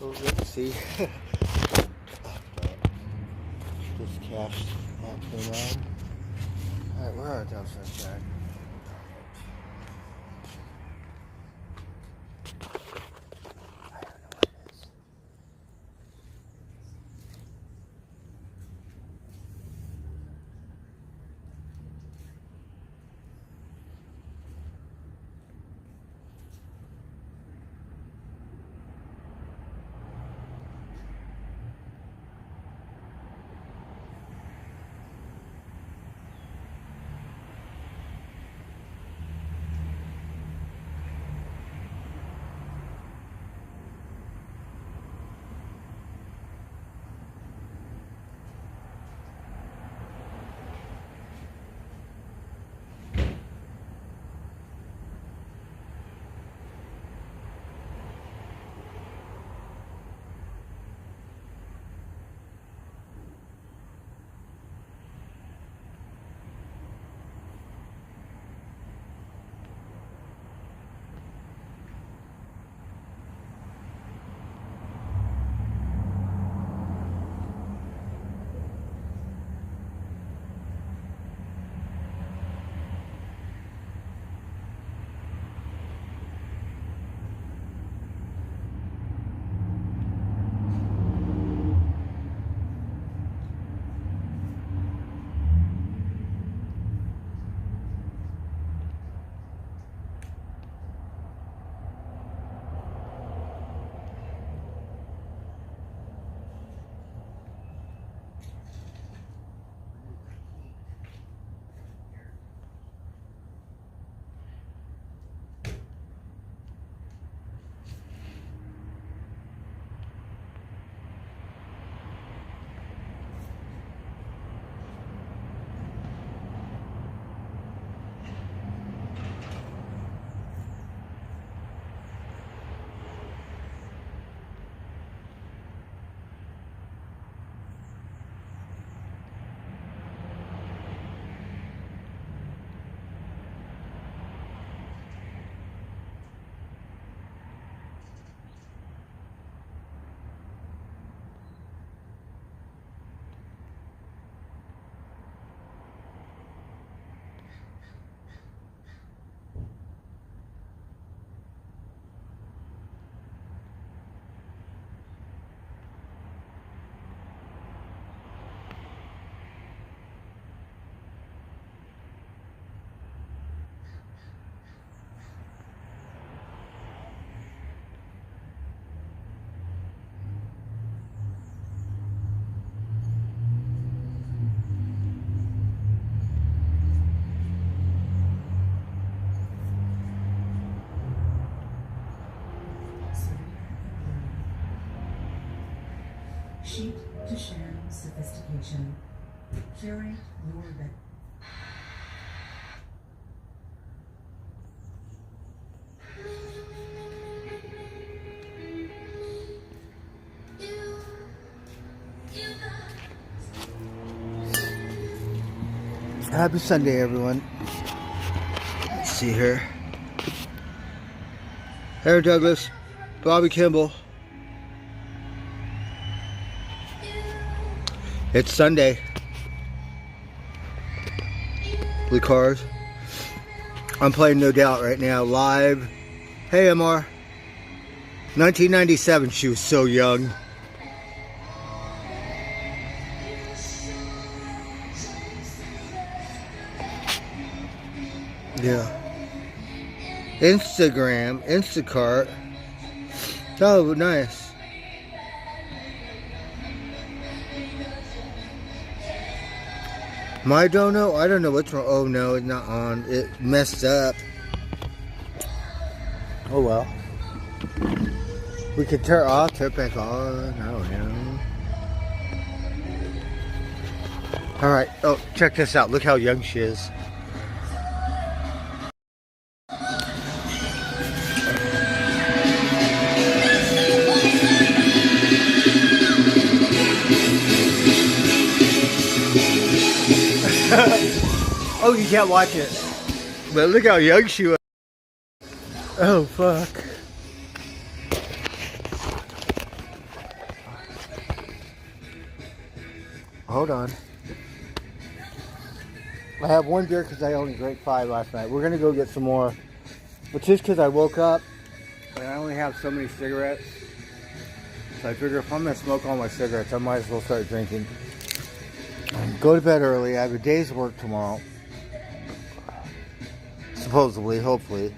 Oh, let's see. Just cashed that thing on. Alright, where are those outside? Sheet to share sophistication. Curate your bed. Happy Sunday, everyone. Let's see here. Harry Douglas, Bobby Kimball. It's Sunday. Blue Cars. I'm playing No Doubt right now, live. Hey, MR. 1997, she was so young. Yeah. Instagram, Instacart. Oh, nice. My dono? I don't know what's wrong. Oh no, it's not on. It messed up. Oh well. We could turn off, turn it back on. I don't know. Alright. Oh, check this out. Look how young she is. Oh, you can't watch it. But look how young she was. Oh, fuck. Hold on. I have one beer because I only drank 5 last night. We're going to go get some more. But just because I woke up and I only have so many cigarettes. So I figure if I'm going to smoke all my cigarettes, I might as well start drinking. Go to bed early. I have a day's work tomorrow. Supposedly, hopefully.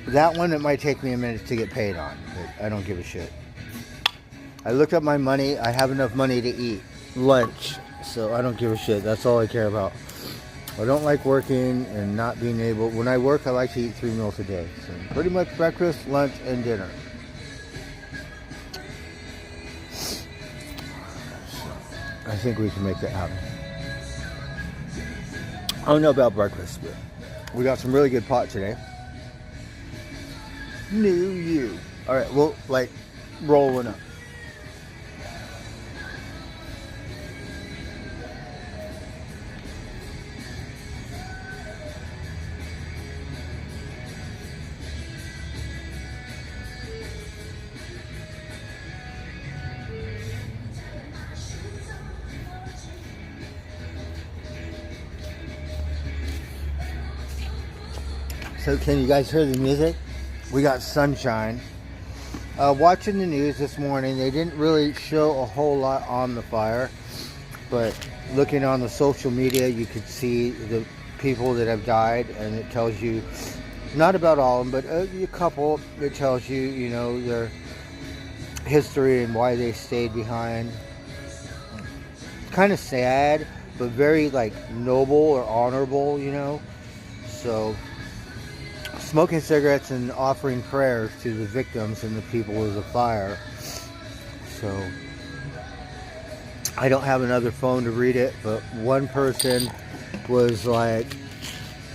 That one, it might take me a minute to get paid on. But I don't give a shit. I looked up my money. I have enough money to eat lunch. So I don't give a shit. That's all I care about. I don't like working and not being able... When I work, I like to eat 3 meals a day. So pretty much breakfast, lunch, and dinner. So I think we can make that happen. I don't know about breakfast, but we got some really good pot today. New you. Alright, well, like, rolling up. So can you guys hear the music? We got sunshine. Watching the news this morning, they didn't really show a whole lot on the fire, but looking on the social media, you could see the people that have died, and it tells you, not about all of them, but a couple, it tells you, you know, their history and why they stayed behind. Kind of sad, but very, like, noble or honorable, you know. So smoking cigarettes and offering prayers to the victims and the people of the fire. So I don't have another phone to read it, but one person was like,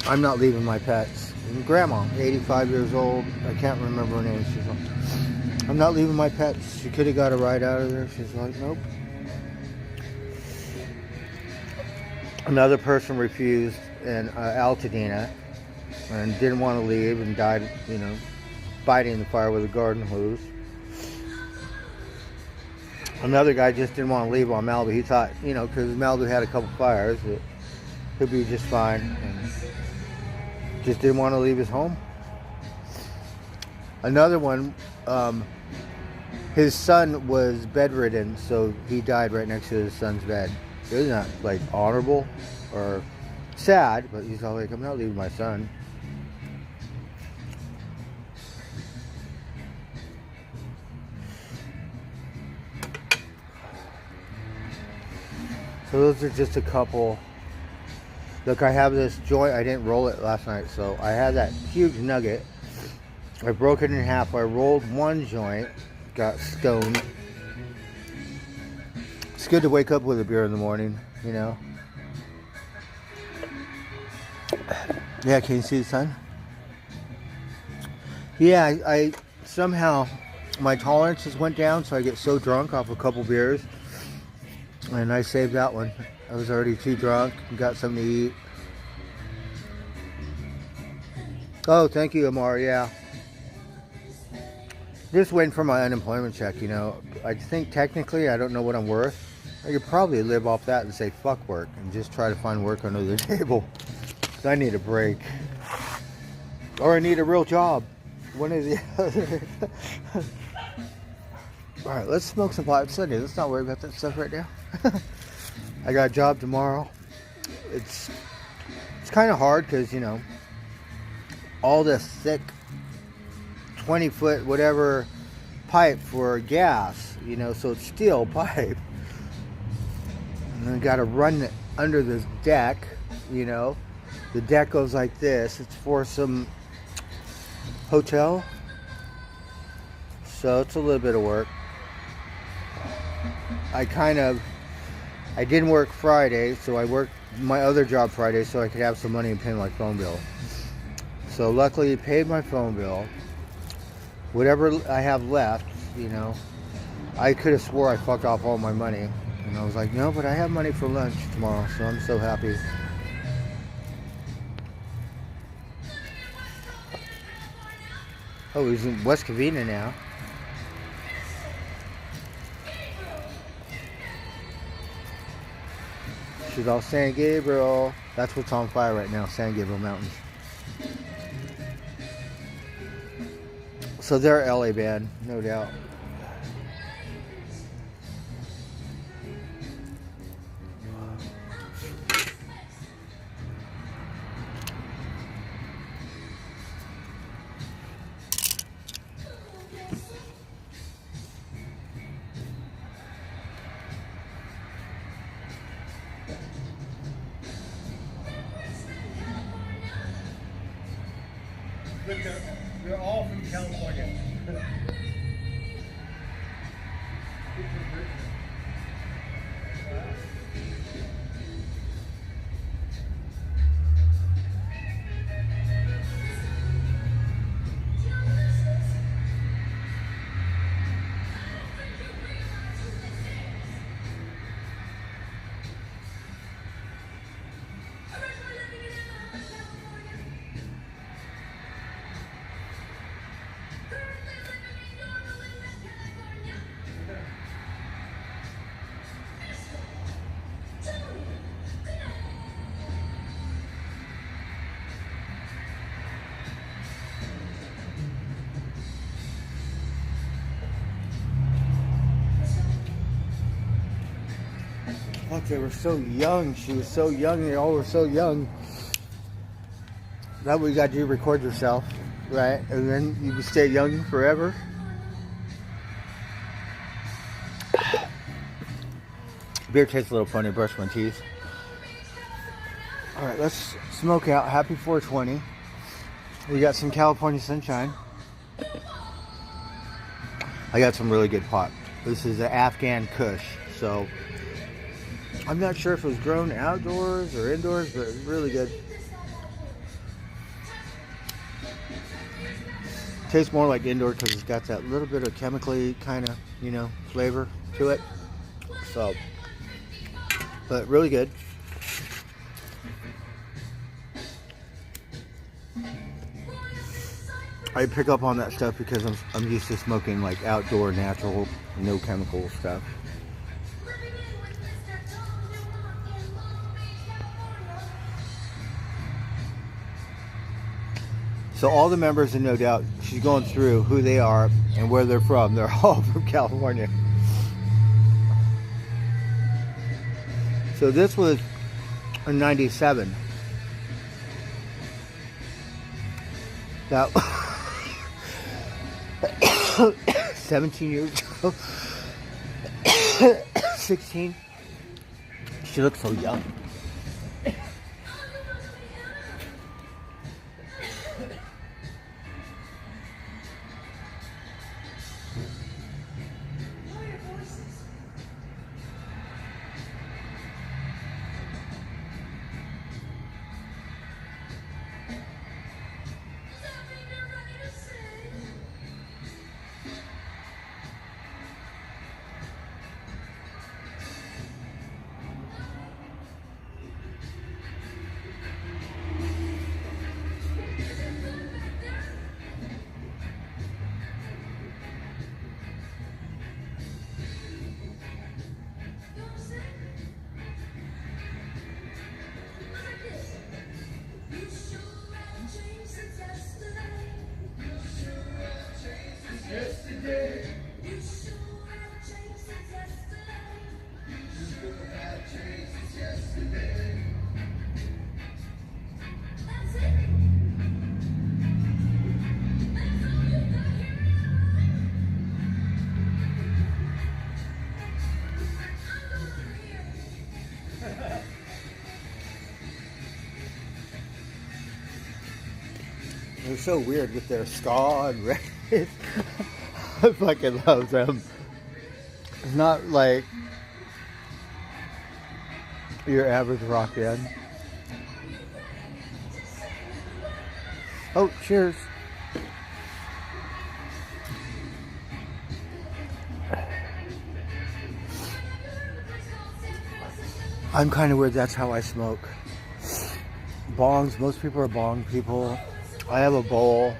I'm not leaving my pets. And grandma, 85 years old, I can't remember her name. She's like, I'm not leaving my pets. She could have got a ride out of there. She's like, nope. Another person refused in Altadena and didn't want to leave and died, you know, fighting the fire with a garden hose. Another guy just didn't want to leave on Malibu. He thought, you know, because Malibu had a couple fires, that he'd be just fine, and just didn't want to leave his home. Another one, his son was bedridden, so he died right next to his son's bed. It was not, like, honorable or sad, but he's all like, I'm not leaving my son. So those are just a couple. Look, I have this joint. I didn't roll it last night, so I had that huge nugget. I broke it in half. I rolled one joint, got stoned. It's good to wake up with a beer in the morning, you know. Yeah, can you see the sun? Yeah, I somehow, my tolerances went down, so I get so drunk off a couple beers. And I saved that one. I was already too drunk and got something to eat. Oh, thank you, Amar. Yeah. Just waiting for my unemployment check, you know. I think technically I don't know what I'm worth. I could probably live off that and say fuck work and just try to find work under the table. So I need a break. Or I need a real job. One or the other. Alright, let's smoke some pot. It's Sunday. Let's not worry about that stuff right now. I got a job tomorrow. It's kind of hard because, you know, all this thick 20-foot whatever pipe for gas, you know, so it's steel pipe. And then got to run it under this deck, you know. The deck goes like this. It's for some hotel. So it's a little bit of work. I didn't work Friday, so I worked my other job Friday so I could have some money and pay my phone bill. So luckily he paid my phone bill. Whatever I have left, you know, I could have swore I fucked off all my money. And I was like, no, but I have money for lunch tomorrow, so I'm so happy. Oh, he's in West Covina now. She's all San Gabriel. That's what's on fire right now, San Gabriel Mountains. So they're LA band, no doubt. Look, they're all from California. Fuck, they were so young. She was so young. They all were so young. That what you got to do, record yourself, right? And then you can stay young forever. Beer tastes a little funny. Brush my teeth. All right, let's smoke out. Happy 420. We got some California Sunshine. I got some really good pot. This is an Afghan Kush. So I'm not sure if it was grown outdoors or indoors, but it's really good. Tastes more like indoor because it's got that little bit of chemically kind of, you know, flavor to it. So, but really good. I pick up on that stuff because I'm used to smoking like outdoor, natural, no chemical stuff. So all the members in No Doubt, she's going through who they are and where they're from. They're all from California. So this was in '97. That 17 years ago. 16. She looks so young. They're so weird with their ska and reggae. I fucking love them. It's not like your average rock band. Oh, cheers. I'm kind of weird. That's how I smoke. Bongs. Most people are bong people. I have a bowl.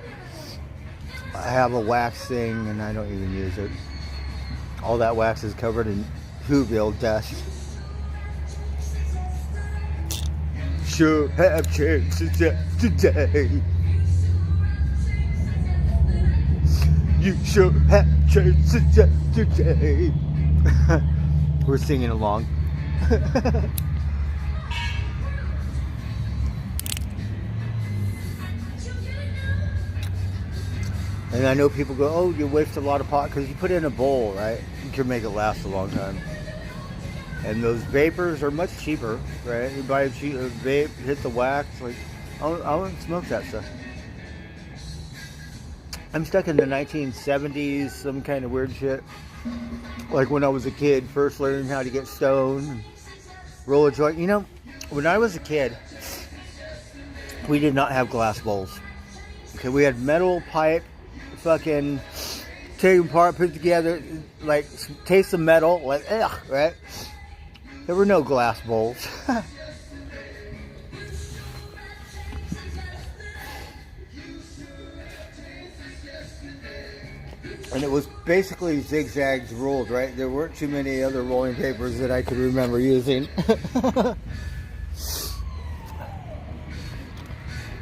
I have a wax thing, and I don't even use it. All that wax is covered in Whoville dust. sure have chances yesterday. You sure have chances yesterday. We're singing along. And I know people go, oh, you waste a lot of pot because you put it in a bowl, right? You can make it last a long time. And those vapors are much cheaper, right? You buy a vape, hit the wax. Like, I wouldn't smoke that stuff. I'm stuck in the 1970s, some kind of weird shit. Like when I was a kid, first learning how to get stoned, and roll a joint. You know, when I was a kid, we did not have glass bowls. Okay, we had metal pipe, fucking taken apart, put together, like taste the metal, like ugh, right? There were no glass bowls. And it was basically zigzags ruled, right? There weren't too many other rolling papers that I could remember using.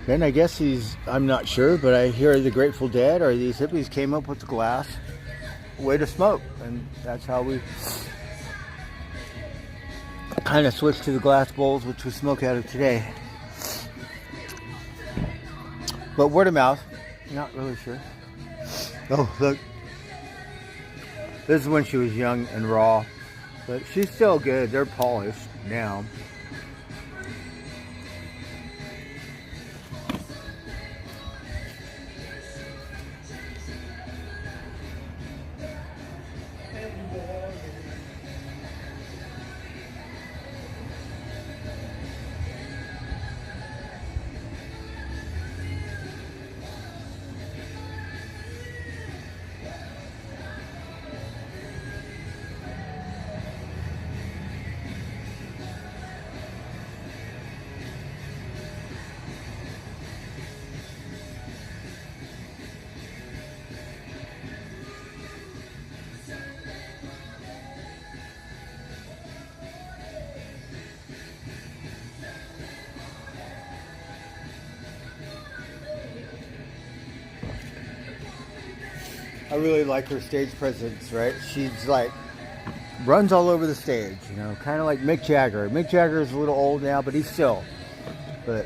Then I guess I'm not sure, but I hear the Grateful Dead or these hippies came up with the glass way to smoke. And that's how we kind of switched to the glass bowls, which we smoke out of today. But word of mouth, not really sure. Oh, look. This is when she was young and raw, but she's still good. They're polished now. I really like her stage presence, right? She's like, runs all over the stage, you know, kind of like Mick Jagger. Mick Jagger is a little old now, but he's still, but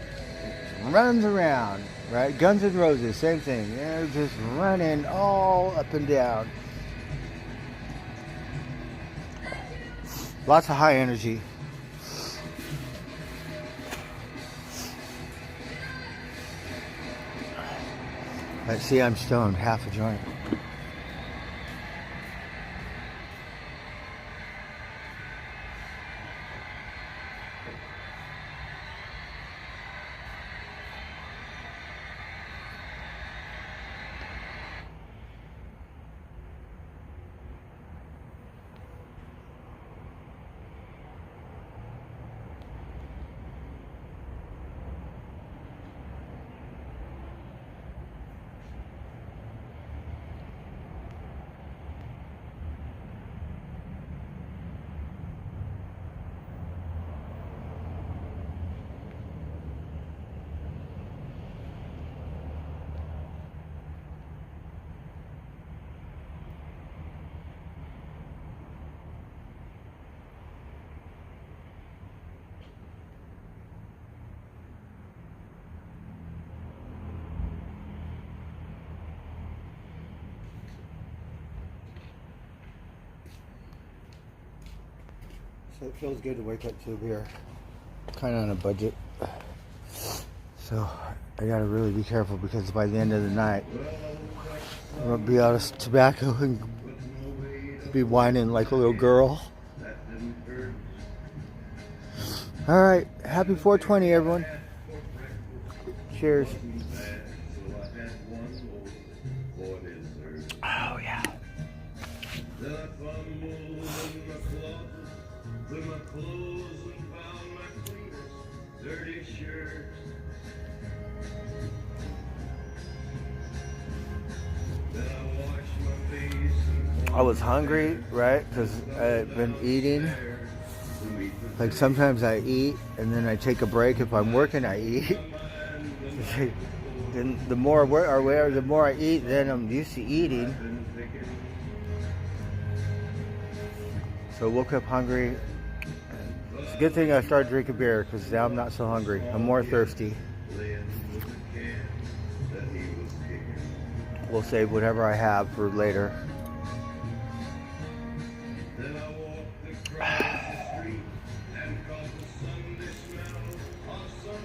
runs around, right? Guns N' Roses, same thing. They're just running all up and down. Lots of high energy. Let's see, I'm stoned, half a joint. So it feels good to wake up to a beer. Kind of on a budget. So I gotta really be careful because by the end of the night, I'm gonna be out of tobacco and be whining like a little girl. Alright, happy 420 everyone. Cheers. Oh yeah. Put my clothes and found my cleanest dirty shirts. Then I washed my face. I was hungry, right? Because I had been eating Like sometimes I eat and then I take a break. If I'm working, I eat. Then the more the more I eat, then I'm used to eating. So woke up hungry. It's a good thing I started drinking beer because now I'm not so hungry. I'm more thirsty. We'll save whatever I have for later.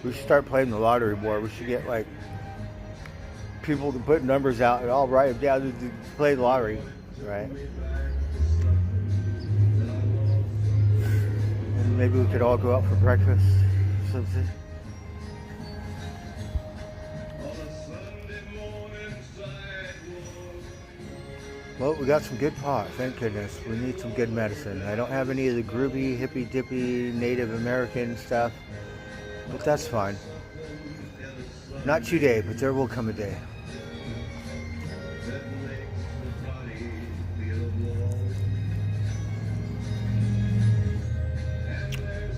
We should start playing the lottery more. We should get like people to put numbers out and I'll write them down to play the lottery, right? And maybe we could all go out for breakfast or something. Well, we got some good pot, thank goodness. We need some good medicine. I don't have any of the groovy, hippy-dippy, Native American stuff, but that's fine. Not today, but there will come a day.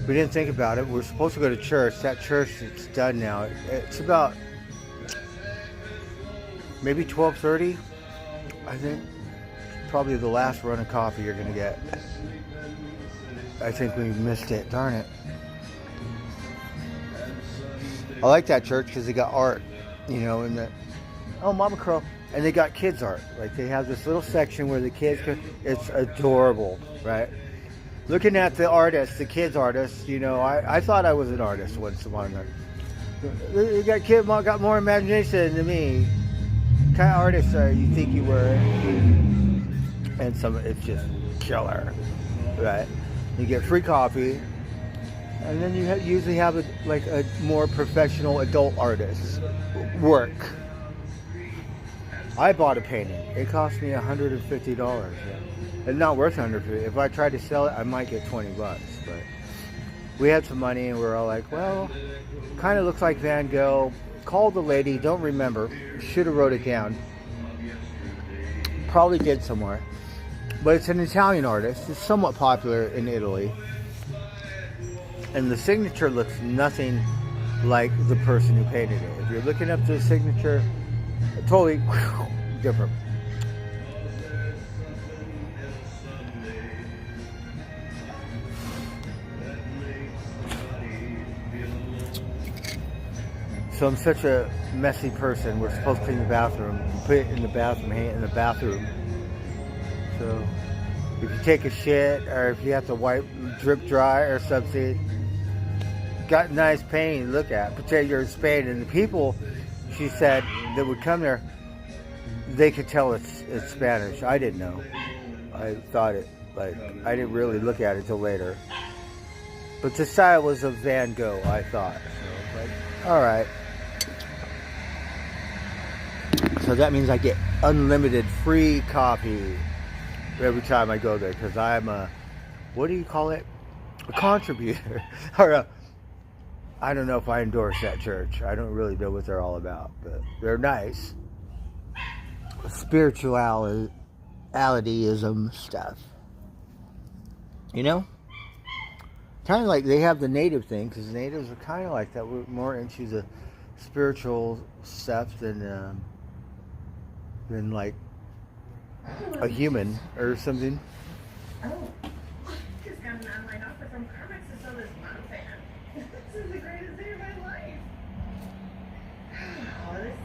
We didn't think about it. We're supposed to go to church. That church, it's done now. It's about maybe 12:30, I think. Probably the last run of coffee you're gonna get. I think we missed it. Darn it. I like that church because they got art, you know, and Mama Crow, and they got kids art. Like they have this little section where the kids can. It's adorable, right? Looking at the artists, the kids artists, you know, I thought I was an artist once upon a time. You got kids got more imagination than me. What kind of artists are you think you were? And it's just killer, right? You get free coffee, and then you usually have a more professional adult artist work. I bought a painting. It cost me $150. Yeah. It's not worth $150. If I tried to sell it, I might get $20. But we had some money, and we were all like, well, kind of looks like Van Gogh. Called the lady, don't remember. Should have wrote it down. Probably did somewhere. But it's an Italian artist. It's somewhat popular in Italy. And the signature looks nothing like the person who painted it. If you're looking up the signature, totally different. So I'm such a messy person. We're supposed to clean the bathroom, put it in the bathroom, hang it in the bathroom. So if you take a shit or if you have to wipe, drip dry or something, got a nice painting to look at. Pretend you're in Spain, and the people, she said, that would come there, they could tell it's Spanish. I didn't know. I thought it, I didn't really look at it until later. But the style was of Van Gogh, I thought. So, all right. So that means I get unlimited free coffee every time I go there, because I'm a, what do you call it? A contributor. Or I don't know if I endorse that church. I don't really know what they're all about, but they're nice. Spiritualityism stuff. You know? Kind of like they have the native thing, because natives are kind of like that. We're more into the spiritual stuff than like a human or something. Oh, just got an online offer from Carmex to sell this mom fan. This is the greatest day of my life. Oh, this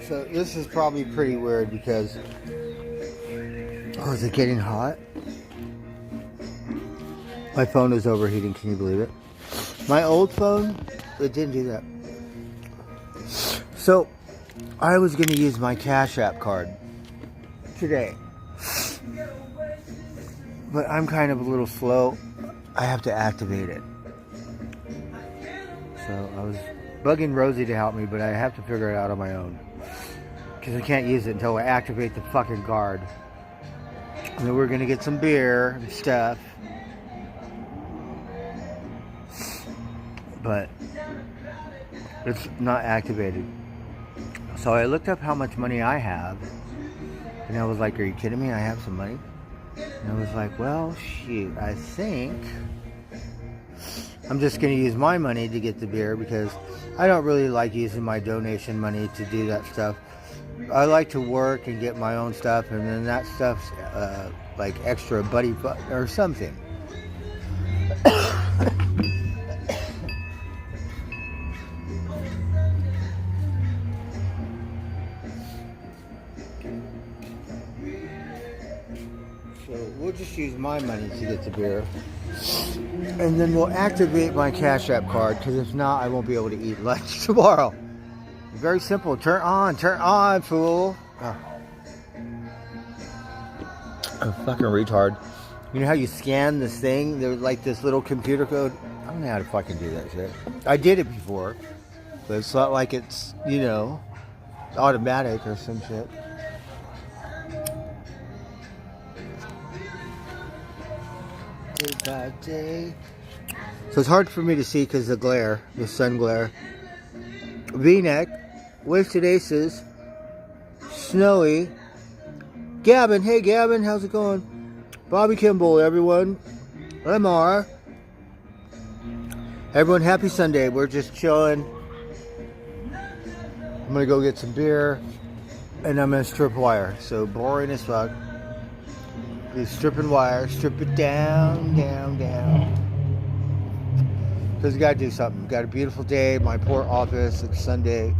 So this is probably pretty weird because... Oh, is it getting hot? My phone is overheating, can you believe it? My old phone, it didn't do that. So, I was going to use my Cash App card today. But I'm kind of a little slow. I have to activate it. So, I was bugging Rosie to help me, but I have to figure it out on my own. Because I can't use it until I activate the fucking card. And then we're going to get some beer and stuff. But it's not activated. So I looked up how much money I have. And I was like, are you kidding me? I have some money. And I was like, well, shoot, I think I'm just going to use my money to get the beer because I don't really like using my donation money to do that stuff. I like to work and get my own stuff, and then that stuff's like extra buddy or something. So we'll just use my money to get the beer. And then we'll activate my Cash App card, because if not, I won't be able to eat lunch tomorrow. Very simple. Turn on, fool. Oh. A fucking retard. You know how you scan this thing? There's like this little computer code. I don't know how to fucking do that shit. I did it before, but it's not like it's, you know, automatic or some shit. Day by day. So it's hard for me to see because of the glare, the sun glare. V-neck, Wasted Aces, Snowy, Gavin. Hey Gavin, how's it going? Bobby Kimball, everyone. MR. Everyone, happy Sunday. We're just chilling. I'm gonna go get some beer and I'm gonna strip wire. So boring as fuck. He's stripping wire, strip it down. Because you gotta do something. Got a beautiful day, my poor office, it's Sunday.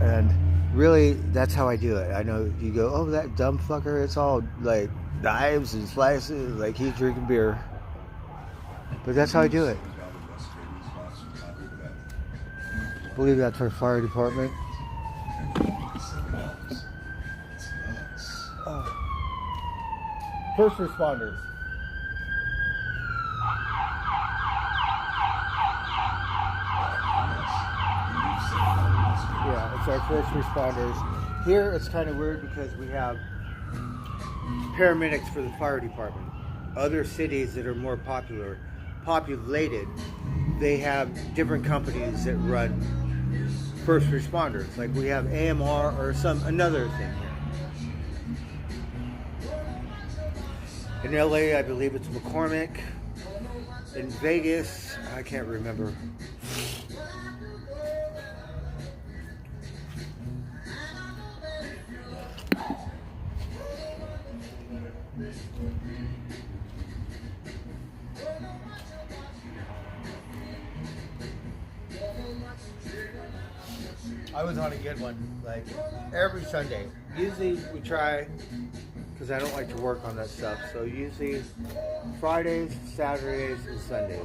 And really, that's how I do it. I know you go, oh, that dumb fucker, it's all like knives and slices, like he's drinking beer. But that's how I do it. I believe that's our fire department. First responders. Yeah, it's our first responders. Here it's kind of weird because we have paramedics for the fire department. Other cities that are more populated, they have different companies that run first responders. Like we have AMR or another thing here. In LA, I believe it's McCormick. In Vegas, I can't remember. I was on a good one, like every Sunday. Usually we try, because I don't like to work on that stuff. So usually Fridays, Saturdays, and Sundays.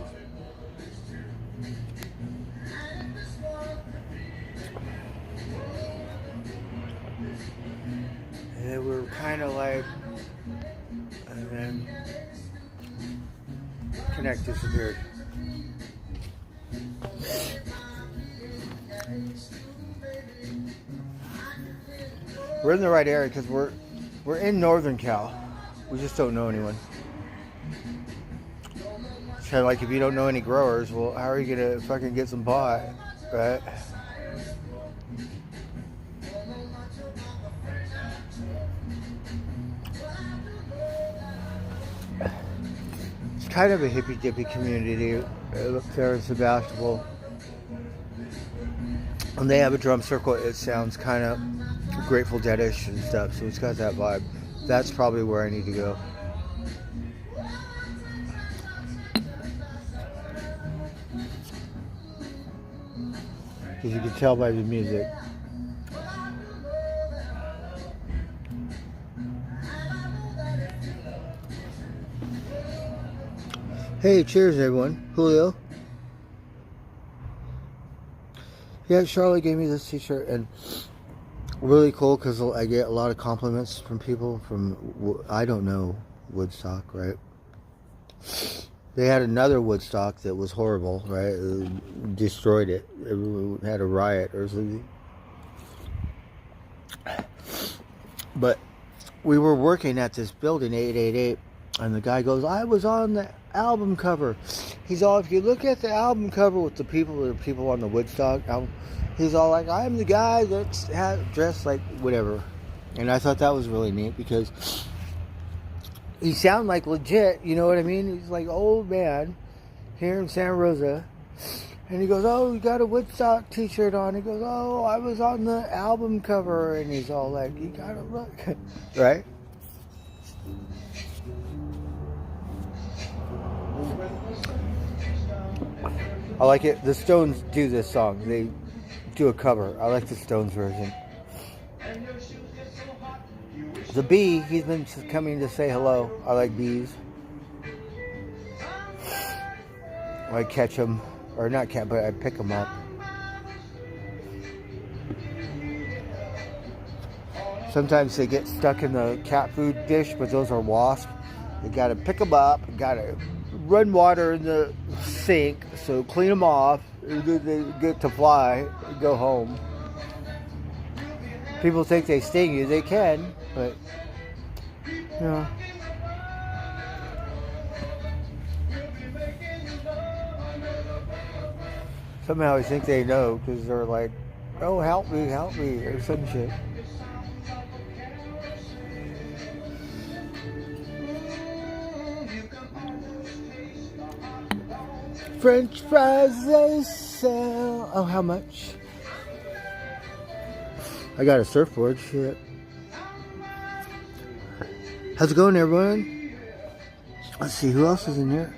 And then we're kind of like, and then Connect disappeared. We're in the right area because we're in Northern Cal. We just don't know anyone. It's kind of like if you don't know any growers, well, how are you gonna fucking get some pot, right? It's kind of a hippy-dippy community. Look there in Sebastopol. And they have a drum circle. It sounds kind of Grateful Dead-ish and stuff, so it's got that vibe. That's probably where I need to go. Because you can tell by the music. Hey, cheers, everyone. Julio. Yeah, Charlotte gave me this t-shirt, and really cool because I get a lot of compliments from people from, I don't know, Woodstock, right? They had another Woodstock that was horrible, right? Destroyed it. It had a riot or something. But we were working at this building, 888, and the guy goes, I was on the album cover. He's all, if you look at the album cover with the people on the Woodstock album, he's all like, I'm the guy that's dressed like whatever. And I thought that was really neat because he sounded like legit, you know what I mean? He's like old man here in Santa Rosa. And he goes, oh, you got a Woodstock t-shirt on. He goes, oh, I was on the album cover. And he's all like, you gotta look. Right? I like it. The Stones do this song. They do a cover. I like the Stones version. The bee, he's been coming to say hello. I like bees. I catch them. Or not catch, but I pick them up. Sometimes they get stuck in the cat food dish, but those are wasps. You gotta pick them up. You gotta run water in the sink, so clean them off. They get to fly and go home. People think they sting you. They can, but you know. Somehow I think they know because they're like, oh, help me, or some shit. French fries they sell. Oh, how much? I got a surfboard, shit. How's it going, everyone? Let's see, who else is in here?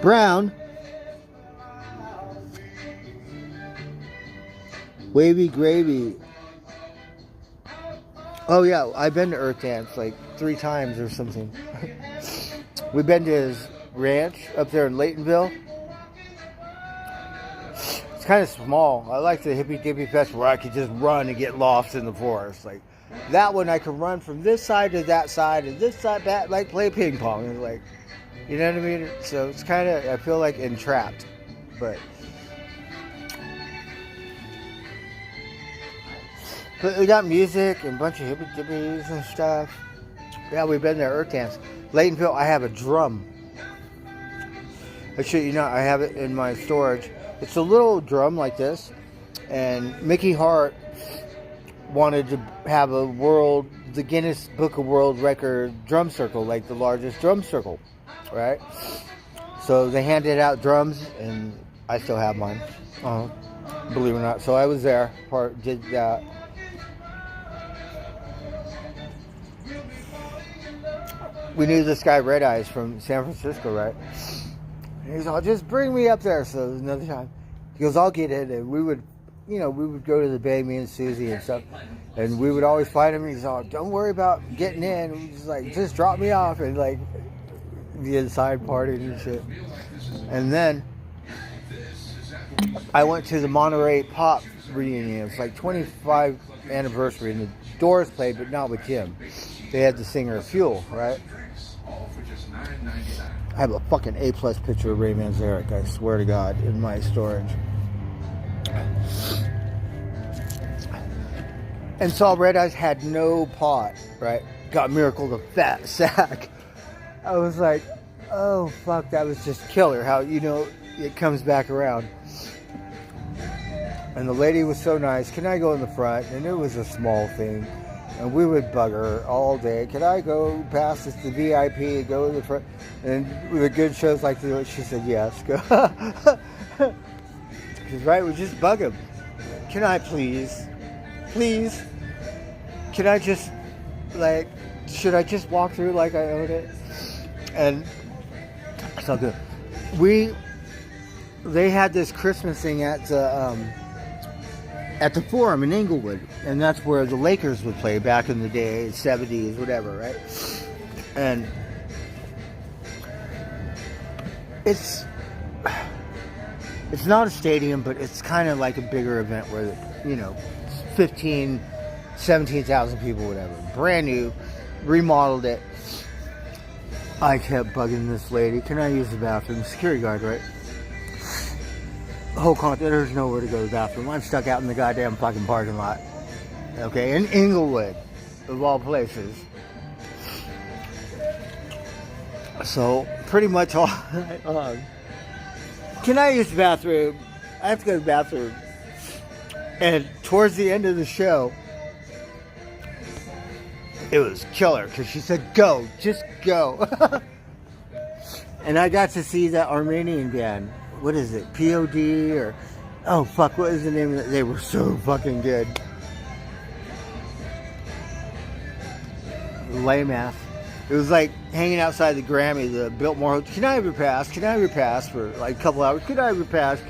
Brown. Wavy Gravy. Oh yeah, I've been to Earth Dance like 3 times or something. We've been to his ranch up there in Laytonville. It's kind of small. I like the Hippie Dippy Fest where I could just run and get lost in the forest. Like that one, I could run from this side to that side and this side that, like play ping pong. It's like, you know what I mean? So it's kind of, I feel like entrapped, but we got music and a bunch of hippie dippies and stuff. Yeah, we've been there, Earth Dance. Laytonville, I have a drum. I shit you not, I have it in my storage. It's a little drum like this. And Mickey Hart wanted to have the Guinness Book of World Record drum circle, like the largest drum circle, right? So they handed out drums, and I still have mine, believe it or not. So I was there, did that. We knew this guy Red Eyes from San Francisco, right? And he's all, just bring me up there. So another time, he goes, I'll get it. And we would go to the Bay, me and Susie and stuff, and we would always find him. He's all, don't worry about getting in. We just like, just drop me off, and like the inside party and shit. And then I went to the Monterey Pop reunion. It's like 25th anniversary, and the Doors played, but not with Jim. They had the singer Fuel, right? I have a fucking A+ picture of Ray Manzarek, I swear to God, in my storage. And Saul Red Eyes had no pot, right? Got Miracle the Fat Sack. I was like, oh fuck, that was just killer. How, you know, it comes back around. And the lady was so nice. Can I go in the front? And it was a small thing. And we would bug her all day. Can I go past this, the VIP, go in the front? And with good shows like this, she said, yes, go. Because, right, we just bug him. Can I please? Please? Can I just, like, should I just walk through like I own it? And it's all good. They had this Christmas thing at the Forum in Inglewood, and that's where the Lakers would play back in the day, 70s, whatever, right? And it's not a stadium, but it's kind of like a bigger event where, 15, 17,000 people, whatever. Brand new, remodeled it. I kept bugging this lady. Can I use the bathroom? Security guard, right? Whole content, there's nowhere to go to the bathroom. I'm stuck out in the goddamn fucking parking lot. Okay, in Inglewood, of all places. So, pretty much all... can I use the bathroom? I have to go to the bathroom. And towards the end of the show, it was killer because she said, go, just go. And I got to see that Armenian band. What is it? POD or... Oh, fuck, what is the name of it? They were so fucking good. Lame ass. It was like hanging outside the Grammy, the Biltmore Hotel. Can I have your pass? Can I have your pass for like a couple hours? Could I have your pass?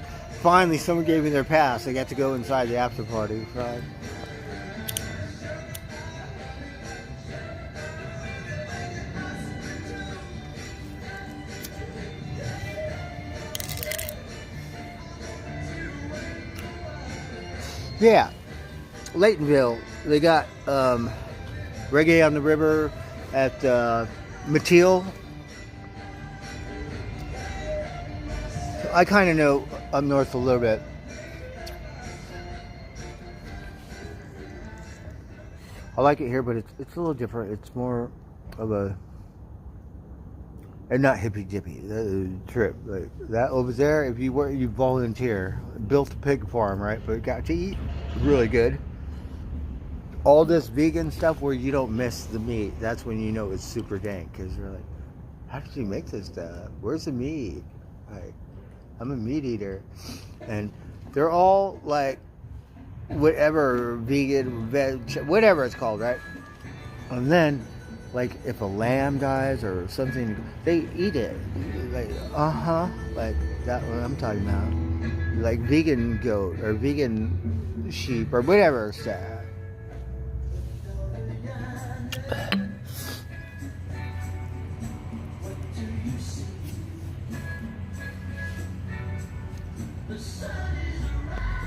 Finally, someone gave me their pass. I got to go inside the after party. Right? Yeah, Laytonville. They got Reggae on the River at Mateel. I kind of know up north a little bit. I like it here, but it's a little different. It's more of a, and not hippy dippy trip like that over there. If you volunteer, built a pig farm, right? But got to eat really good. All this vegan stuff where you don't miss the meat. That's when you know it's super dank because you're like, how did you make this stuff? Where's the meat? Like, I'm a meat eater, and they're all like whatever vegan, veg, whatever it's called, right? And then, like if a lamb dies or something, they eat it. Like like that what I'm talking about. Like vegan goat or vegan sheep or whatever stuff.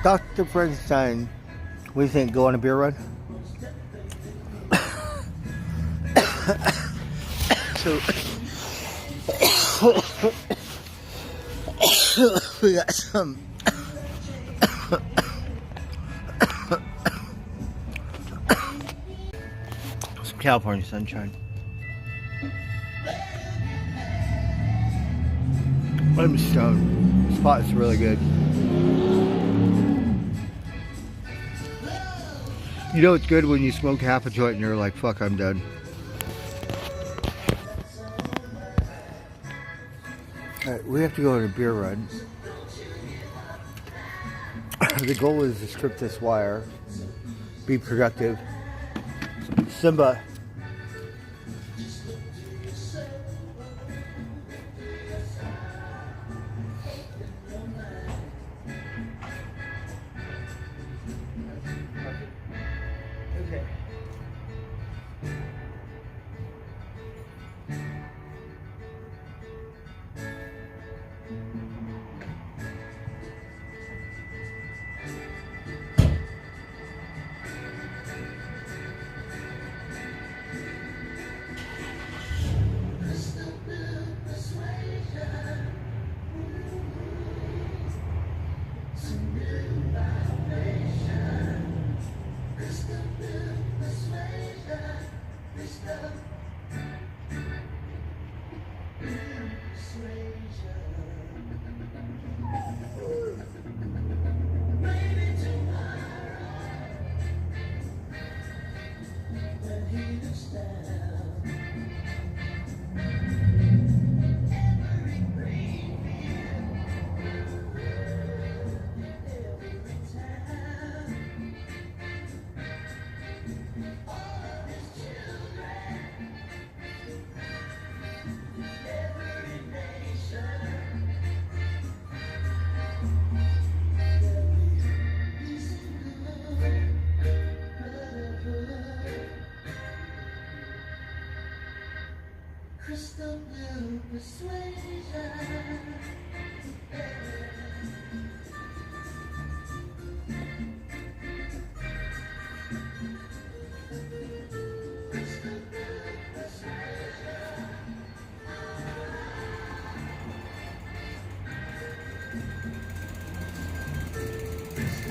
Dr. Frankenstein, what do you think? Go on a beer run? So, we got some California sunshine. I'm stoned. This spot is really good. You know it's good when you smoke half a joint and you're like, fuck, I'm done. Alright, we have to go on a beer run. The goal is to strip this wire, be productive. Simba. Okay.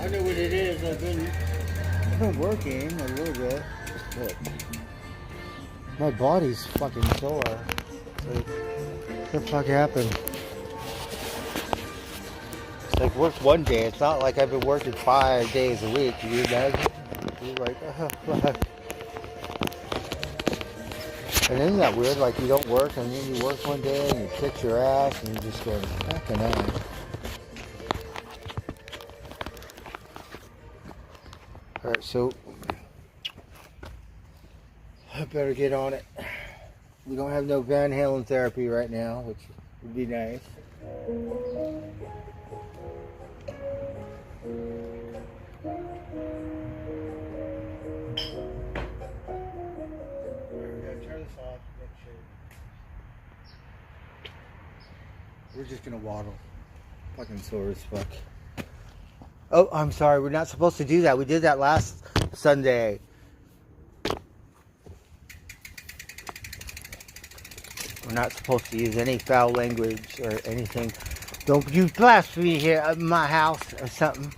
I know what it is. I've been working a little bit, but my body's fucking sore. Like, what the fuck happened? It's like work one day. It's not like I've been working 5 days a week. Can you imagine? You're like, oh, fuck. And isn't that weird? Like you don't work and then you work one day and you kick your ass and you just go, fucking hell. Alright, so I better get on it. We don't have no Van Halen therapy right now, which would be nice. We're just gonna waddle. Fucking sore as fuck. Oh, I'm sorry. We're not supposed to do that. We did that last Sunday. We're not supposed to use any foul language or anything. Don't you blaspheme here at my house or something.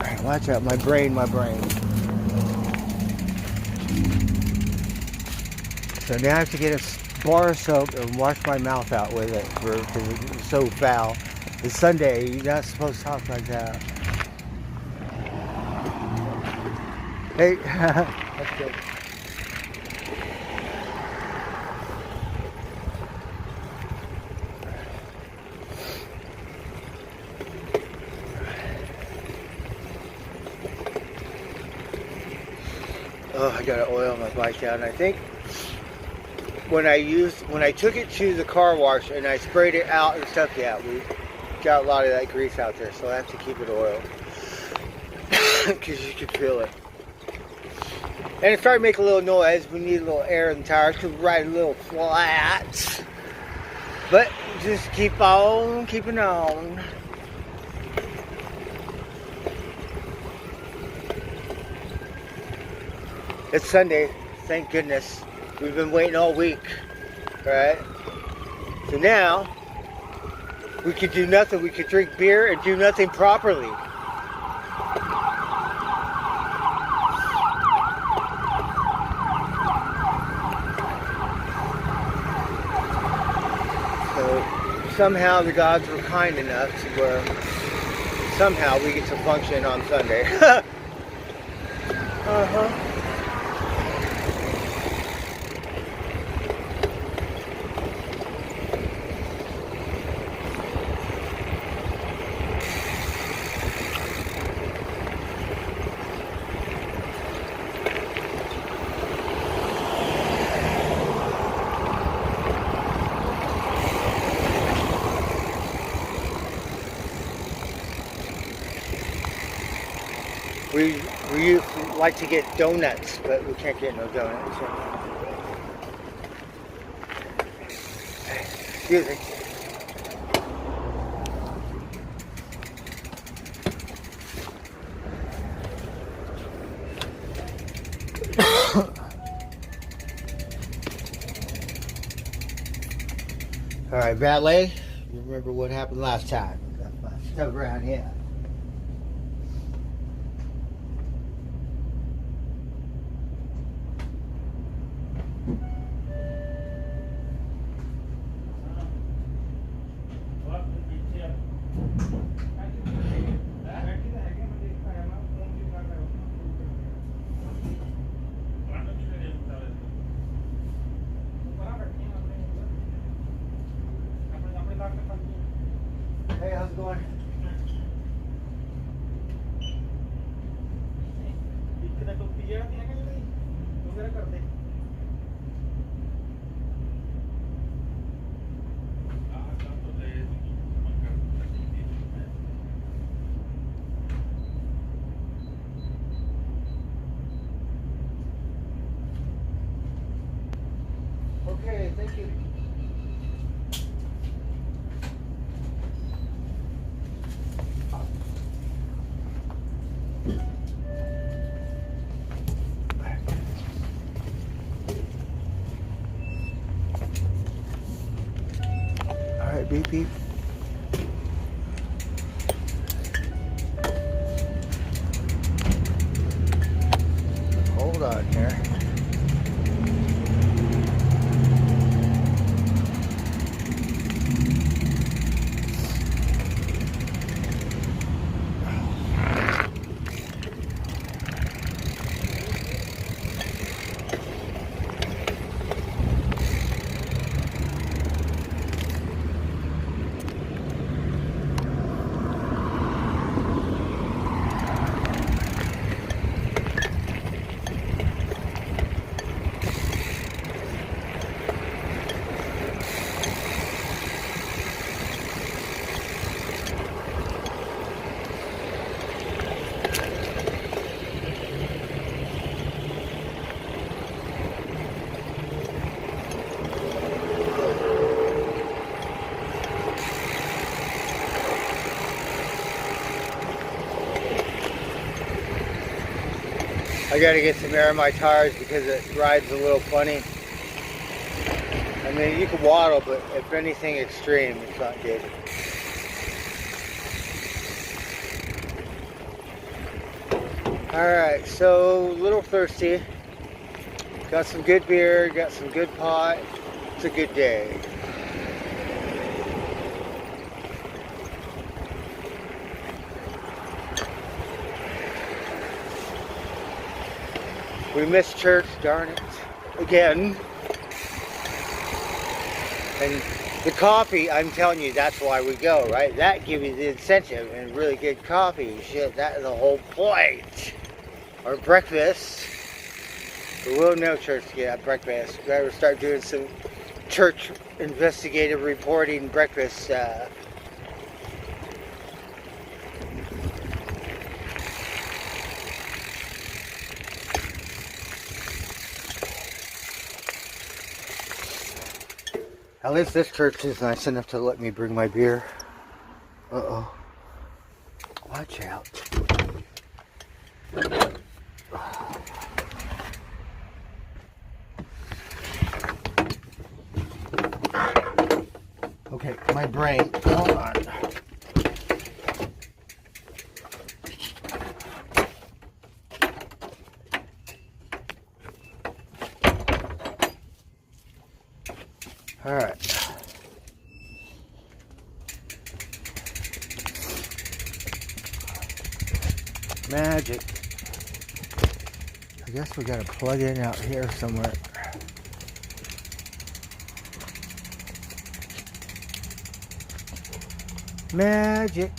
Alright, watch out. My brain. So now I have to get a bar of soap and wash my mouth out with it because it's so foul. It's Sunday. You're not supposed to talk like that. Hey, that's good. Oh, I gotta oil my bike down. I think when I took it to the car wash and I sprayed it out and stuff, yeah, we got a lot of that grease out there, so I have to keep it oiled because you can feel it. And it started making a little noise. We need a little air in the tires to ride a little flat. But just keep on keeping on. It's Sunday, thank goodness. We've been waiting all week, right? So now, we could do nothing. We could drink beer and do nothing properly. So somehow the gods were kind enough to where somehow we get to function on Sunday. Uh-huh. We like to get donuts, but we can't get no donuts. Excuse me. All right, valet. You remember what happened last time? Got my stuff around here. Hey, how's it going? Okay, thank you. beep beep? Hold on here. I gotta get some air in my tires because it rides a little funny. I mean, you can waddle, but if anything extreme, it's not good. Alright, so a little thirsty. Got some good beer, got some good pot. It's a good day. We missed church, darn it, again. And the coffee, I'm telling you, that's why we go, right? That gives you the incentive, and really good coffee. Shit, that is the whole point. Or breakfast. But we'll know church to get at breakfast. We gotta start doing some church investigative reporting breakfast stuff. At least this church is nice enough to let me bring my beer. Uh-oh. Watch out. Okay, my brain. Hold on. All right. Magic. I guess we gotta plug in out here somewhere. Magic.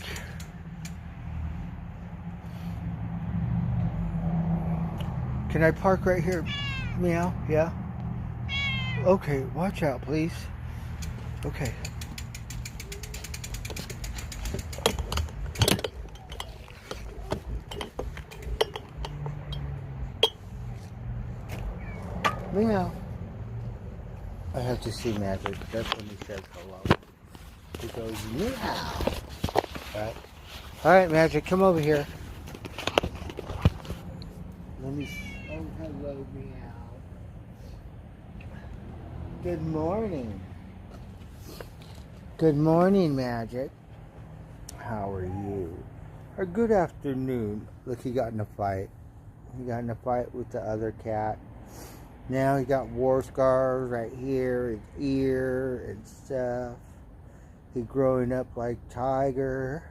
Can I park right here? Meow? Yeah? Okay, watch out, please. Okay. Meow. I have to see Magic. That's when he says hello. He goes, meow. Alright. Alright, Magic, come over here. Let me. Oh, hello, meow. Good morning. Good morning, Magic. How are you? Or good afternoon. Look, he got in a fight. He got in a fight with the other cat. Now he got war scars right here, his ear and stuff. He's growing up like Tiger.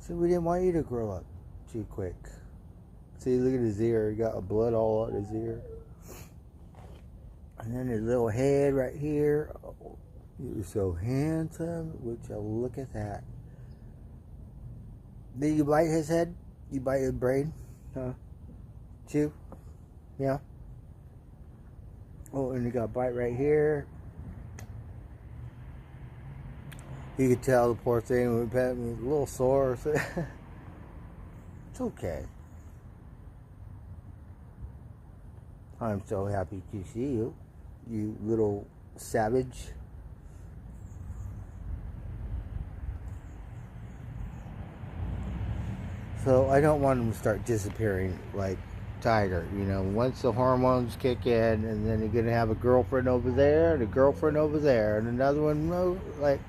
So we didn't want you to grow up too quick. See, look at his ear. He got blood all on his ear. And then his little head right here. Oh, you're so handsome. Would you look at that? Did you bite his head? You bite his brain? Huh? Chew? Yeah. Oh, and you got a bite right here. You could tell the poor thing was a little sore. It's okay. I'm so happy to see you, you little savage. So I don't want him to start disappearing like Tiger. You know, once the hormones kick in, and then you're gonna have a girlfriend over there, and a girlfriend over there, and another one. Like,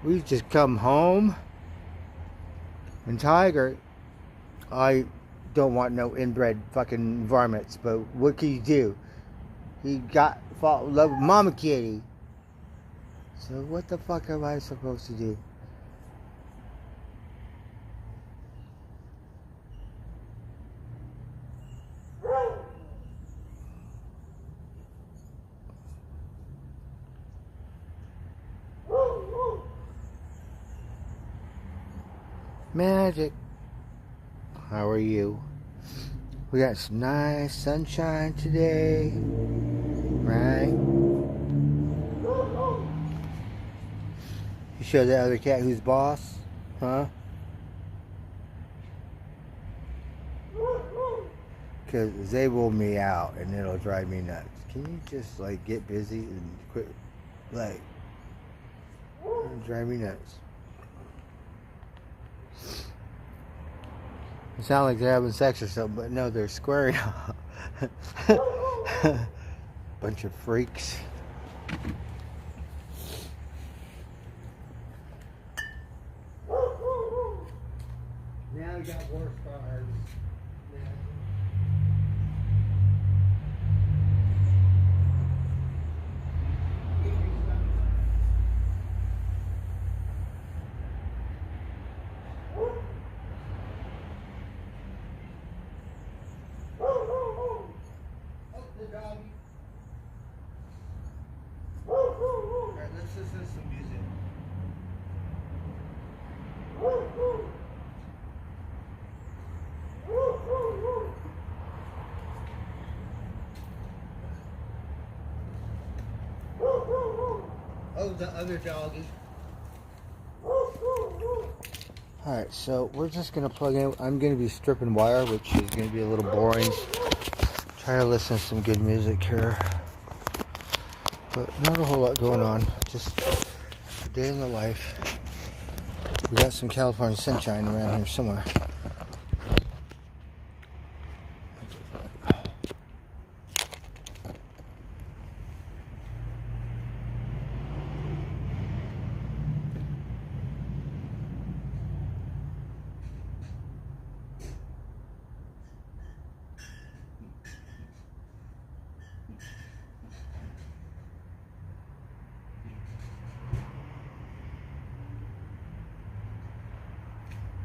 we just come home, and Tiger, I don't want no inbred fucking varmints, but what can you do? He fall in love with Mama Kitty. So what the fuck am I supposed to do? Magic. How are you? We got some nice sunshine today, right? You show that other cat who's boss, huh? Because they will me out and it'll drive me nuts. Can you just like get busy and quit, like, drive me nuts? It sounds like they're having sex or something, but no, they're squaring off. Bunch of freaks. Now we got worse cars. Alright, let's listen to some music. Oh, the other doggy. Alright, so we're just going to plug in. I'm going to be stripping wire, which is going to be a little boring. Try to listen to some good music here. But not a whole lot going on. Just a day in the life. We got some California sunshine around here somewhere.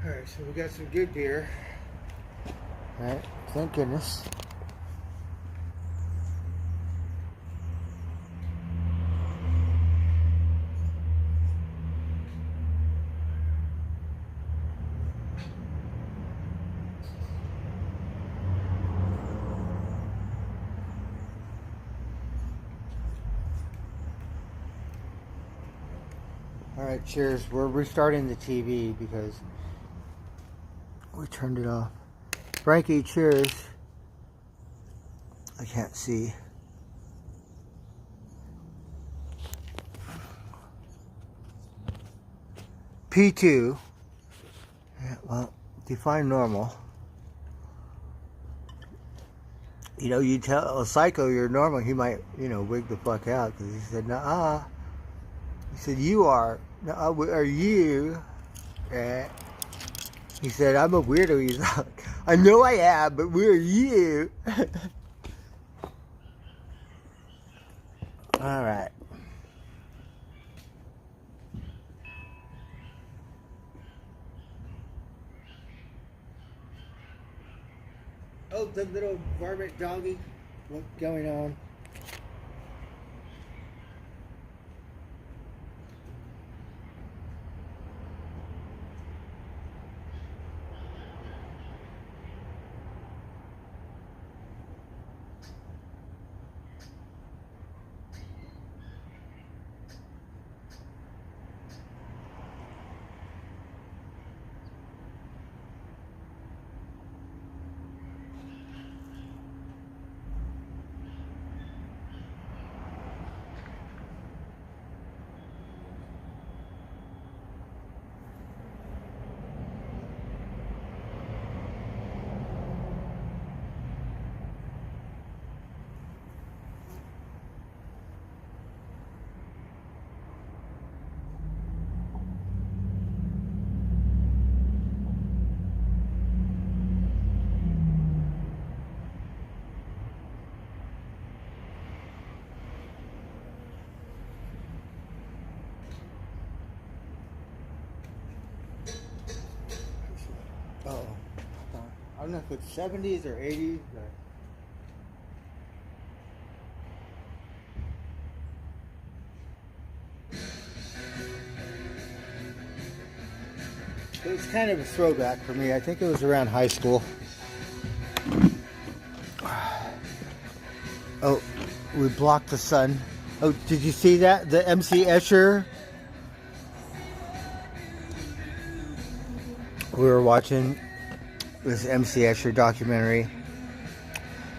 Alright, so we got some good beer. Alright, thank goodness. Alright, cheers. We're restarting the TV because we turned it off. Frankie, cheers. I can't see. P2. Yeah, well, define normal. You know, you tell a psycho you're normal, he might, you know, wig the fuck out because he said, "Nuh-uh." He said, "You are." "Nuh-uh, are you?" Right? He said, "I'm a weirdo." He's like, "I know I am, but where are you?" Alright. Oh, the little varmint doggy. What's going on? don't know if it's 70s or 80s. It was kind of a throwback for me. I think it was around high school. Oh, we blocked the sun. Oh, did you see that? The MC Escher. We were watching this MC Escher documentary.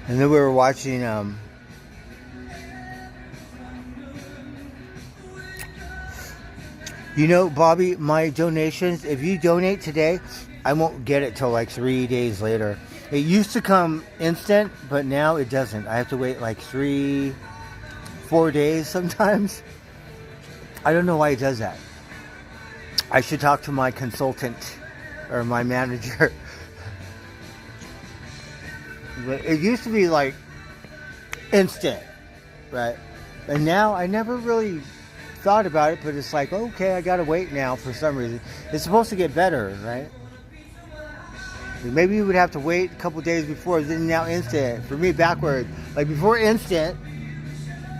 And then we were watching you know, Bobby, my donations, if you donate today, I won't get it till like 3 days later. It used to come instant, but now it doesn't. I have to wait like 3-4 days sometimes. I don't know why it does that. I should talk to my consultant or my manager. But it used to be like instant, right? And now I never really thought about it, but it's like, okay, I gotta wait now for some reason. It's supposed to get better, right? Maybe you would have to wait a couple days before, then now instant. For me, backward. Like before instant,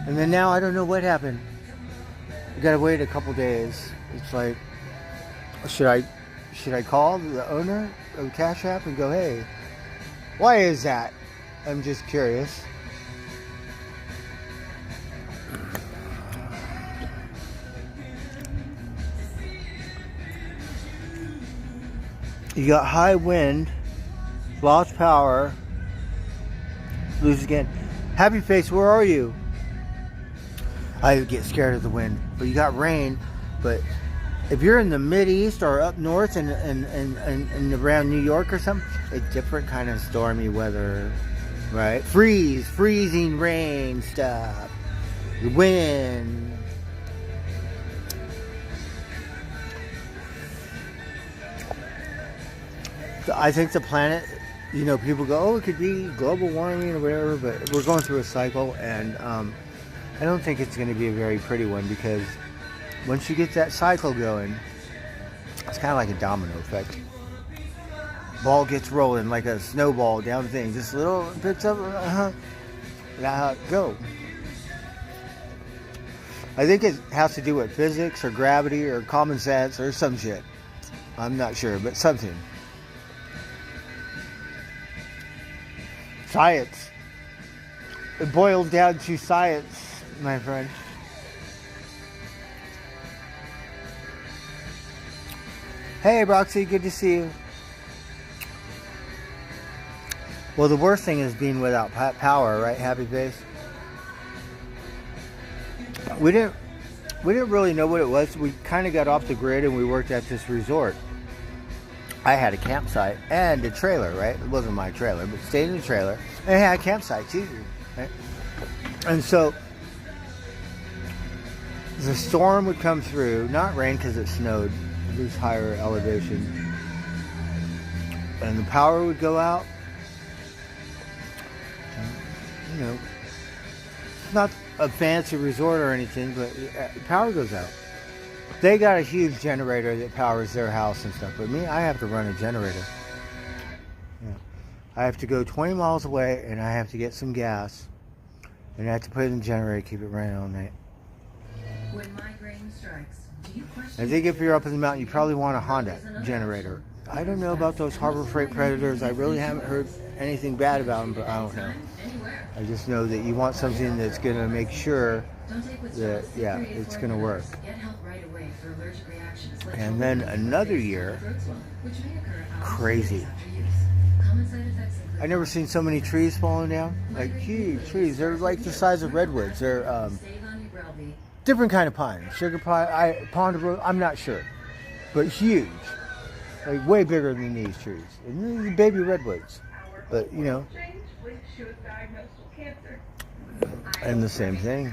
and then now I don't know what happened. You gotta wait a couple days. It's like, should I call the owner of Cash App and go, hey, why is that? I'm just curious. You got high wind, lost power, lose again. Happy Face, where are you? I get scared of the wind, but you got rain. But if you're in the Mideast or up north and around New York or something, it's different kind of stormy weather, right? Freezing rain stuff, the wind. I think the planet, you know, people go, oh, it could be global warming or whatever, but we're going through a cycle, and I don't think it's going to be a very pretty one, because once you get that cycle going, it's kind of like a domino effect. Ball gets rolling like a snowball down the thing, just little bits of that's how it goes. I think it has to do with physics or gravity or common sense or some shit. I'm not sure, but something. Science. It boils down to science, my friend. Hey, Roxy, good to see you. Well, the worst thing is being without power, right? Happy Face. We didn't really know what it was. We kind of got off the grid and we worked at this resort. I had a campsite and a trailer, right? It wasn't my trailer, but stayed in the trailer. And I had a campsite too, right? And so the storm would come through, not rain because it snowed, it was higher elevation. And the power would go out. You know, it's not a fancy resort or anything, but power goes out. They got a huge generator that powers their house and stuff, but me, I have to run a generator. Yeah. I have to go 20 miles away, and I have to get some gas, and I have to put it in the generator, keep it running all night. When migraine strikes, do you question? I think if you're up in the mountain, you probably want a Honda generator. I don't know about those Harbor Freight Predators. I really haven't heard anything bad about them, but I don't know. I just know that you want something that's going to make sure that, yeah, it's going to work. And then another year, crazy. I never seen so many trees falling down. Like huge trees. They're like the size of redwoods. They're different kind of pine. Sugar pine, ponderosa, I'm not sure. But huge. Like way bigger than these trees. And these are baby redwoods. But, you know. And the same thing.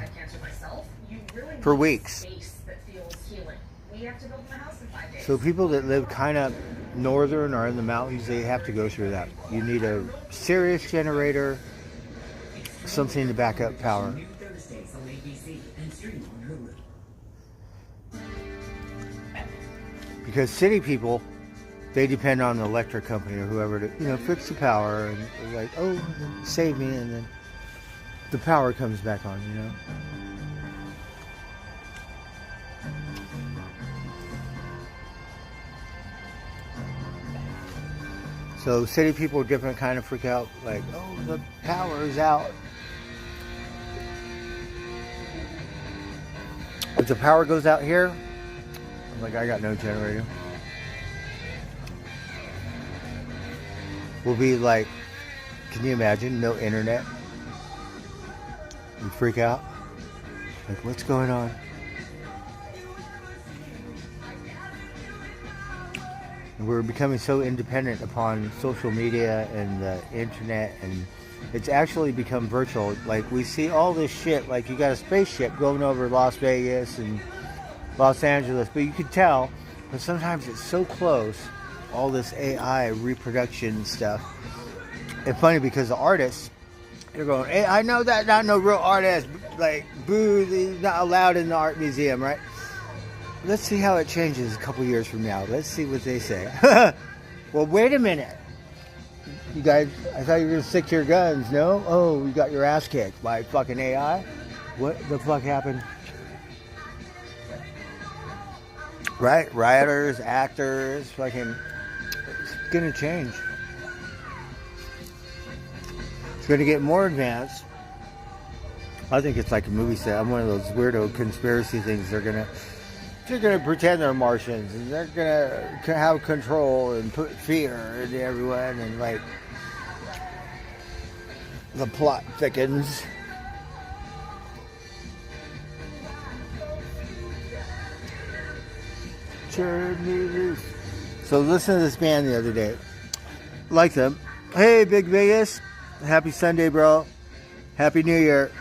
For weeks. So people that live kind of northern or in the mountains, they have to go through that. You need a serious generator, something to back up power. Because city people, they depend on the electric company or whoever to, fix the power, and they're like, oh, save me, and then the power comes back on. So city people different kind of freak out, like, oh, the power is out. If the power goes out here, I'm like, I got no generator. We'll be like, can you imagine? No internet. You freak out. Like, what's going on? And we're becoming so independent upon social media and the internet, and it's actually become virtual. Like, we see all this shit, like you got a spaceship going over Las Vegas and Los Angeles, but you can tell, but sometimes it's so close, all this AI reproduction stuff. It's funny because the artists, they're going, hey, I know that not no real artist, like, boo, he's not allowed in the art museum, right? Let's see how it changes a couple years from now. Let's see what they say. Well, wait a minute. You guys, I thought you were going to stick to your guns, no? Oh, you got your ass kicked by fucking AI? What the fuck happened? Right? Writers, actors, fucking... It's going to change. It's going to get more advanced. I think it's like a movie set. I'm one of those weirdo conspiracy things. They're going to pretend they're Martians, and they're going to have control and put fear into everyone, and like the plot thickens. Turn me loose. So listen to this band the other day. Like them. Hey, Big Vegas. Happy Sunday, bro. Happy New Year.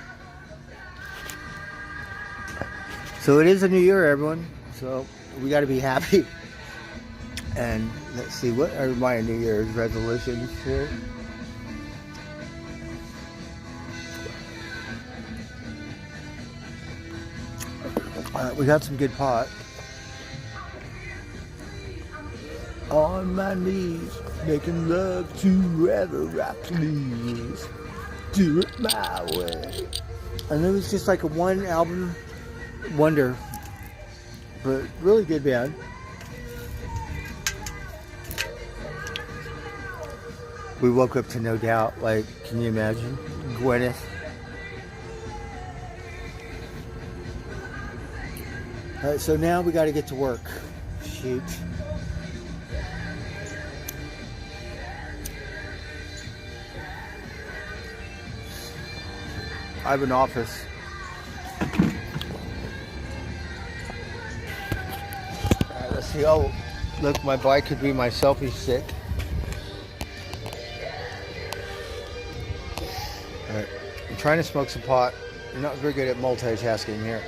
So it is a new year, everyone. So we got to be happy. And let's see, what are my New Year's resolutions here? We got some good pot. On my knees, making love to whoever I please. Do it my way. And it was just like a one album wonder, but really good band. We woke up to No Doubt. Like, can you imagine? Gwyneth. Alright, so now we got to get to work. Shoot. I have an office. Alright, let's see. Oh, look, my bike could be my selfie stick. Alright, I'm trying to smoke some pot. I'm not very good at multitasking here.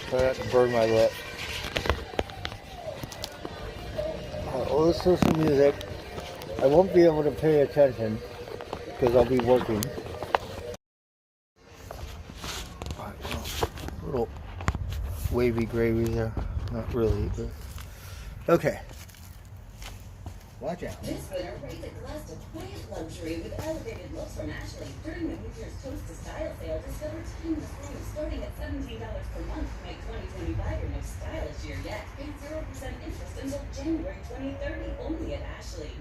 Try not to burn my lip. I'll listen to some music. I won't be able to pay attention because I'll be working. Alright, well, a little wavy gravy there. Not really, but okay. Watch out. This winter, raise a glass to quiet luxury with elevated looks from Ashley. During the New Year's Toast to Style sale, discover timeless rooms starting at $17 per month to make 2025 your most stylish year yet. Pay 0% interest until January 2030, only at Ashley.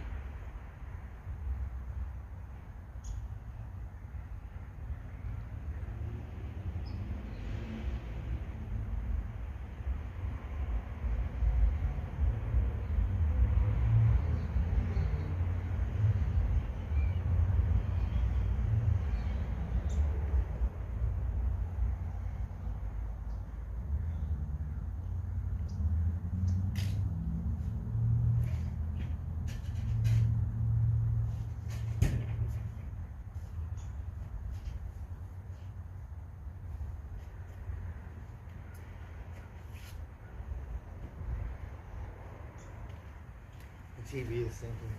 The TV is thinking.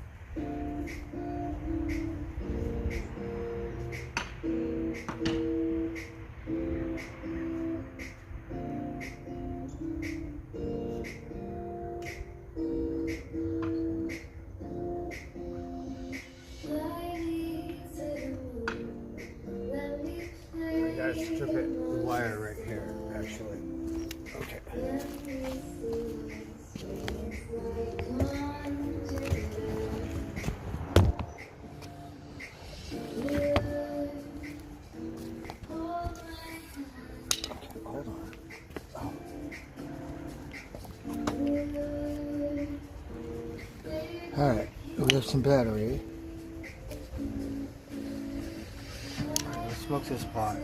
wire right here, actually. Okay. Hold on. Oh. Alright, we have some battery. Let's smoke this pot.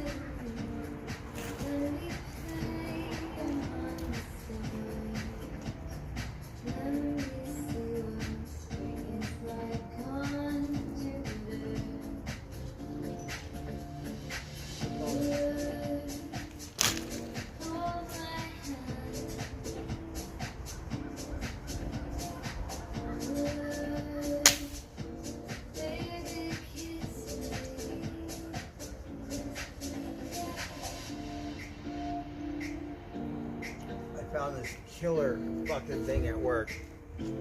Found this killer fucking thing at work,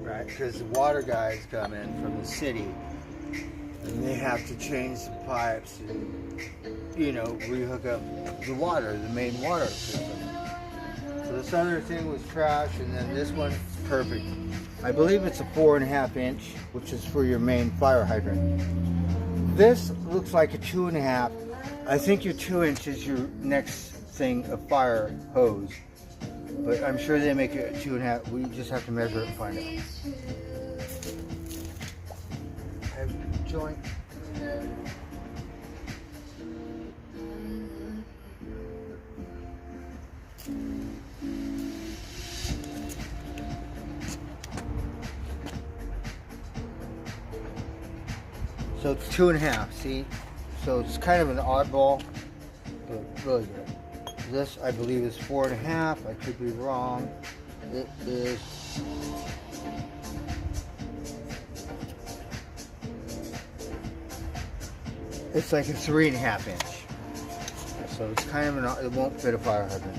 right? Because the water guys come in from the city and they have to change the pipes and, you know, rehook up the water, the main water system. So this other thing was trash, and then this one's perfect. I believe it's a 4.5 inch, which is for your main fire hydrant. This looks like a 2.5. I think your 2 inch is your next thing, a fire hose. But I'm sure they make it 2.5. We just have to measure it and find out. I have a joint. So it's 2.5, see? So it's kind of an oddball, but really good. This, I believe, is 4.5. I could be wrong. It is. It's like a 3.5 inch. So it's kind of an. It won't fit a fire hydrant.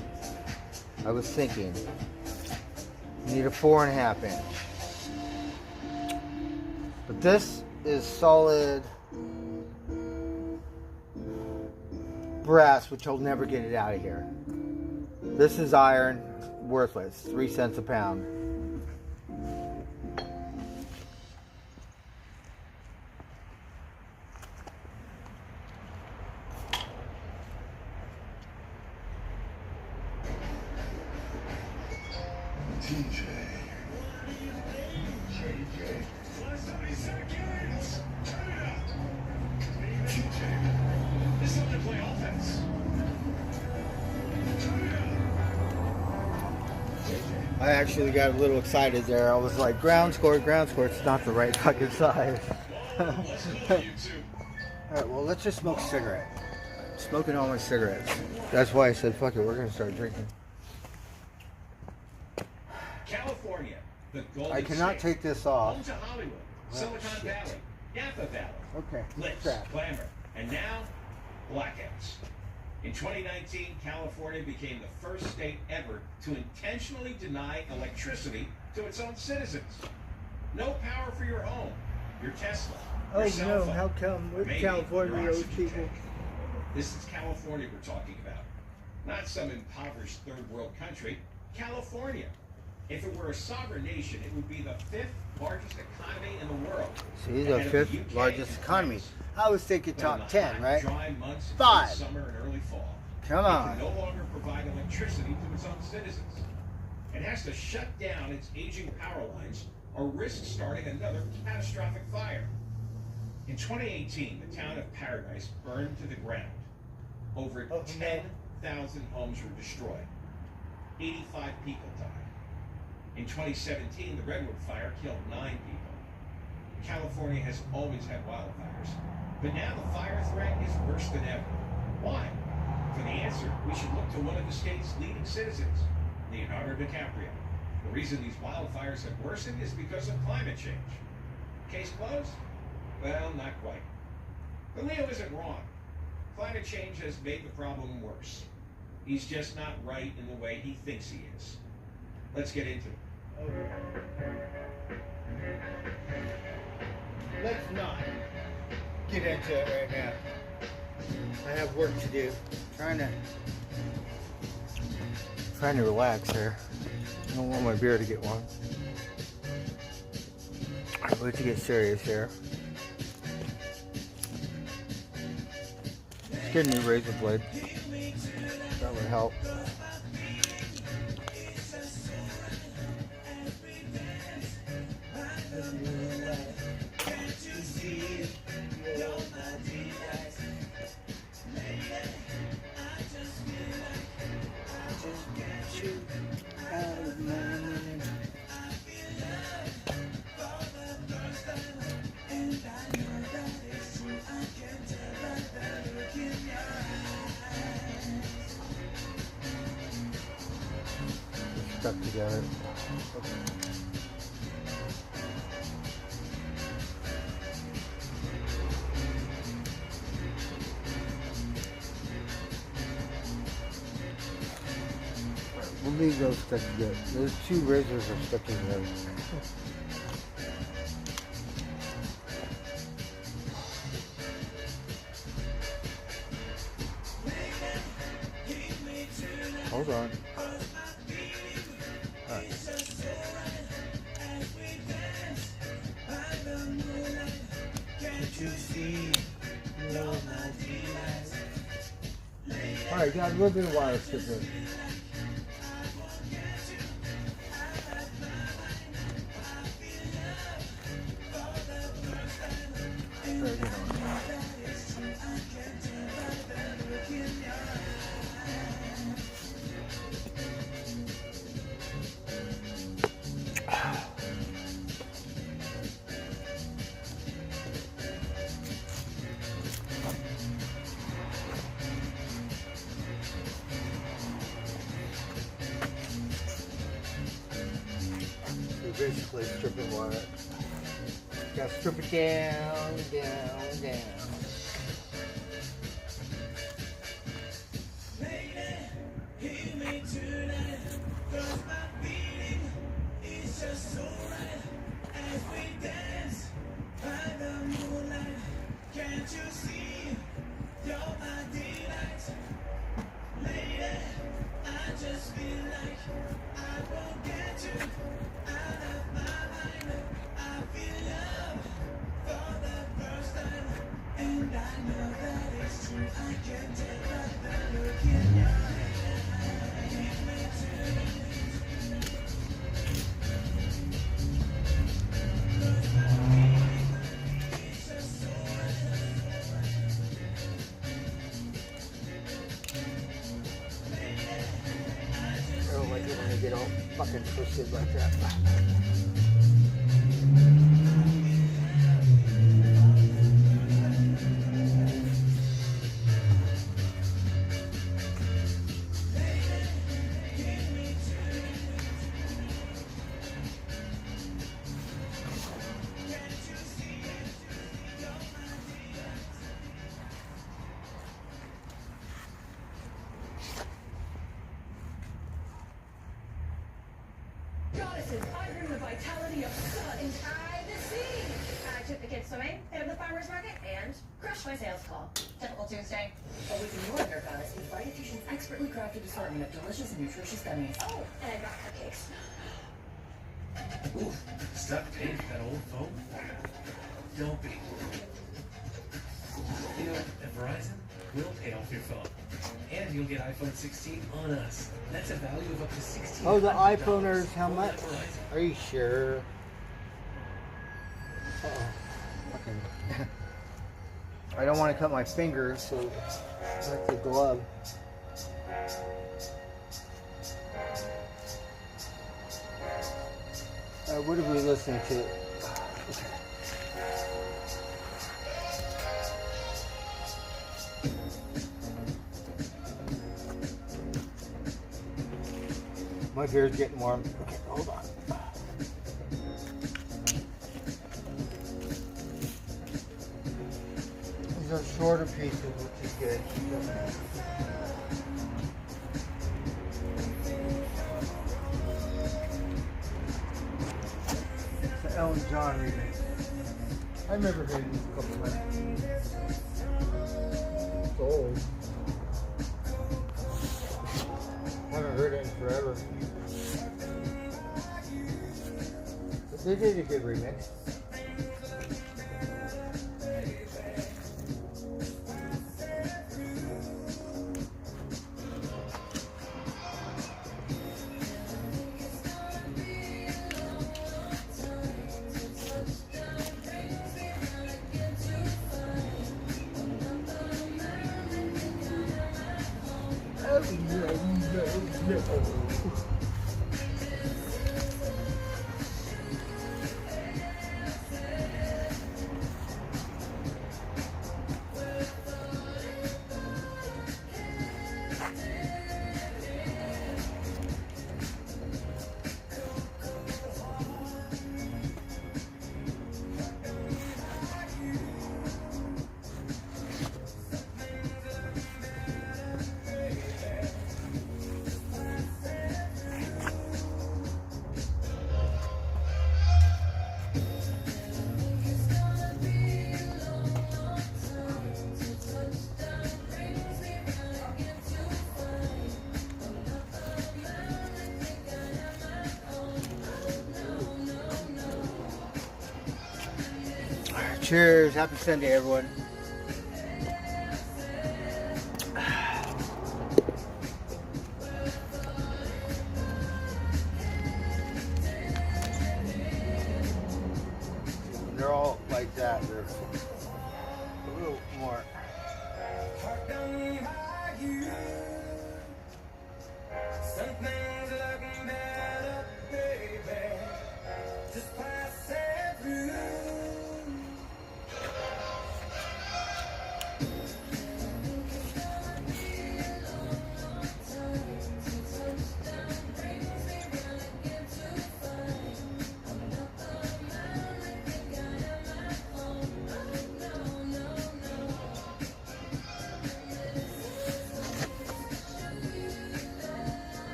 I was thinking, you need a 4.5 inch. But this is solid brass, which will never get it out of here. This is iron, worthless, 3 cents a pound. I actually got a little excited there. I was like, ground score, it's not the right fucking size. Alright, well, let's just smoke a cigarette. I'm smoking all my cigarettes. That's why I said, fuck it, we're gonna start drinking. California, the Golden I cannot State, take this off. home to Hollywood, Silicon shit. Valley, Napa Valley, Okay, glitz, crap. glamour, and now blackouts. In 2019, California became the first state ever to intentionally deny electricity to its own citizens. No power for your home, your Tesla, your cell phone, come? maybe your oxygen tank. This is California we're talking about, not some impoverished third world country. California. If it were a sovereign nation, it would be the 5th largest economy in the world. See, the ahead of the 5th UK largest and economy. France. I was thinking But in top the 10, hot, right? Dry months of 5. late summer and early fall. Come It on. can no longer provide electricity to its own citizens. It has to shut down its aging power lines or risk starting another catastrophic fire. In 2018, the town of Paradise burned to the ground. Over 10,000 homes were destroyed. 85 people died. In 2017, the Redwood Fire killed 9 people. California has always had wildfires, but now the fire threat is worse than ever. Why? For the answer, we should look to one of the state's leading citizens, Leonardo DiCaprio. The reason these wildfires have worsened is because of climate change. Case closed? Well, not quite. But Leo isn't wrong. Climate change has made the problem worse. He's just not right in the way he thinks he is. Let's get into it. Let's not get into it right now. I have work to do. Trying to relax here. I don't want my beer to get warm. I'm going to get serious here. Let's get a new razor blade. That would help. Stuck together. We'll leave those stuck together. Those two razors are stuck together. Hold on. Alright, got a little bit of wire strip in. Basically stripping wire. Gotta strip it down, down, down. I don't like it when they get all fucking twisted like that. Goddesses, I bring the vitality of sun and I the sea. I took the kids swimming, hit up the farmer's market, and crushed my sales call. Typical Tuesday. But with your hair, Goddess, is Vitafusion's expertly crafted assortment of delicious and nutritious gummies. Oh, and I got cupcakes. Ooh, stuck paying for that old phone? Don't be. You know, at Verizon, we'll pay off your phone. And you'll get iPhone 16 on us. That's a value of up to $1,600. Oh, the iPhoners, how much? Are you sure? Uh-oh. Okay. I don't want to cut my fingers, so it's like the glove. What are we listening to? My beer's getting warm. Okay, hold on. These are shorter pieces, which is good. It's the Elton John remix. I remember hearing this a couple times. It's old. Haven't heard it in forever. But they did a good remix. Cheers. Happy Sunday, everyone. They're all like that. They're a little more.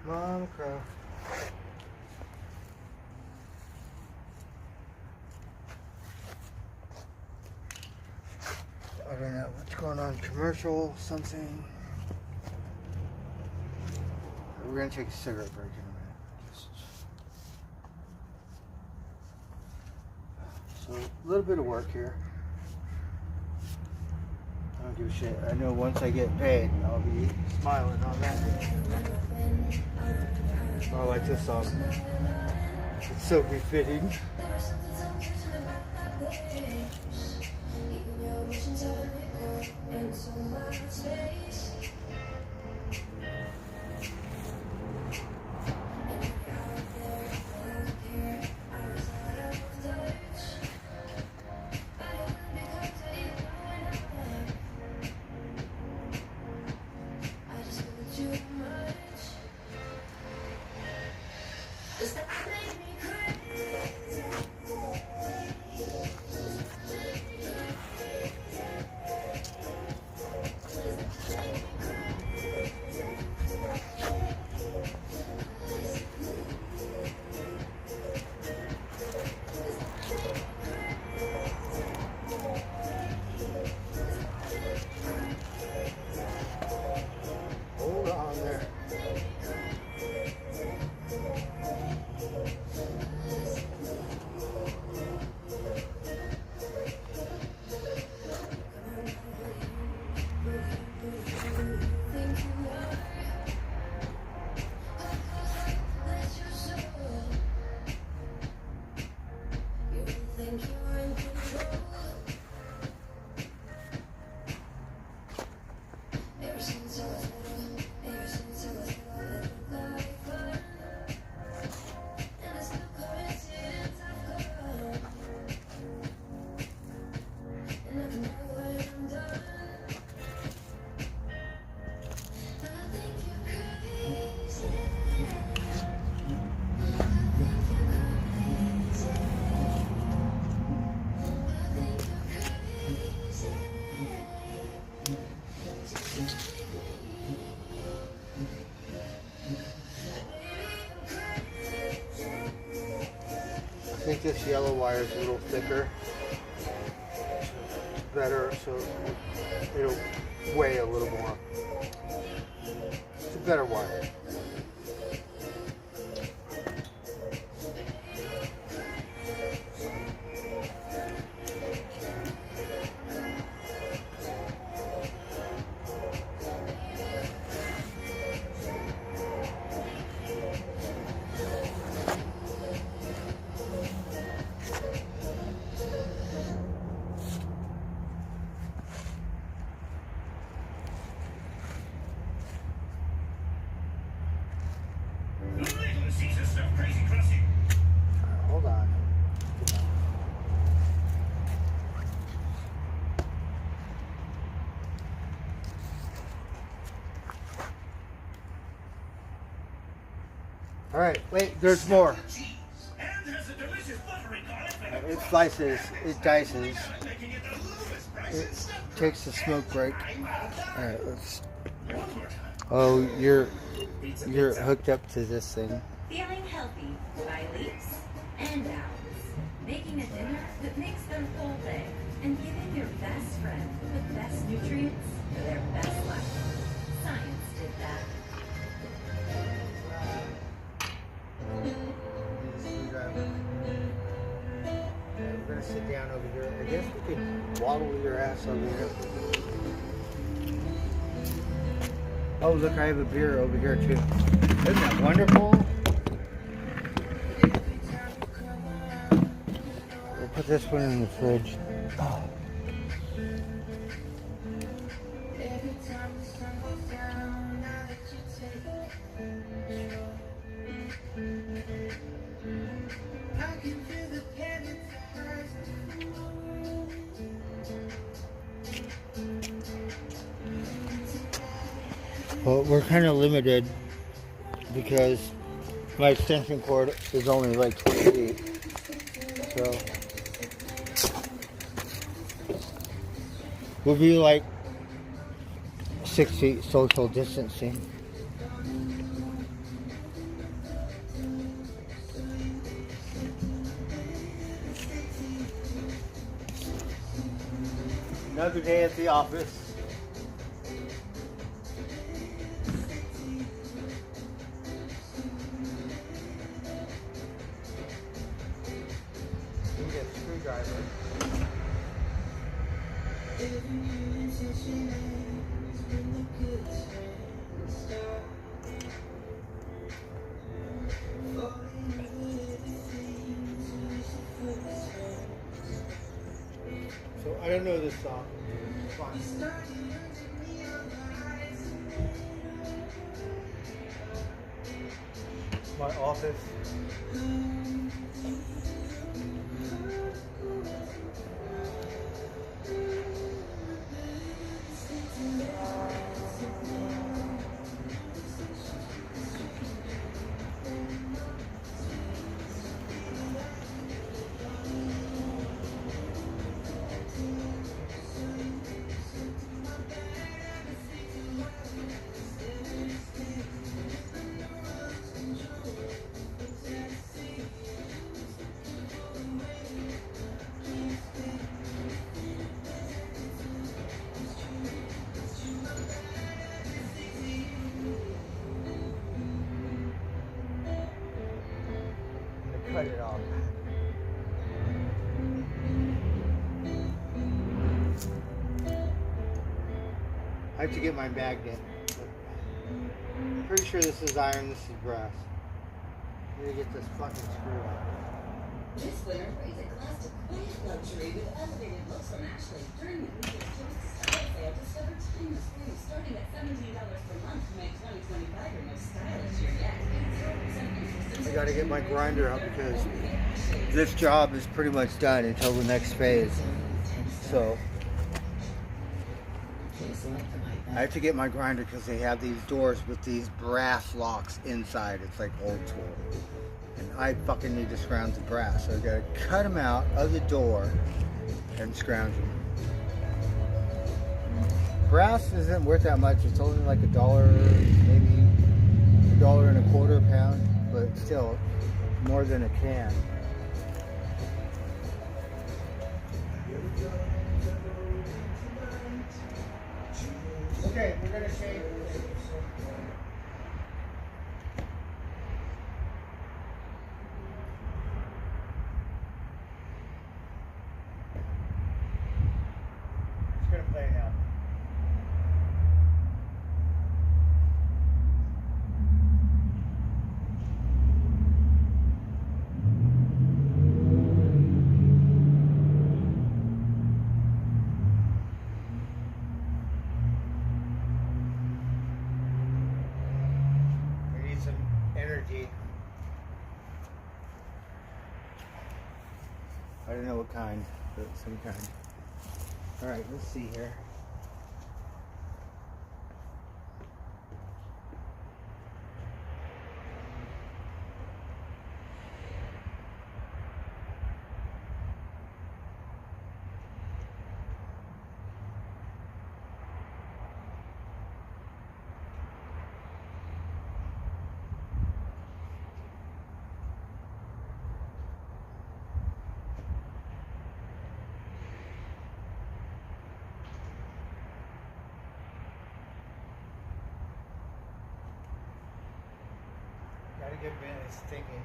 Mom crow. I don't know what's going on. Commercial, something. We're gonna take a cigarette break in a minute. So a little bit of work here. I don't give a shit. I know once I get paid, I'll be smiling on that day. I like this song. It's so befitting. Hold on there. this yellow wire is a little thicker. Better, so it'll weigh a little more. It's a better wire. Hold on. All right, wait, there's more. It slices, it dices, it takes the smoke break. All right, let's. Oh, you're hooked up to this thing. Feeling healthy by leaps and bounds. Making a dinner that makes their whole day. And giving your best friend the best nutrients for their best life. Science did that. We're gonna sit down over here. I guess we could waddle your ass over here. Oh, look, I have a beer over here too. Isn't that wonderful? We'll put this one in the fridge. Oh. Well, we're kind of limited because my extension cord is only like 20 feet. So we'll be like 6 feet social distancing. Another day at the office. So I don't know this song. It's fine. My office. Cut it off. I have to get my magnet. I'm pretty sure this is iron, this is brass. I need to get this fucking screw out. This winter, raise a glass to quiet luxury with elevated looks from Ashley. During the Winter's Toast to Style sale, discover timeless rooms starting at $17 per month to make 2025 your most stylish year yet. I gotta get my grinder out because this job is pretty much done until the next phase. So I have to get my grinder because they have these doors with these brass locks inside. It's like old school. And I fucking need to scrounge the brass. So I gotta cut them out of the door and scrounge them. Brass isn't worth that much. It's only like $1, maybe $1.25 a pound, but still more than a can. gonna shave. It's gonna play now. We need some energy. I don't know what kind, but some kind. All right, let's see here. Got a good bit. It's sticking.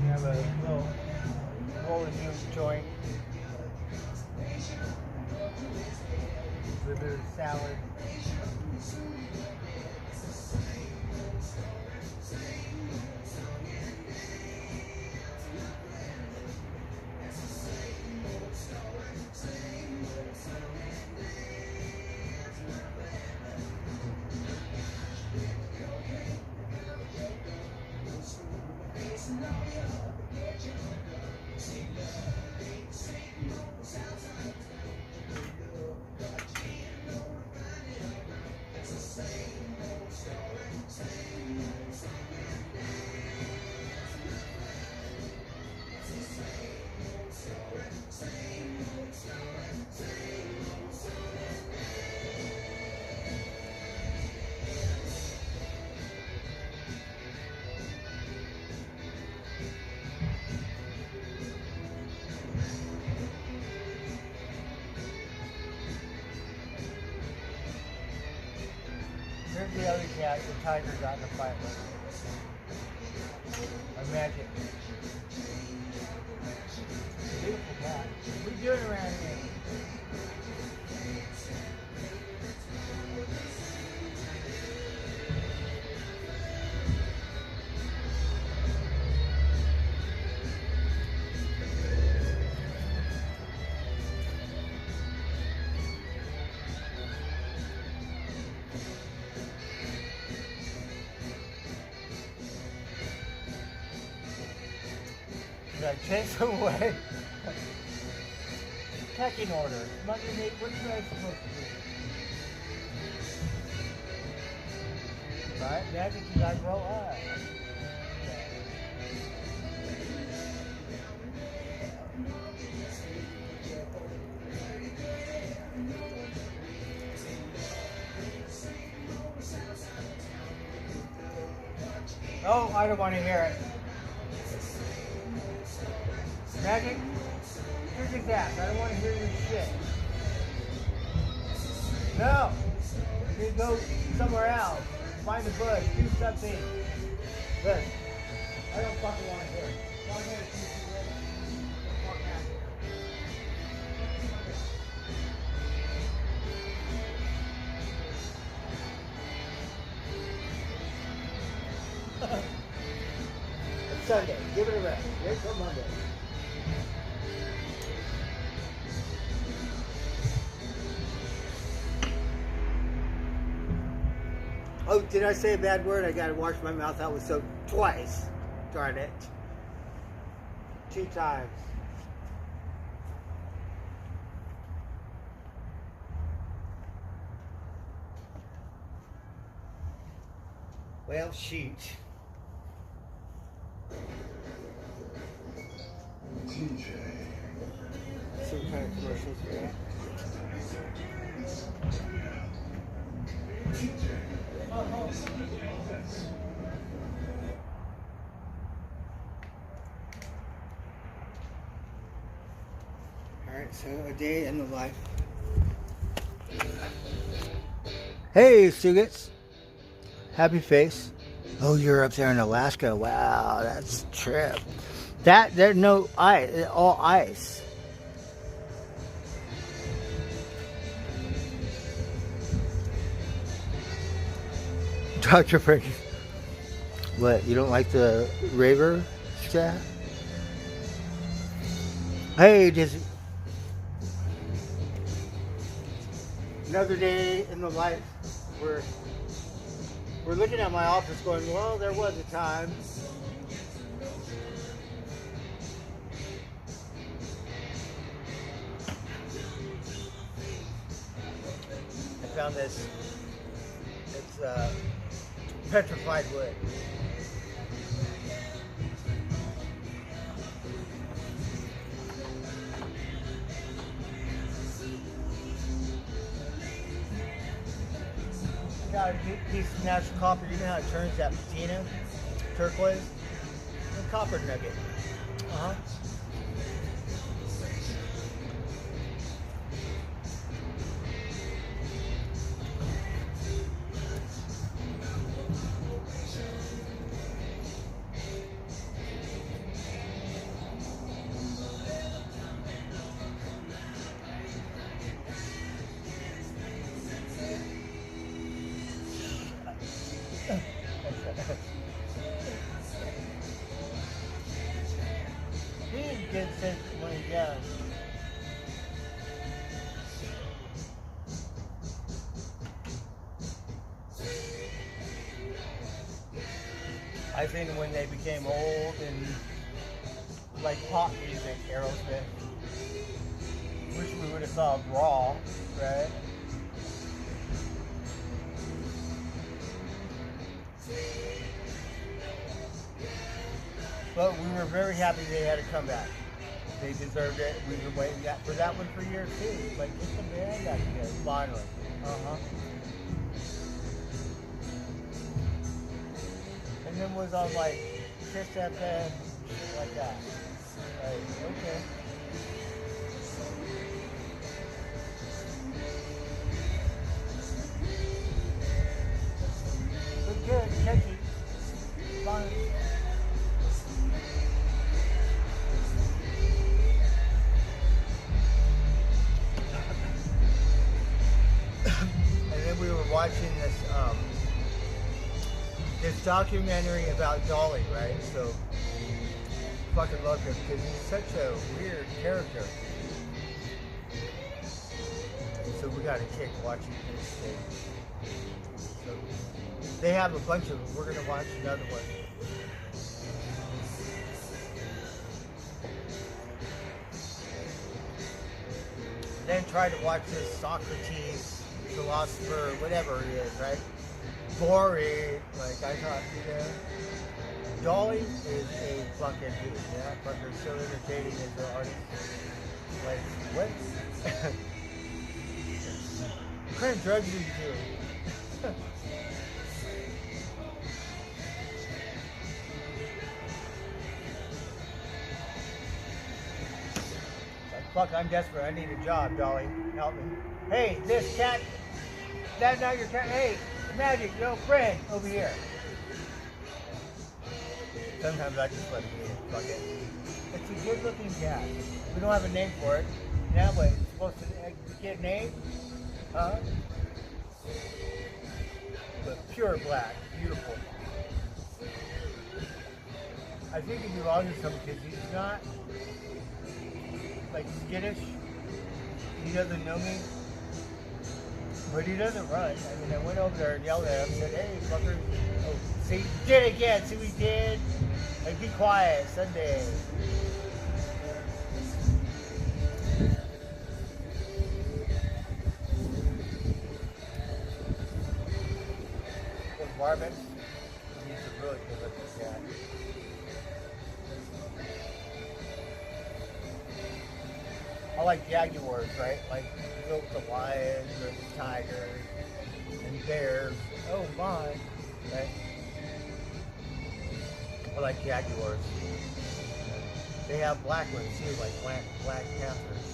We have a little rolling joint. A little bit of salad. Here's the other cat the tiger got in a fight with. Imagine. Beautiful cat. What are you doing around here? Should I chase him away? Pecking order. Mother Nate, what am I supposed to do? Right? Magic, you gotta grow up. Oh, I don't want to hear it. Magic, here's your gas. I don't want to hear your shit. No! You need to go somewhere else. Find a bush. Do something. Good. I don't fucking want to hear it. Go ahead. Fuck out of here. Sunday. Give it a rest. Wait till Monday. Oh, did I say a bad word? I gotta wash my mouth out with soap twice. Darn it. 2 times. Well, shoot. See what kind of commercials we got. Alright, so a day in the life. Hey, Sugits. Happy face. Oh, you're up there in Alaska. Wow, that's a trip. There's no ice, all ice. Dr. Frankie. What, you don't like the raver staff? Hey, Dizzy. Another day in the life. We're looking at my office going, well, there was a time. I found this. It's petrified wood. Got a piece of natural copper. You know how it turns that patina turquoise? A copper nugget. Uh-huh. He gets it when he does. I think when they became old and like pop music, Aerosmith, wish we would have saw Raw, right? But we were very happy they had a comeback. They deserved it. We've been waiting for that one for years too. Like, get the band back together, finally. And then was on like Kiss FM, shit like that. Like, okay. But good, catchy, fun. And then we were watching this documentary about Dolly, right? So fucking love him because he's such a weird character. So we got a kick watching this thing. So they have a bunch of them. We're gonna watch another one. Then try to watch this Socrates, philosopher, whatever it is, right? Boring, like I thought, you know. Dolly is a fucking dude, yeah? Fucking so entertaining as an artist. Like, what? What kind of drugs do you do? Fuck, I'm desperate. I need a job, Dolly. Help me. Hey, this cat. That's not your cat. Hey, Magic, yo, friend, over here. Sometimes I just let it be. Fuck it. It's a good looking cat. We don't have a name for it. Now what? It's supposed to get a name? Huh? But pure black. Beautiful. I think he belongs to some kids. He's not like skittish. He doesn't know me, but he doesn't run. I mean, I went over there and yelled at him, said, "Hey, fucker! Oh, see, he did it again. See what he did? Like, be quiet, Sunday." Marvin, he's a really good looking cat. I like jaguars, right? Like built the lions or the tigers and bears. Oh my, right? I like jaguars. They have black ones too, like black panthers.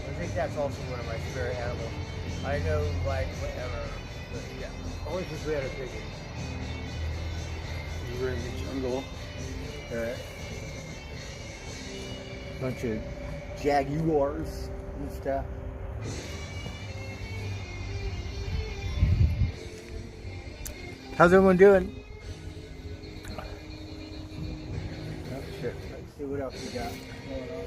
I think that's also one of my spirit animals. I know, like, whatever, but yeah. Always wish we had a piggy. We're in the jungle. Bunch of jaguars and stuff. How's everyone doing? Oh shit, let's see what else we got going on.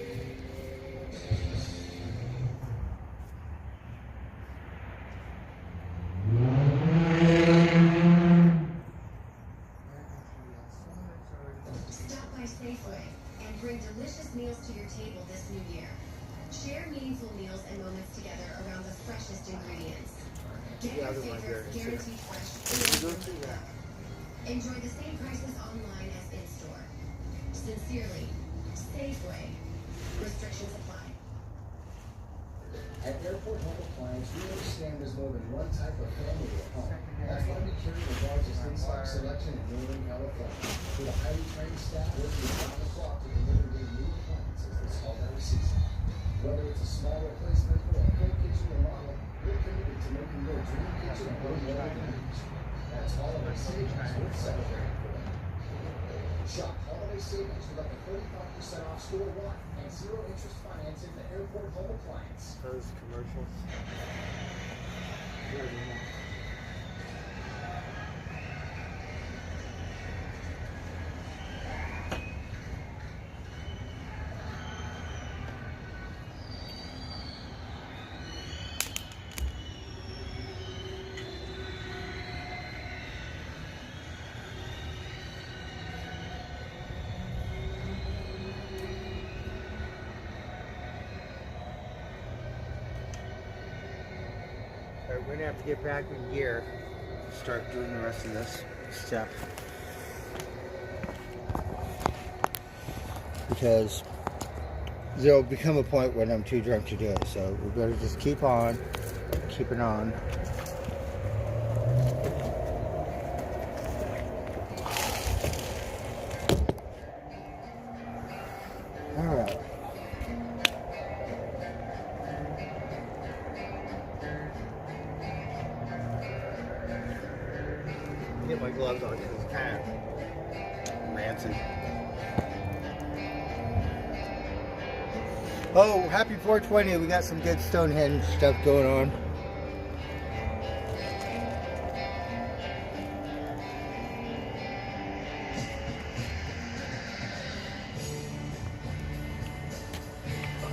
Safeway and bring delicious meals to your table this new year. Share meaningful meals and moments together around the freshest ingredients. Get your favorites guaranteed fresh. Enjoy the same prices online as in-store. Sincerely, Safeway. Restrictions apply. At Airport Home Appliance, we understand there's more than one type of family at home. That's why we carry the largest in-stock selection in Northern California, with a highly trained staff working around the clock to deliver your new appliances this holiday season. Whether it's a small replacement or a full kitchen remodel, we're committed to making your dream kitchen a home better than each. That's holiday savings worth celebrating for. Shop holiday savings with up to 35% off store-wide and zero interest financing at Airport Home Appliance. Those commercials. Alright, we're gonna have to get back in gear to start doing the rest of this stuff. Because there'll become a point when I'm too drunk to do it, so we better just keep on, keep it on. Alright. Get my gloves on because it's kind of rancid. Oh, happy 420. We got some good Stonehenge stuff going on.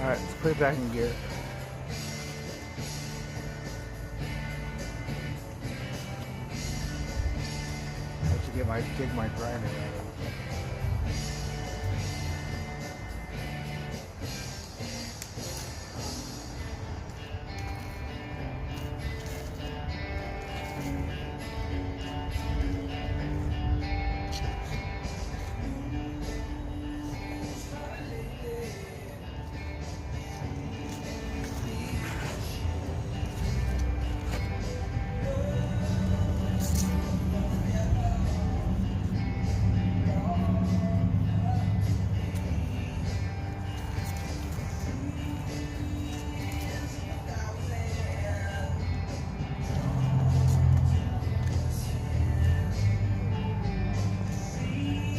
Alright, let's put it back in gear. Get my grinder out of it.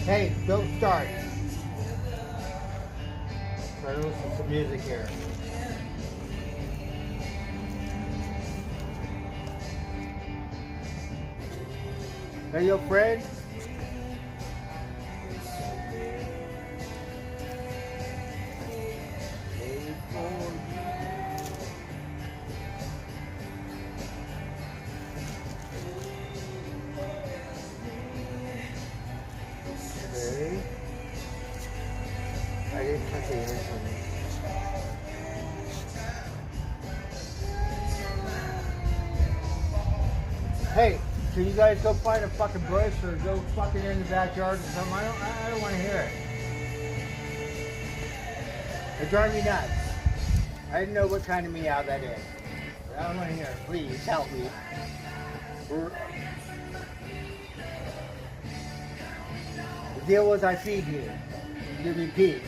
Hey, don't start. Try to listen to some music here. Hey, yo, Fred. Okay. I didn't cut the initial. Hey, can you guys go find a fucking bush or go fucking in the backyard or something? I don't want to hear it. It drives me nuts. I didn't know what kind of meow that is. I don't want to hear it. Please help me. The deal was I feed you. You give me peace.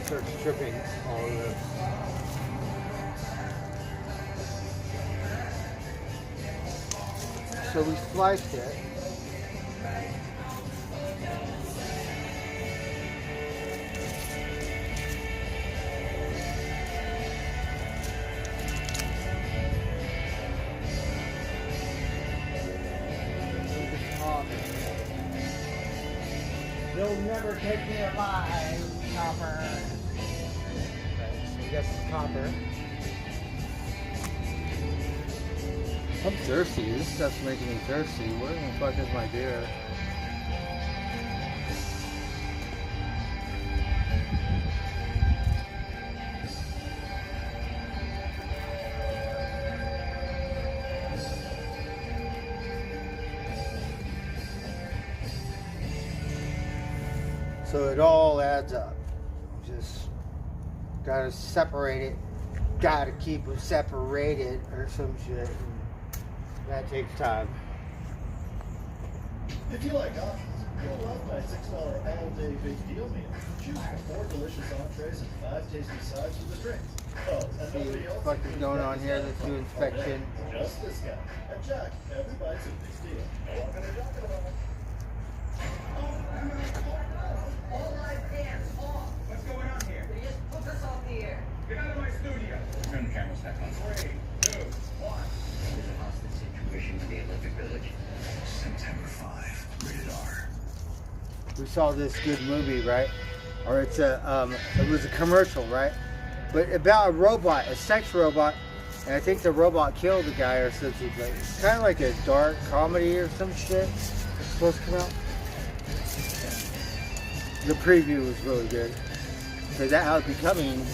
Start stripping all of this. So we sliced it. You'll never take me alive, copper. We got some copper. I'm thirsty. This stuff's making me thirsty. Where the fuck is my beer? So it all adds up. Just gotta separate it. Gotta keep it separated or some shit. And that takes time. If you like options, you'll love my $6 all-day big deal meal. Choose from 4 delicious entrees and 5 tasty sides with the drinks. Oh, and See nobody else what the fuck is going on here. Let's do inspection. Just this guy. At Jack, every bite's a big deal. Welcome to Jack in the Box. All live cams off. What's going on here? We just put this off the air. Get out of my studio. Turn the cameras back on. 3, 2, 1. There's a hostage situation in the Olympic Village. September 5, rated R. We saw this good movie, right? Or it's a it was a commercial, right? But about a robot, a sex robot, and I think the robot killed the guy or something. But it's kind of like a dark comedy or some shit. It's supposed to come out. The preview was really good. So that how it's becoming.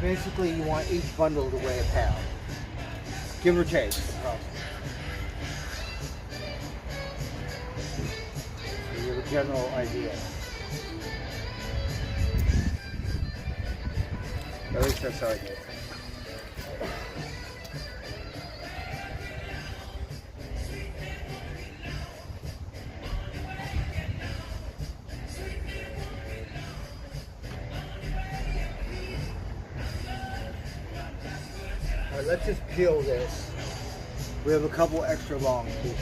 Basically, you want each bundle to weigh a pound, give or take. So you have a general idea. At least that's how I do it. Alright, let's just peel this. We have a couple extra long pieces.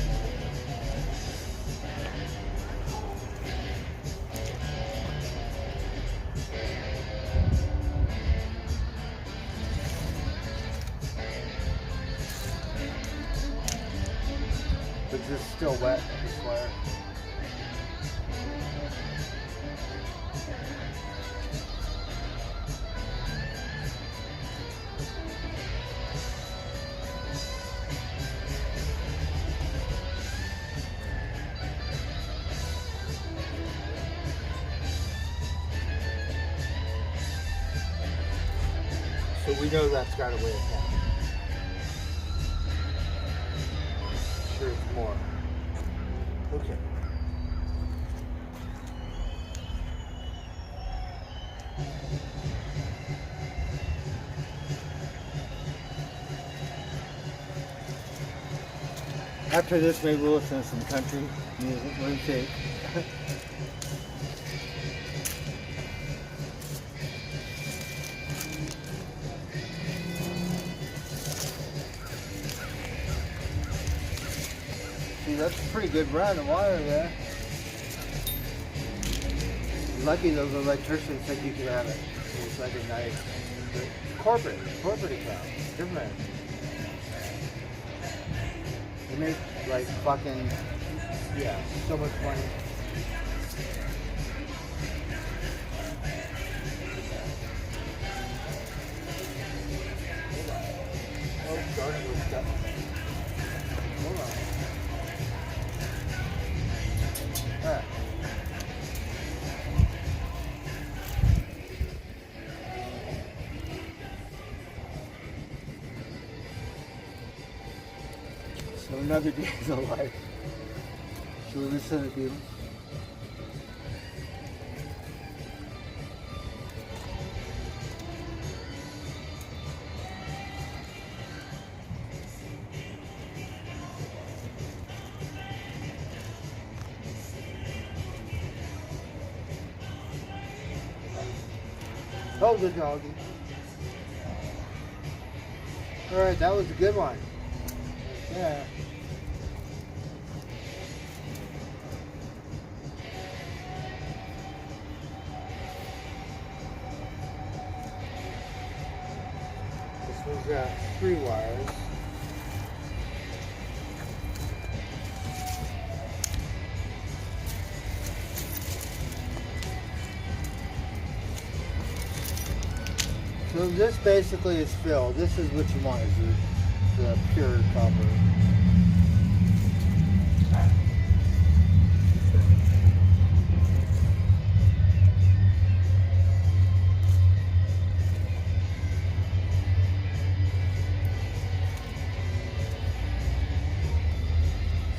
But this is still wet, this wire. So we know that's got to weigh it down. Sure, it's more. Okay. After this, maybe we'll listen to some country music. Let me see. See, that's a pretty good run of wire there. Lucky those electricians said you could have it. It's like a nice corporate account. Different. They make like fucking, yeah, so much money. Oh, starting with stuff. Hold on. Alright. So another day's alive. Should we listen to people? Oh, the doggy. Alright, that was a good one. Yeah. This one's got 3 wires. So this basically is filled. This is what you want, is the pure copper.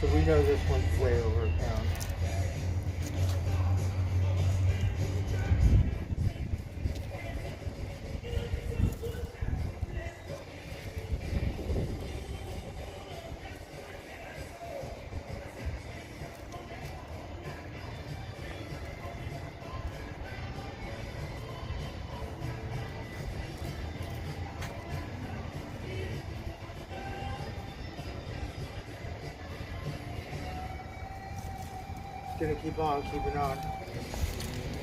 So we know this one's way over a pound. Gonna keep on keeping on.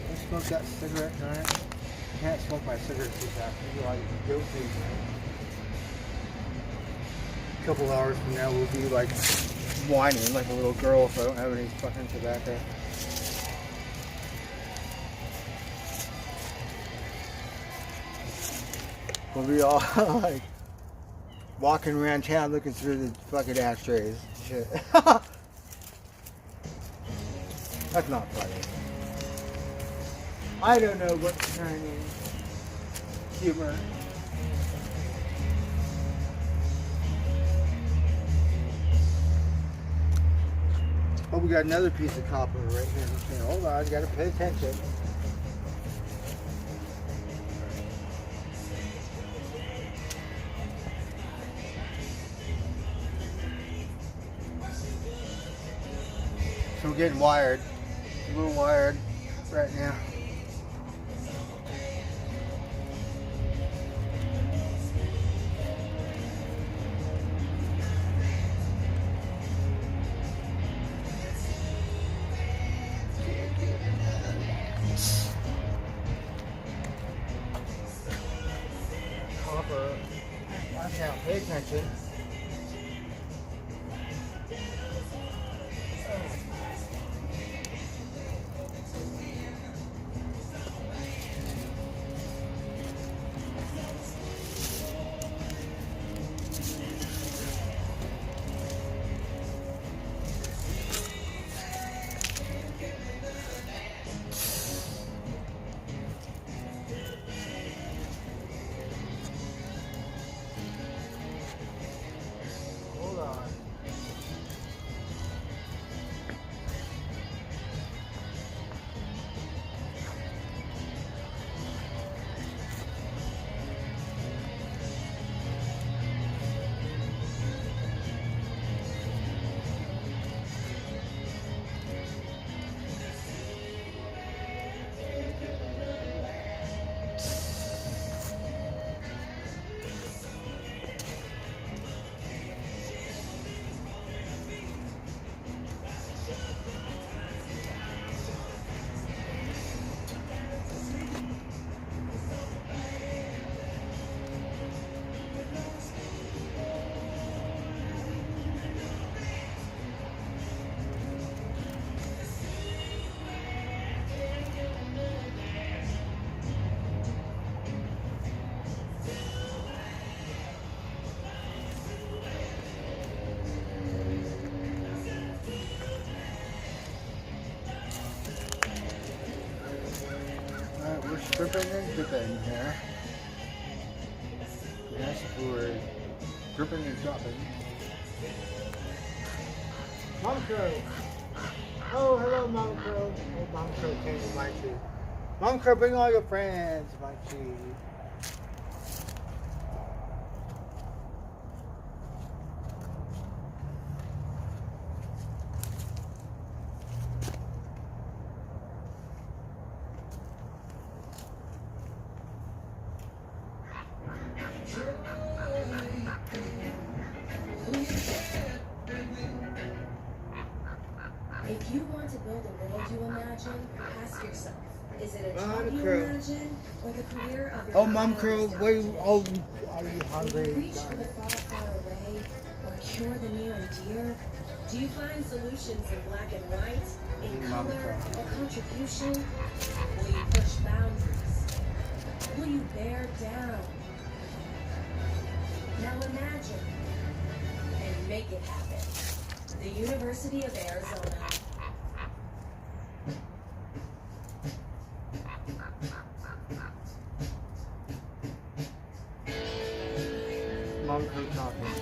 Let's smoke that cigarette tonight. Can't smoke my cigarette too fast. Maybe like guilty. A couple hours from now we'll be like whining like a little girl if I don't have any fucking tobacco. We'll be all like walking around town looking through the fucking ashtrays. Shit. That's not funny. I don't know what kind of humor. Oh, we got another piece of copper right here. Okay, hold on, you gotta pay attention. So we're getting wired. A little wired right now. Watch out, pay attention. Hold on. Alright, we're stripping and dipping here. Yes, we're dripping and dropping. Mom Crow! Oh, hello, Mom Crow. Oh, Mom Crow came to my tree. Mom Crow, bring all your friends to my tree. If you want to build a world you imagine, ask yourself, is it a Mom job you Crow. imagine or the career of your Oh, Mom Crow, wildest where you, dreams? oh, are you Will you hungry? reach for the far, far away or cure the near and dear? Do you find solutions in black and white, in Mom color, Crow. or contribution? Will you push boundaries? Will you bear down? Now imagine and make it happen. The University of Arizona. Mom Crow talking.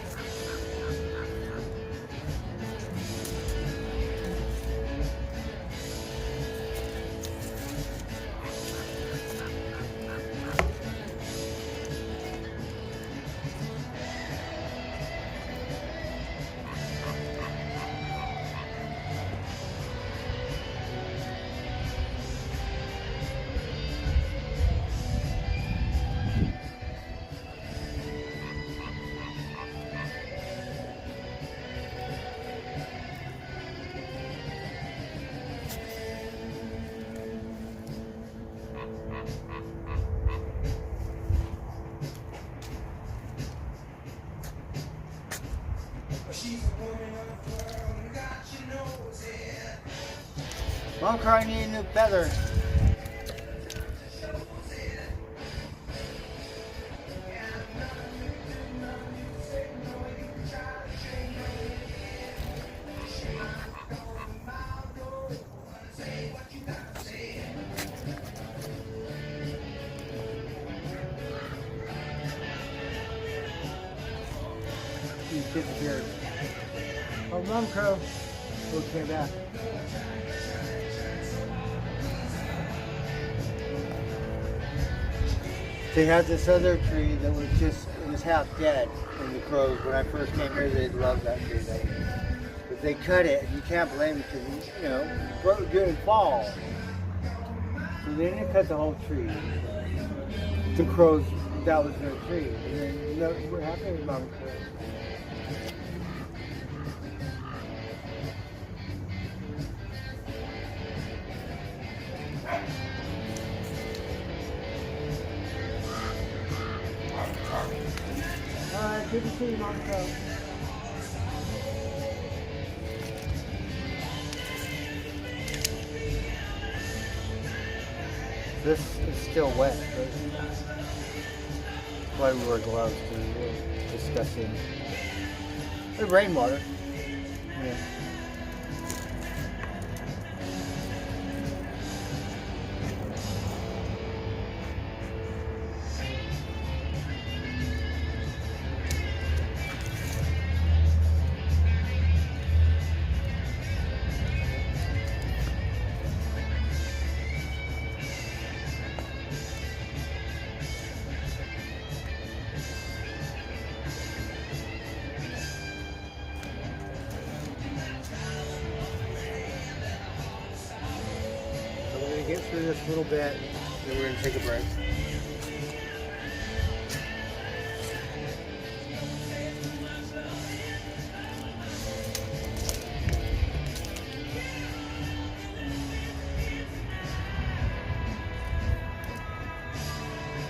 Mom Crow, I need a new feather. He disappeared. Oh, Mom Crow. Oh, came back. They had this other tree that was just, it was half dead in the crows. When I first came here, they loved that tree. But they cut it, and you can't blame them because, you know, crows do it fall. So they didn't cut the whole tree. The crows, that was their tree. And then, you know, what happened with Mama Crow? Good to see you, Marco. This is still wet. That's why we wear gloves, because we're discussing the rainwater. Yeah. Get through this little bit, then we're going to take a break.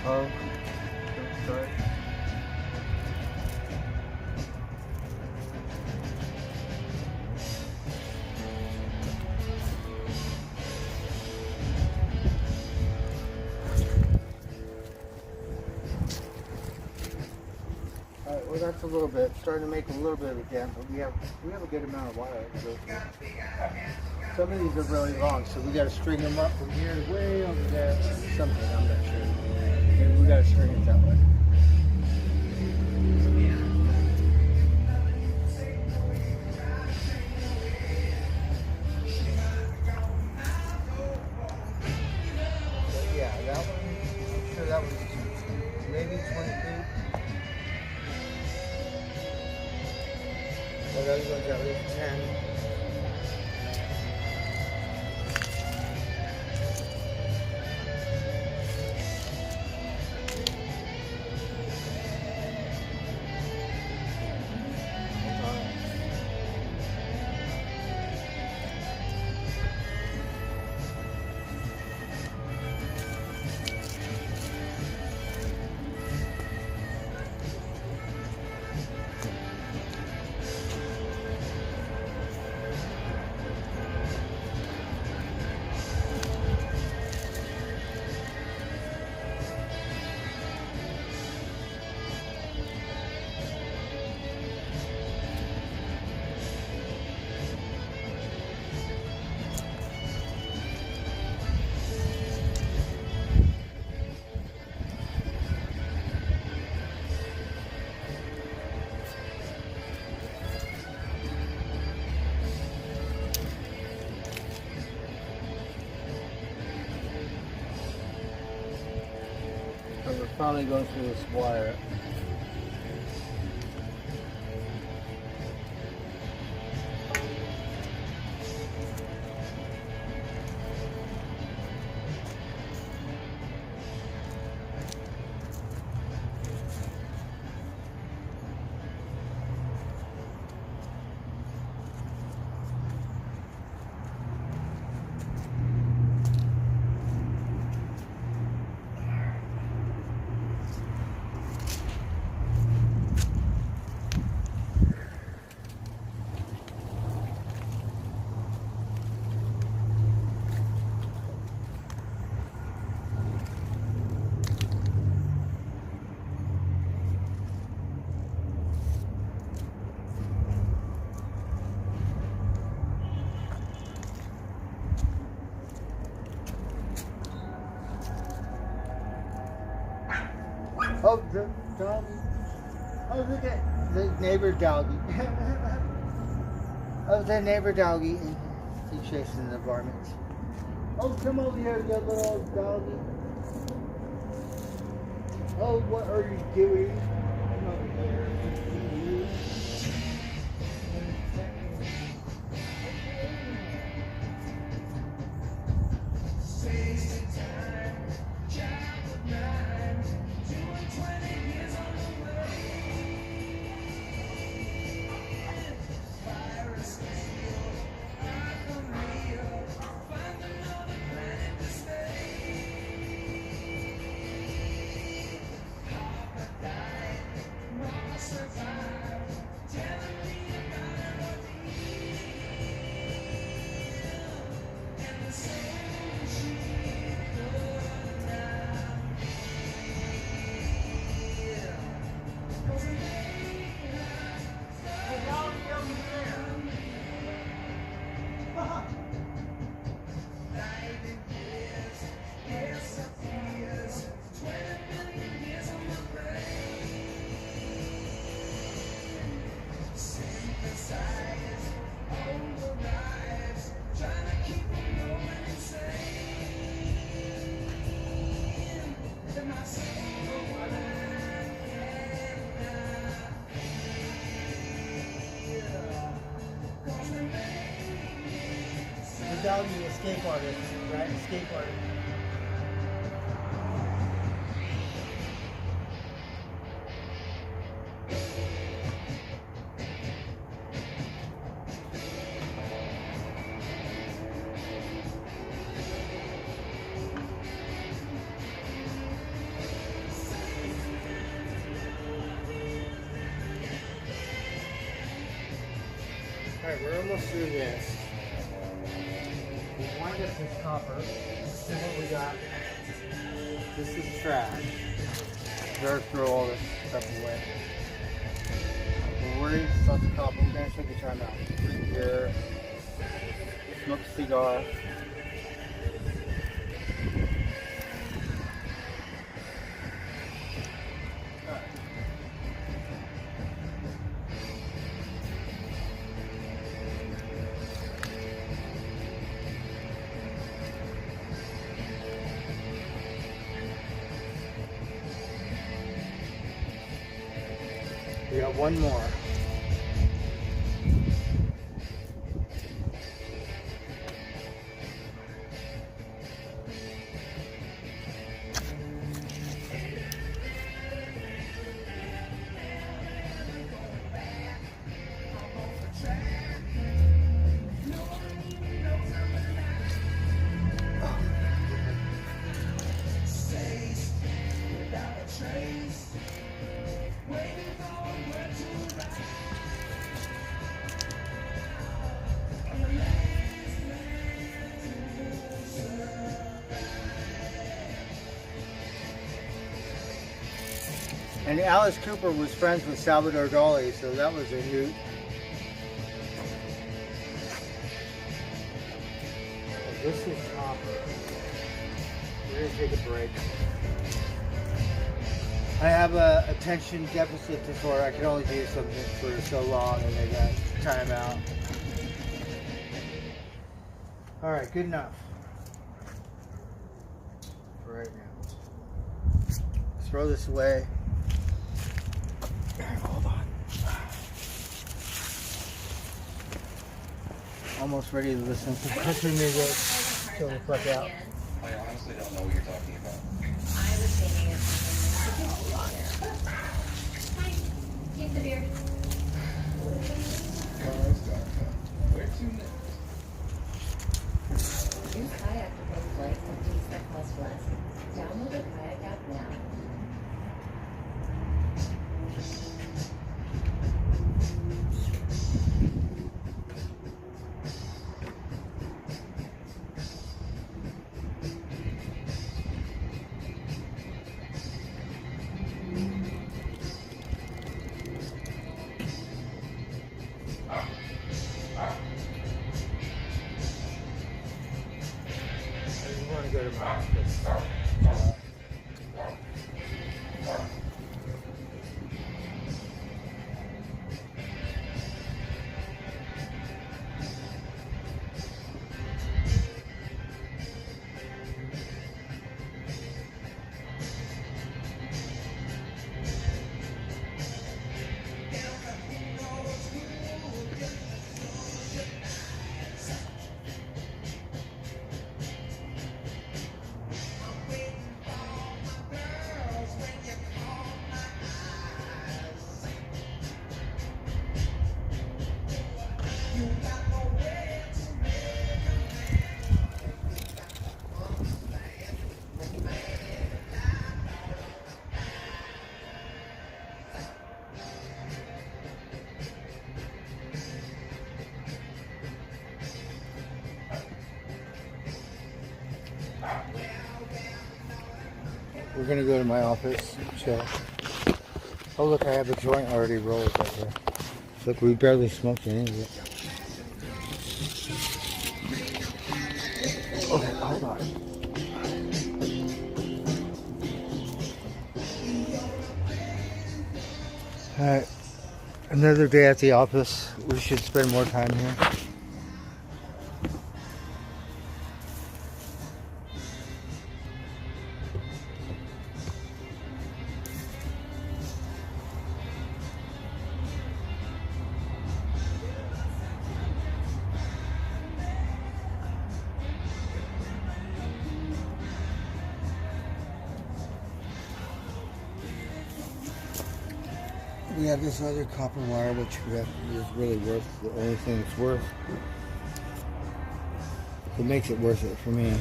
Oh, sorry. Alright, well that's a little bit, starting to make a little bit of a dent, but we have a good amount of wire to go through. Some of these are really long, so we got to string them up from here to way over there. Something, I'm not sure. Maybe we got to string it that way. But yeah, that one, I'm sure that was maybe 20 feet. Well, those ones at least 10. So we're finally going through this wire. Oh, the doggy. Oh, look at the neighbor doggy. Oh, the neighbor doggy. He's chasing the varmints. Oh, come over here, you little doggy. Oh, what are you doing? Come over here. That would be a escape artist, right? Escape artist. Alright, we're almost through this. We wind up this copper. This is what we got. This is trash. Better throw all this stuff away. We're worried about the copper. We're gonna take a time out. Here. Smoke a cigar. We got one more. And Alice Cooper was friends with Salvador Dali, so that was a hoot. This is copper. We're gonna take a break. I have a attention deficit disorder. I can only do something for so long, and they got time out. All right, good enough for right now. Let's throw this away. Hold on. Almost ready to listen to country music till the fuck out. I honestly don't know what you're talking about. I was thinking of something that's Hi, keep the beer. Where to next? Use Kayak to book flights and fees that cost less. Download the Kayak app now. I want to go to my office. We're gonna go to my office, chill. Oh look, I have a joint already rolled right there. Look, we barely smoked any of it. Okay, hold on. Alright, another day at the office. We should spend more time here. we have this other copper wire, which is really worth the only thing it's worth. It makes it worth it for me.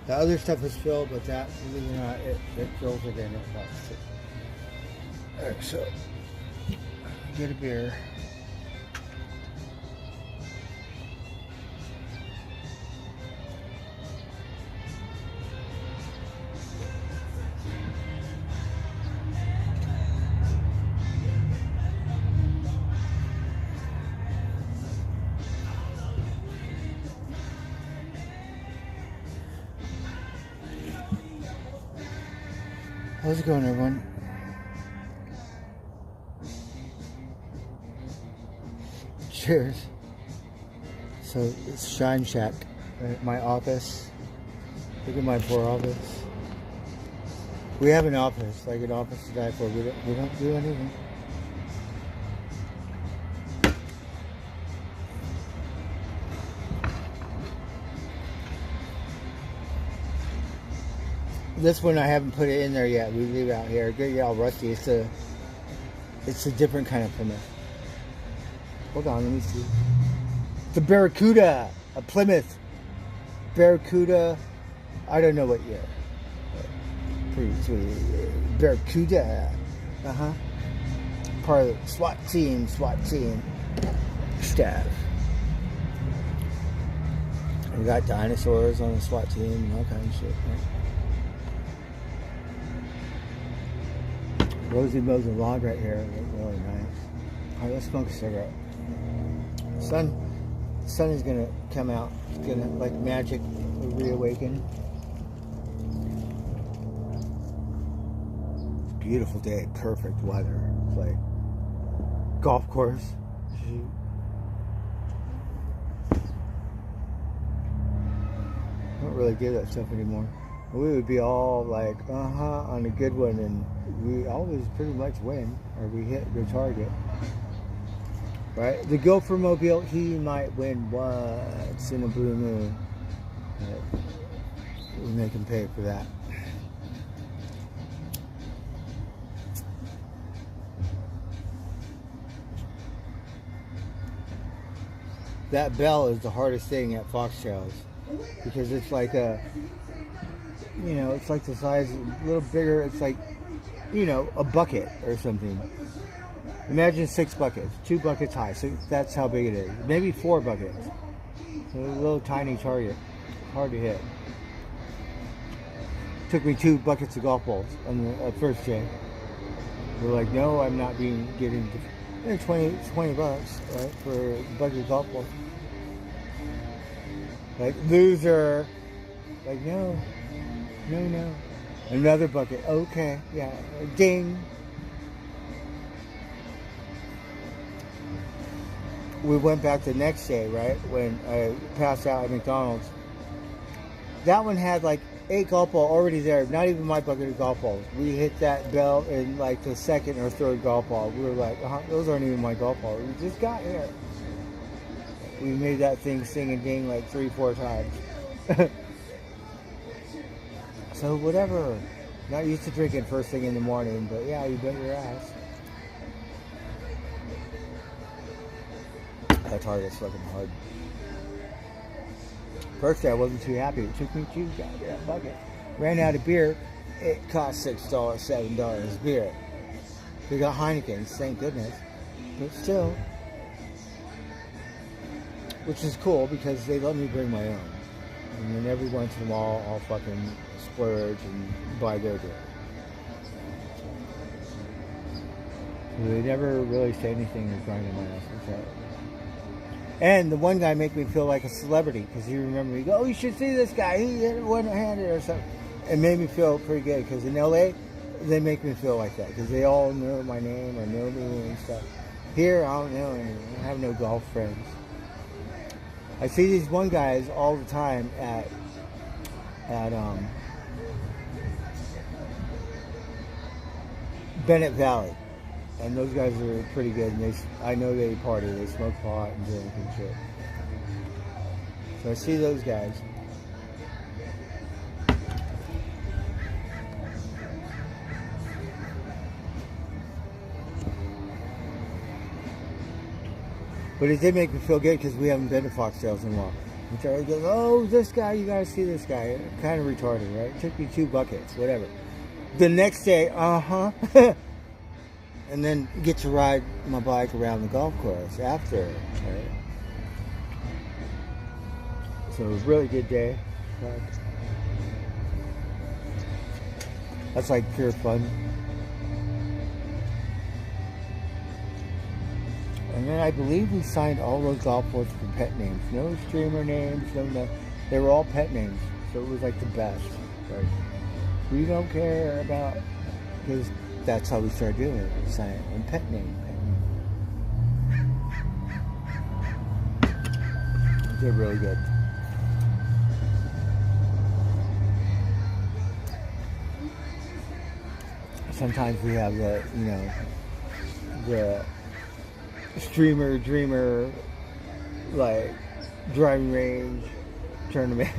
The other stuff is filled, but that, believe it or not, it fills it in. It costs it. Alright, so get a beer. How's it going, everyone? Cheers. So it's Shine Shack, my office. Look at my poor office. We have an office, like an office to die for. We don't do anything. This one I haven't put it in there yet. We leave it out here. Get all rusty. It's a different kind of Plymouth. Hold on, let me see. The Barracuda, a Plymouth Barracuda. I don't know what year. Pretty sweet. Barracuda. Part of the SWAT team staff. We got dinosaurs on the SWAT team and all kinds of shit. Right? Rosie mows the lawn right here. Really nice. Alright, let's smoke a cigarette. The sun is gonna come out. It's gonna, like magic, reawaken. Beautiful day, perfect weather. It's like golf course. I don't really do that stuff anymore. We would be all like, on a good one, and we always pretty much win, or we hit the target. Right? The Gopher Mobile, he might win once in a blue moon. But we make him pay for that. That bell is the hardest thing at foxtails, because it's like a, it's like the size, a little bigger. It's like, a bucket or something. Imagine 6 buckets, 2 buckets high. So that's how big it is. Maybe 4 buckets. So a little tiny target, hard to hit. Took me 2 buckets of golf balls on the first day. We're like, no, I'm not getting 20 bucks, right, for a bucket of golf balls. Like, loser. Like, no. Another bucket. Okay, yeah. Ding. We went back the next day, right, when I passed out at McDonald's. That one had like 8 golf balls already there. Not even my bucket of golf balls. We hit that bell in like the 2nd or 3rd golf ball. We were like, those aren't even my golf balls. We just got here. We made that thing sing and ding like 3-4 times. So whatever. Not used to drinking first thing in the morning, but yeah, you bet your ass. That target's fucking hard. First day I wasn't too happy. It took me 2 goddamn buckets. Ran out of beer. It cost $6, $7 beer. We got Heineken's, thank goodness. But still. Which is cool because they let me bring my own. And then every once in a while I'll fucking splurge and buy their beer. They never really say anything or grind my ass. And the one guy made me feel like a celebrity because he remembered me. Oh, you should see this guy. He hit it one-handed or something. It made me feel pretty good because in LA, they make me feel like that because they all know my name or know me and stuff. Here, I don't know anyone. I have no golf friends. I see these one guys all the time at Bennett Valley. And those guys are pretty good, and I know they party, they smoke pot and drink and shit. So I see those guys. But it did make me feel good because we haven't been to Foxtails in a while. And Charlie goes, oh, this guy, you gotta see this guy. Kind of retarded, right? It took me 2 buckets, whatever. The next day, and then get to ride my bike around the golf course after, right? So it was a really good day. That's like pure fun. And then I believe we signed all those golf balls for pet names. No streamer names, no. They were all pet names. So it was like the best. Right? We don't care about, because that's how we started doing it. We signed a pet name. They're really good. Sometimes we have the, the streamer, dreamer, like, driving range tournament.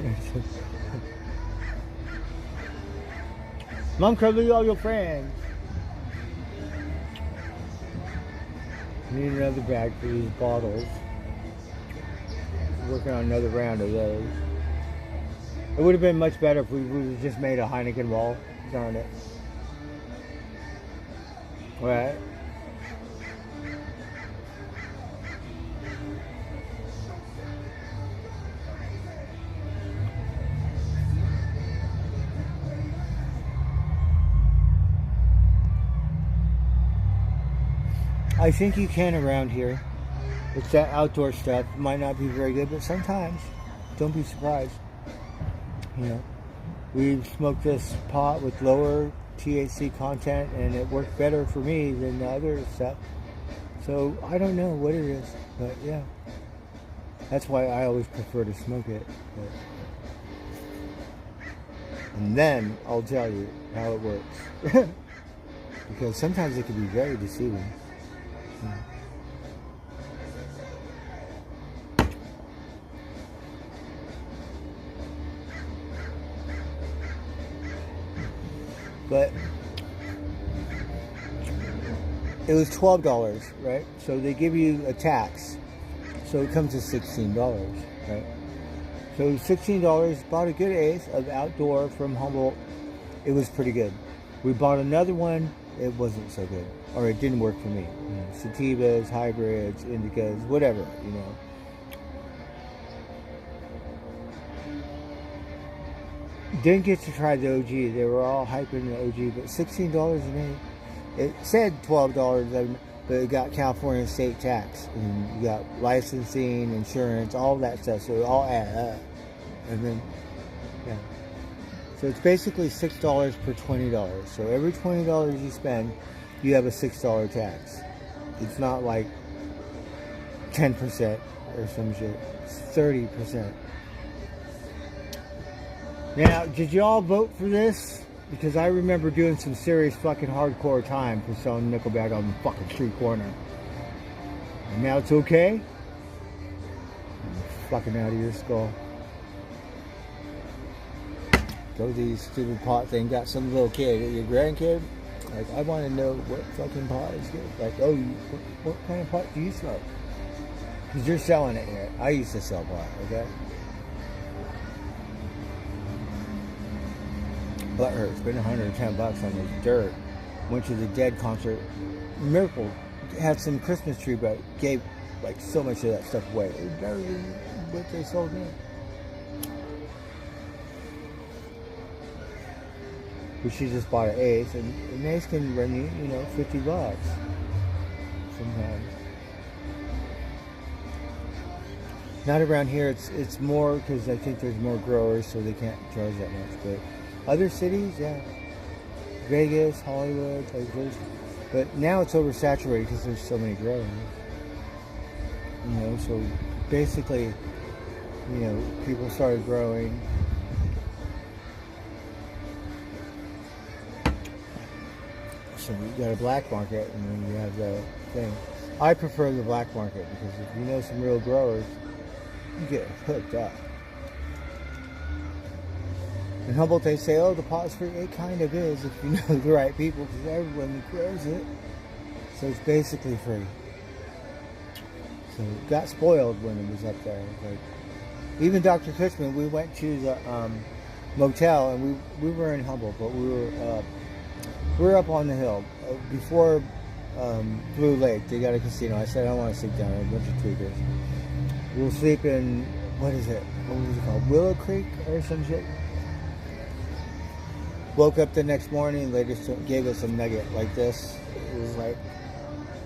Mom, come look at all your friends. Need another bag for these bottles. Working on another round of those. It would have been much better if we would have just made a Heineken wall. Darn it. Right? I think you can around here. It's that outdoor stuff. Might not be very good, but sometimes. Don't be surprised. We've smoked this pot with lower THC content, and it worked better for me than the other stuff. So I don't know what it is, but yeah. That's why I always prefer to smoke it. And then I'll tell you how it works. Because sometimes it can be very deceiving. But it was $12, right? So they give you a tax. So it comes to $16, right? So $16, bought a good eighth of outdoor from Humboldt. It was pretty good. We bought another one. It wasn't so good. Or it didn't work for me. Sativas, hybrids, indicas, whatever, Didn't get to try the OG. They were all hyping the OG, but $16 an eighth. It said $12, but it got California state tax. And you got licensing, insurance, all that stuff. So it all add up. And then, yeah. So it's basically $6 per $20. So every $20 you spend, you have a $6 tax. It's not like 10% or some shit. It's 30%. Now, did you all vote for this? Because I remember doing some serious fucking hardcore time for selling Nickelback on the fucking street corner. And now it's okay? I'm fucking out of your skull. Go to these stupid pot thing. Got some little kid, your grandkid. Like, I want to know what fucking pot is good. Like, oh, what kind of pot do you smoke? Because you're selling it here. I used to sell pot, okay? Butt hurt. Spent $110 on this dirt. Went to the Dead concert. Miracle had some Christmas tree, but gave like so much of that stuff away. It was better than what they sold me. But she just bought an eighth, and an eighth can run you, $50 sometimes. Not around here. It's more because I think there's more growers, so they can't charge that much. But other cities, yeah, Vegas, Hollywood, like those. But now it's oversaturated because there's so many growers. So basically, people started growing. So you got a black market, and then you have the thing. I prefer the black market because if you know some real growers, you get hooked up. In Humboldt, they say, oh, the pot's free. It kind of is if you know the right people, because everyone grows it. So it's basically free. So got spoiled when it was up there. Like, even Dr. Cushman, we went to the motel, and we were in Humboldt, but we were up on the hill before Blue Lake. They got a casino. I said I don't want to sleep down there. A bunch of tweakers. We'll sleep in, what was it called? Willow Creek or some shit. Woke up the next morning. They just gave us a nugget like this. It was like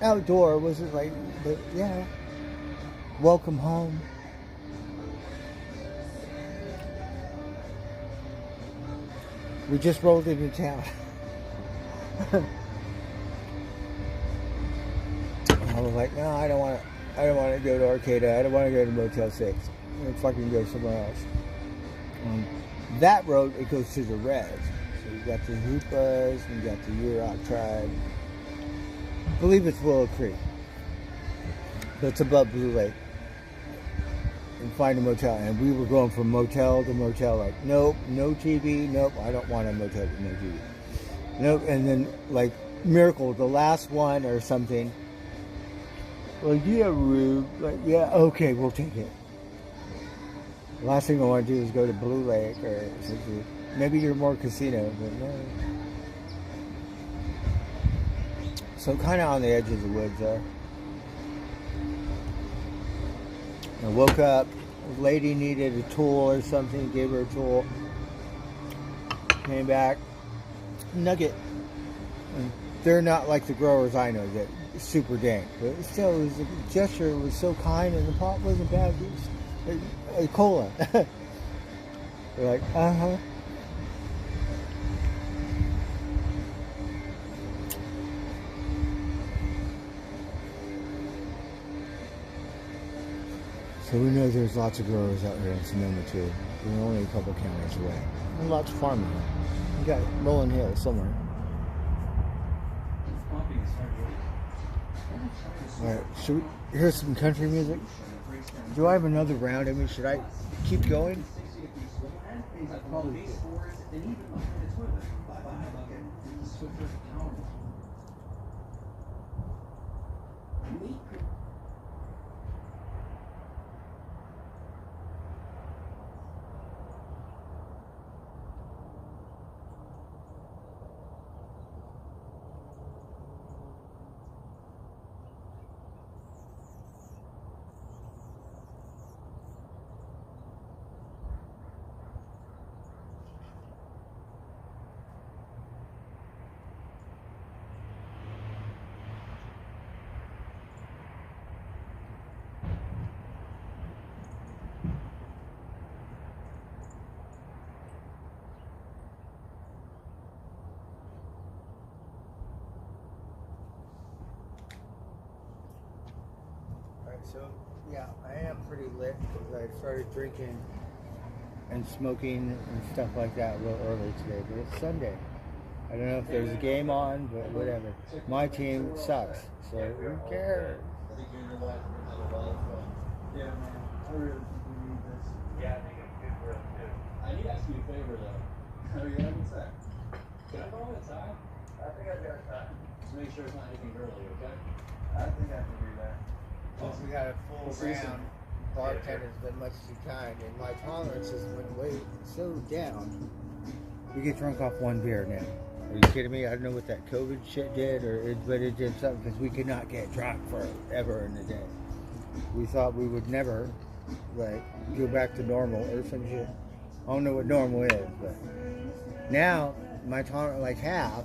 outdoor. Was it like? But yeah. Welcome home. We just rolled into town. I was like, no, I don't want to go to Arcata. I don't want to go to Motel 6. I'm going to fucking go somewhere else. That road, it goes to the res. So you got the Hoopas, you got the Yurok tribe. I believe it's Willow Creek. But it's above Blue Lake. And find a motel. And we were going from motel to motel. Like, nope, no TV. Nope, I don't want a motel with no TV. Nope. And then, like, Miracle, the last one or something. Like, yeah, Rube. Like, yeah, okay, we'll take it. The last thing I want to do is go to Blue Lake or something. Maybe you're more casino, but no. So kind of on the edge of the woods there. I woke up. A lady needed a tool or something. Gave her a tool. Came back. Nugget. And they're not like the growers I know that super dank, but still, it was, the gesture was so kind, and the pot wasn't bad. It was a cola. They're like, uh-huh. So we know there's lots of growers out here in Sonoma too. We're only a couple counties away. And lots of farming here. You got Rolling Hill somewhere. Alright, should we hear some country music? Do I have another round? I mean, should I keep going? I probably So, yeah, I am pretty lit because I started drinking and smoking and stuff like that a little early today, but it's Sunday. I don't know if there's a game on, but whatever. My team sucks, so who cares? Yeah, man. I really think we need this. Yeah, I think it's good for us too. I need to ask you a favor though. Oh yeah, what's that? Can I borrow a tie? I think I've got a tie. Just make sure it's not anything girly, okay? I think I can do that. Once we got a full round, bartender's been much too kind, and my tolerances went way so down. We get drunk off one beer now. Are you kidding me? I don't know what that COVID shit did, but it did something because we could not get drunk forever in the day. We thought we would never, like, go back to normal or some shit. I don't know what normal is, but now my tolerance like half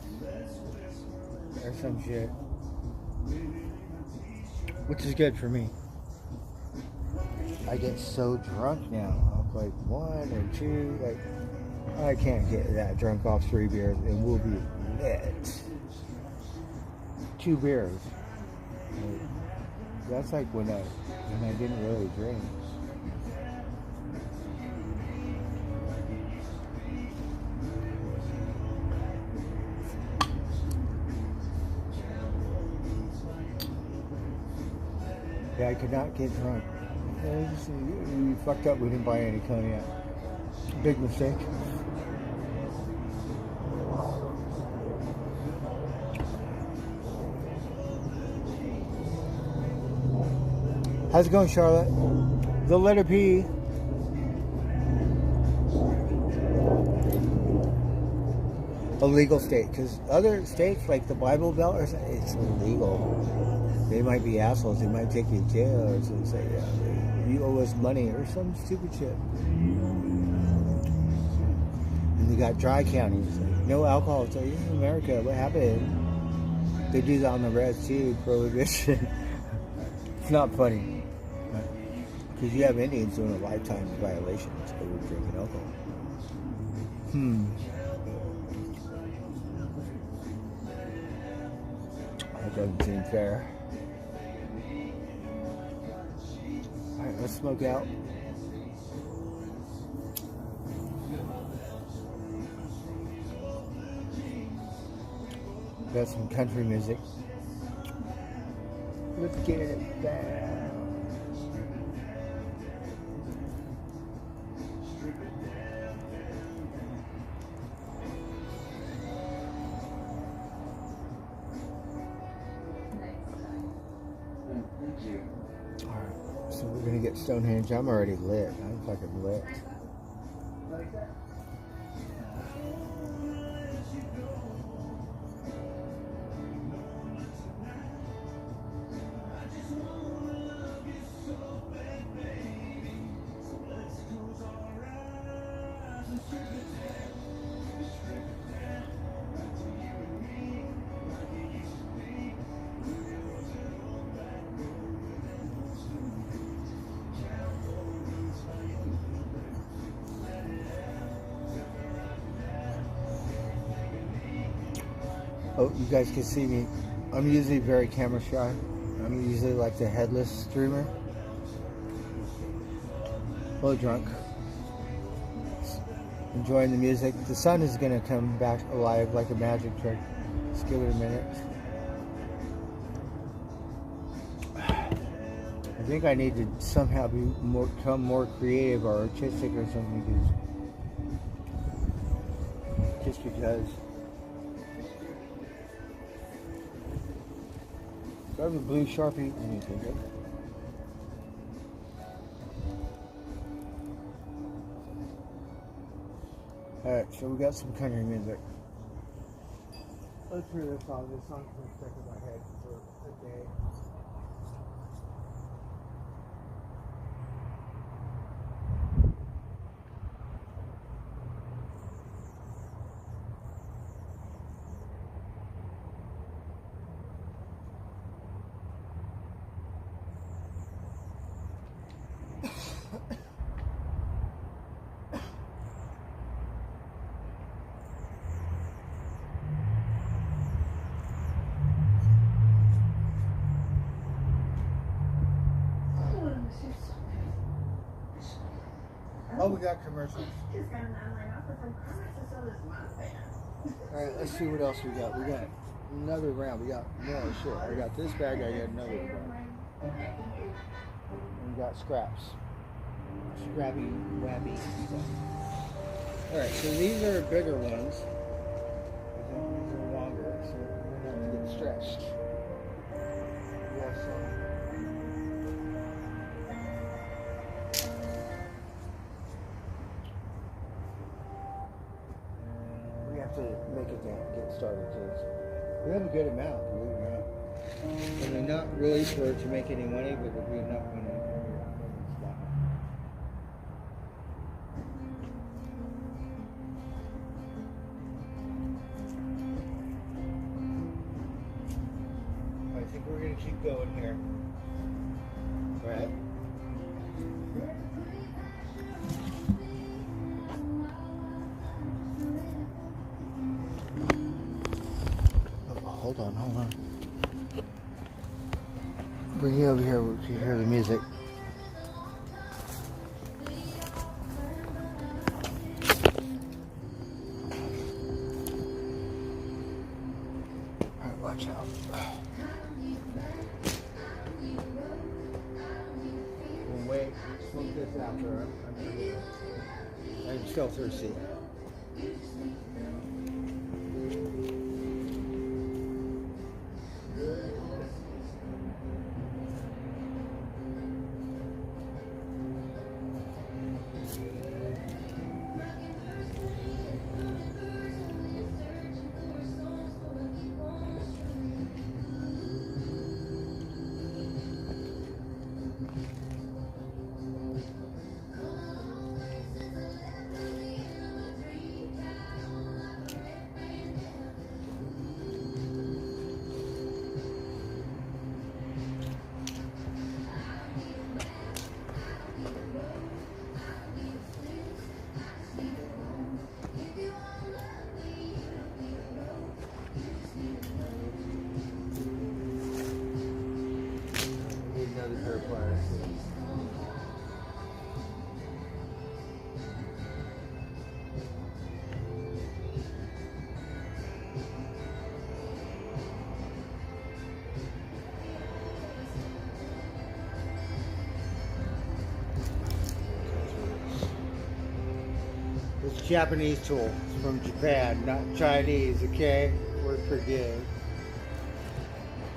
or some shit. Which is good for me. I get so drunk now. I'm like 1 or 2. Like, I can't get that drunk off 3 beers and we'll be lit. 2 beers. Like, that's like when I didn't really drink. Yeah, I could not get drunk. We fucked up. We didn't buy any cognac. Big mistake. How's it going, Charlotte? The letter P. A legal state, because other states like the Bible Belt or something, it's illegal. They might be assholes. They might take you to jail or something. Say, yeah, you owe us money or some stupid shit. And you got dry counties, like, no alcohol. So this is America. What happened? They do that on the res too. Prohibition. It's not funny. Because you have Indians doing a lifetime violations over drinking alcohol. That doesn't seem fair. Alright, let's smoke out. Got some country music. Let's get it down. Alright, so we're gonna get Stonehenge. I'm already lit. I'm fucking lit. Oh, you guys can see me. I'm usually very camera shy. I'm usually like the headless streamer. A little drunk. Enjoying the music. The sun is going to come back alive like a magic trick. Let's give it a minute. I think I need to somehow become more creative or artistic or something. Just because. Do I have a blue Sharpie? Let me take it. Alright, so we got some country music. Let's hear this song. This song's been stuck in my head for a day. Oh, we got commercials. Alright, let's see what else we got. We got another round. We got more shit. I got this bag, I got another bag. And we got scraps. Scrappy, wabby stuff. Alright, so these are bigger ones. These are longer, so we're gonna have to get stretched. We have some. To make it get started because we have a good amount, believe it or not. And they're not really to make any money, but there'll be enough money. I think we're gonna keep going here. All right. Hold on. Bring you over here to hear the music. Alright, watch out. We'll wait. Smoke this after. I'm still thirsty. Japanese tools from Japan, not Chinese, okay? We're forgive.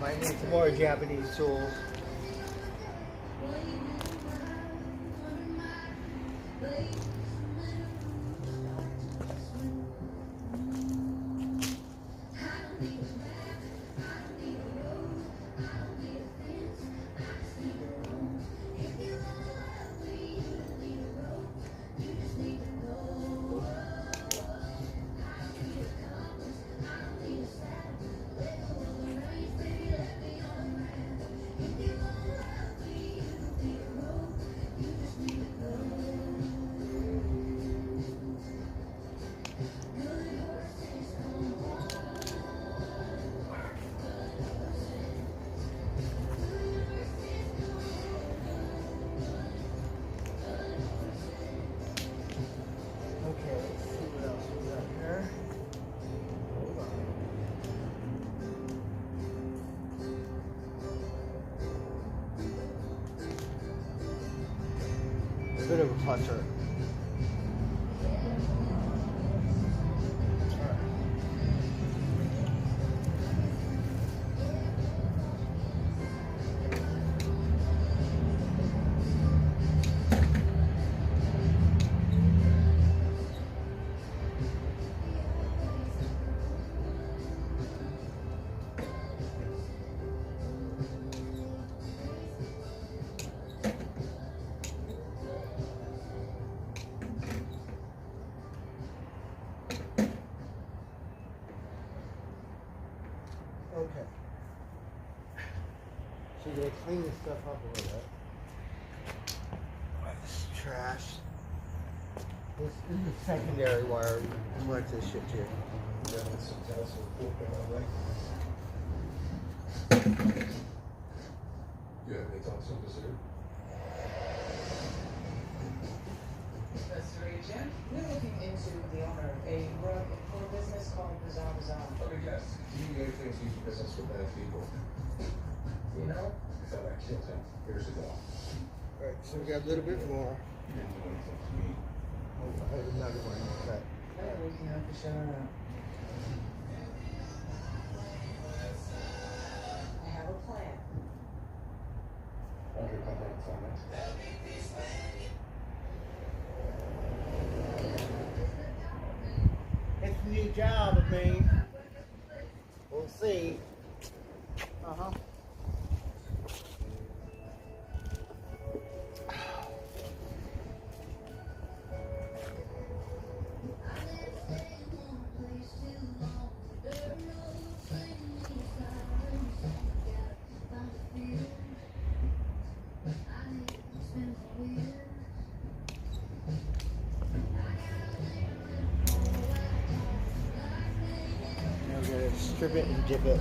Might need some more Japanese tools. Bit of a clutter. Okay. So you're gonna clean this stuff up a little bit. This trash. This is the secondary wire. You want this shit too. You have any thoughts on dessert? Mr. Agent, we're looking into the owner of a rug for a business called Bazaar Bazaar. Let me guess. You get things you do business with bad people. You know? I thought I killed him years ago. Alright, so we got a little bit more. He didn't do anything to me. Oh, I have another one. Okay. Hey, we can have to shut her up. I have a plan. Under complaints on it. It's a new job of me. We'll see. Uh-huh. Strip it and dip it.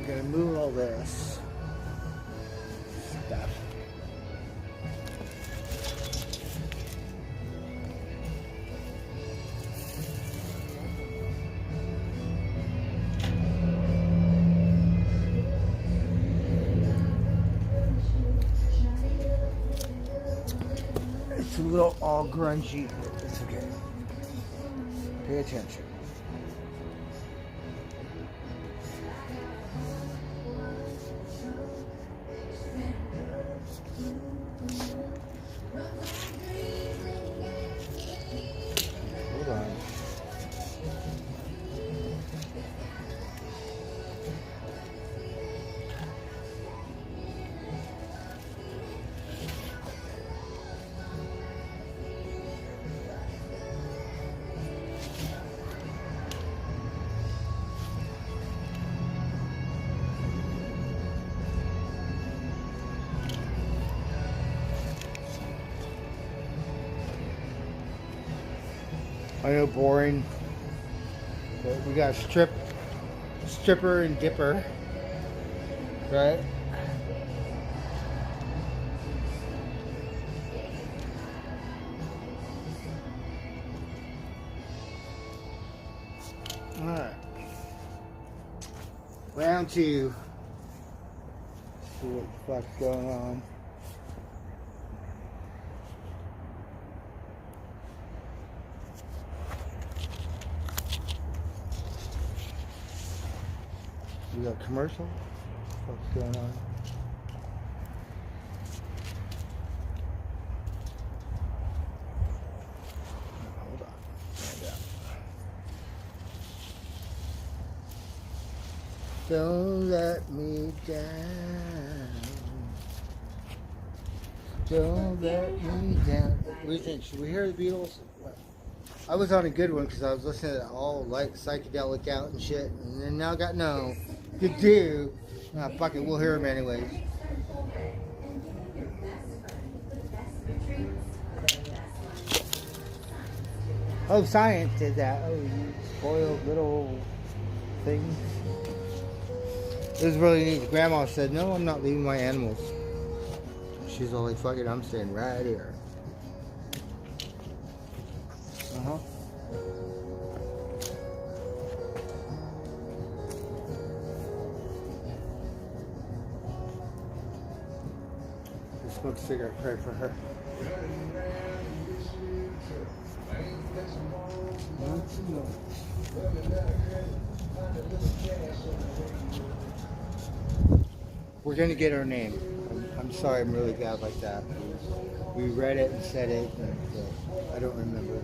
Remove all this stuff. Let's little all grungy. It's okay. Pay attention. Hold on. I know, boring, but we got stripper and dipper, right? All right, round two. See what the fuck's going on. We got commercial. What's going on? Hold on. Stand up. Don't let me down. Don't let me down. What do you think? Should we hear the Beatles? What? I was on a good one because I was listening to all like psychedelic out and shit, and then now I got no. You do. Ah, fuck it, we'll hear them anyways. Oh, science did that. Oh, you spoiled little things. It was really neat. Grandma said, no, I'm not leaving my animals. She's all like, fuck it, I'm staying right here. Uh-huh. Smoke a cigarette, pray for her. We're gonna get her name. I'm sorry, I'm really bad like that. We read it and said it, and I don't remember.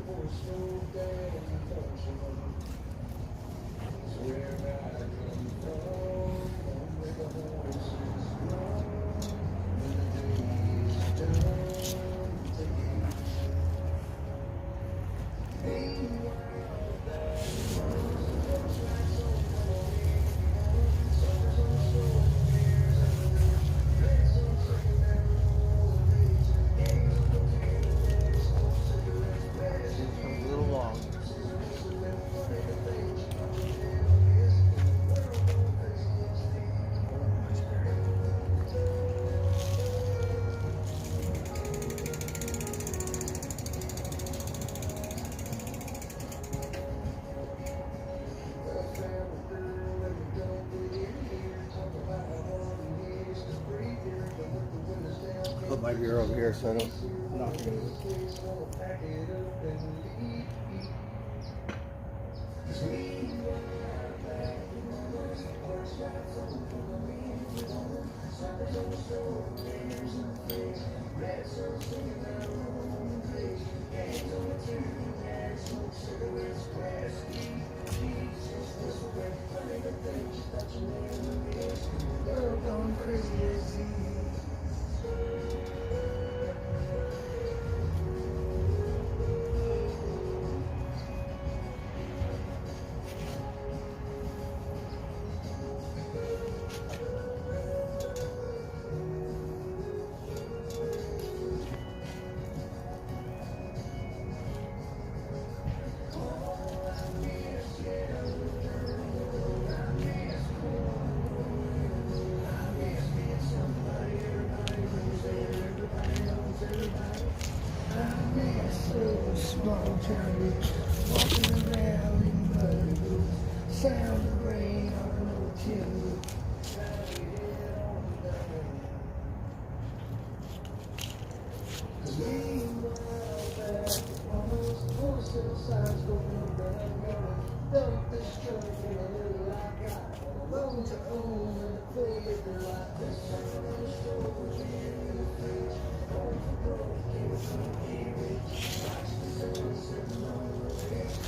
Put my beer over here so I don't knock it over.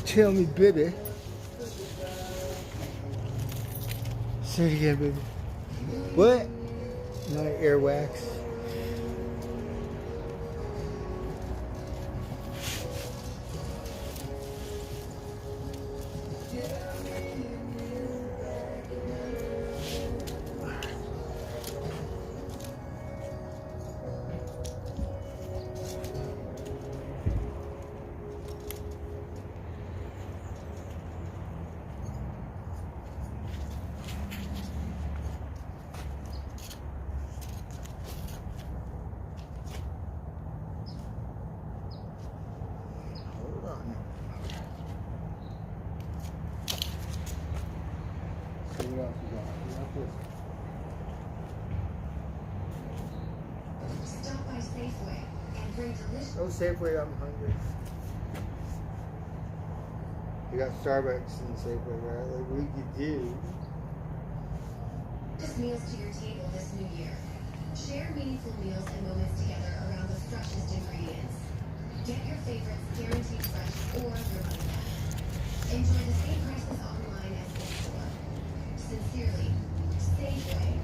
Tell me, baby. Say it again, baby. What? Not earwax. Stop by Safeway and bring delicious. Oh, Safeway, I'm hungry. You got Starbucks and Safeway, right? Like we could do. Delicious meals to your table this new year. Share meaningful meals and moments together around the freshest ingredients. Get your favorites guaranteed fresh or your money back. Enjoy the same prices online as in store. Sincerely, Safeway.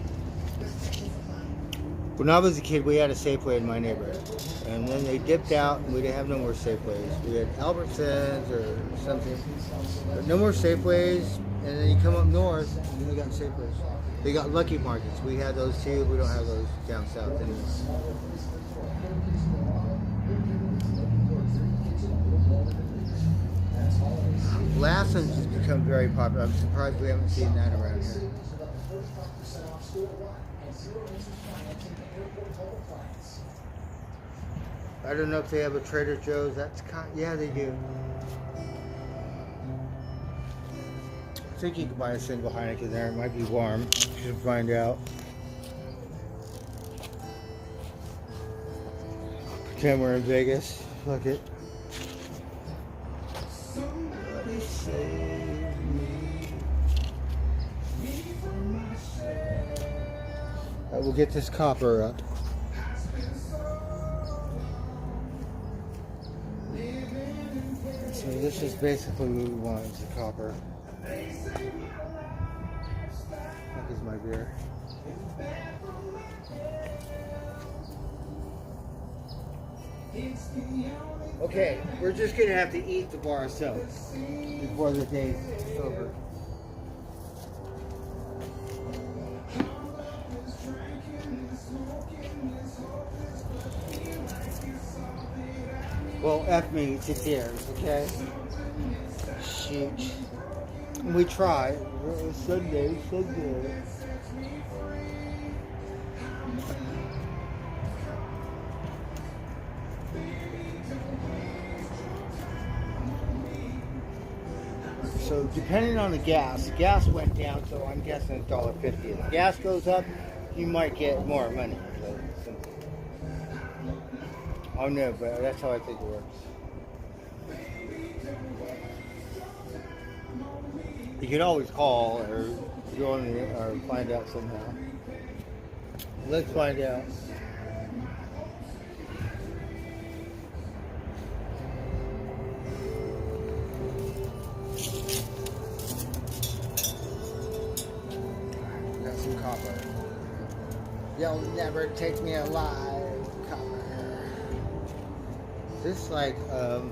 Respect and supply. When I was a kid, we had a Safeway in my neighborhood. And then they dipped out and we didn't have no more Safeways. We had Albertsons or something. But no more Safeways. And then you come up north and then they got Safeways. They got Lucky Markets. We had those too. We don't have those down south anymore. Lassen's has become very popular. I'm surprised we haven't seen that around here. I don't know if they have a Trader Joe's. Yeah, they do. I think you can buy a single Heineken there. It might be warm. Should find out. Pretend we're in Vegas. Look it. Somebody save me from myself. I will get this copper up. So this is basically what we want, is the copper. That is my beer. Okay, we're just gonna have to eat the bar ourselves before the day's over. Well, F me, it's theirs, okay? Shoot. We try. Sunday, Sunday. So depending on the gas went down, so I'm guessing $1.50. If the gas goes up, you might get more money. Oh no, but that's how I think it works. You can always call or go on or find out somehow. Let's find out. Got some copper. You'll never take me alive, copper. This like oh,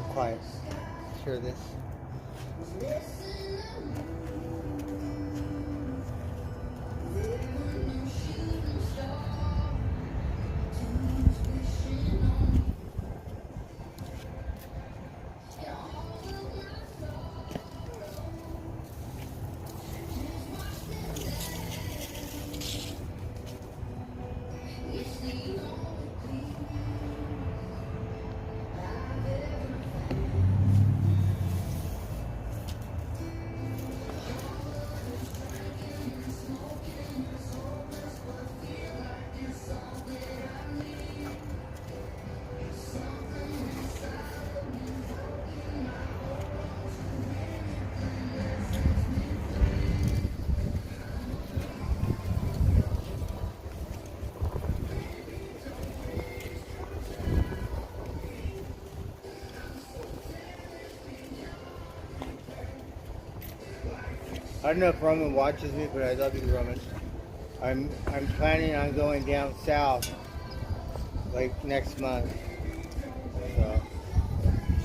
quiet. Hear this. I don't know if Roman watches me, but I love you, Roman. I'm planning on going down south like next month. So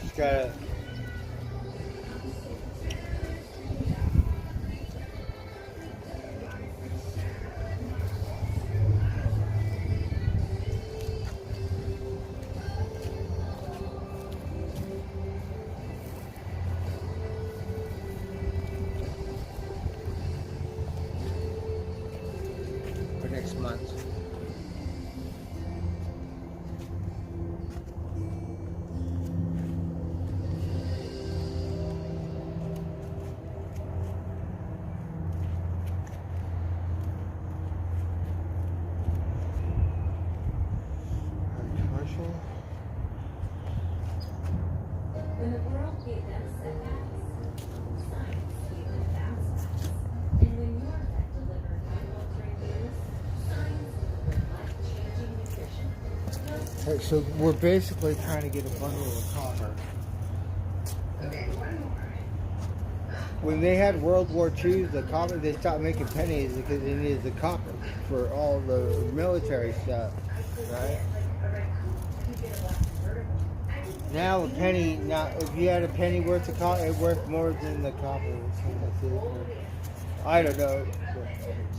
just gotta. Next month. Commercial. When the world gave them setbacks, science gave them bounce backs. And when your vet delivered life-altering news, science delivered life-changing nutrition. Alright, so we're basically trying to get a bundle of copper. When they had World War II, the copper, they stopped making pennies because they needed the copper for all the military stuff, right? Now a penny, if you had a penny worth of copper, it's worth more than the copper. I don't know,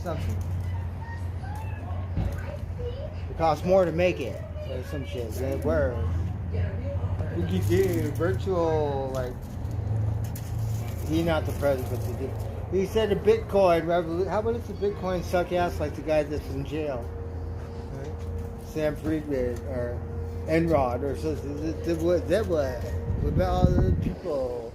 something. It costs more to make it, or some shit. Where we could do virtual, like, he's not the president, but he said a Bitcoin revolution. How about if the Bitcoin suck ass like the guy that's in jail? Right? Sam Friedman or Enrod or something. What about all the people?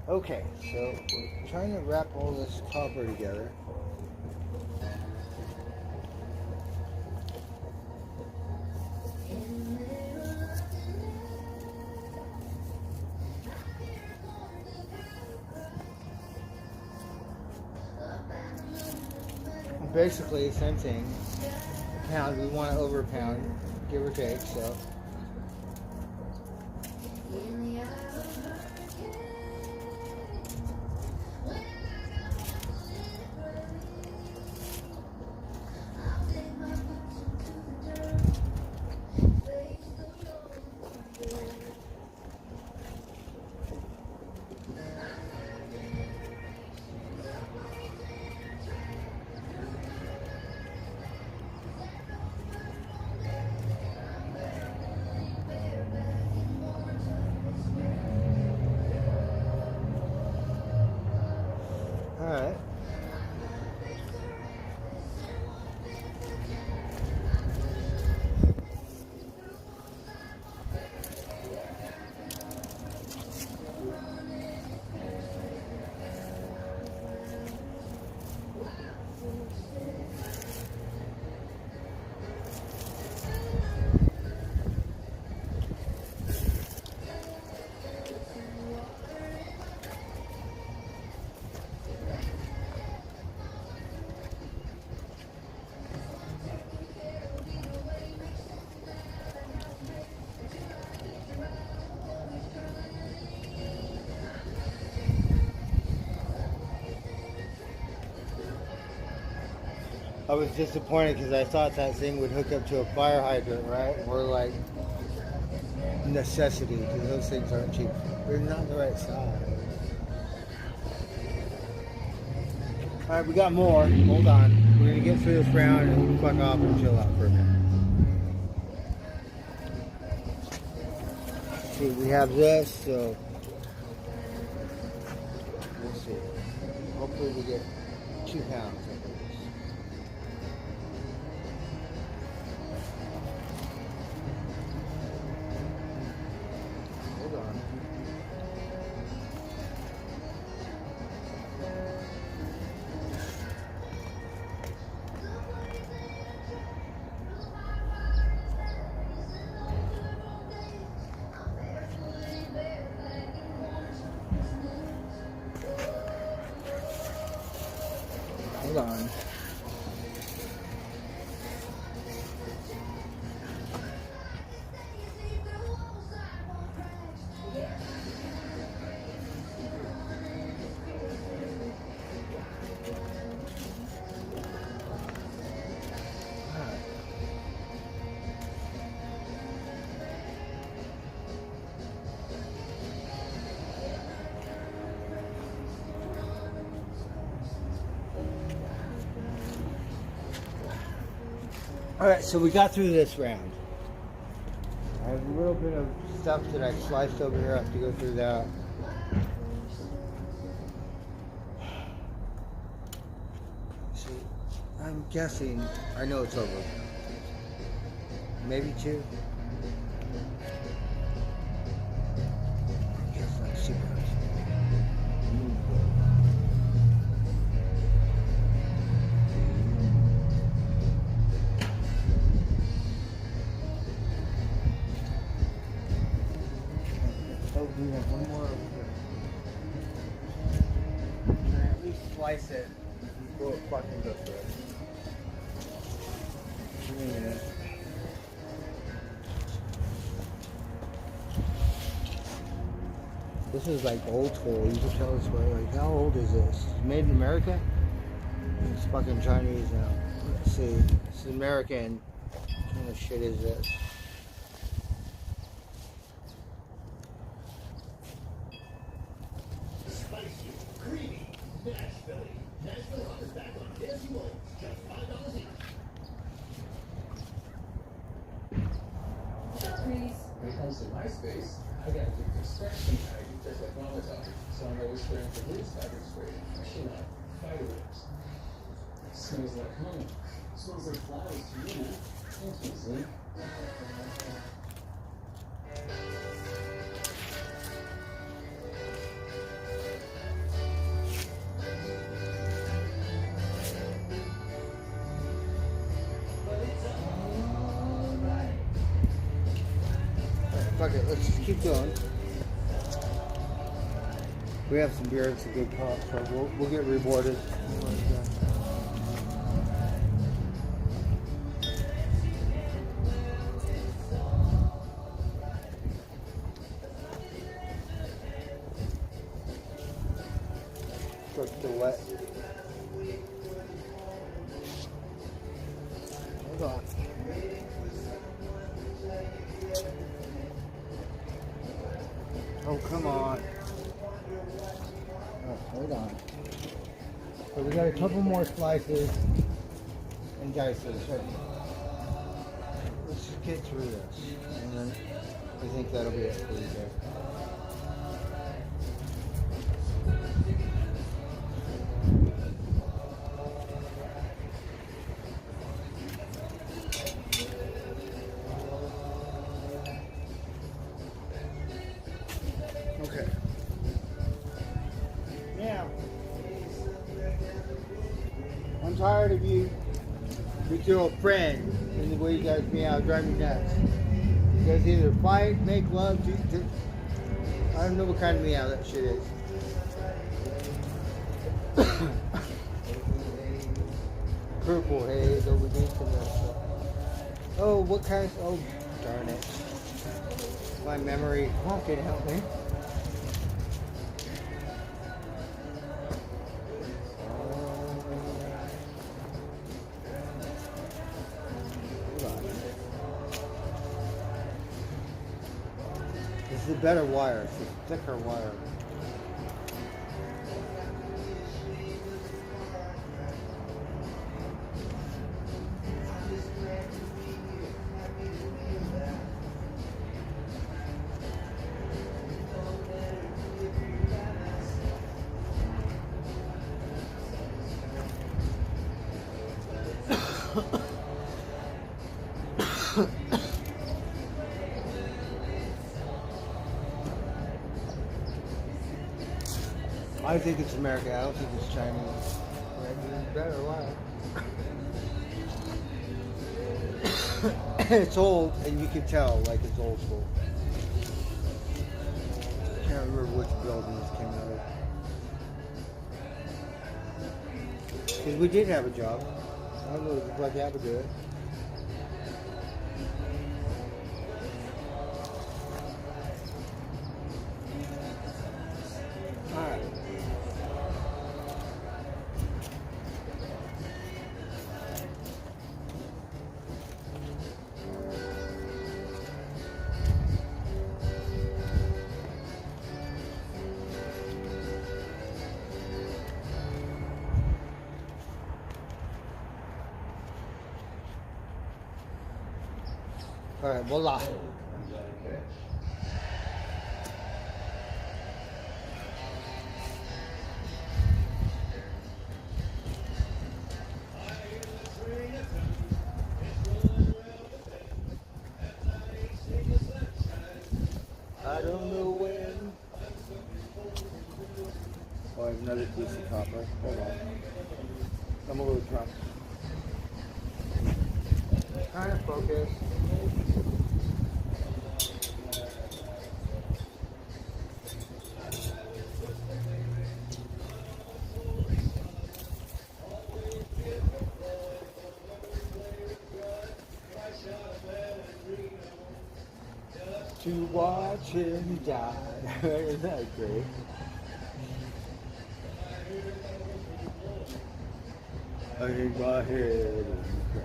Okay, so we're trying to wrap all this copper together. Basically, same thing. Pound, we want to over pound, give or take, so. Alright. I was disappointed because I thought that thing would hook up to a fire hydrant, right? Or like necessity, because those things aren't cheap. They're not the right size. Alright, we got more. Hold on. We're going to get through this round and fuck off and chill out for a minute. See, we have this, so we'll see. Hopefully we get 2 pounds. on. Alright, so we got through this round. I have a little bit of stuff that I sliced over here. I have to go through that. See, I'm guessing, I know it's over. Maybe 2. I guess like super. We have one more over here. Can I at least slice it before it fucking goes through it? Give me a minute. This is like old school. You can tell this way. Like, how old is this? It's made in America? It's fucking Chinese now. Let's see. This is American. What kind of shit is this? When it comes to my space, I got to extraction tag just like Mama taught me. So I'm always spraying for loose fabric spray, machine out, fireworks. It smells like home. It smells like flowers to you, man. Thank you, see? Fuck it, let's just keep going. We have some beer and some good pop, so we'll get rewarded. Still wet. Hold on. Oh, come on. Oh, hold on. So we got a couple more slices and dices. So let's just get through this. And then I think that'll be it for you there. Okay. Now, I'm tired of you with your friend and the way you guys meow, drive me nuts. You guys either fight, make love, I don't know what kind of meow that shit is. Purple haze over there. Oh, what kind of, oh, darn it. My memory fucking help me. This is a better wire. It's a thicker wire. I think it's American. I don't think it's Chinese. It's better wire. It's old, and you can tell, like it's old school. I can't remember which building this came out of. Because we did have a job. I don't know if like have to do it. Alright. Alright, voila. I don't know when. Oh, I have another piece of copper. Hold on. I'm a little drunk. Trying to focus. To watch him die. Isn't that great? I hit my head and cry.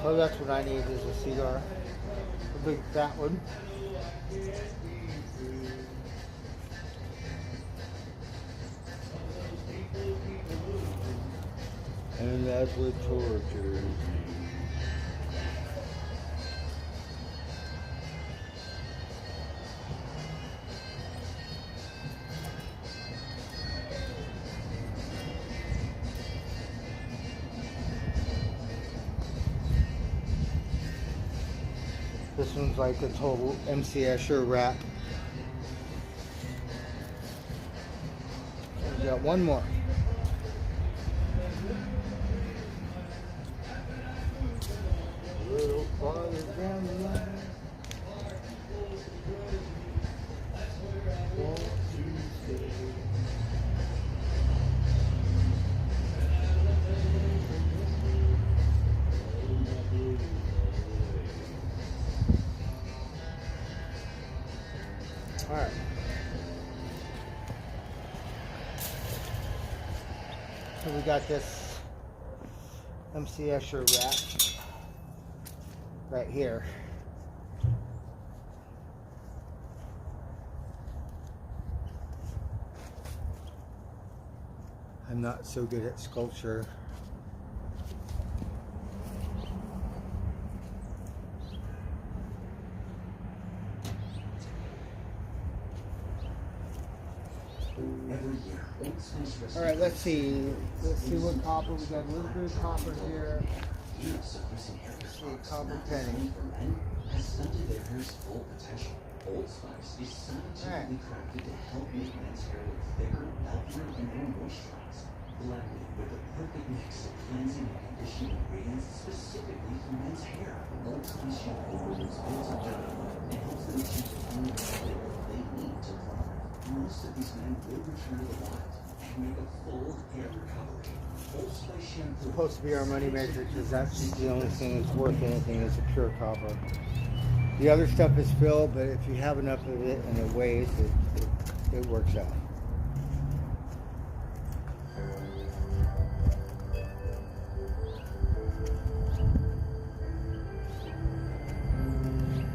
Oh, that's what I need is a cigar. A big fat one. And that's what tortures me. This one's like a total MC Escher wrap. We got one more. A little farther down the line. Won't you stay? Alright. So we got this MC Escher wrap right here. I'm not so good at sculpture. Alright, let's see. Let's see what copper. We got a little bit of copper here. Use of using hair Let's see, products copper not penny. designed for men has stunted their hair's full potential. Old Spice is scientifically crafted to help make men's hair look thicker, healthier, and more moisturized. Blended with the perfect mix of cleansing and conditioning ingredients specifically for men's hair. Old Spice shampoo removes built-up dirt and helps them achieve the mineral they need to thrive. Most of these men will return to the wild and make a full hair recovery. Old Spice shampoo Supposed to be our money maker because that's the only thing that's worth anything is a pure copper. The other stuff is filled, but if you have enough of it and it weighs, it works out.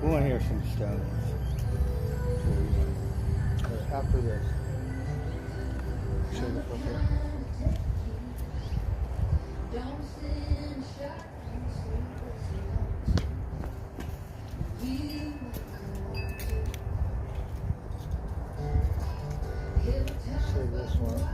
We want to hear some stones. After this. Show the filter. Say this one.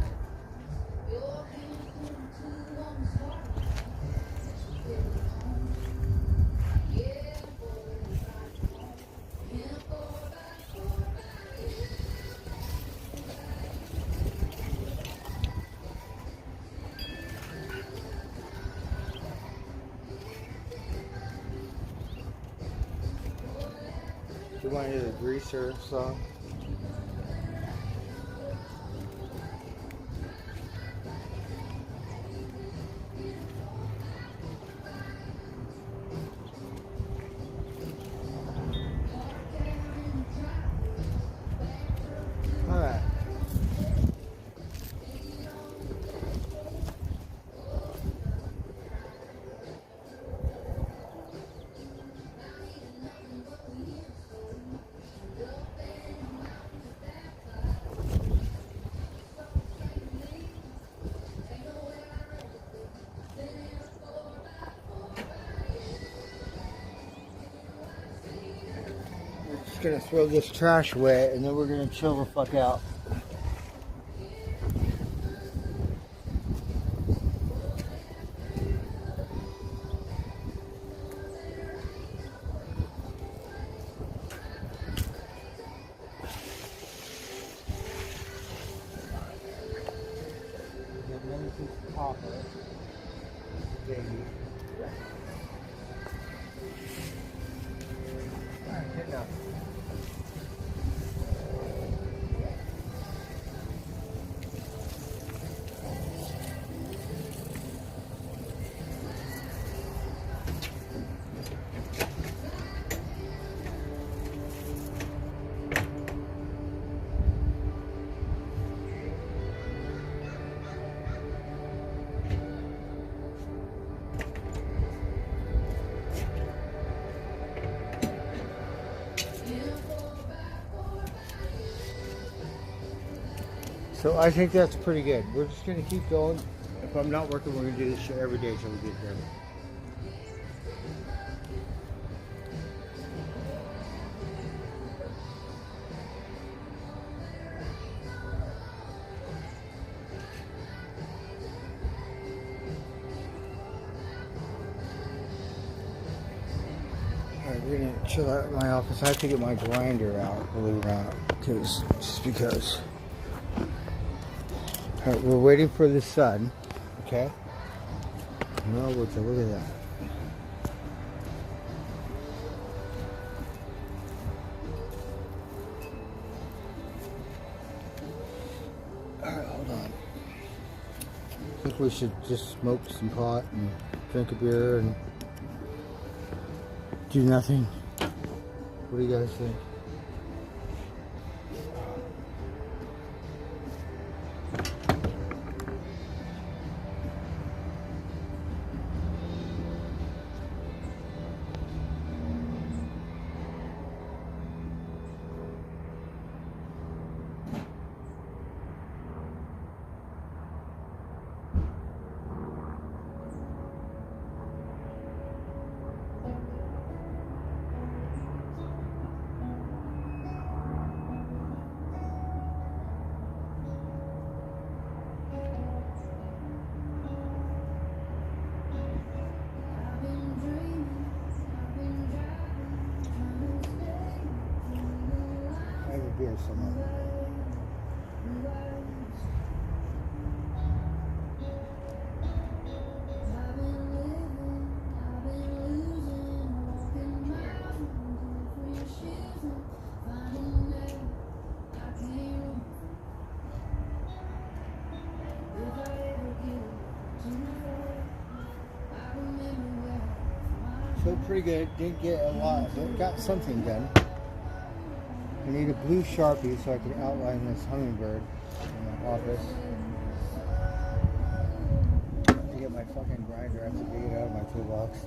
Do you want to hear the Greaser song? Alright. Just gonna throw this trash away and then we're gonna chill the fuck out. So I think that's pretty good. We're just gonna keep going. If I'm not working, we're gonna do this shit every day until we get there. Alright, we're gonna chill out at my office. I have to get my grinder out, believe it or not, just because. Alright, we're waiting for the sun, okay? No, look at that. Alright, hold on. I think we should just smoke some pot and drink a beer and do nothing. What do you guys think? Beer somewhere. So pretty good. Didn't get a lot, but got something done. I need a blue Sharpie so I can outline this hummingbird in my office. I have to get my fucking grinder. I have to get it out of my toolbox.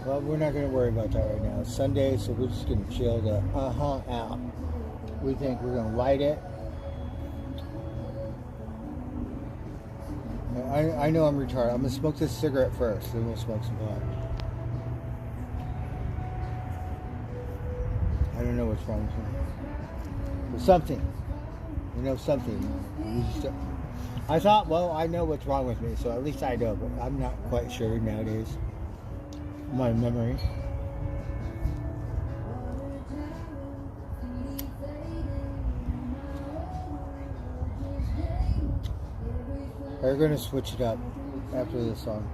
Well, we're not going to worry about that right now. It's Sunday, so we're just going to chill the out. We think we're going to light it. I know I'm retarded. I'm going to smoke this cigarette first, then we'll smoke some pot. I don't know what's wrong with me. But something. You know, something. I thought, well, I know what's wrong with me, so at least I know, but I'm not quite sure nowadays. My memory. We're going to switch it up after this song.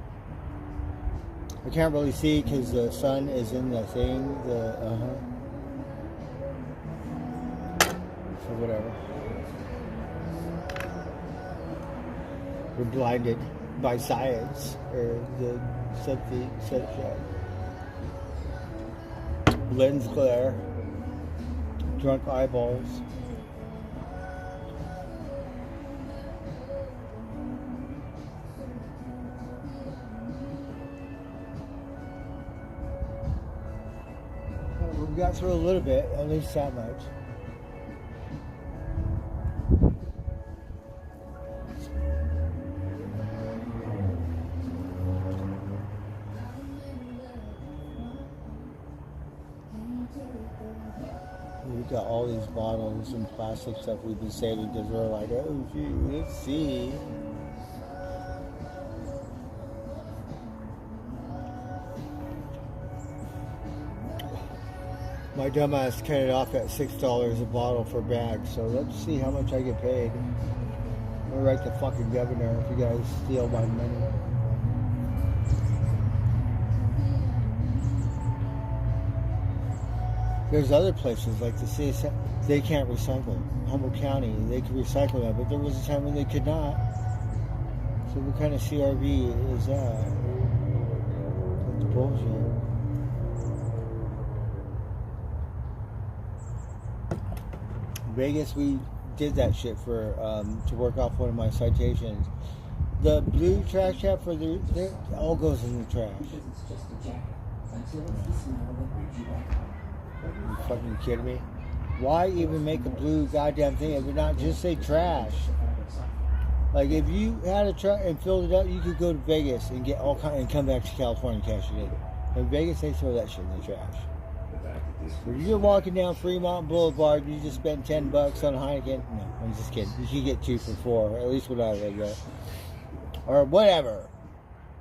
I can't really see because the sun is in the thing. So whatever. We're blinded by science or the something, sunshine. Lens glare. Drunk eyeballs. We got through a little bit, at least that much. We got all these bottles and plastic stuff we've been saving because we're like, oh gee, let's see. My dumbass cut it off at $6 a bottle for bags, so let's see how much I get paid. I'm gonna write the fucking governor if you guys steal my money. There's other places like the city, they can't recycle. Humboldt County, they could recycle that, but there was a time when they could not. So what kind of CRV is that? That's bullshit. Vegas, we did that shit for to work off one of my citations. The blue trash cap for it all goes in the trash. You fucking kidding me? Why even make a blue goddamn thing if it not just say trash? Like if you had a truck and filled it up, you could go to Vegas and get all kind and come back to California and cash it in. In Vegas, they throw that shit in the trash. If you're walking down Fremont Boulevard and you just spent $10 on Heineken, no, I'm just kidding. You can get 2 for $4, at least what I read that. Or whatever.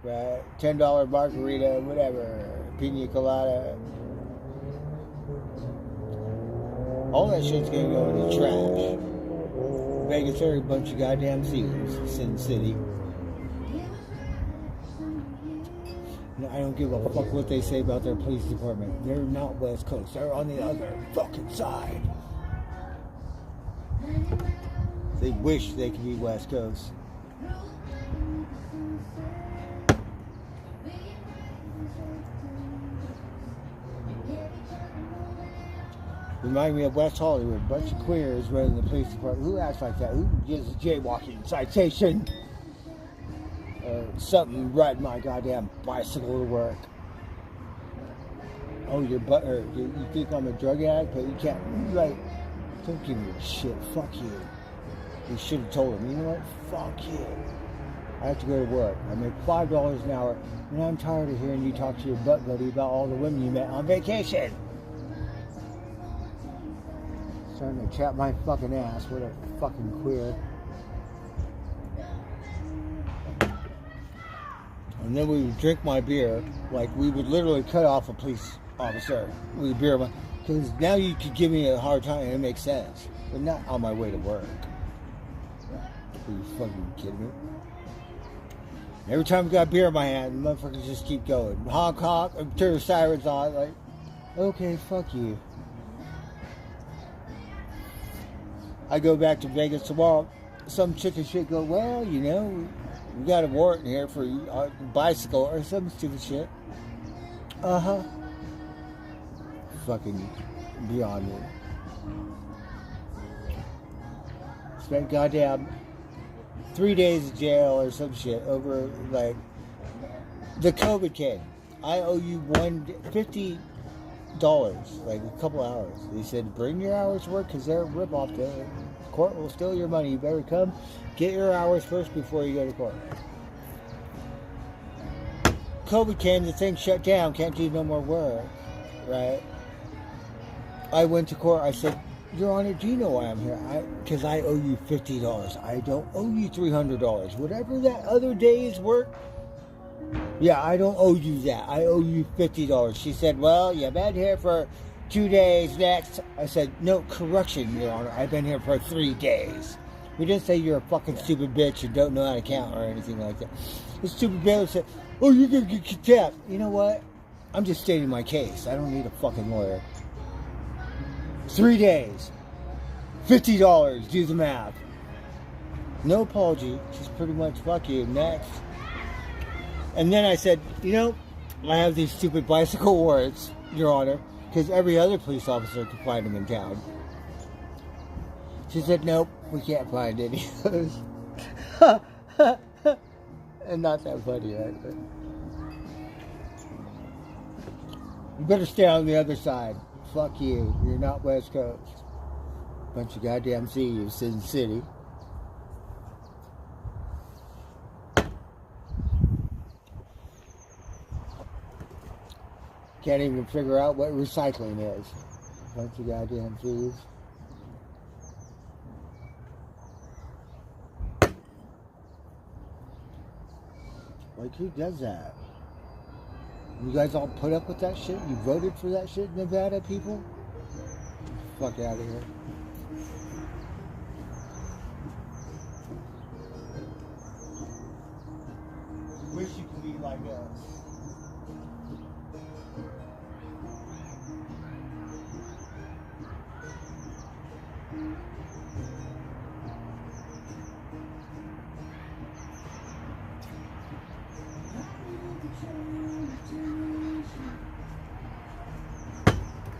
Right? $10 margarita, whatever. Pina colada. All that shit's gonna go in the trash. Vegas, they're a bunch of goddamn thieves. Sin City. I don't give a fuck what they say about their police department. They're not West Coast. They're on the other fucking side. They wish they could be West Coast. Remind me of West Hollywood. A bunch of queers running the police department. Who acts like that? Who gives a jaywalking citation? Something riding my goddamn bicycle to work. Oh, you think I'm a drug addict, but you can't. Like, don't give me a shit. Fuck you. You should have told him. You know what? Fuck you. I have to go to work. I make $5 an hour, and I'm tired of hearing you talk to your butt buddy about all the women you met on vacation. Starting to chat my fucking ass. What a fucking queer. And then we would drink my beer, like we would literally cut off a police officer. We would beer him, because now you could give me a hard time and it makes sense, but not on my way to work. Are you fucking kidding me? Every time we got beer in my hand, the motherfuckers just keep going. Honk, honk, turn the sirens on, like, okay, fuck you. I go back to Vegas tomorrow, some chicken shit go, well, you know, we got a warrant here for a bicycle or some stupid shit. Uh-huh. Fucking beyond me. Spent goddamn 3 days in jail or some shit over, like, the COVID came. I owe you $50, like a couple hours. They said, bring your hours to work because they're a rip-off. The court will steal your money. You better come get your hours first before you go to court. COVID came, the thing shut down, can't do no more work, right? I went to court, I said, Your Honor, do you know why I'm here? Because I owe you $50. I don't owe you $300. Whatever that other day's work, yeah, I don't owe you that. I owe you $50. She said, well, you've been here for 2 days next. I said, no, correction, Your Honor. I've been here for 3 days. We didn't say you're a fucking stupid bitch and don't know how to count or anything like that. The stupid bitch said, oh, you're gonna get kidnapped. You know what? I'm just stating my case. I don't need a fucking lawyer. 3 days. $50. Do the math. No apology. Just pretty much fuck you. Next. And then I said, you know, I have these stupid bicycle warrants, Your Honor, because every other police officer could find them in town. She said, nope, we can't find any of those. And not that funny, right? But you better stay on the other side. Fuck you. You're not West Coast. Bunch of goddamn thieves, Sin City. Can't even figure out what recycling is. Bunch of goddamn thieves. Like, who does that? You guys all put up with that shit? You voted for that shit, Nevada people? Fuck out of here. Wish you could be like us.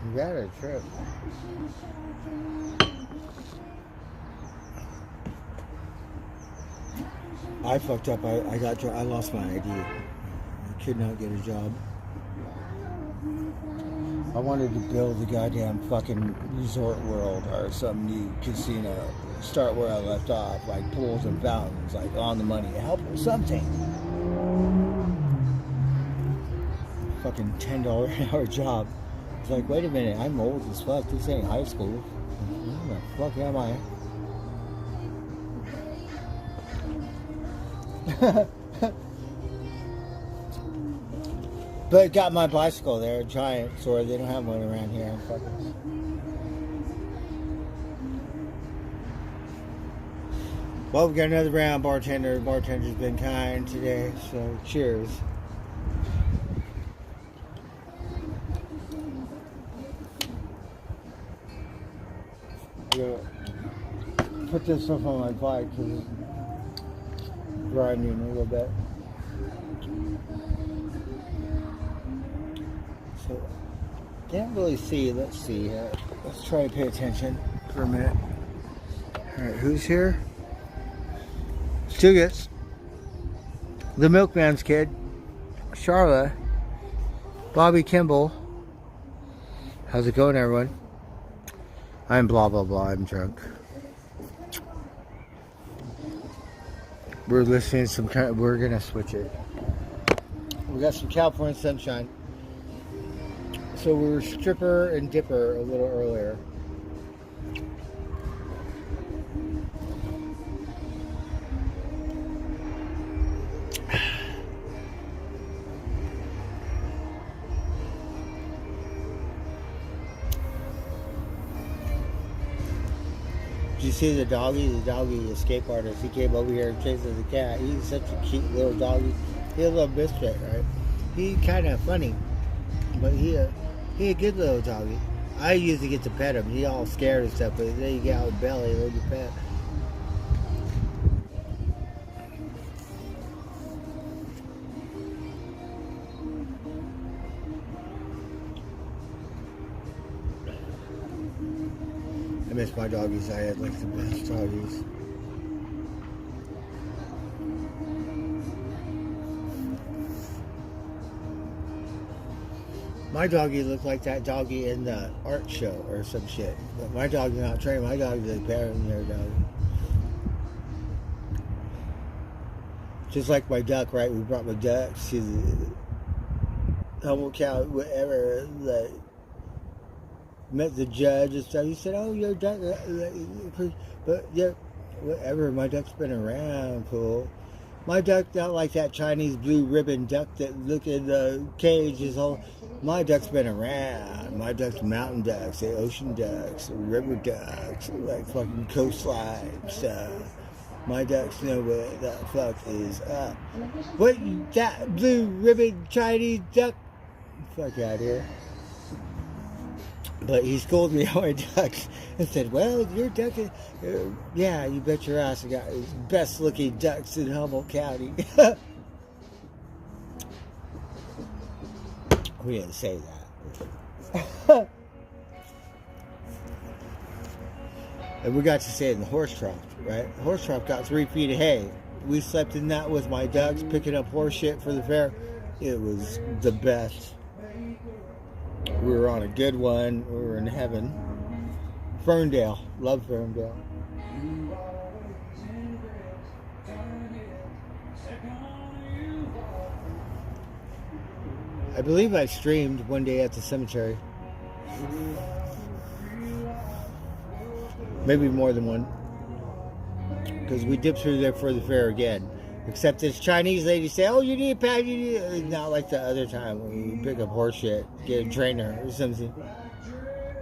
You got a trip. I fucked up. I lost my ID. I could not get a job. I wanted to build a goddamn fucking resort world or some new casino. Start where I left off, like pools and fountains, like on the money. Help with something. Fucking $10 an hour job. It's like, wait a minute, I'm old as fuck. This ain't high school. Where the fuck am I? But got my bicycle there, a giant sword. They don't have one around here. Fuckers. Well, we got another round, bartender. Bartender's been kind today, so cheers. I'm gonna put this stuff on my bike because it's grinding a little bit. So, can't really see. Let's see here. Let's try to pay attention for a minute. Alright, who's here? Stugatz. The Milkman's Kid. Charla. Bobby Kimball. How's it going, everyone? I'm blah blah blah. I'm drunk. We're listening to some kind of, we're gonna switch it. We got some California Sunshine. So we were Stripper and Dipper a little earlier. Did you see the doggy? The doggy escape artist. He came over here and chased the cat. He's such a cute little doggy. He's a little misfit, right? He's kind of funny, but he a good little doggy. I usually get to pet him. He all scared and stuff, but then you get out of belly and let you pet. I miss my doggies. I had like the best doggies. My doggy looked like that doggy in the art show or some shit. But my dog's not trained. My dog's a parrot in their dog. Just like my duck, right? We brought my ducks to the Humboldt County, whatever. Like, met the judge and stuff. He said, "Oh, your duck," but yeah, whatever. My duck's been around, cool. My duck not like that Chinese blue ribbon duck that look in the cage is all. My duck's been around. My duck's mountain ducks, the ocean ducks, river ducks, like fucking coastline stuff. My ducks know what the fuck is up. What, that blue ribbon Chinese duck? Fuck out of here. But he scolded me on my ducks and said, well, your duck is... yeah, you bet your ass I got the best looking ducks in Humboldt County. We didn't say that. And we got to stay in the horse trough, right? The horse trough got 3 feet of hay. We slept in that with my ducks, picking up horse shit for the fair. It was the best. We were on a good one. We were in heaven. Ferndale. Love Ferndale. I believe I streamed one day at the cemetery. Maybe more than one. Because we dipped through there for the fair again. Except this Chinese lady said, oh, you need a pad, you need... Not like the other time when you pick up horse shit, get a trainer or something.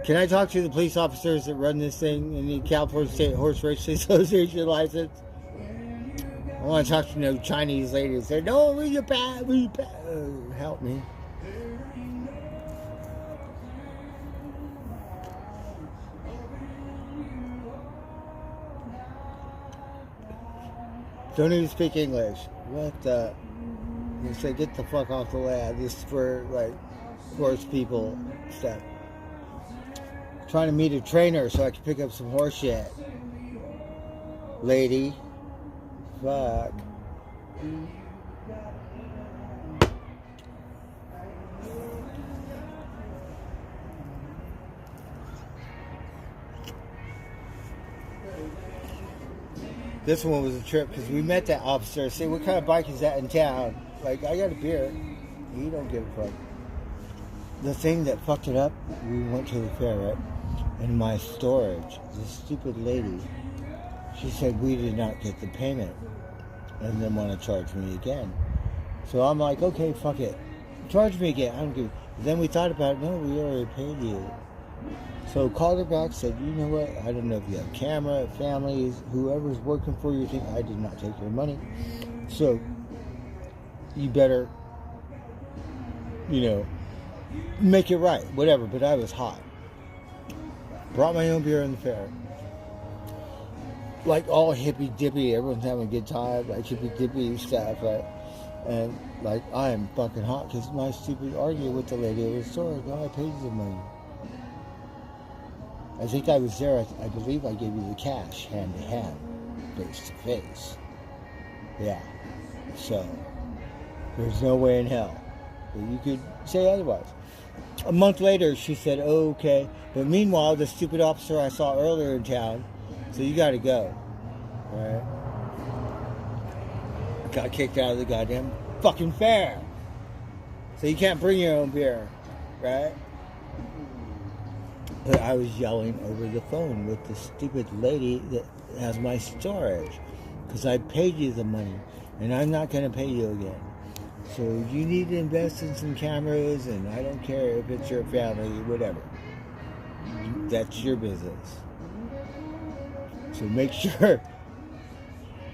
Can I talk to the police officers that run this thing in the California State Horse Racing Association license? I want to talk to no Chinese lady that said, no, read your pad, read your pad. Help me. Don't even speak English. What the... You say, get the fuck off the land. This is for, like, horse people stuff. Trying to meet a trainer so I can pick up some horse shit. Lady. Fuck. This one was a trip because we met that officer. Say, what kind of bike is that in town? Like, I got a beer. He don't give a fuck. The thing that fucked it up, we went to the fair, right? In my storage, this stupid lady, she said we did not get the payment and then want to charge me again. So I'm like, okay, fuck it. Charge me again. I don't give a... Then we thought about it. No, we already paid you. So called her back, said, you know what, I don't know if you have camera, families, whoever's working for you, think I did not take your money. So you better, you know, make it right, whatever. But I was hot. Brought my own beer in the fair. Like all hippy-dippy, everyone's having a good time, like hippy-dippy stuff, right? And like, I am fucking hot because my stupid argument with the lady at the store, no, I paid you the money. I think I was there, I believe I gave you the cash, hand to hand, face to face. Yeah. So, there's no way in hell that you could say otherwise. A month later, she said, oh, okay. But meanwhile, the stupid officer I saw earlier in town, so you gotta go. Right? Got kicked out of the goddamn fucking fair. So you can't bring your own beer. Right? But I was yelling over the phone with the stupid lady that has my storage. Because I paid you the money. And I'm not going to pay you again. So you need to invest in some cameras. And I don't care if it's your family, whatever. That's your business. So make sure.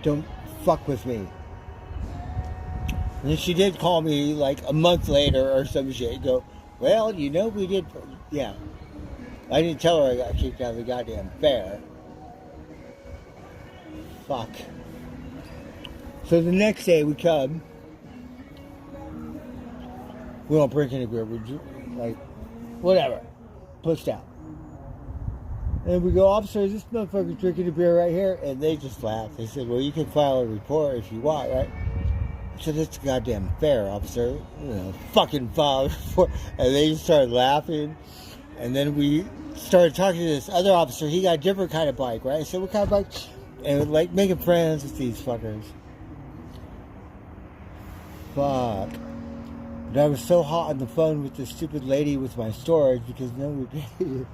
Don't fuck with me. And then she did call me like a month later or some shit. Go, well, you know we did. Yeah. I didn't tell her I got kicked out of the goddamn fair. Fuck. So the next day we come. We don't drink any beer. We like, whatever. Pushed out. And we go, officer, this motherfucker's drinking a beer right here. And they just laughed. They said, well, you can file a report if you want, right? I said, it's a goddamn fair, officer. You know, fucking file a report. And they just started laughing. And then we started talking to this other officer. He got a different kind of bike, right? I said, what kind of bike? And like making friends with these fuckers. Fuck. But I was so hot on the phone with this stupid lady with my storage because nobody paid you.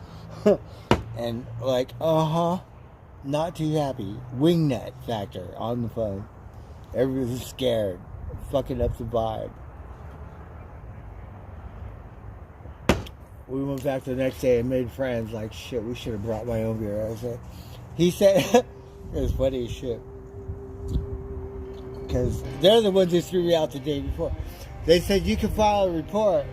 And like, not too happy. Wingnut factor on the phone. Everybody was scared. Fucking up the vibe. We went back the next day and made friends. Like, shit, we should have brought my own beer. I was like, he said, it was funny as shit. because they're the ones who threw me out the day before. They said you can file a report.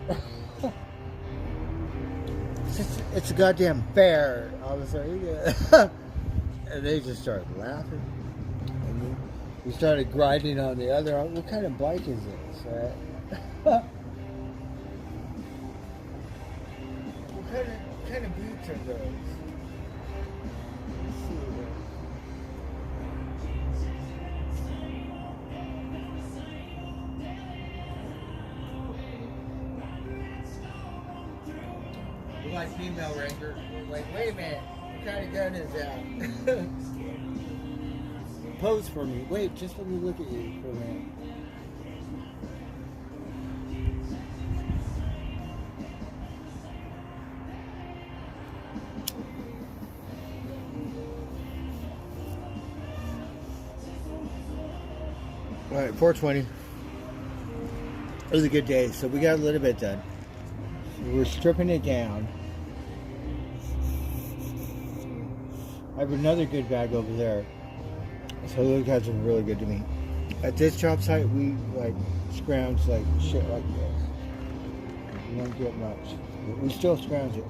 It's a goddamn fair. I was like, yeah. And they just started laughing. And then we started grinding on the other. What kind of bike is this? Right? What kind of boots are those? Let's see. Like female Ranger. Like, wait a minute, what kind of gun is that? Pose for me. Wait, just let me look at you for a minute. Alright, 420. It was a good day, so we got a little bit done. We're stripping it down. I have another good bag over there. So those guys are really good to me. At this job site, we like scrounge like shit like this. We don't get much, but we still scrounge it.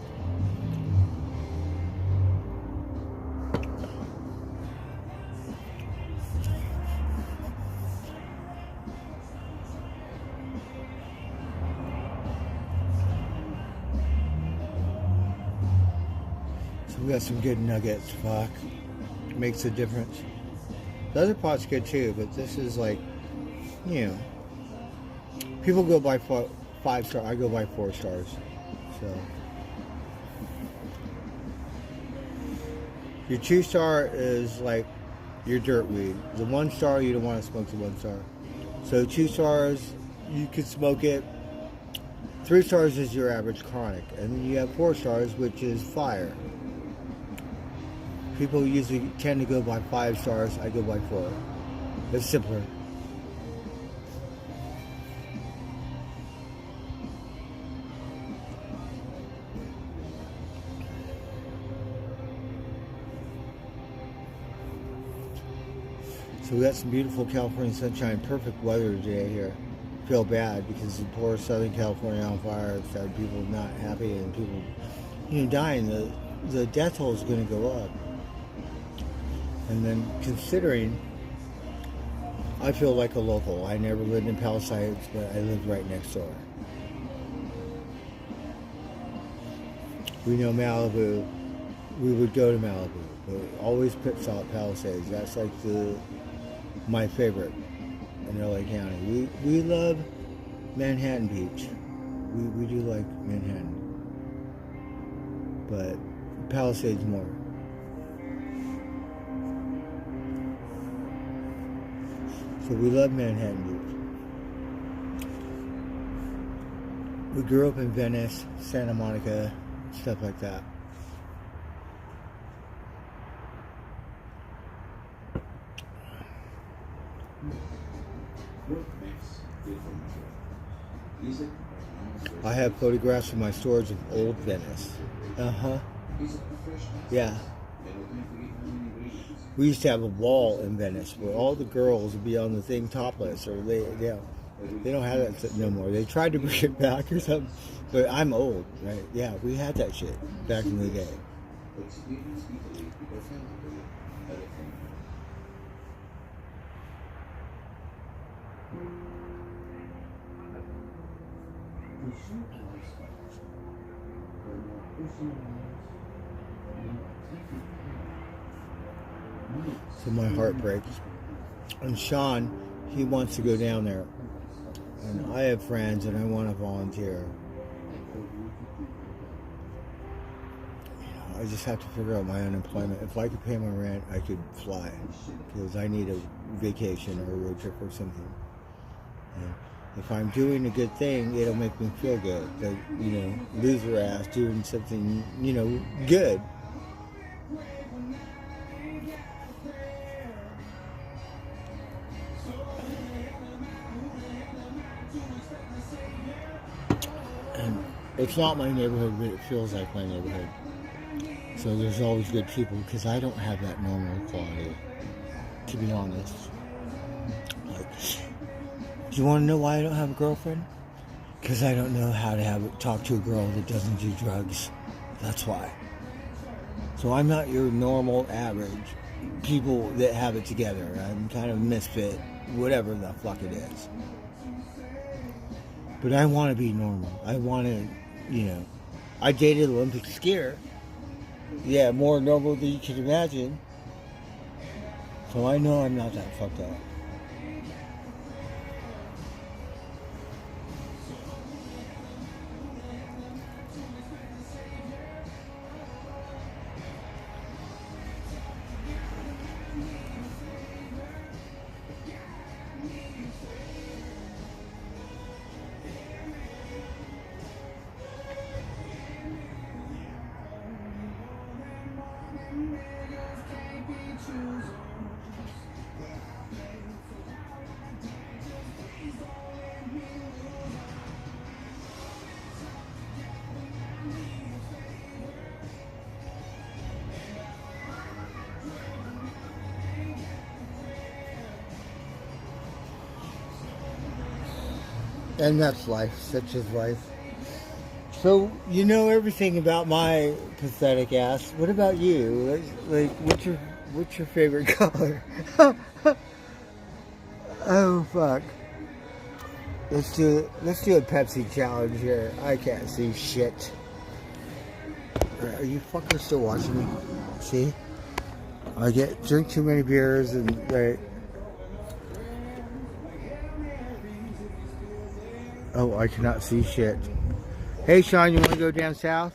We got some good nuggets. Fuck, makes a difference. The other pot's good too, but this is like, you know, people go by 5 star. I go by 4 stars. So your 2 star is like your dirt weed. The 1 star, you don't want to smoke the 1 star. So 2 stars, you could smoke it. 3 stars is your average chronic, and then you have 4 stars, which is fire. People usually tend to go by 5 stars. I go by 4. It's simpler. So we got some beautiful California sunshine. Perfect weather today here. Feel bad because the poor Southern California on fire. It's had people not happy and people, you know, dying. The death toll is going to go up. And then considering, I feel like a local. I never lived in Palisades, but I lived right next door. We know Malibu. We would go to Malibu, but always pit stop Palisades. That's like my favorite in LA County. We love Manhattan Beach. We do like Manhattan, but Palisades more. So we love Manhattan Beach. We grew up in Venice, Santa Monica, stuff like that. I have photographs in my storage of old Venice. Yeah. We used to have a wall in Venice where all the girls would be on the thing topless, or they don't have that no more. They tried to bring it back or something, but I'm old, right? Yeah, we had that shit back in the day. So my heart breaks. And Sean, he wants to go down there. And I have friends and I want to volunteer. You know, I just have to figure out my unemployment. If I could pay my rent, I could fly. Because I need a vacation or a road trip or something. And if I'm doing a good thing, it'll make me feel good. Like, you know, loser ass doing something, you know, good. And it's not my neighborhood, but it feels like my neighborhood. So there's always good people, because I don't have that normal quality, to be honest. Like, Do you want to know why I don't have a girlfriend? Because I don't know how to talk to a girl that doesn't do drugs. That's why. So I'm not your normal average people that have it together. I'm kind of a misfit, whatever the fuck it is. But I want to be normal. I want to, I dated an Olympic skier. Yeah, more normal than you can imagine. So I know I'm not that fucked up. And that's life, such is life. So, you know everything about my pathetic ass. What about you? Like, what's your favorite color? Oh, fuck. Let's do a Pepsi challenge here. I can't see shit. Are you fuckers still watching me? See? I drink too many beers and oh, I cannot see shit. Hey, Sean, you want to go down south?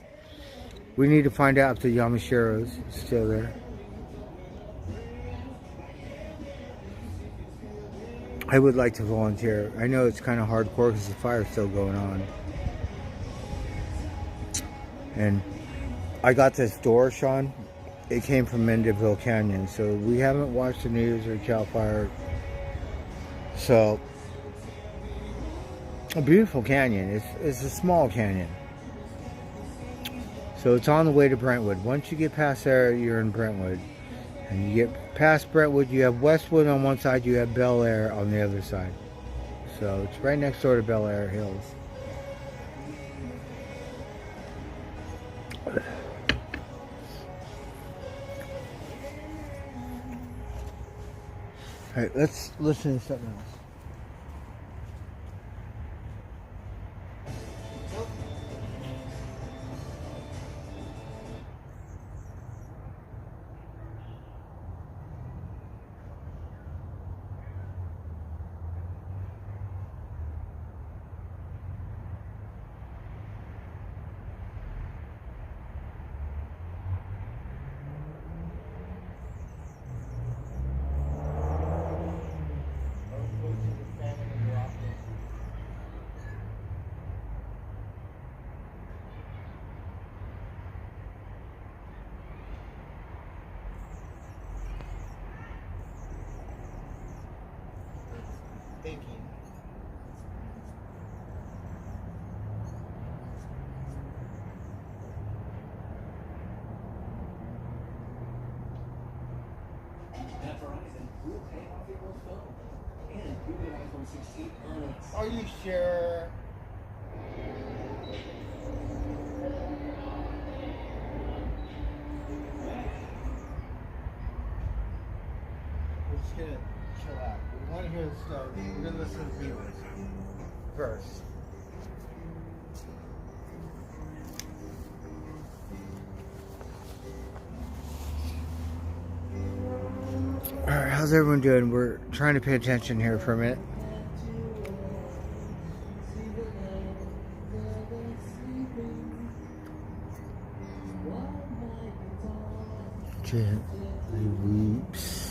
We need to find out if the Yamashiro's still there. I would like to volunteer. I know it's kind of hardcore because the fire's still going on. And I got this door, Sean. It came from Mendeville Canyon. So we haven't watched the news or Cal Fire. So... a beautiful canyon. It's a small canyon. So it's on the way to Brentwood. Once you get past there, you're in Brentwood. And you get past Brentwood, you have Westwood on one side, you have Bel Air on the other side. So it's right next door to Bel Air Hills. Alright, let's listen to something else. Thinking. At Verizon, we'll pay off your old phone. And you'll get iPhone 16 on us. Are you sure? We're just gonna chill out. We want to hear the story. We're gonna listen to the viewers first. Alright, how's everyone doing? We're trying to pay attention here for a minute. Gently weeps.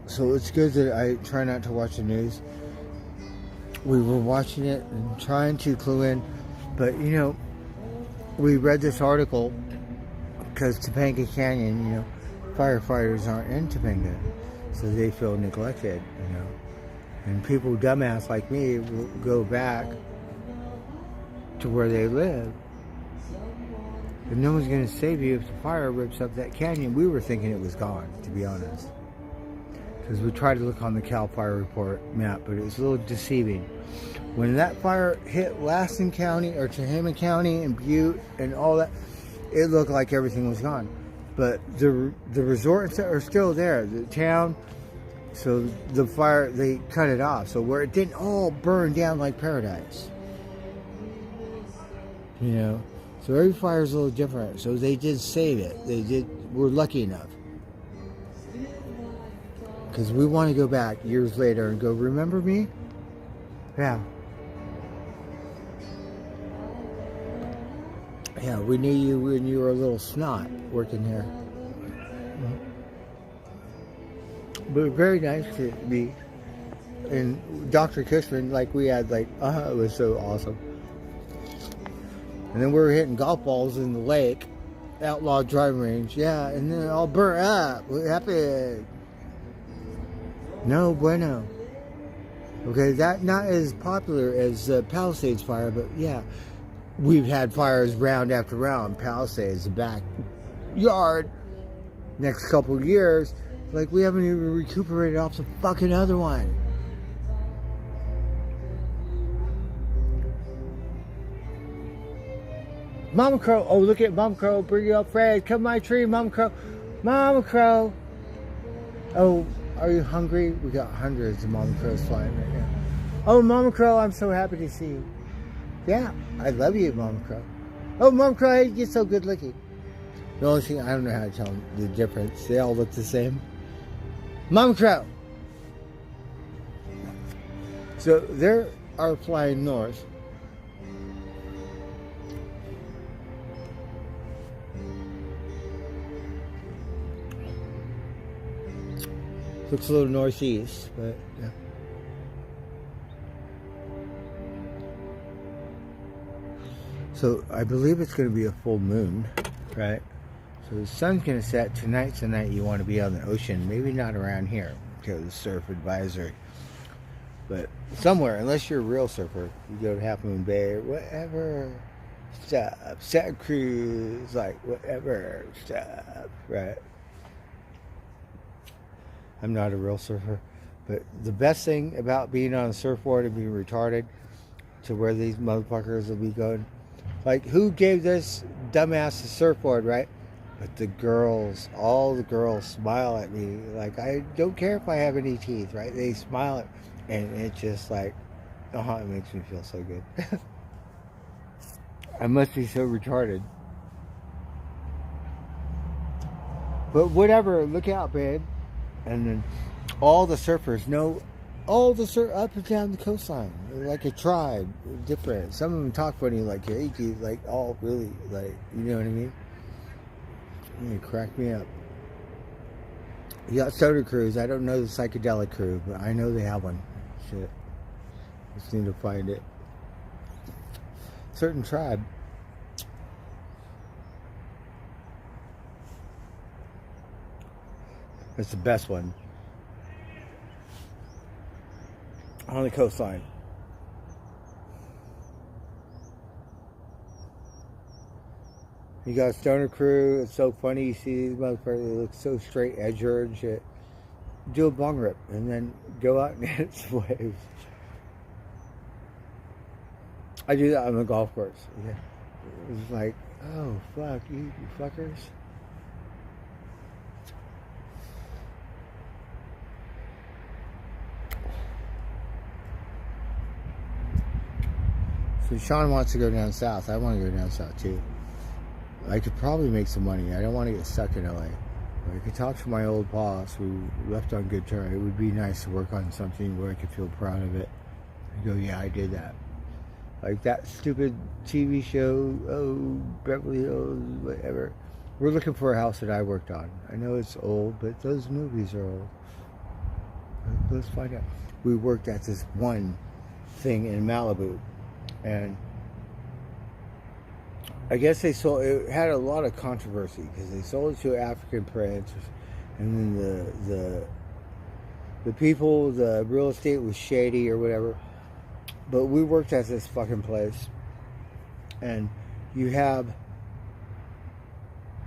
So it's good that I try not to watch the news. We were watching it and trying to clue in, but you know, we read this article because Topanga Canyon, you know, firefighters aren't in Topanga, so they feel neglected, you know. And people dumbass like me will go back to where they live. And no one's going to save you if the fire rips up that canyon. We were thinking it was gone, to be honest. Because we tried to look on the CAL FIRE report map, but it was a little deceiving. When that fire hit Lassen County or Tehama County and Butte and all that, it looked like everything was gone. But the resorts are still there, the town. So the fire, they cut it off. So where it didn't all burn down like paradise. You know? So every fire is a little different. So they did save it. We're lucky enough. Because we want to go back years later and go, remember me? Yeah. Yeah, we knew you when you were a little snot working here. But very nice to meet. And Dr. Cushman, like we had, like, it was so awesome. And then we were hitting golf balls in the lake, outlaw driving range. Yeah, and then it all burnt up. What happened? No bueno. Okay, that not as popular as Palisades fire, but yeah, we've had fires round after round. Palisades, the backyard. Next couple of years, like we haven't even recuperated off the fucking other one. Mama Crow. Oh, look at Mama Crow. Bring you up, Fred. Come my tree, Mama Crow. Mama Crow. Oh, are you hungry? We got hundreds of Mama Crows flying right now. Oh, Mama Crow, I'm so happy to see you. Yeah, I love you, Mama Crow. Oh, Mama Crow, hey, you're so good looking. The only thing, I don't know how to tell them the difference. They all look the same. Mama Crow. So they are flying north. Looks a little northeast, but yeah. So I believe it's going to be a full moon, right? So the sun's going to set. Tonight's the night you want to be on the ocean. Maybe not around here because of surf advisory. But somewhere, unless you're a real surfer, you go to Half Moon Bay or whatever stuff. Santa Cruz, like whatever stuff, right? I'm not a real surfer, but the best thing about being on a surfboard and being retarded to where these motherfuckers will be going, like, who gave this dumbass a surfboard, right? But the girls, all the girls smile at me. Like, I don't care if I have any teeth, right? They smile at, and it's just like, it makes me feel so good. I must be so retarded. But whatever, look out, man. And then all the surfers know, all the up and down the coastline, like a tribe, different. Some of them talk funny, like, hey, dude, like, all really, like, you know what I mean? You crack me up. You got Soda Cruise. I don't know the psychedelic crew, but I know they have one. Shit. Just need to find it. Certain tribe. It's the best one. On the coastline. You got Stoner Crew. It's so funny. You see these motherfuckers, they look so straight edger and shit. Do a bong rip and then go out and hit some waves. I do that on the golf course. Yeah. It's like, oh, fuck, you fuckers. So Sean wants to go down south. I want to go down south too. I could probably make some money. I don't want to get stuck in LA. But I could talk to my old boss who left on good terms. It would be nice to work on something where I could feel proud of it. And go, yeah, I did that. Like that stupid TV show, Beverly Hills, whatever. We're looking for a house that I worked on. I know it's old, but those movies are old. Let's find out. We worked at this one thing in Malibu. And I guess they sold it. Had a lot of controversy because they sold it to an African prince, and then The people, the real estate was shady or whatever. But we worked at this fucking place. And you have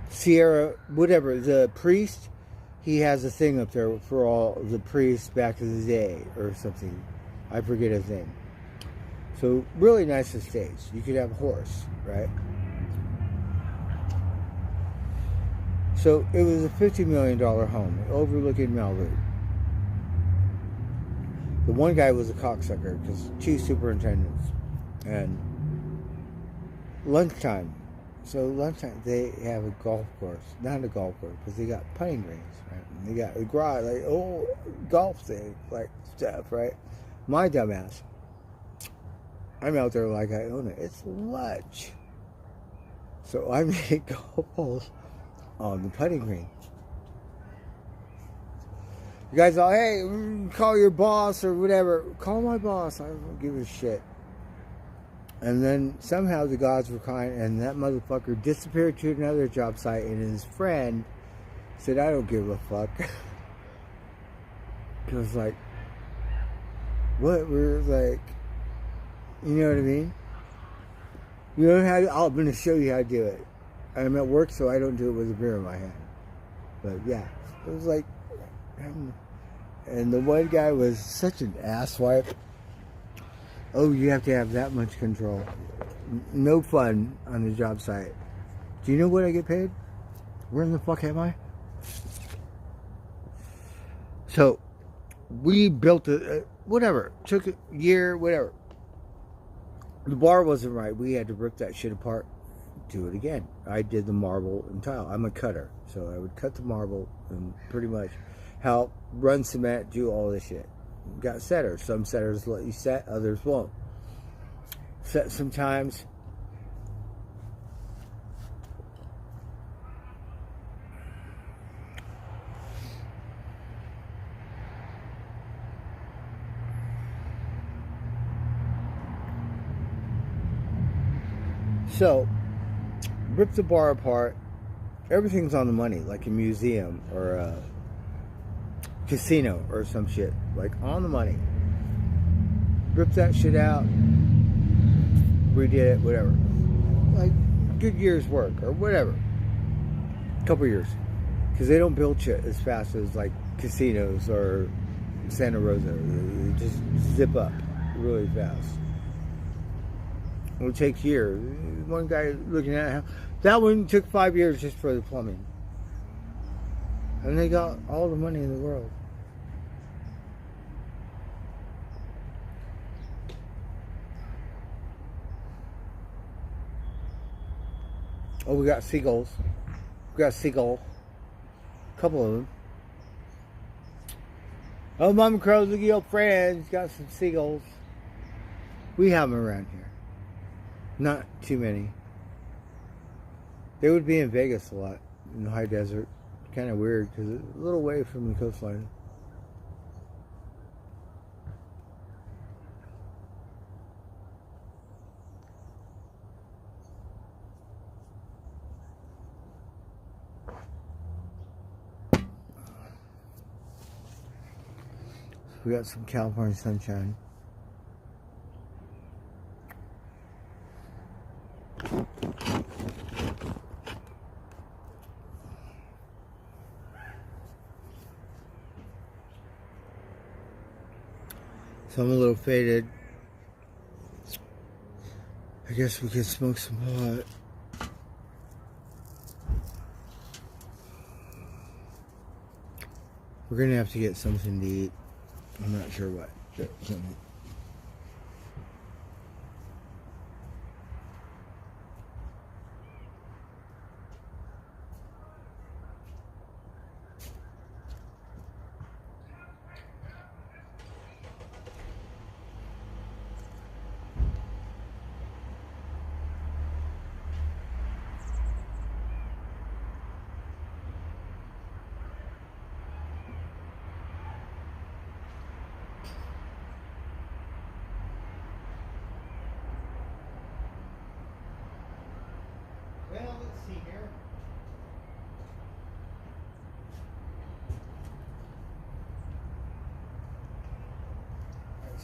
Sierra, whatever, the priest, he has a thing up there for all the priests back in the day or something. I forget his name. So, really nice estates. You could have a horse, right? So, it was a $50 million home overlooking Malibu. The one guy was a cocksucker because 2 superintendents. And lunchtime. So, lunchtime, they have a golf course. Not a golf course, because they got putting greens, right? And they got a garage, like, golf thing, like, stuff, right? My dumbass. I'm out there like I own it. It's lunch. So I made golf holes on the putting green. You guys all, hey, call your boss or whatever. Call my boss. I don't give a shit. And then somehow the gods were kind and that motherfucker disappeared to another job site and his friend said, I don't give a fuck. It was like, what? We're like, you know what I mean? You know how I'm going to show you how to do it. I'm at work, so I don't do it with a beer in my hand. But yeah, it was like, and the one guy was such an asswipe. Oh, you have to have that much control. No fun on the job site. Do you know what I get paid? Where in the fuck am I? So, we built whatever. Took a year, whatever. The bar wasn't right. We had to rip that shit apart. Do it again. I did the marble and tile. I'm a cutter. So I would cut the marble and pretty much help run cement, do all this shit. Got setters. Some setters let you set, others won't. Set sometimes. So, rip the bar apart. Everything's on the money, like a museum or a casino or some shit. Like, on the money. Rip that shit out. Redid it, whatever. Like, good year's work or whatever. Couple years. Because they don't build shit as fast as, like, casinos or Santa Rosa. They just zip up really fast. It will take years. One guy looking at how that one took 5 years just for the plumbing. And they got all the money in the world. Oh, we got seagulls. We got a seagull. A couple of them. Oh, Mama Crow, look at your friends. Got some seagulls. We have them around here. Not too many. They would be in Vegas a lot, in the high desert. Kind of weird, because it's a little away from the coastline. We got some California sunshine. So I'm a little faded. I guess we could smoke some pot. We're gonna have to get something to eat. I'm not sure what. Something.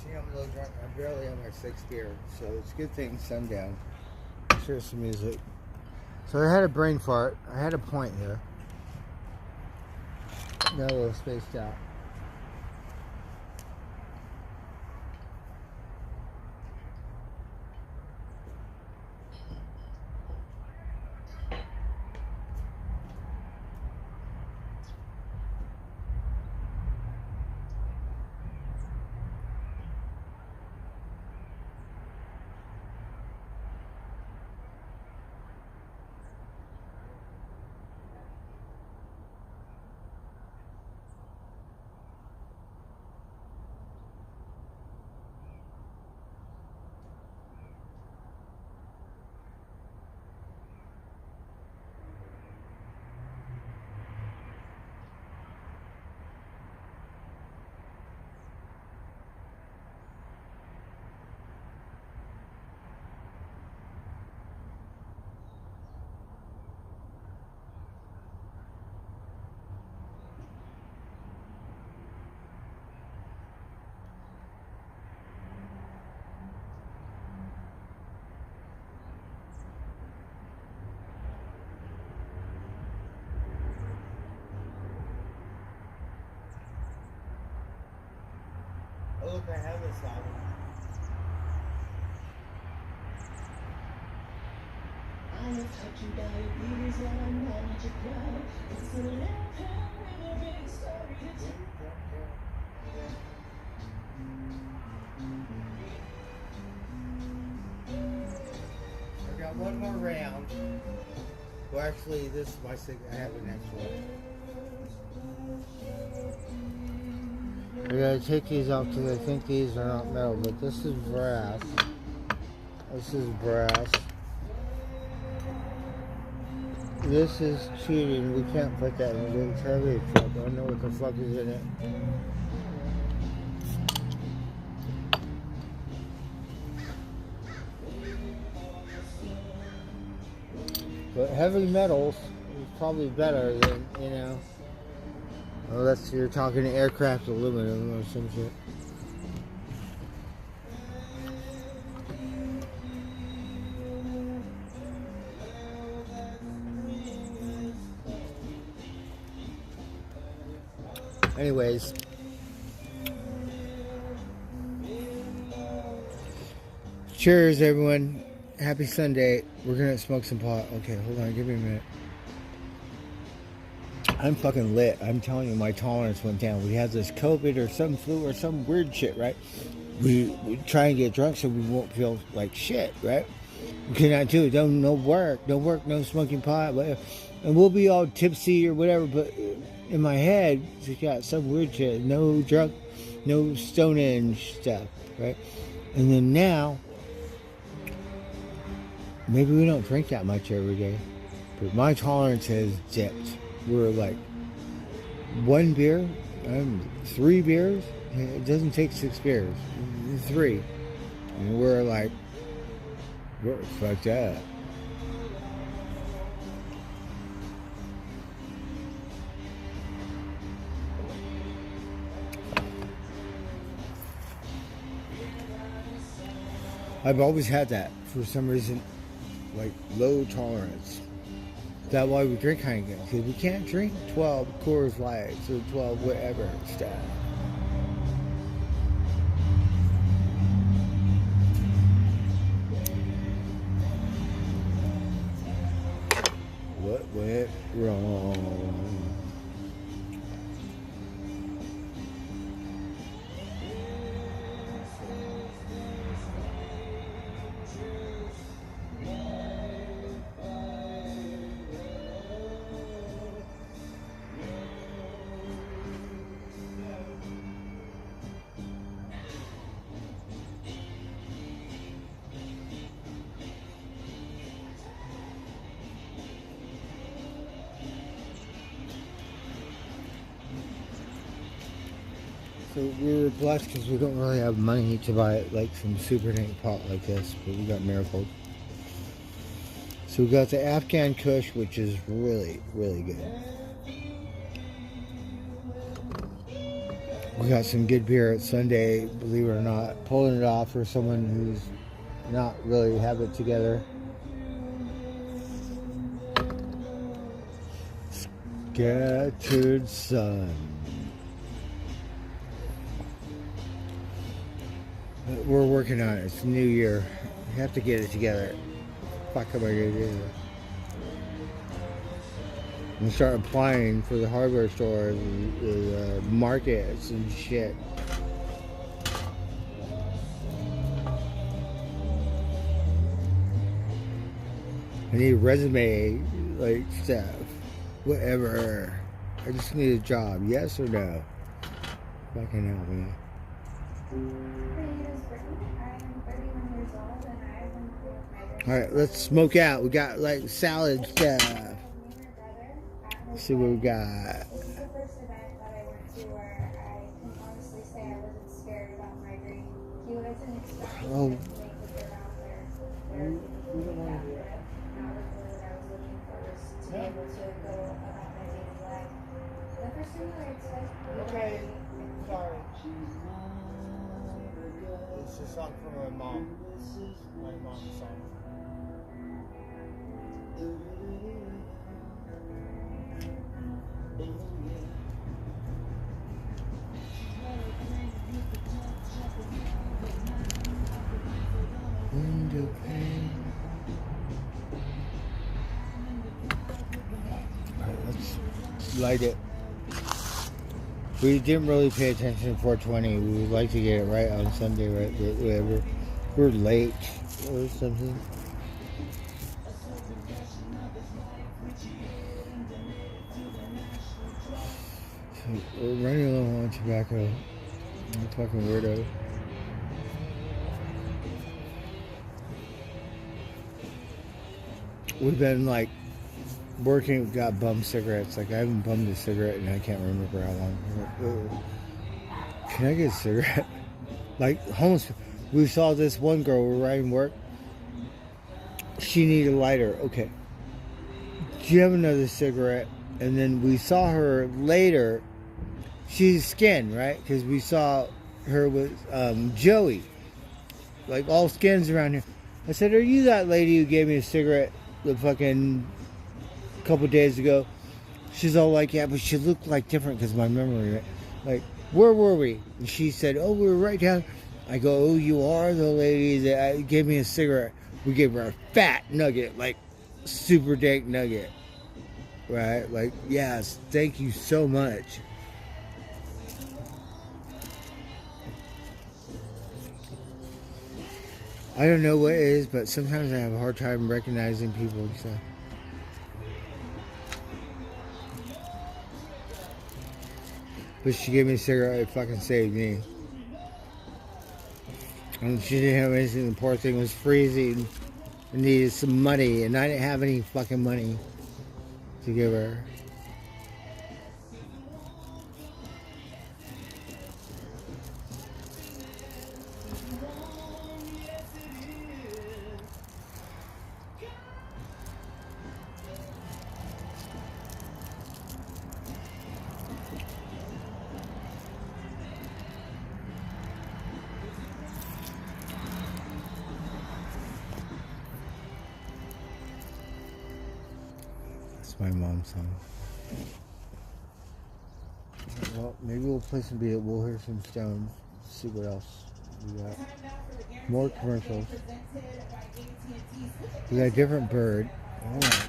See, I'm a little drunk. I'm barely on my 6th beer, so it's a good thing sundown. Here's some music. So I had a brain fart. I had a point here. Got a little spaced out. Oh, look, I have this album. I have type 2 diabetes and I'm managing well. It's a little pill with a big story to tell. I've got one more round. Well, actually, this is my second. I have the next one. I gotta take these off because I think these are not metal, but this is brass. This is brass. This is cheating. We can't put that in the heavy truck. I don't know what the fuck is in it. But heavy metals is probably better than, you know. Unless you're talking aircraft aluminum or some shit. Anyways. Cheers, everyone. Happy Sunday. We're gonna smoke some pot. Okay, hold on. Give me a minute. I'm fucking lit. I'm telling you, my tolerance went down. We had this COVID or some flu or some weird shit, right? We try and get drunk so we won't feel like shit, right? We cannot do it. No work, no smoking pot, whatever. And we'll be all tipsy or whatever, but in my head, it's got some weird shit. No drunk, no stoning stuff, right? And then now, maybe we don't drink that much every day, but my tolerance has dipped. We're like 1 beer, 3 beers. It doesn't take 6 beers, 3, and we're fucked up. I've always had that for some reason, like low tolerance. That's why we drink Heineken, because we can't drink 12 Coors Lights or 12 whatever stuff. What went wrong? So we were blessed because we don't really have money to buy like some super tank pot like this, but we got Miracle. So we got the Afghan Kush, which is really, really good. We got some good beer at Sunday, believe it or not. Pulling it off for someone who's not really have it together. Scattered sun. We're working on it. It's New Year. We have to get it together. Fuck am I gonna do? And start applying for the hardware store, the markets and shit. I need a resume, like stuff, whatever. I just need a job, yes or no? Fucking help me. Alright, let's smoke out. We got like salad stuff. Let's see what we got. This is the first event that I went to where I can honestly say I wasn't scared about migraine. You guys didn't expect me to make the trip out there where people would have to. That was what I was looking for, was to be able to go about my daily life. The first thing that I expect. Okay, sorry. It's a song from my mom. My mom's song. Window pane. Alright, let's light it. We didn't really pay attention to 420. We would like to get it right on Sunday, right? Whatever. We're late or something. We're running low on tobacco. I'm a fucking weirdo. We've been like working, got bum cigarettes. Like I haven't bummed a cigarette and I can't remember how long. Can I get a cigarette? Like homeless. We saw this one girl, we're riding work. She needed a lighter. Okay. Do you have another cigarette? And then we saw her later. She's skin, right? Because we saw her with Joey. Like all skins around here. I said, are you that lady who gave me a cigarette the fucking couple days ago? She's all like, yeah, but she looked like different because my memory, right? Like, where were we? And she said, oh, we were right down. I go, oh, you are the lady that gave me a cigarette. We gave her a fat nugget, like super dank nugget. Right? Like, yes, thank you so much. I don't know what it is, but sometimes I have a hard time recognizing people and stuff. But she gave me a cigarette, it fucking saved me. And she didn't have anything, the poor thing was freezing and needed some money, and I didn't have any fucking money to give her. My mom's song. Well, maybe we'll play some beat. We'll hear some Stones. See what else we got. More commercials. We got a different bird. Oh.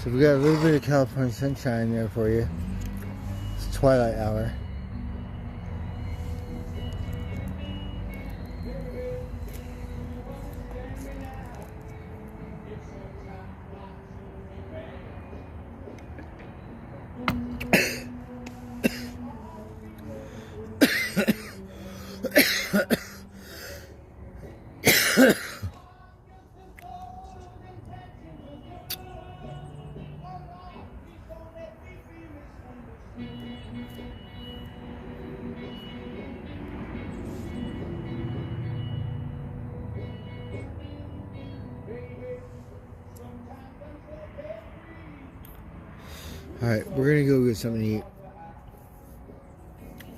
So we got a little bit of California sunshine there for you. It's twilight hour. Alright, we're gonna go get something to eat.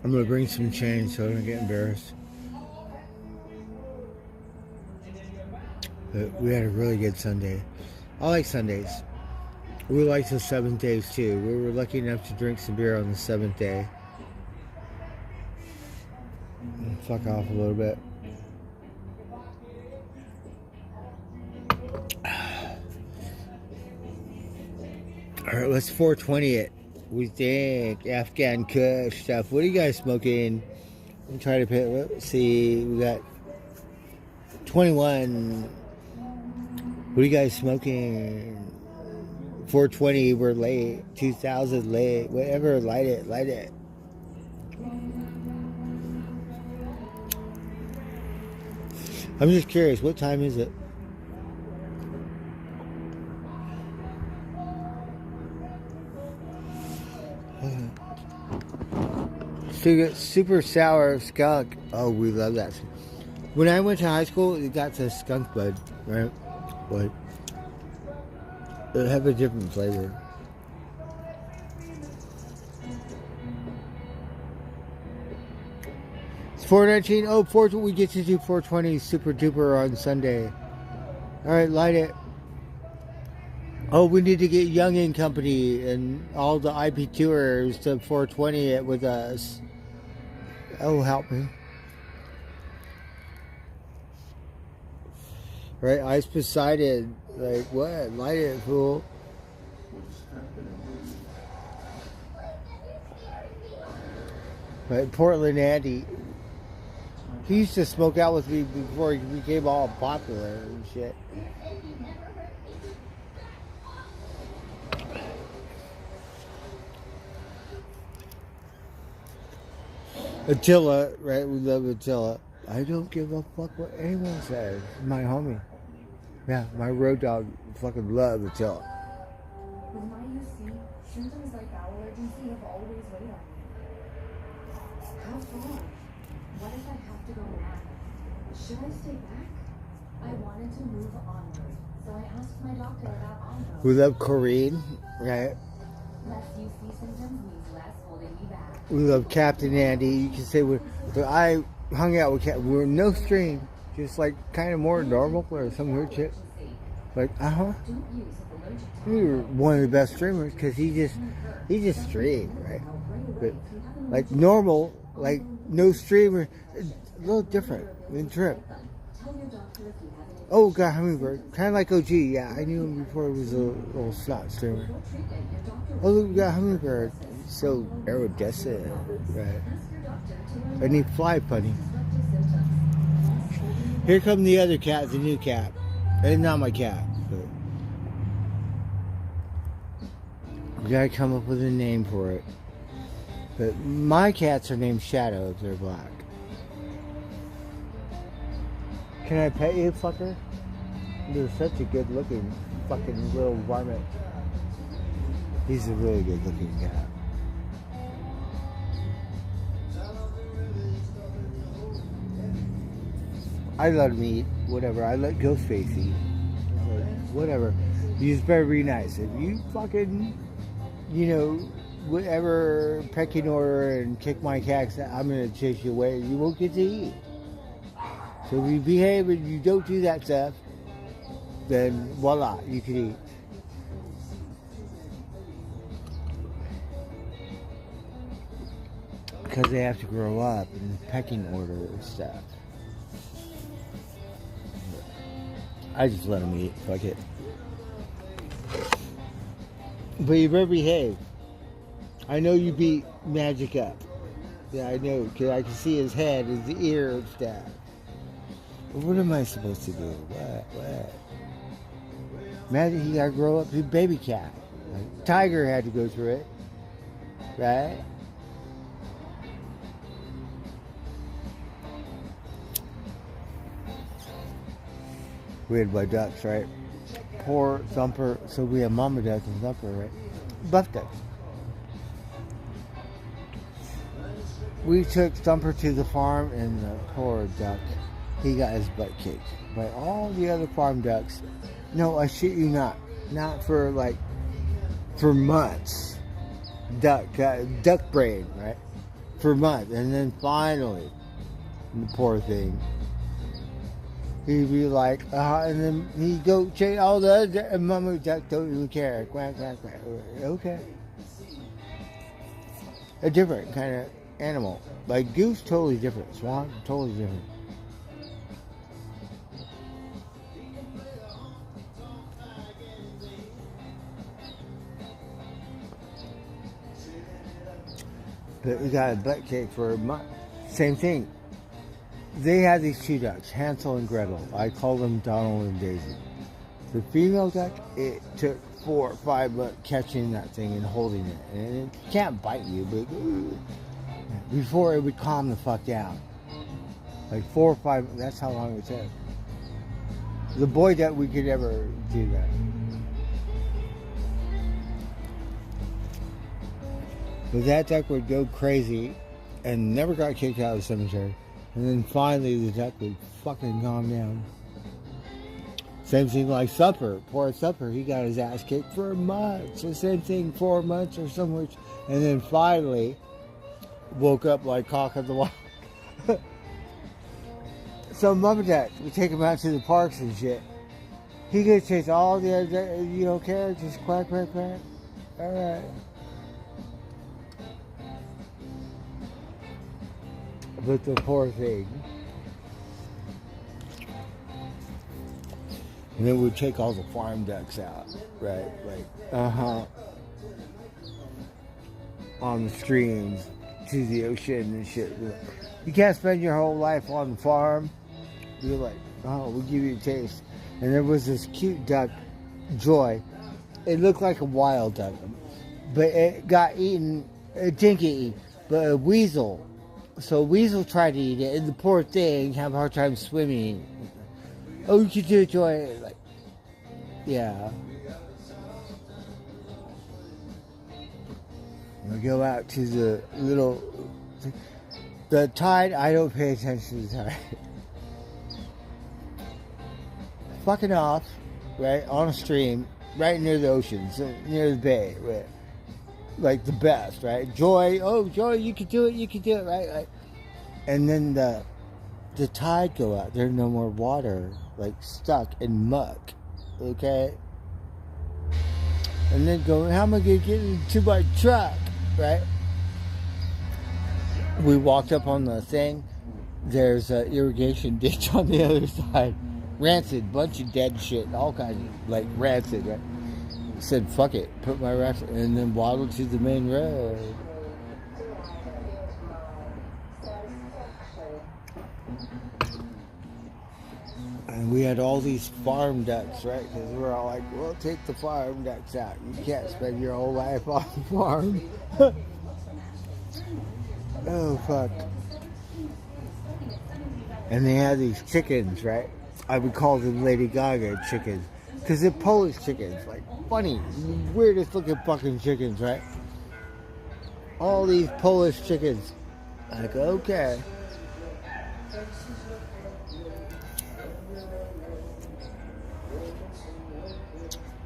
I'm gonna bring some change so I don't get embarrassed. But we had a really good Sunday. I like Sundays. We like the 7th days too. We were lucky enough to drink some beer on the 7th day. Fuck off a little bit. Alright, let's 420 it. We think Afghan Kush stuff. What are you guys smoking? I'm trying to pick. Let's see. We got 21. What are you guys smoking? 420. We're late. 2000 late. Whatever. Light it. Light it. I'm just curious. What time is it? Super sour skunk. Oh, we love that. When I went to high school, it got to skunk bud, right? But it have a different flavor. It's 419. Oh, we get to do 420 super duper on Sunday. All right, light it. Oh, we need to get Young and Company and all the IP tours to 420 it with us. Oh, help me. Right, Ice Poseidon. Like, what? Light it, fool. Right, Portland Andy. He used to smoke out with me before he became all popular and shit. Attila, right? We love Attila. I don't give a fuck what anyone says. My homie. Yeah, my road dog fucking love Attila. With my UC, symptoms like bowel urgency have always weighed on me. How far? What if I have to go now? Should I stay back? I wanted to move onward, so I asked my doctor about onward. We love Corinne, right? Less UC symptoms means less holding me back. We love Captain Andy. You can say I hung out with Captain. We were no stream, just like kind of more normal or some weird shit. Like, we were one of the best streamers because he just streamed, right? But like normal, like no streamer, a little different than Trip. Oh, got Hummingbird, kind of like OG. Yeah, I knew him before he was a little slot streamer. Oh, look, we got Hummingbird. So iridescent, right? I need fly punny. Here come the other cat, the new cat. It's not my cat, but we gotta come up with a name for it. But my cats are named Shadow if they're black. Can I pet you, fucker? You're such a good looking fucking little varmint. He's a really good looking cat. I let him eat, whatever. I let Ghostface eat. Whatever. You just better be nice. If you fucking, whatever pecking order and kick my cats, I'm going to chase you away. You won't get to eat. So if you behave and you don't do that stuff, then voila, you can eat. Because they have to grow up in the pecking order and stuff. I just let them eat. Fuck it. But you better behave. I know you beat Magic up. Yeah, I know. Because I can see his head, his ear and stuff. But what am I supposed to do? What? Magic, he gotta grow up to be a baby cat. Like, Tiger had to go through it. Right? We had my ducks, right? Poor Thumper. So we have Mama Duck and Thumper, right? Buff ducks. We took Thumper to the farm, and the poor duck, he got his butt kicked by all the other farm ducks. No, I shit you not. Not for months. Duck brain, right? For months. And then finally, the poor thing, he'd be like, and then he'd go chase all the other, and Mama duck don't even care. Quack, quack, quack. Okay. A different kind of animal. Like goose, totally different. Swan, totally different. But we got a butt cake for a month. Same thing. They had these two ducks, Hansel and Gretel. I call them Donald and Daisy. The female duck, it took 4 or 5 months catching that thing and holding it. And it can't bite you, but before it would calm the fuck down. Like 4 or 5, that's how long it took. The boy duck, we could ever do that. But that duck would go crazy and never got kicked out of the cemetery. And then finally the duck would fucking calm down. Same thing like Thumper. Poor Thumper, he got his ass kicked for months. The same thing, 4 months or somewhere. And then finally woke up like cock of the walk. So Mama Duck, we take him out to the parks and shit. He could chase all the other, you don't care, just quack, quack, quack. Alright. But the poor thing. And then we'd take all the farm ducks out, right? Like, on the streams to the ocean and shit. You can't spend your whole life on the farm. You're like, oh, we'll give you a taste. And there was this cute duck, Joy. It looked like a wild duck, but it got eaten. It didn't get eaten, but a weasel. So a weasel tried to eat it, and the poor thing had a hard time swimming. Oh, you should do it, Joy. Like, yeah. We go out to the the tide. I don't pay attention to the tide. Fucking off, right, on a stream, right near the ocean, so near the bay, right? Like the best, right? Joy, oh Joy, you can do it, right? Like, and then the tide go out. There's no more water, like stuck in muck, okay? And then go, how am I gonna get into my truck, right? We walked up on the thing. There's an irrigation ditch on the other side. Rancid, bunch of dead shit, all kinds of, like, rancid, right? Said, fuck it, put my rafts, and then waddled to the main road. And we had all these farm ducks, right? Because we're all like, well, take the farm ducks out. You can't spend your whole life on the farm. Oh, fuck. And they had these chickens, right? I would call them Lady Gaga chickens. Because they're Polish chickens. Like, funny, weirdest looking fucking chickens, right? All these Polish chickens. Like, okay.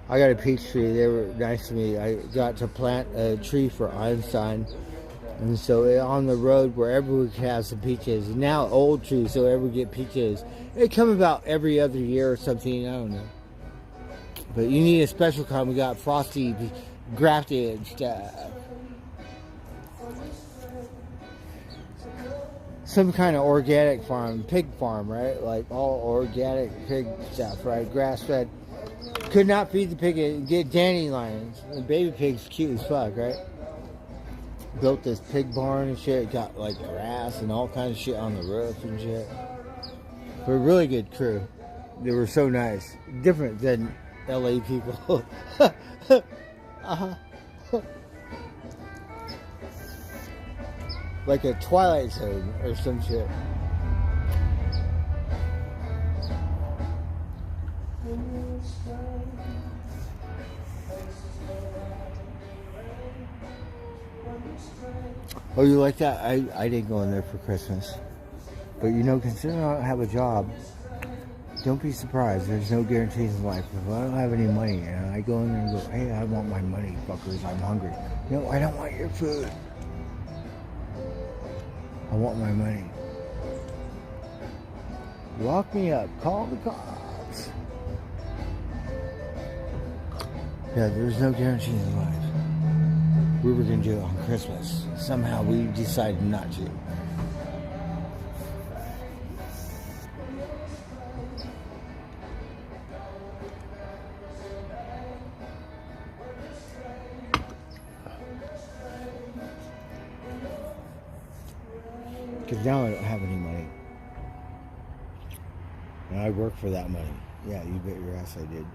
I got a peach tree. They were nice to me. I got to plant a tree for Einstein. And so on the road wherever we could have some peaches. Now old trees, so ever get peaches. They come about every other year or something. I don't know. But you need a special kind. We got frosty, grafted stuff. Some kind of organic farm, pig farm, right? Like all organic pig stuff, right? Grass fed. Could not feed the pig and get dandelions. The baby pig's cute as fuck, right? Built this pig barn and shit. Got like grass and all kinds of shit on the roof and shit. But a really good crew. They were so nice. Different than LA people. Like a Twilight Zone or some shit. Oh, you like that? I didn't go in there for Christmas. But you know, considering I don't have a job, don't be surprised. There's no guarantees in life. If I don't have any money and I go in there and go, hey, I want my money, fuckers, I'm hungry. No, I don't want your food. I want my money. Lock me up. Call the cops. Yeah, there's no guarantees in life. We were going to do it on Christmas. Somehow we decided not to. Because now I don't have any money. And I work for that money. Yeah, you bet your ass I did.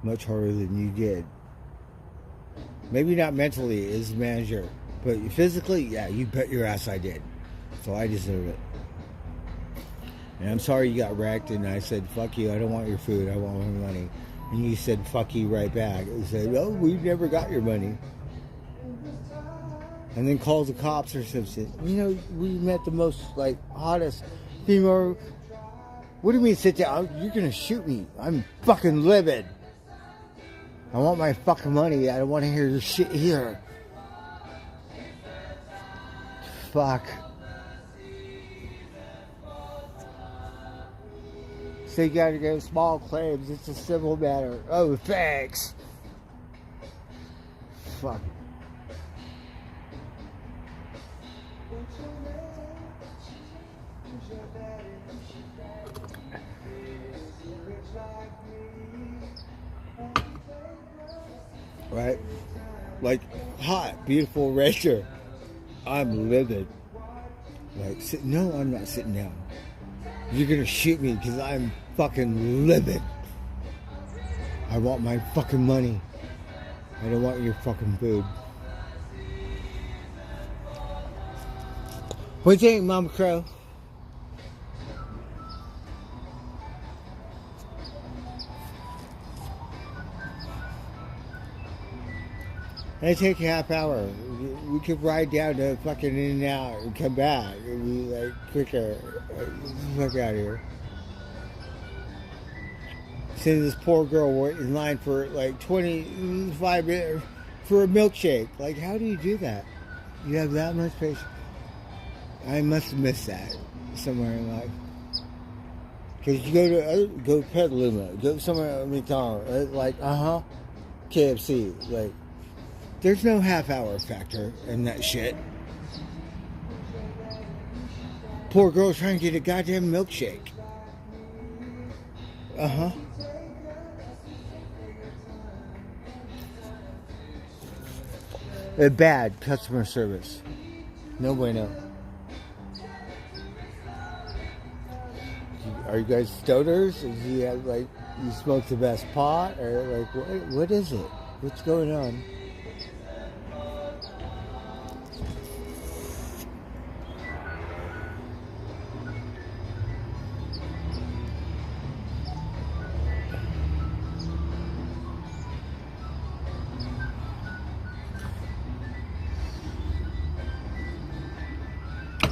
Much harder than you did. Maybe not mentally as a manager, but physically, yeah, you bet your ass I did. So I deserve it. And I'm sorry you got wrecked, and I said, fuck you, I don't want your food, I want my money. And you said, fuck you right back. And said, oh, we never got your money. And then called the cops or something. You know, we met the most, like, hottest female. What do you mean sit down? You're gonna shoot me. I'm fucking livid. I want my fucking money. I don't want to hear your shit here. Fuck. So you gotta go small claims. It's a civil matter. Oh, thanks. Fuck. Right? Like, hot, beautiful Rachel. I'm livid. Like, no, I'm not sitting down. You're gonna shoot me because I'm fucking livid. I want my fucking money. I don't want your fucking food. What do you think, Mama Crow? It'd take a half hour. We could ride down to fucking In-N-Out and come back. It'd be like quicker. Fuck out of here. See this poor girl wait in line for like 25 minutes for a milkshake. Like, how do you do that? You have that much patience? I must have missed that somewhere in life. Because you go to Petaluma, go somewhere at McDonald's, like, KFC, like, there's no half-hour factor in that shit. Poor girl's trying to get a goddamn milkshake. A bad customer service. No bueno. Are you guys stoners? Do you have, like, you smoke the best pot? Or, like, what is it? What's going on?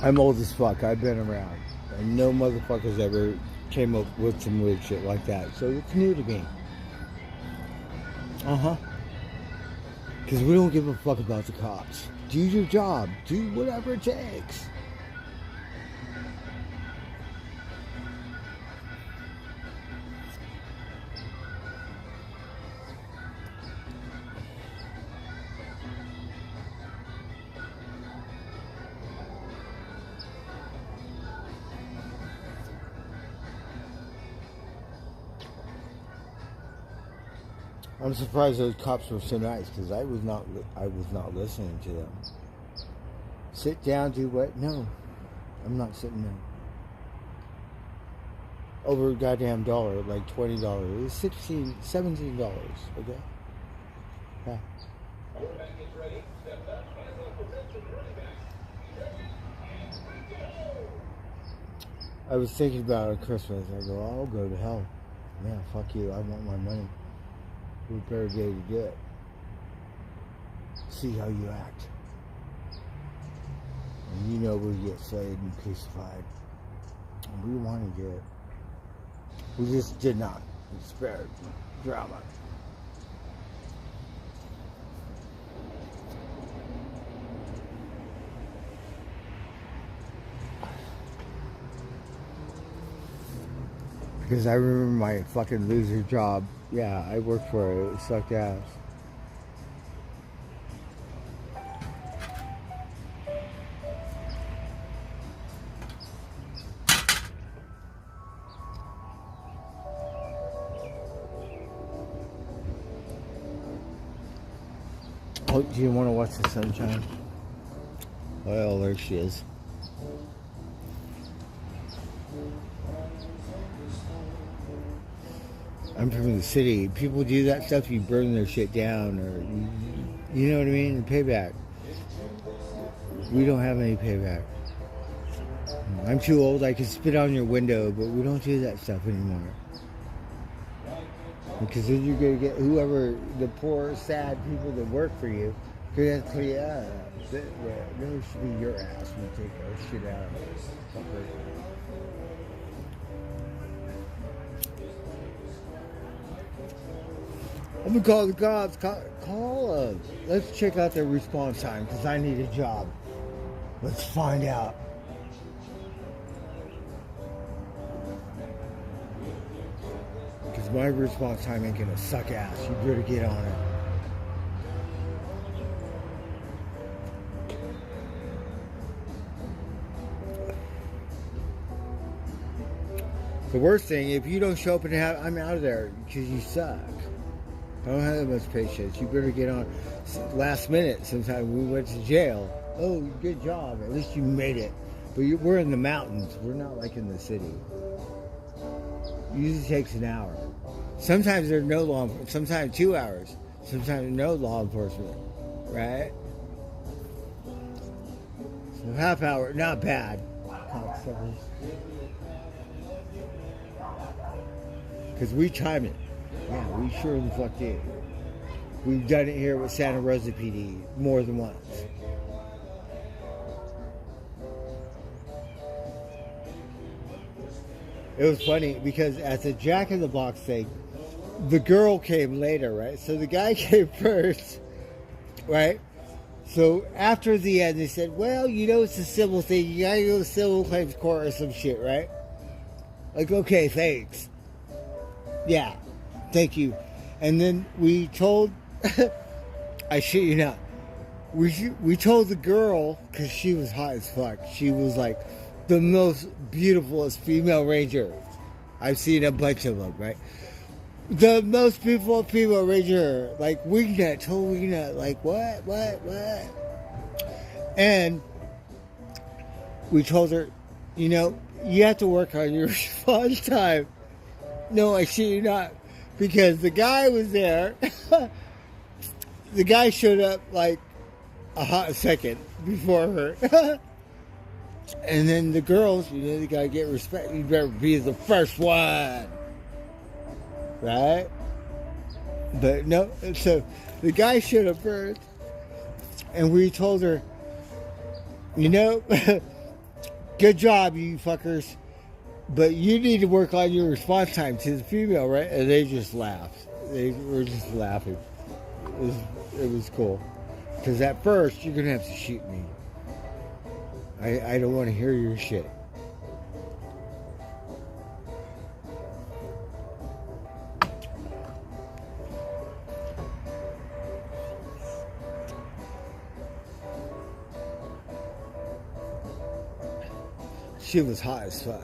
I'm old as fuck. I've been around. And no motherfuckers ever came up with some weird shit like that. So it's new to me. Because we don't give a fuck about the cops. Do your job. Do whatever it takes. I'm surprised those cops were so nice because I was not listening to them. Sit down, do what? No, I'm not sitting down. Over a goddamn dollar, like $20. It was $17. Okay. Yeah. I was thinking about it on Christmas. I go, I'll go to hell. Yeah, fuck you. I want my money. We better be able to do it. See how you act. And you know we get flooded and crucified. And we wanted it. We just did not. We spared drama. Because I remember my fucking loser job. Yeah, I worked for it. It sucked ass. Oh, do you want to watch the sunshine? Well, there she is. I'm from the city. People do that stuff, you burn their shit down, or you know what I mean? Payback. We don't have any payback. I'm too old. I can spit on your window, but we don't do that stuff anymore. Because then you're gonna get whoever the poor, sad people that work for you, gonna clear you out. Those should be your ass. We take our shit out. Fucker. I'm gonna call the cops. Call let's check out their response time because I need a job. Let's find out. Because my response time ain't gonna suck ass. You better get on it. The worst thing, if you don't show up and I'm out of there because you suck. I don't have that much patience. You better get on. Last minute, sometimes we went to jail. Oh, good job. At least you made it. But we're in the mountains. We're not like in the city. It usually takes an hour. Sometimes there's no law enforcement. Sometimes 2 hours. Sometimes no law enforcement. Right? So half hour, not bad. Because we time it. Yeah, we sure the fuck did. We've done it here with Santa Rosa PD more than once. It was funny because at the Jack in the Box thing, the girl came later, right? So the guy came first, right? So after the end, they said, well, you know, it's a civil thing. You gotta go to civil claims court or some shit, right? Like, okay, thanks. Yeah. Thank you. And then we told, I shit you not, we told the girl, because she was hot as fuck, she was like the most beautifulest female ranger. I've seen a bunch of them, right? The most beautiful female ranger, like wingnut, total wingnut, like what? And we told her, you know, you have to work on your response time. No, I shit you not. Because the guy was there. The guy showed up like a hot second before her. And then the girls, you know, you gotta get respect. You better be the first one. Right? But no, so the guy showed up first. And we told her, you know, good job, you fuckers. But you need to work on your response time to the female, right? And they just laughed. They were just laughing. It was cool. Because at first, you're going to have to shoot me. I don't want to hear your shit. She was hot as fuck.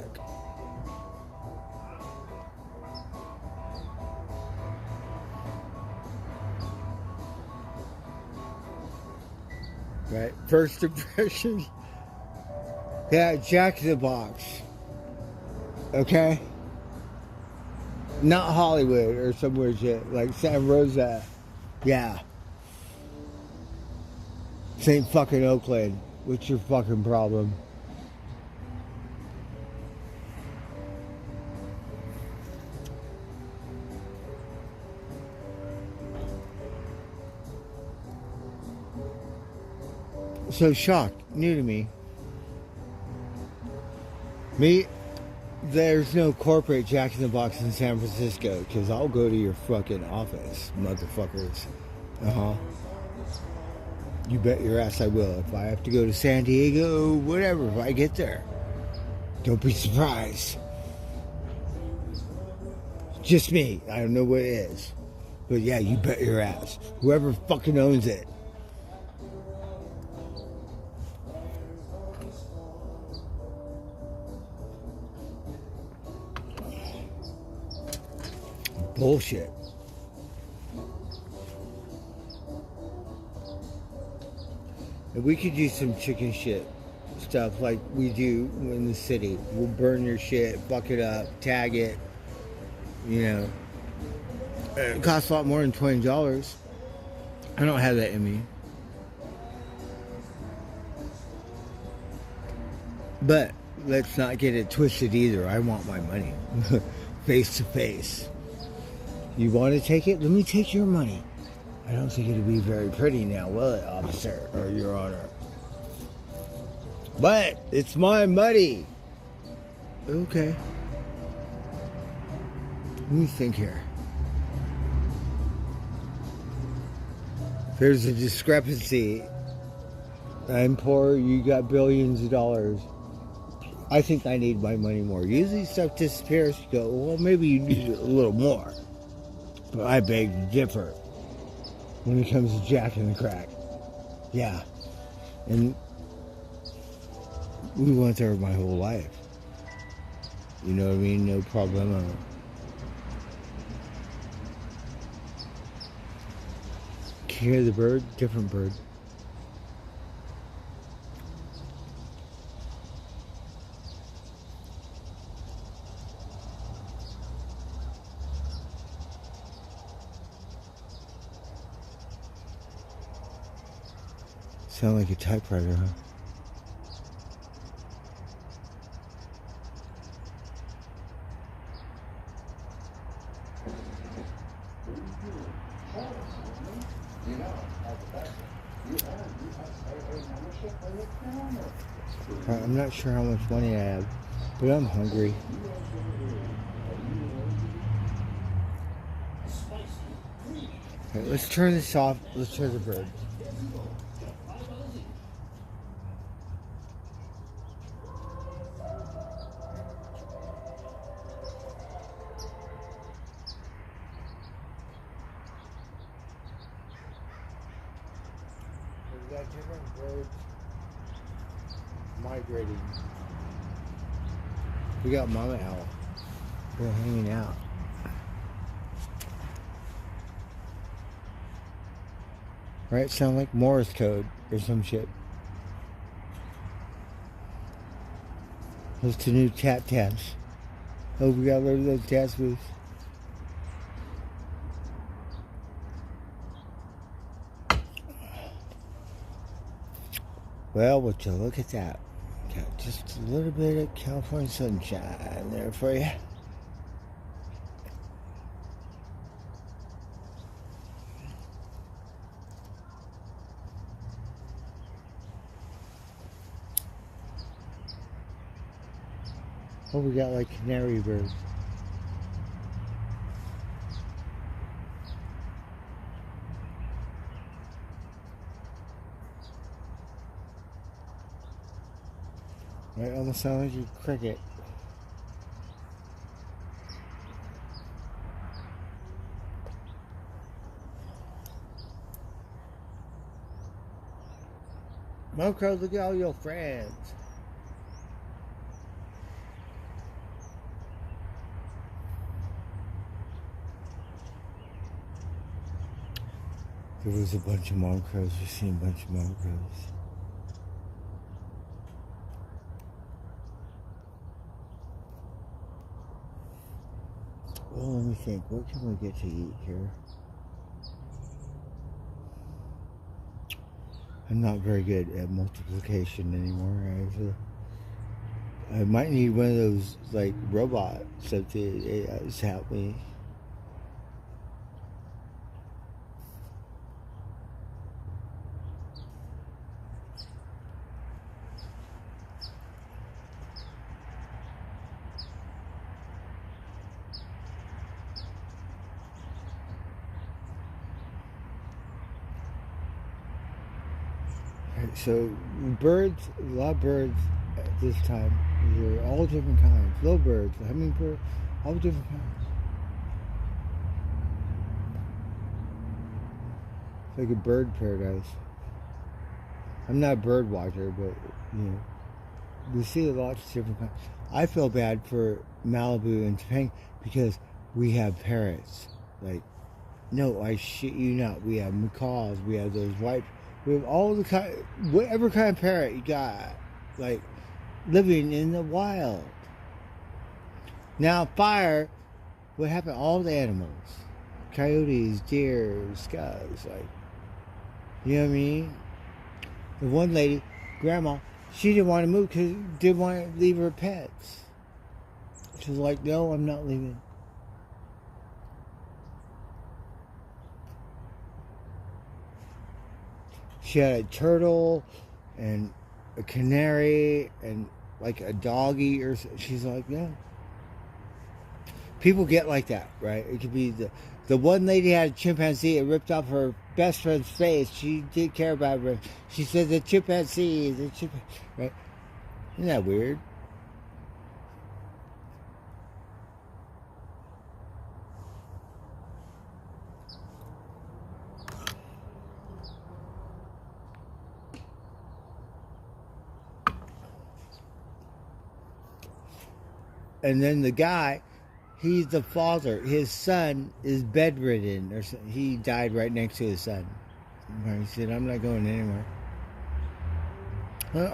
Right? First impression. Yeah, Jack in the Box. Okay? Not Hollywood or somewhere shit. Like Santa Rosa. Yeah. St. fucking Oakland. What's your fucking problem? So shocked, new to me. Me, there's no corporate Jack in the Box in San Francisco because I'll go to your fucking office, motherfuckers. You bet your ass I will. If I have to go to San Diego, whatever, if I get there. Don't be surprised. Just me. I don't know what it is. But yeah, you bet your ass. Whoever fucking owns it. Bullshit. And we could do some chicken shit stuff like we do in the city. We'll burn your shit, fuck it up, tag it. You know, it costs a lot more than $20. I don't have that in me. But let's not get it twisted either. I want my money. Face to face. You want to take it? Let me take your money. I don't think it'll be very pretty now, will it, officer or your honor? But it's my money. Okay. Let me think here. There's a discrepancy. I'm poor, you got billions of dollars. I think I need my money more. Usually stuff disappears, you go, well, maybe you need a little more. But I beg to differ when it comes to Jack and the Crack. Yeah. And we went there my whole life. You know what I mean? No problemo. Can you hear the bird? Different bird. Sound like a typewriter, huh? I'm not sure how much money I have, but I'm hungry. Right, let's turn this off. Let's hear the bird. We've got different birds migrating. We got Mama Owl. We're hanging out. Right? Sound like Morse code or some shit. Those two new tap taps. Oh, we gotta learn those dance moves. Well, would you look at that? Got just a little bit of California sunshine there for you. Oh, we got like canary birds. Right, almost sound like a cricket. Moko, look at all your friends. There was a bunch of mom crows. We've seen a bunch of mom crows. Well, let me think. What can we get to eat here? I'm not very good at multiplication anymore. I might need one of those like robots that the help me. Right, so birds, a lot of birds at this time. They're all different kinds. Low birds, hummingbird, all different kinds. It's like a bird paradise. I'm not a bird watcher, but you know, we see lots of different kinds. I feel bad for Malibu and Topanga because we have parrots. Like, no, I shit you not. We have macaws. We have those white. We have all the kind, whatever kind of parrot you got, like living in the wild. Now, fire. What happened? All the animals, coyotes, deer, skunks, like, you know what I mean? The one lady, grandma, she didn't want to move because didn't want to leave her pets. She was like, no, I'm not leaving. She had a turtle and a canary and like a doggy or something. She's like, no. People get like that, right? It could be the one lady had a chimpanzee. It ripped off her best friend's face. She didn't care about her. She said the chimpanzee, right? Isn't that weird? And then the guy, he's the father. His son is bedridden, or something. He died right next to his son. He said, "I'm not going anywhere."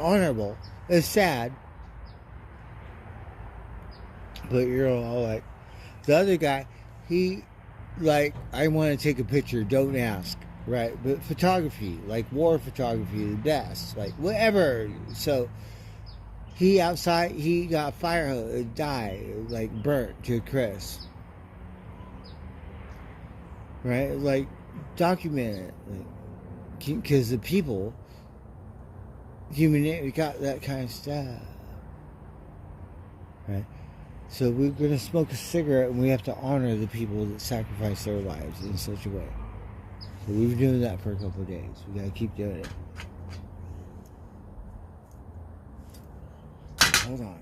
Honorable. It's sad, but you're all like, the other guy, he like, I want to take a picture. Don't ask, right? But photography, like war photography, the best, like whatever. So. He outside, he got fire hose, died, like burnt to a crisp. Right? Like, document it. Like, because the people, human, got that kind of stuff. Right? So we're going to smoke a cigarette and we have to honor the people that sacrifice their lives in such a way. So we've been doing that for a couple of days. We got to keep doing it. Hold on.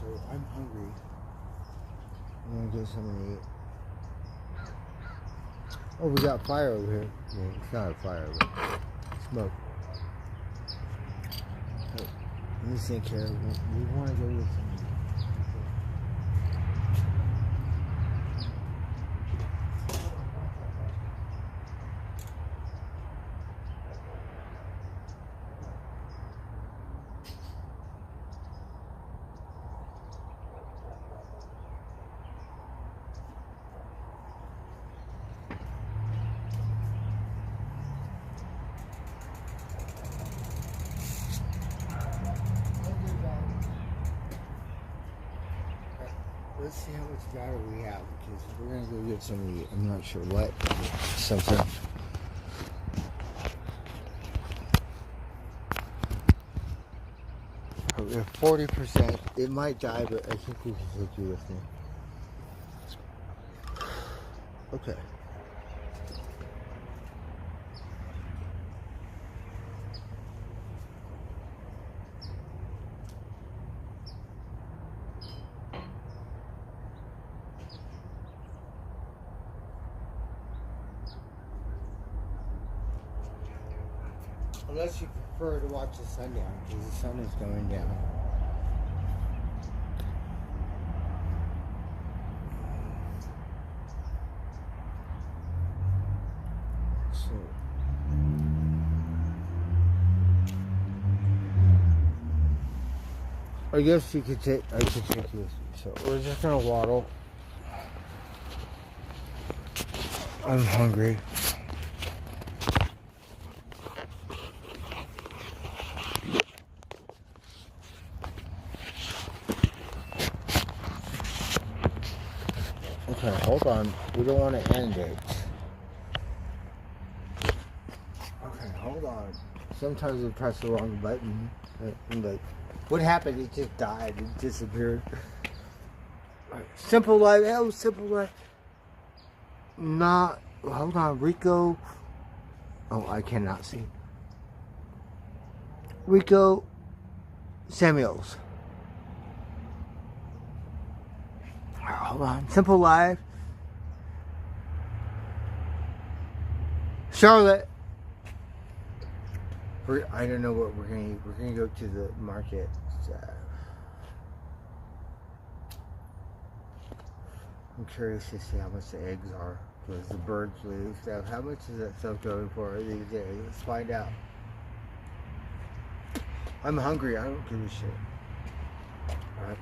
So I'm hungry. I'm gonna get something to eat. Oh, we got fire over here. Well, it's not a fire, but smoke. Oh, let me think here. We want to go with something. let's see how much battery we have, because we're gonna go get some of the, I'm not sure what, something. We're 40%. It might die, but I think we can take you with me. Okay. Unless you prefer to watch the sun down, because the sun is going down. So, I guess you could take, I could take you with me. So we're just gonna waddle. I'm hungry. Okay, hold on. We don't want to end it. Okay, hold on. Sometimes we press the wrong button. And like, what happened? It just died. It disappeared. Right. Simple Life. Oh, Simple Life. Not. Hold on. Rico. Oh, I cannot see. Rico Samuels. Hold on. Simple Life. Charlotte. I don't know what we're going to eat. We're going to go to the market. I'm curious to see how much the eggs are. Because the birds leave stuff. How much is that stuff going for these days? Let's find out. I'm hungry. I don't give a shit. Alright.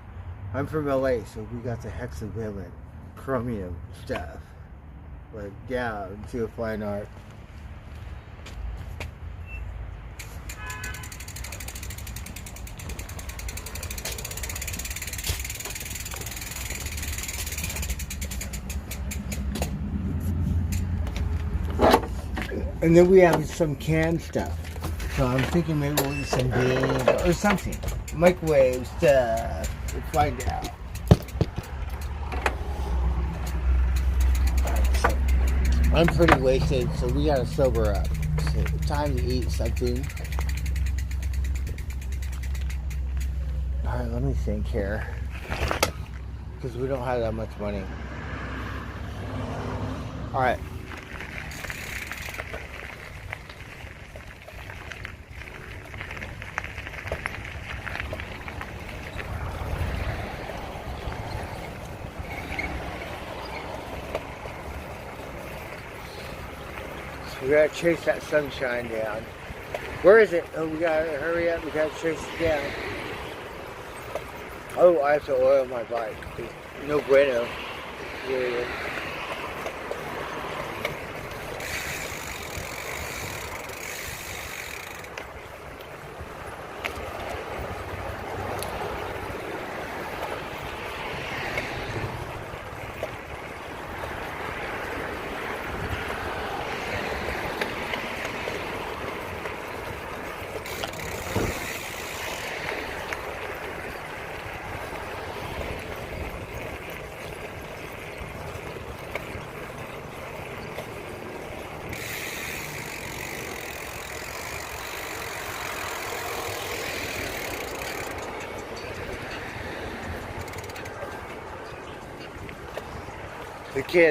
I'm from LA, so we got the hexavalent chromium stuff. Like, yeah, into a fine art. And then we have some canned stuff. So I'm thinking maybe we'll eat some beans or something. Microwave stuff. We'll find out. I'm pretty wasted, so we gotta sober up. So time to eat something. Alright, let me think here. Because we don't have that much money. Alright. We gotta chase that sunshine down. Where is it? Oh, we gotta hurry up. We gotta chase it down. Oh, I have to oil my bike. No bueno. Yeah.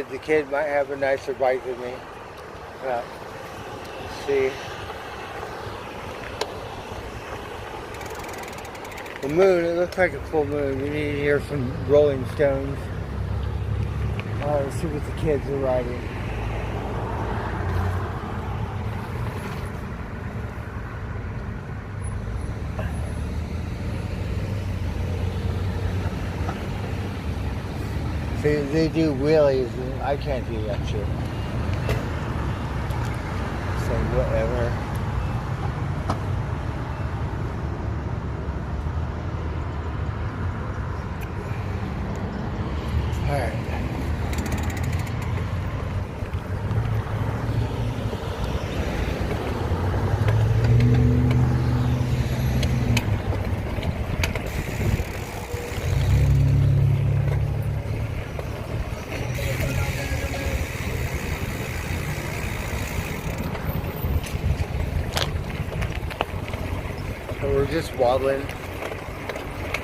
The kid might have a nicer bike than me. Let's see. The moon, it looks like a full moon. We need to hear some Rolling Stones. Alright, let's see what the kids are riding. They do wheelies, and I can't do that shit. So whatever. we're just wobbling.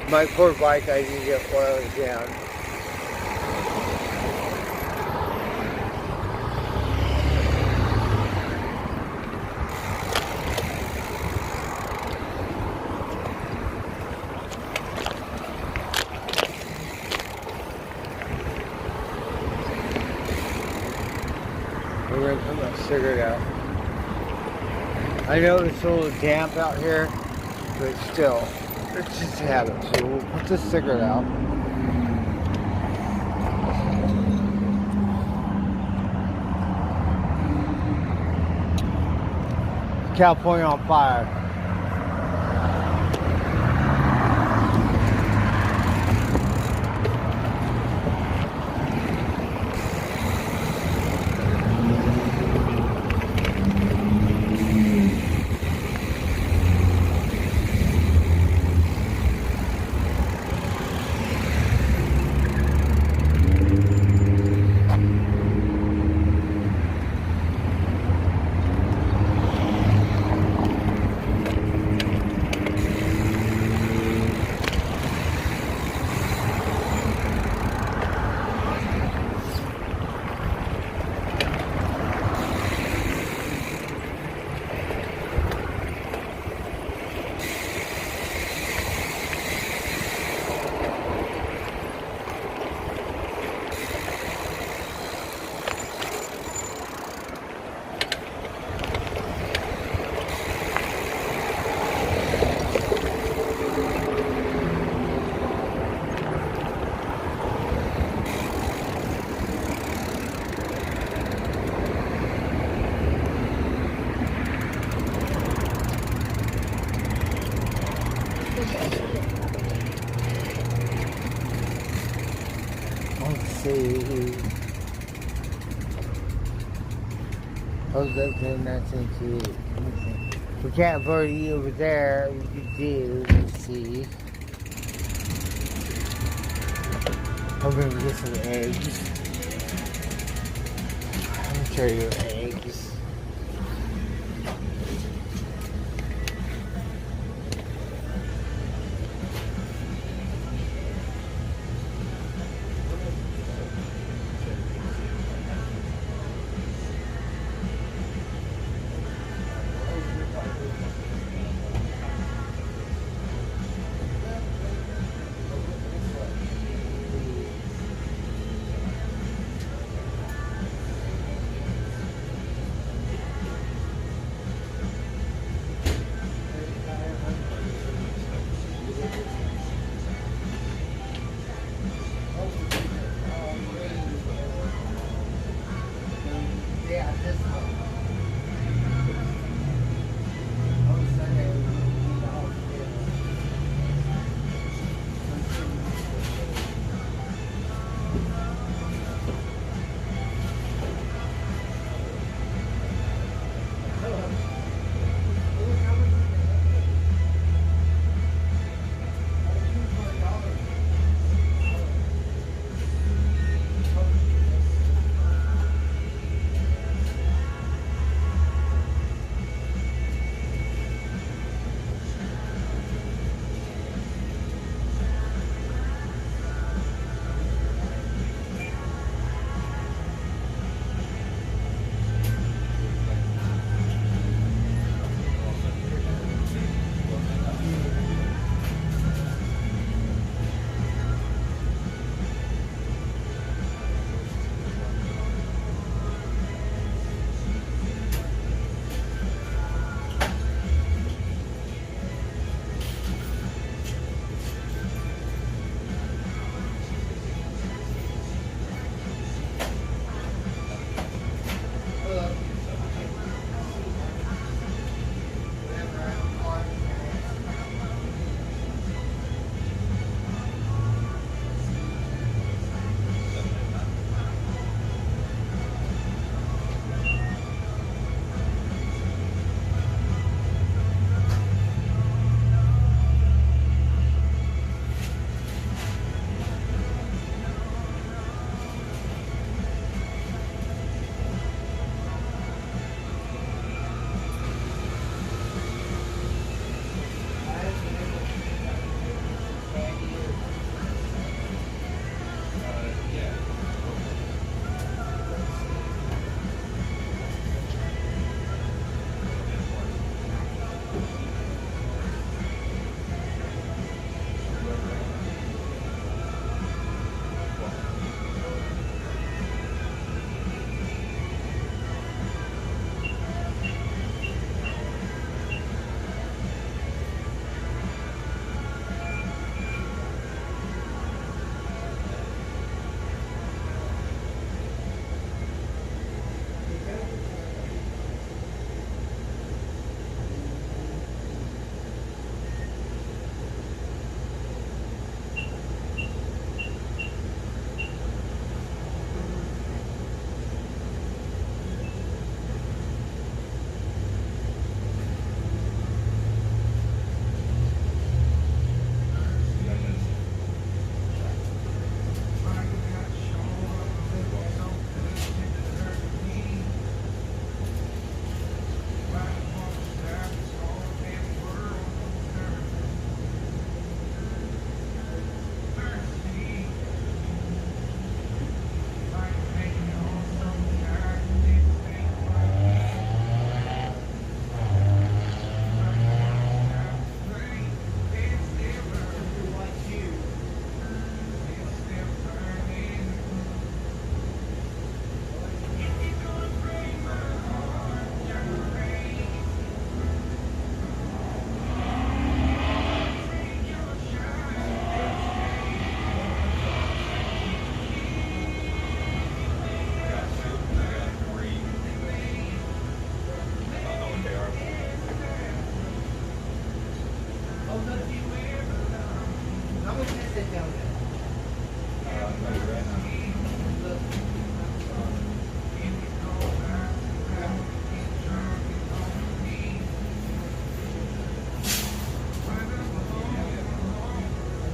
My poor bike, I need to get oiled down. We're gonna put my cigarette out. I know it's a little damp out here, but still, it's just a habit. So we'll put this cigarette out. California on fire. Let's see. Oh, okay, nothing to eat. We can't afford to eat over there. We could do. Let's see. I'm gonna get some eggs. I'm gonna try to get eggs.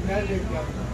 another governor.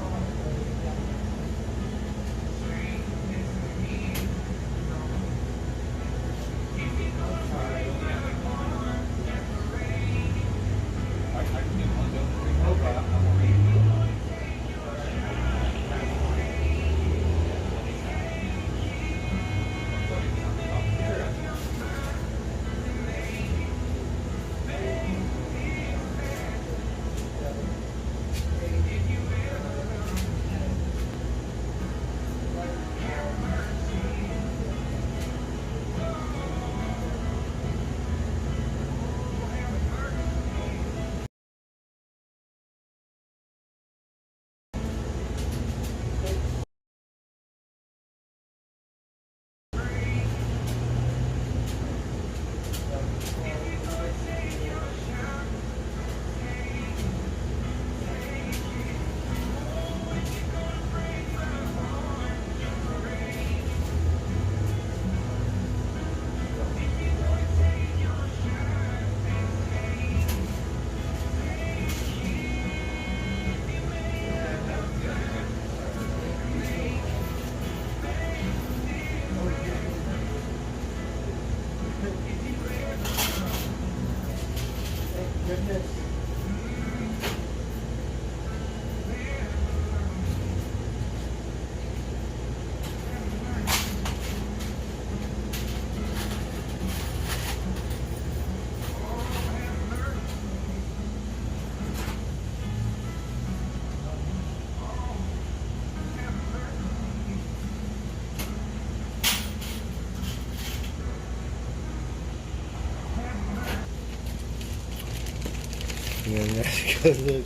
And then let's go to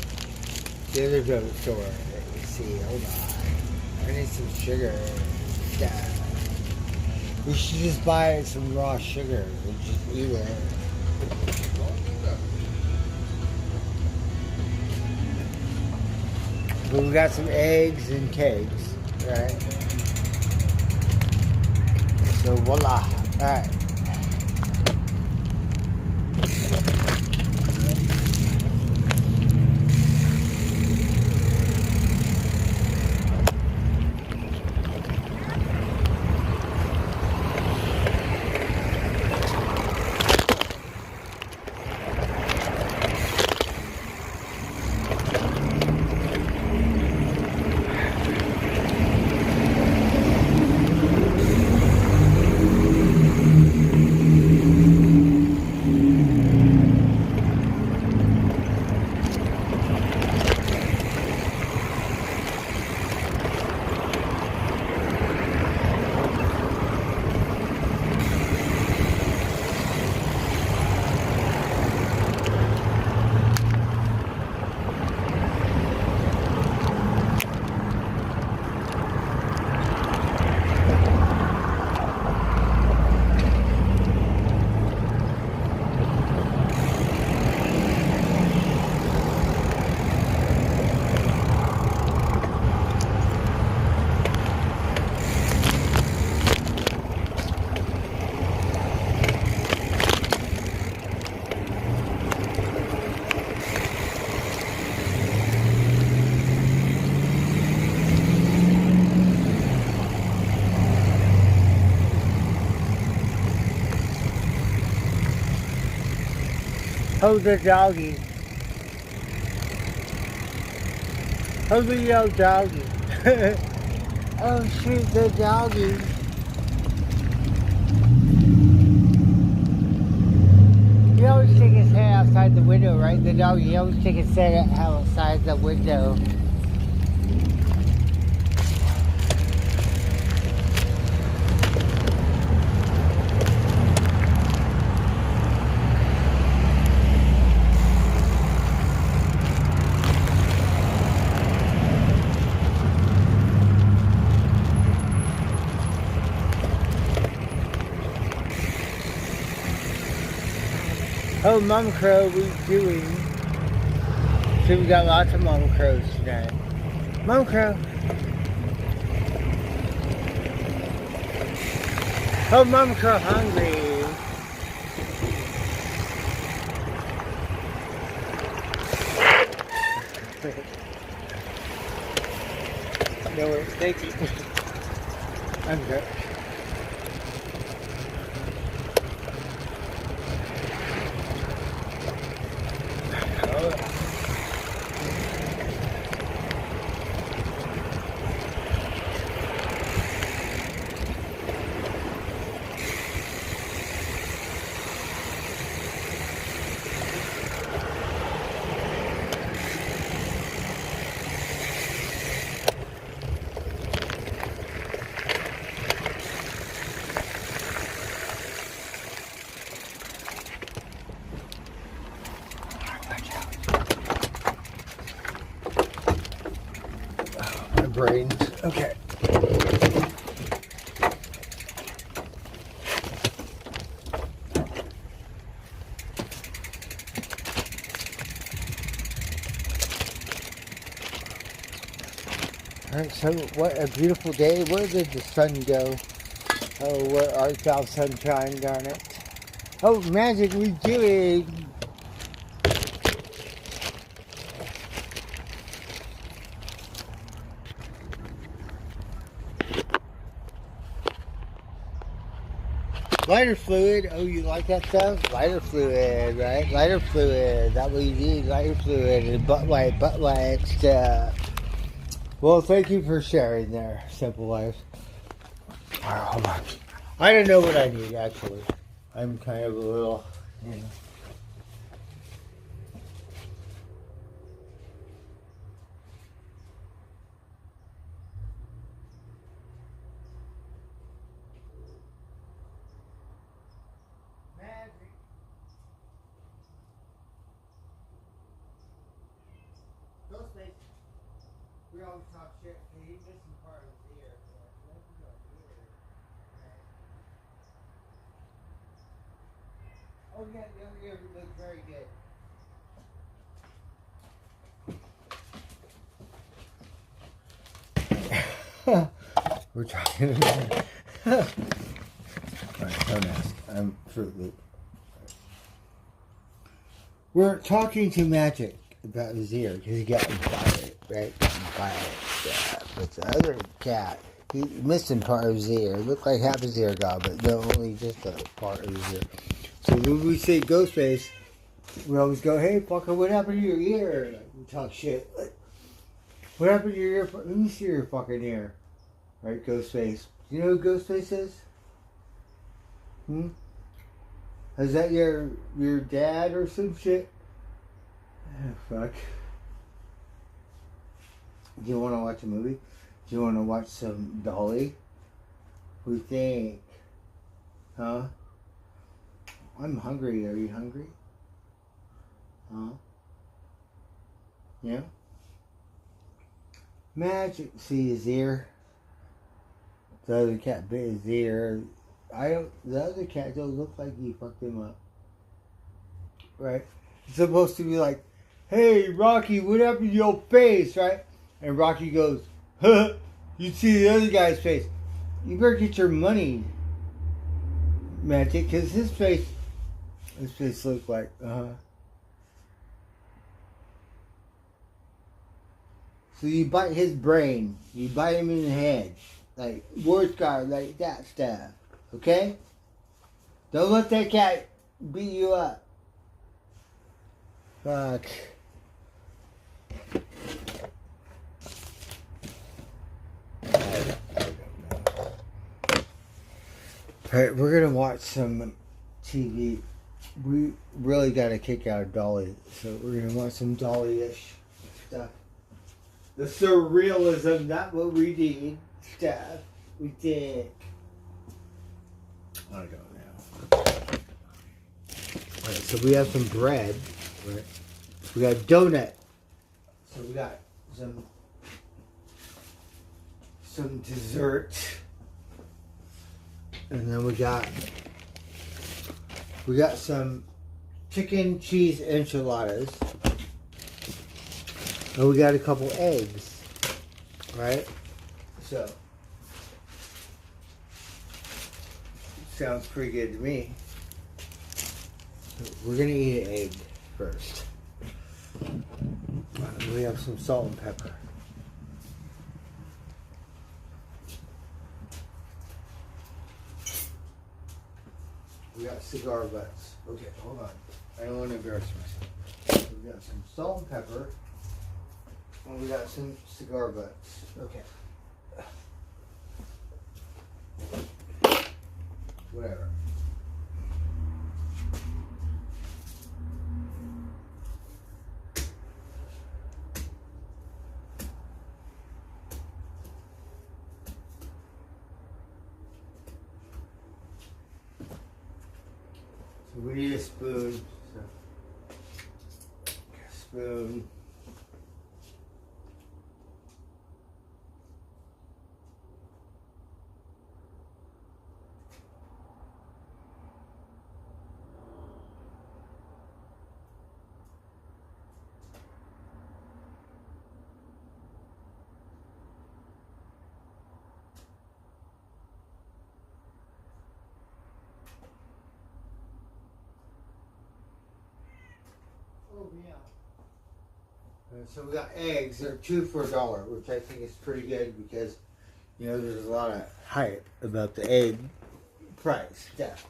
the other drugstore. Let me see. Hold on. I need some sugar. Yeah. We should just buy some raw sugar and just eat it. But we got some eggs and cakes, right? So voila. Alright. Oh, the doggy. Oh, the little doggy. Oh, shoot, the doggy. He always stick his head outside the window, right? The doggy, he always stick his head outside the window. Oh, mom crow, we're doing. So we got lots of mom crows today. Mom crow. Oh, mom crow hungry. No worries. Thank you. I'm good. My brains. Okay. Alright, so what a beautiful day. Where did the sun go? Oh, where art thou, sunshine, darn it. Oh, magic we doing. Lighter fluid. Oh, you like that stuff? Lighter fluid, right? Lighter fluid. That's what you need. Lighter fluid and butt light stuff. Well, thank you for sharing there, Simple Life. Alright, hold on. I don't know what I need, actually. I'm kind of a little, you know. We always talk shit. He's missing part of his ear. Oh yeah, your ear looks very good. We're talking. Alright, don't ask. I'm Fruit Loop. We're talking to Magic about his ear because he got violet, right? Violet. Yeah. But the other cat, he missing part of his ear. It looked like half his ear gone, but no, only just a part of his ear. So when we say Ghostface, we always go, "Hey, fucker, what happened to your ear?" Like, we talk shit. What happened to your ear? Let me see your fucking ear. Right, Ghostface. You know who Ghostface is? Is that your dad or some shit? Oh, fuck. Do you want to watch a movie? Do you want to watch some Dolly? What do you think? Huh? I'm hungry. Are you hungry? Huh? Yeah? Magic. See his ear? The other cat bit his ear. The other cat don't look like he fucked him up. Right? It's supposed to be like, "Hey, Rocky, what happened to your face?" Right? And Rocky goes, "Huh, you see the other guy's face. You better get your money, Magic, because his face looked like, So you bite his brain. You bite him in the head. Like, word guard, like that stuff. Okay? Don't let that cat beat you up. Fuck. Alright, we're gonna watch some TV. We really got a kick out of Dolly, so we're gonna watch some Dolly-ish stuff. The surrealism, not what we need stuff. We did. I don't know. Alright, so we have some bread. Right? We got donut. So we got some dessert. And then we got some chicken cheese enchiladas. And we got a couple eggs. Right? So sounds pretty good to me. So we're gonna eat an egg first. We have some salt and pepper. We got cigar butts. Okay, hold on. I don't want to embarrass myself. We got some salt and pepper. And we got some cigar butts. Okay. Whatever. So we need a spoon. So, spoon. Oh, yeah. So we got eggs. They're 2 for $1, which I think is pretty good because, you know, there's a lot of hype about the egg price stuff.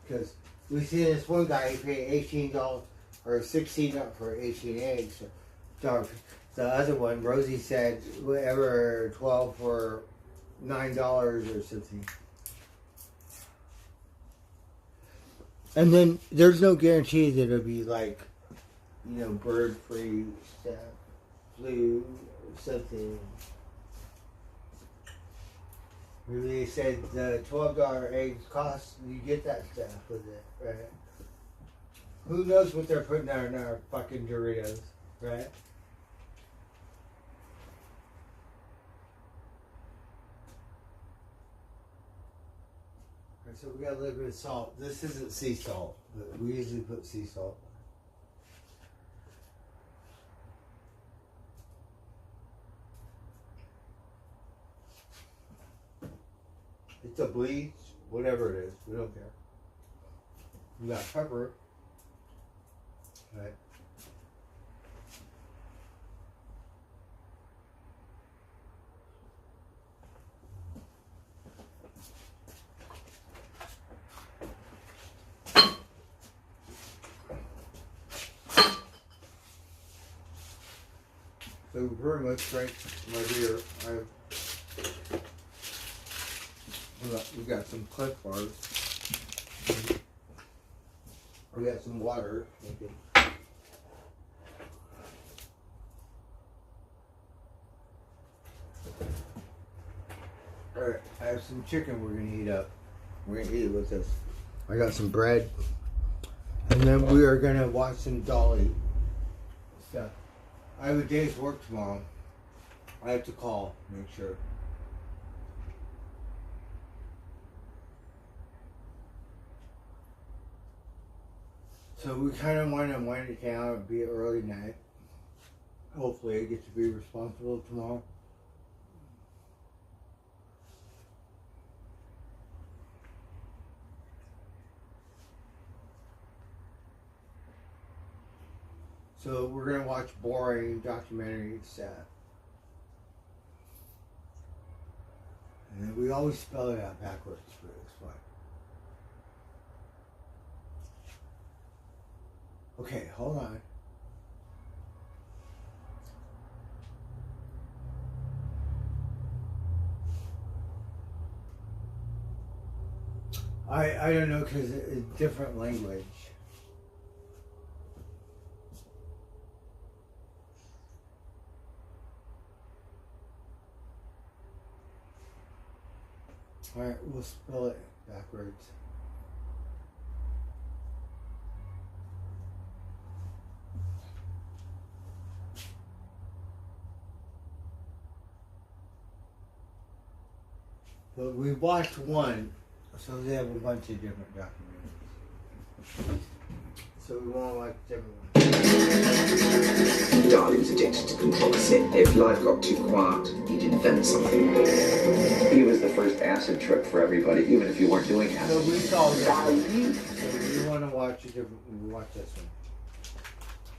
Because we see this one guy, he paid $18 or $16 for 18 eggs. So the other one, Rosie said, whatever, 12 for $9 or something. And then there's no guarantee that it'll be like, you know, bird-free stuff, flu, something. Maybe they said the $12 eggs cost, you get that stuff with it, right? Who knows what they're putting in our fucking Doritos, right? So we got a little bit of salt. This isn't sea salt, but we usually put sea salt. It's a bleach, whatever it is, we don't care. We got pepper, right? So we pretty much drank my beer. We got some Cliff bars. We got some water. Alright, I have some chicken we're gonna heat up. We're gonna eat it with this. I got some bread. And then we are gonna watch some Dolly stuff. I have a day's work tomorrow. I have to call, make sure. So we kind of want to wind it down and be an early night. Hopefully I get to be responsible tomorrow. So we're going to watch boring documentary stuff. And we always spell it out backwards, but it's fine. Okay, hold on. I don't know because it's a different language. Alright, we'll spell it backwards. But we watched one, so they have a bunch of different documentaries. So we want to watch different ones. Darling's addicted to controversy. If life got too quiet, he'd invent something. He was the first acid trip for everybody, even if you weren't doing acid. So we saw that. So we want to watch a different one. We watch this one.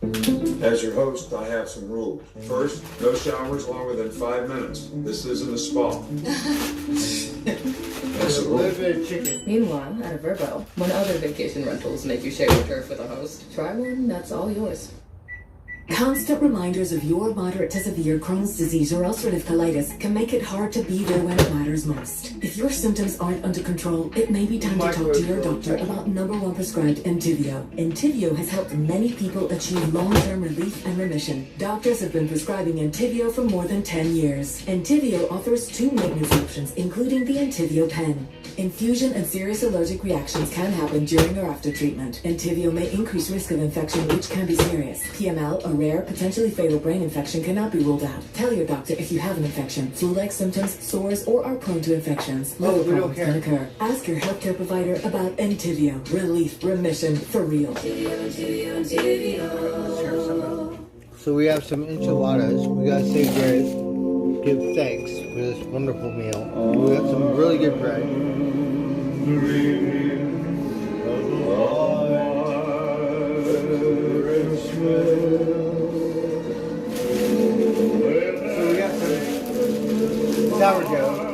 As your host, I have some rules. First, no showers longer than 5 minutes. This isn't a spa. That's a rule. Meanwhile, at Verbo, when other vacation rentals make you share your turf with a host, try one, that's all yours. Constant reminders of your moderate to severe Crohn's disease or ulcerative colitis can make it hard to be there when it matters most. If your symptoms aren't under control, it may be time to talk to your doctor about #1 prescribed Entyvio. Entyvio has helped many people achieve long-term relief and remission. Doctors have been prescribing Entyvio for more than 10 years. Entyvio offers 2 maintenance options, including the Entyvio pen. Infusion and serious allergic reactions can happen during or after treatment. Entyvio may increase risk of infection, which can be serious. PML, a rare, potentially fatal brain infection, cannot be ruled out. Tell your doctor if you have an infection, flu-like symptoms, sores, or are prone to infections. Liver problems can occur. Ask your healthcare provider about Entyvio. Relief, remission, for real. So we have some enchiladas. We gotta say give thanks for this wonderful meal. We got some really good bread. So we got some sourdough.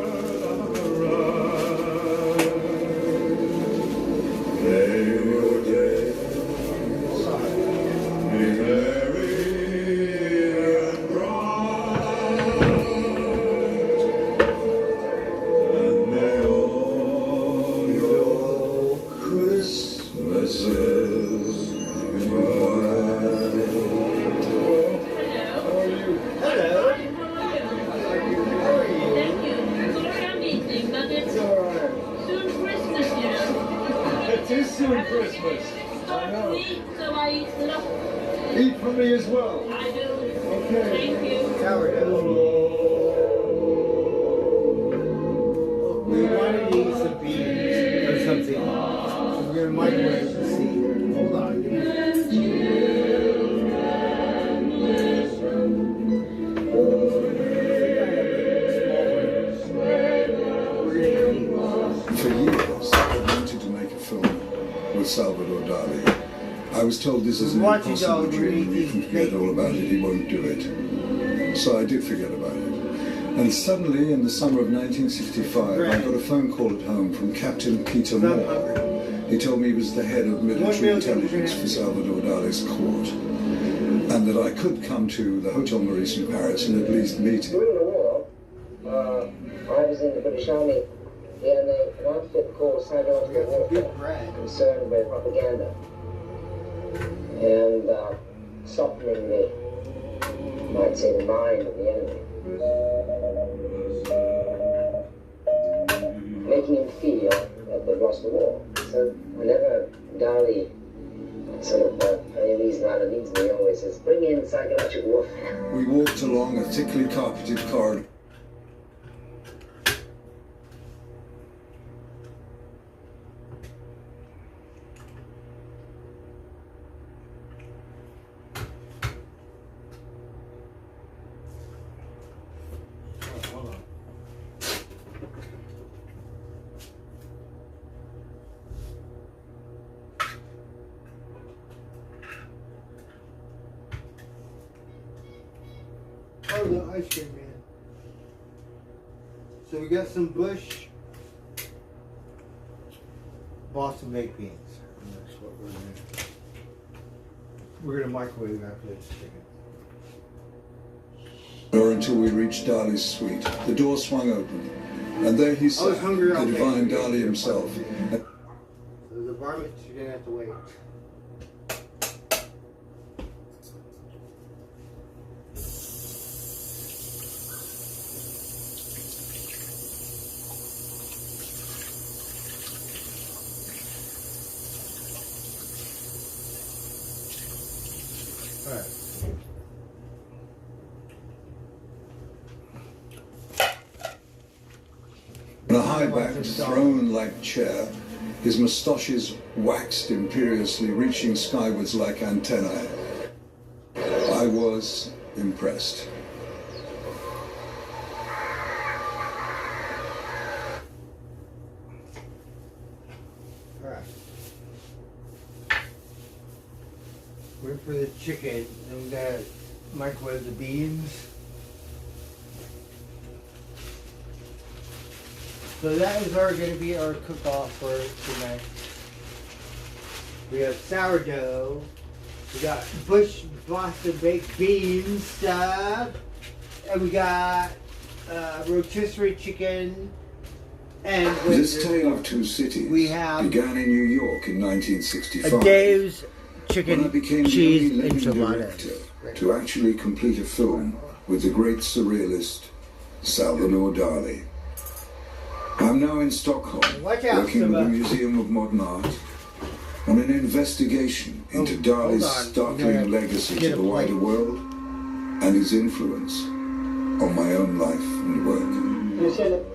Eat for me as well. I do. Okay. Thank you. We wanted to eat some beans or something. So we're gonna microwave the seed. Hold on. For years, I wanted to make a film with Salvador Dali. I was told this is an impossible dream. You can forget all about it, he won't do it. So I did forget about it. And suddenly, in the summer of 1965, I got a phone call at home from Captain Peter Moore. He told me he was the head of military intelligence for Salvador Dali's court, and that I could come to the Hotel Maurice in Paris and at least meet him. During the war, I was in the British Army in an outfit called Psychological Warfare, concerned with propaganda and softening the, you might say, the mind of the enemy. Making him feel that they've lost the war. So whenever Dali sort of, any reason either needs me, he always says, bring in psychological warfare. We walked along a thickly carpeted corridor. Oh, the ice cream man. So we got some Bush Boston baked beans. And that's what we're gonna microwave after this chicken. Or until we reached Dali's suite. The door swung open, and there he sat, the divine Dali himself. So the varmint, you're gonna have to wait. Alright. On a high-backed, throne-like chair, his moustaches waxed imperiously, reaching skywards like antennae. I was impressed. Wait for the chicken. Then we gotta microwave the beans. So that is going to be our cook-off for tonight. We have sourdough. We got Bush Boston baked beans stuff. And we got rotisserie chicken. And This tale of two cities began in New York in 1965. Dave's when I chicken became cheese the only living enchiladas. director to actually complete a film with the great surrealist Salvador Dali. I'm now in Stockholm, Watch out, working with the Simba. Museum of Modern Art on an investigation into Dali's hold on. startling legacy to the wider world and his influence on my own life and work. You say that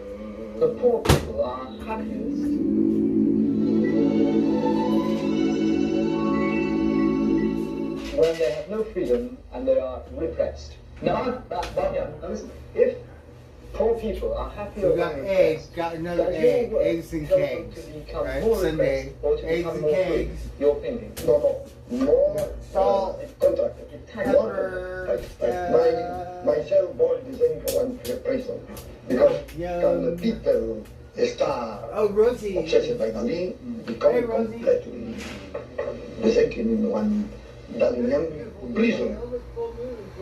the poor people are happiest when they have no freedom and they are repressed. Now, listen, if poor people are happier We got when eggs, repressed, got another does your egg, work eggs and help them cakes. to become Right, more Sunday, repressed or to eggs become and more free? cakes. Your opinion. More salt, pepper, myself boiled the same for one person because the people Rosie. obsessed by Dali become completely the second in one Dalinian prison.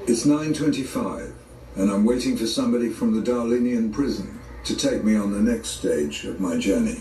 It's 9:25, and I'm waiting for somebody from the Darlinian prison to take me on the next stage of my journey.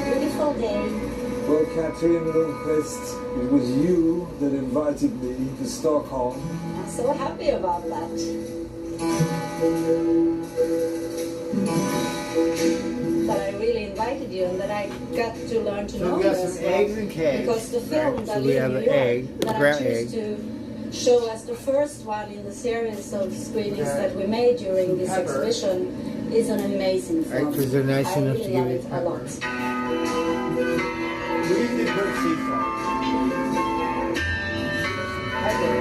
Beautiful day. Well, Catherine Lundqvist, it was you that invited me to Stockholm. I'm so happy about that. That I really invited you and that I got to learn to So know we you got as some well. eggs and cakes. Because the film Right, that so we live have in an New York egg, that I ground choose egg. to show as the first one in the series of screenings Okay. that we made during this Pepper. exhibition is an amazing film. Right, 'cause they're nice I enough really to give love you it a pepper. lot. We did put sea salt. Pepper.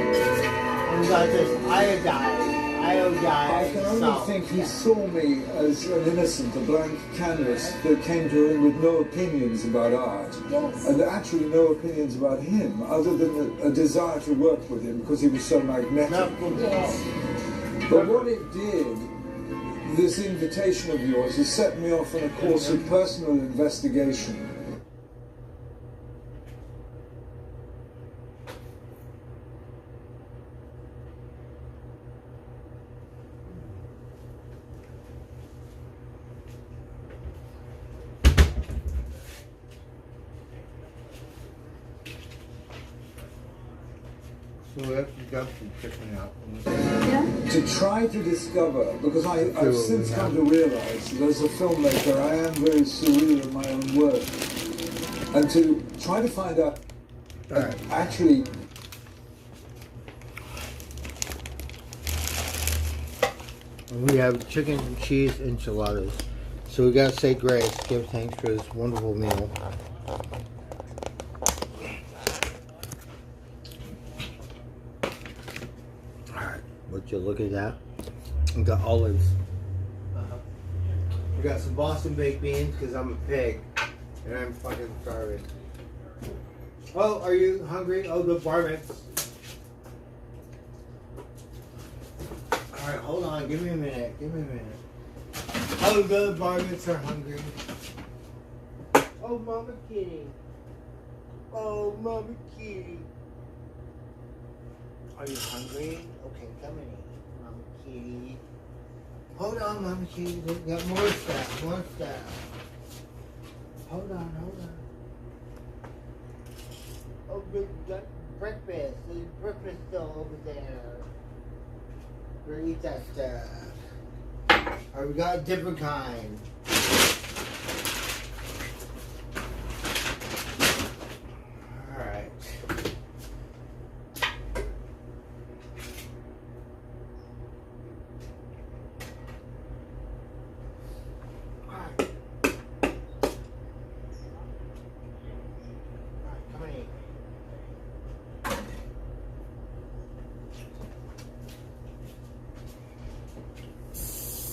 And we got this iodine I can only salt. think he saw me as an innocent, a blank canvas that came to him with no opinions about art. Yes. And actually no opinions about him, other than a desire to work with him because he was so magnetic. Yes. But what it did, this invitation of yours, has set me off on a course of personal investigation. So we have to dump some chicken out. To try to discover, because I've since come to realize that as a filmmaker I am very surreal in my own work, and to try to find out actually We have chicken and cheese enchiladas. So we gotta say grace, give thanks for this wonderful meal. Alright, would you look at that? We got olives. We got some Boston baked beans because I'm a pig and I'm fucking starving. Oh, are you hungry? Oh, the varmints. Alright, hold on. Give me a minute. Give me a minute. Oh, the varmints are hungry. Oh, Mama Kitty. Oh, Mama Kitty. Are you hungry? Okay, come in, Mama Kitty. Hold on, Mama Kitty. We got more stuff. More stuff. Hold on, hold on. Oh, we got breakfast. There's breakfast still over there. We're eat that stuff. Alright, we got a different kind. Alright.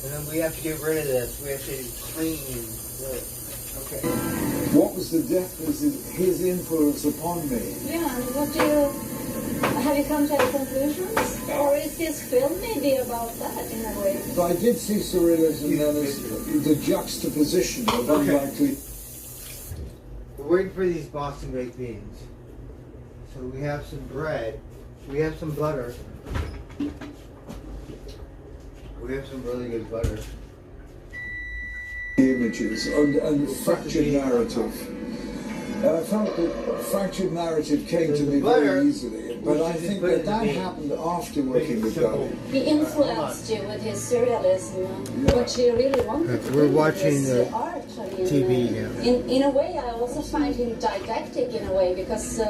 And then we have to get rid of this. We have to clean. Okay. What was the depth of his influence upon me? Yeah, and what do you... Have you come to any conclusions? Or is this film maybe about that in a way? So I did see surrealism then as the juxtaposition of unlikely. We're waiting for these Boston baked beans. So we have some bread. We have some butter. We have some really good butter. Images and fractured narrative. I felt that fractured narrative came to me very easily, but I think that happened after working with Dali. He influenced you with his surrealism, which he really wanted to do. We're watching with the his art. I mean, TV now. In a way, I also find him didactic in a way, because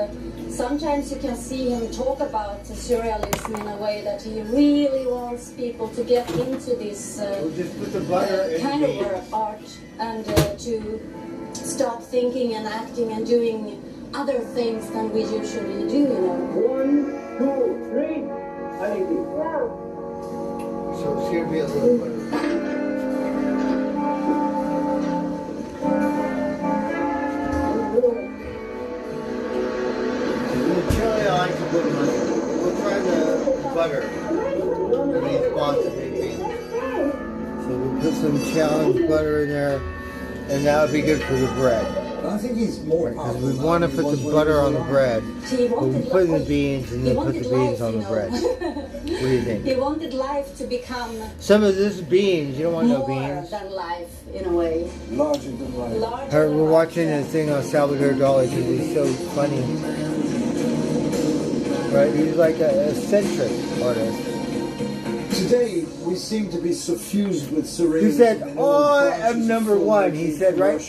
sometimes you can see him talk about surrealism in a way that he really wants people to get into this kind of art and to stop thinking and acting and doing other things than we usually do, you know. 1, 2, 3. Thank you. So it's going to be a little butter. The chili I like to put in we'll try the butter in these Boston baked beans. So we'll put some challenge butter in there. And that would be good for the bread. I think he's more because we want to put the butter on the bread, but we put in the beans and then put the beans on the bread. What do you think? He wanted life to become Some of this beans, you don't want no more beans. than life in a way. Larger than life. We're watching this thing on Salvador Dali because he's so funny. Right? He's like a eccentric artist. Today, we seem to be suffused with surrealism. He said, I am number one. He said, right?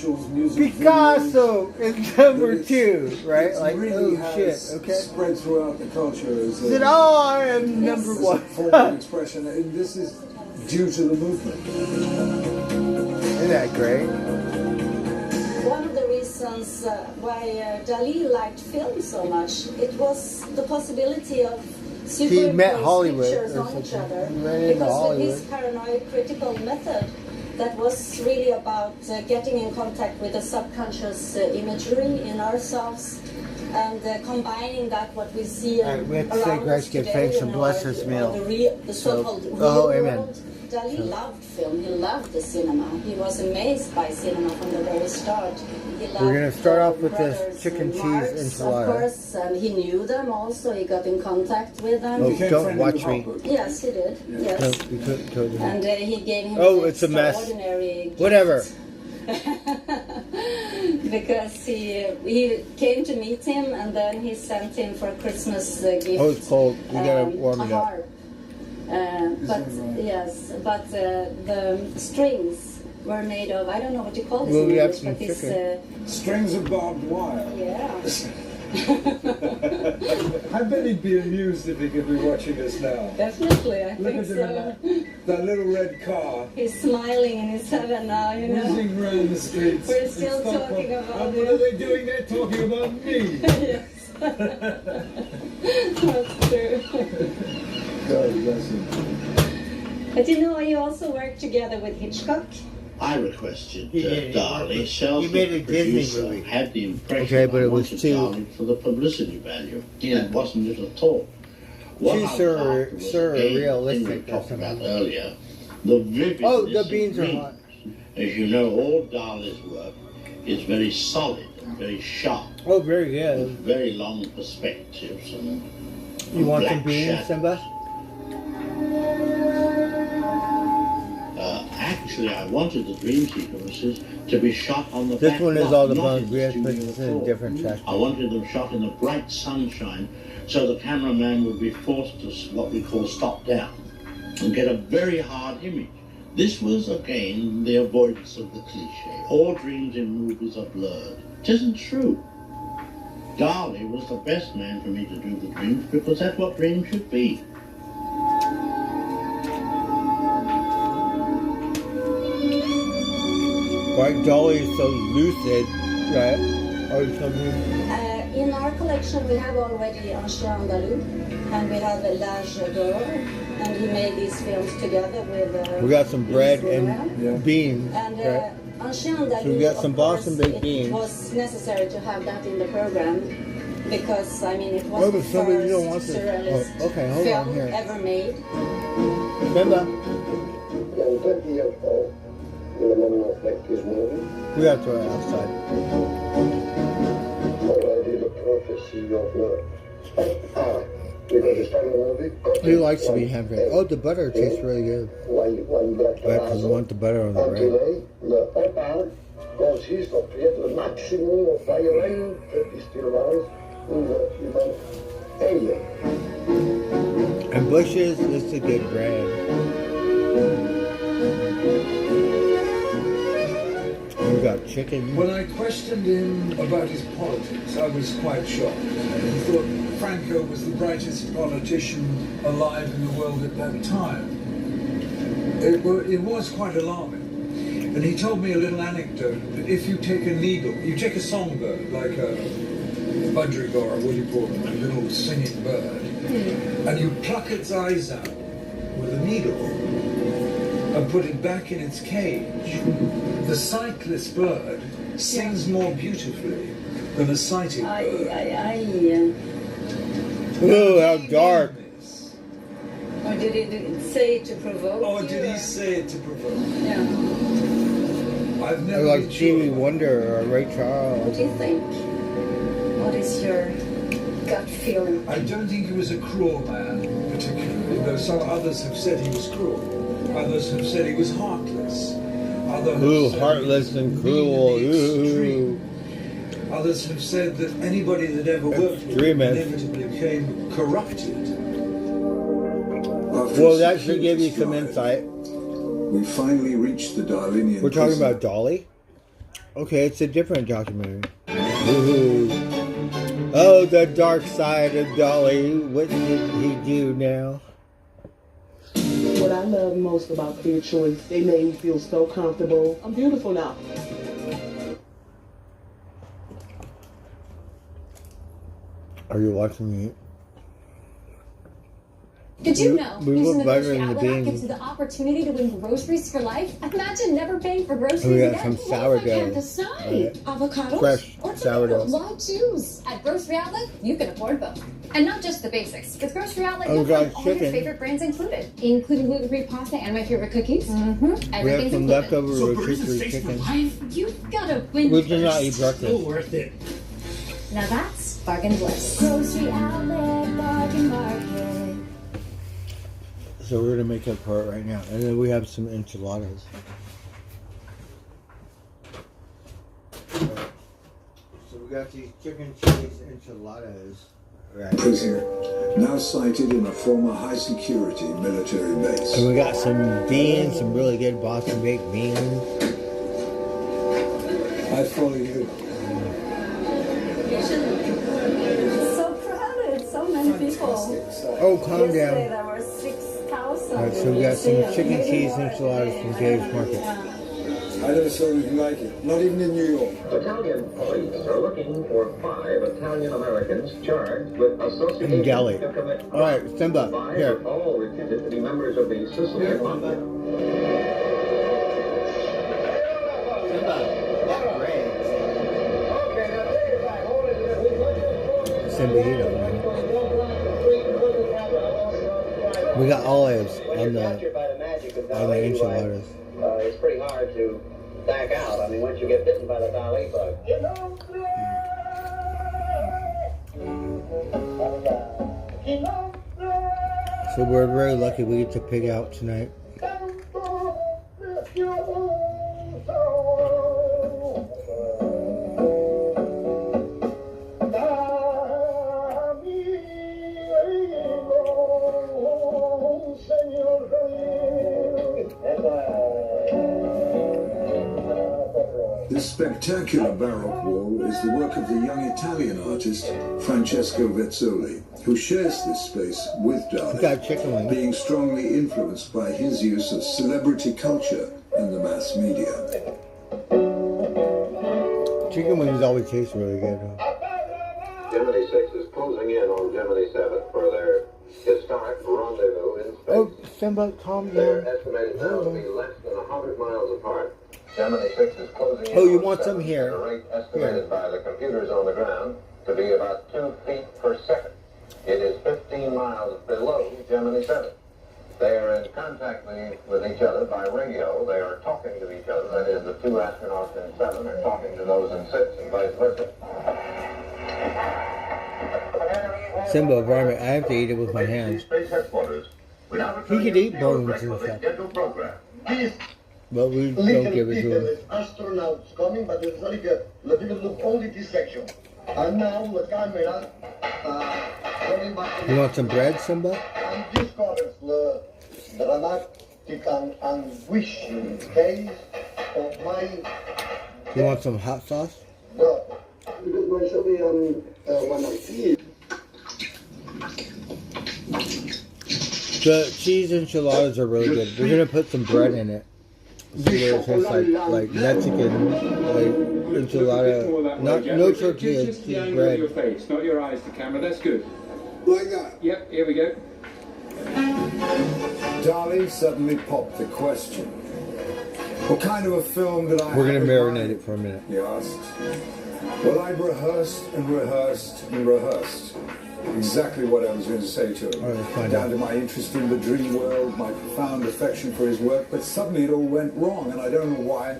Picasso is number two, right? Like, really oh shit, okay. Spread throughout the culture. He said, I am number one. Form of expression, and this is due to the movement. Isn't that great? One of the reasons why Dali liked film so much, it was the possibility of He met Hollywood pictures or on each something. other. He ran into Because with Hollywood. his paranoid critical method, that was really about getting in contact with the subconscious imagery in ourselves and combining that what we see All right, we have to around say us grace, give today, thanks, you and know, bless this meal. the so-called real amen. world. Dali loved film. He loved the cinema. He was amazed by cinema from the very start. He loved We're going to start off with brothers this chicken cheese Marx, enchilada. Of course, and he knew them also. He got in contact with them. Oh, don't watch me. Yes, he did. Yes. No, you told me. And he gave him Oh, an it's a mess. extraordinary gift. Whatever. Because he came to meet him, and then he sent him for a Christmas gift. Oh, it's cold. We gotta warm a it up. harp. But the strings were made of, I don't know what you call this Well, in we have English, some but this, chicken. Strings of barbed wire. yeah. I bet he'd be amused if he could be watching us now. Definitely, I Look think at so. him in that little red car. He's smiling in his heaven now, you know. Whizzing around the streets. We're in still Stockholm. talking about And what are they doing there? Talking about me. Yes. That's true. God bless him. But you know, you also work together with Hitchcock. I requested did. Dali, sales He made a Disney producer, movie. had the impression Okay, but I it was wanted too- Dali for the publicity value. It wasn't it at all. What Too I was after was again the thing surrealistic we or talked about something. earlier, the vividness Oh, the of beans are dreams. hot. As you know, all Dali's work is very solid and very sharp. Oh, very good. With very long perspectives and You want some black beans, shadows. Simba? Actually, I wanted the dream sequences to be shot on the This back one is lot, all the not bones. in We have to put studio this in a floor. different section. I wanted them shot in the bright sunshine, so the cameraman would be forced to what we call stop down and get a very hard image. This was again the avoidance of the cliche. All dreams in movies are blurred. It isn't true. Dali was the best man for me to do the dreams because that's what dreams should be. Right, Dolly is so lucid, right? Or something. In our our collection, we have already Ancien Andalou, and we have L'Âge d'Or, and he made these films together with. We got some bread Louis and Bourrel. beans. And Okay. Ancien Andalou, So we got some of Boston course, baked beans. It was necessary to have that in the program because I mean it was Oh, the but somebody don't want first this. surrealist Oh, okay, hold on film here. ever made. Simba, I'm 20 years old. The moment of make this movie, we got to throw it outside. already the prophecy of because the start of the movie. He likes to be handpicked. Oh, the butter tastes really good. One black But because we want the butter on the and bread. today, the papa consists of the maximum of violin that is still around in the human area. And Bush's is a good bread. We got chicken. When I questioned him about his politics, I was quite shocked. He thought Franco was the brightest politician alive in the world at that time. It was quite alarming. And he told me a little anecdote that if you take a needle, you take a songbird, like a budgerigar, or what do you call it, a little singing bird, and you pluck its eyes out with a needle and put it back in its cage, the sightless bird sings more beautifully than a sighted bird. Ooh, how dark. Or did he say it to provoke? Oh, did he say it to provoke? Yeah. I've I never like been Stevie sure. Wonder or Ray What Charles. do you think? What is your gut feeling? I don't think he was a cruel man, particularly, though some others have said he was cruel. Others have said he was heartless. Others have Ooh, said heartless and cruel. Ooh. Others have said that anybody that ever worked with him Extremist. inevitably became corrupted. Well, that should give you some insight. We finally reached the Darwinian We're talking prison. about Dolly? Okay, it's a different documentary. Ooh. Oh, the dark side of Dolly. What did he do now? What I love most about Clear Choice, they made me feel so comfortable. I'm beautiful now. Are you watching me? Did you We- know we using were the better grocery in the outlet app beans. gives you the opportunity to win groceries for life? Imagine never paying for groceries We got again. some What if I sourdough. can't decide? Right. Avocados Fresh or sourdough. tomatoes? Why choose? At Grocery Outlet, you can afford both. And not just the basics. With Grocery Outlet, Oh, you'll we got find all your chicken. favorite brands included, including gluten-free pasta and my favorite cookies. Mm-hmm. We have Everything's some included. leftover rotisserie chicken. You've got to win We did not first. eat breakfast. Worth it. Now that's bargain bliss. Grocery Outlet Bargain Market. So we're gonna make that part right now, and then we have some enchiladas. So we got these chicken cheese enchiladas. Right. Prison, now sited in a former high-security military base. And we got some beans, some really good Boston baked beans. I follow you. So crowded, so many people. Oh, calm Yesterday down. there were 6,000. Alright, so we got some chicken cheese enchiladas from Dave's Market. I never saw anything like it. Not even in New York. Italian police are looking for 5 Italian Americans charged with association In Delhi. to commit Alright, Simba, 5 here. are all reputed to be members of the Sicilian Mafia. Simba, you know, man. We got olives on the enchiladas. It's pretty hard to back out. I mean, once you get bitten by the Dali bug. So we're very lucky we get to pig out tonight. This spectacular Baroque wall is the work of the young Italian artist Francesco Vezzoli, who shares this space with We got Dali, chicken wings. being strongly influenced by his use of celebrity culture and the mass media. Chicken wings always taste really good. Huh? Gemini 6 is closing in on Gemini 7 for their historic rendezvous in space. Oh, Simba, calm down. They're estimated now to be less than 100 miles apart. Gemini 6 is closing in. Oh, you on want 7 some here? At a rate estimated by the computers on the ground to be about 2 feet per second. It is 15 miles below Gemini 7. They are in contact with each other by radio. They are talking to each other. That is, the 2 astronauts in 7 are talking to those in 6 and vice versa. Simba, varmint, I have to eat it with my hands. He could eat bones and stuff. But we don't give it to him. Astronauts coming, but it's like the people look only this section. And now the camera coming back. You want some bread, Simba? And this covers the dramatic and wishing case of my You want some hot sauce? brother. Because my son, when I see it, The cheese enchiladas are really good. We're gonna put some bread in it. See where it says like Mexican, like enchilada, not no tortillas, Just the just angle of bread. your face, not your eyes to camera. That's good. Like that. Yep, here we go. Dali suddenly popped the question. What kind of a film did I We're gonna have in marinate mind? it for a minute. He asked. Well, I rehearsed and rehearsed and rehearsed exactly what I was going to say to him. All right, let's find Down out. to my interest in the dream world, my profound affection for his work, but suddenly it all went wrong, and I don't know why.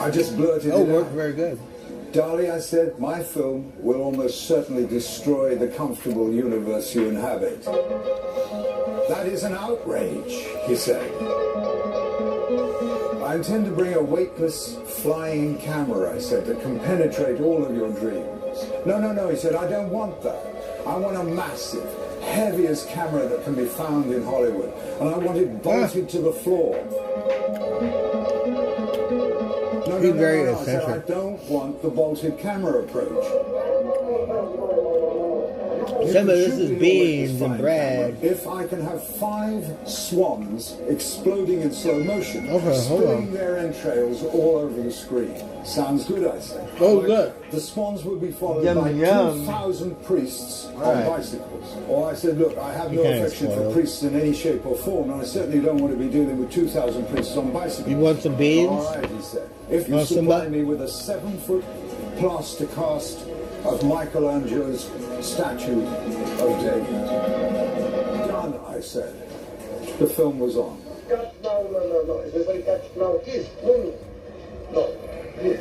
I just blurted Oh, it worked out. very good. Dali, I said, my film will almost certainly destroy the comfortable universe you inhabit. That is an outrage, he said. I intend to bring a weightless flying camera, I said, that can penetrate all of your dreams. No, he said, I don't want that. I want a massive, heaviest camera that can be found in Hollywood. And I want it bolted to the floor. No, He's very I said, I eccentric. don't want the bolted camera approach. Simba, this Shoot is me with beans this and fine bread. camera If I can have 5 swans exploding in slow motion, Okay, hold spilling on. their entrails all over the screen. Sounds good, I say. Oh, look. The swans would be followed Yum, by yum. 2,000 priests on Right. bicycles. Or I said, look, I have You no can't affection for spoil. priests in any shape or form, and I certainly don't want to be dealing with 2,000 priests on bicycles. You want some beans? All right, he said. If you Want some supply bu- me with a 7-foot plaster cast of Michelangelo's statue of David. Done, I said. The film was on. cut now, no. Everybody catch now. This, no. This.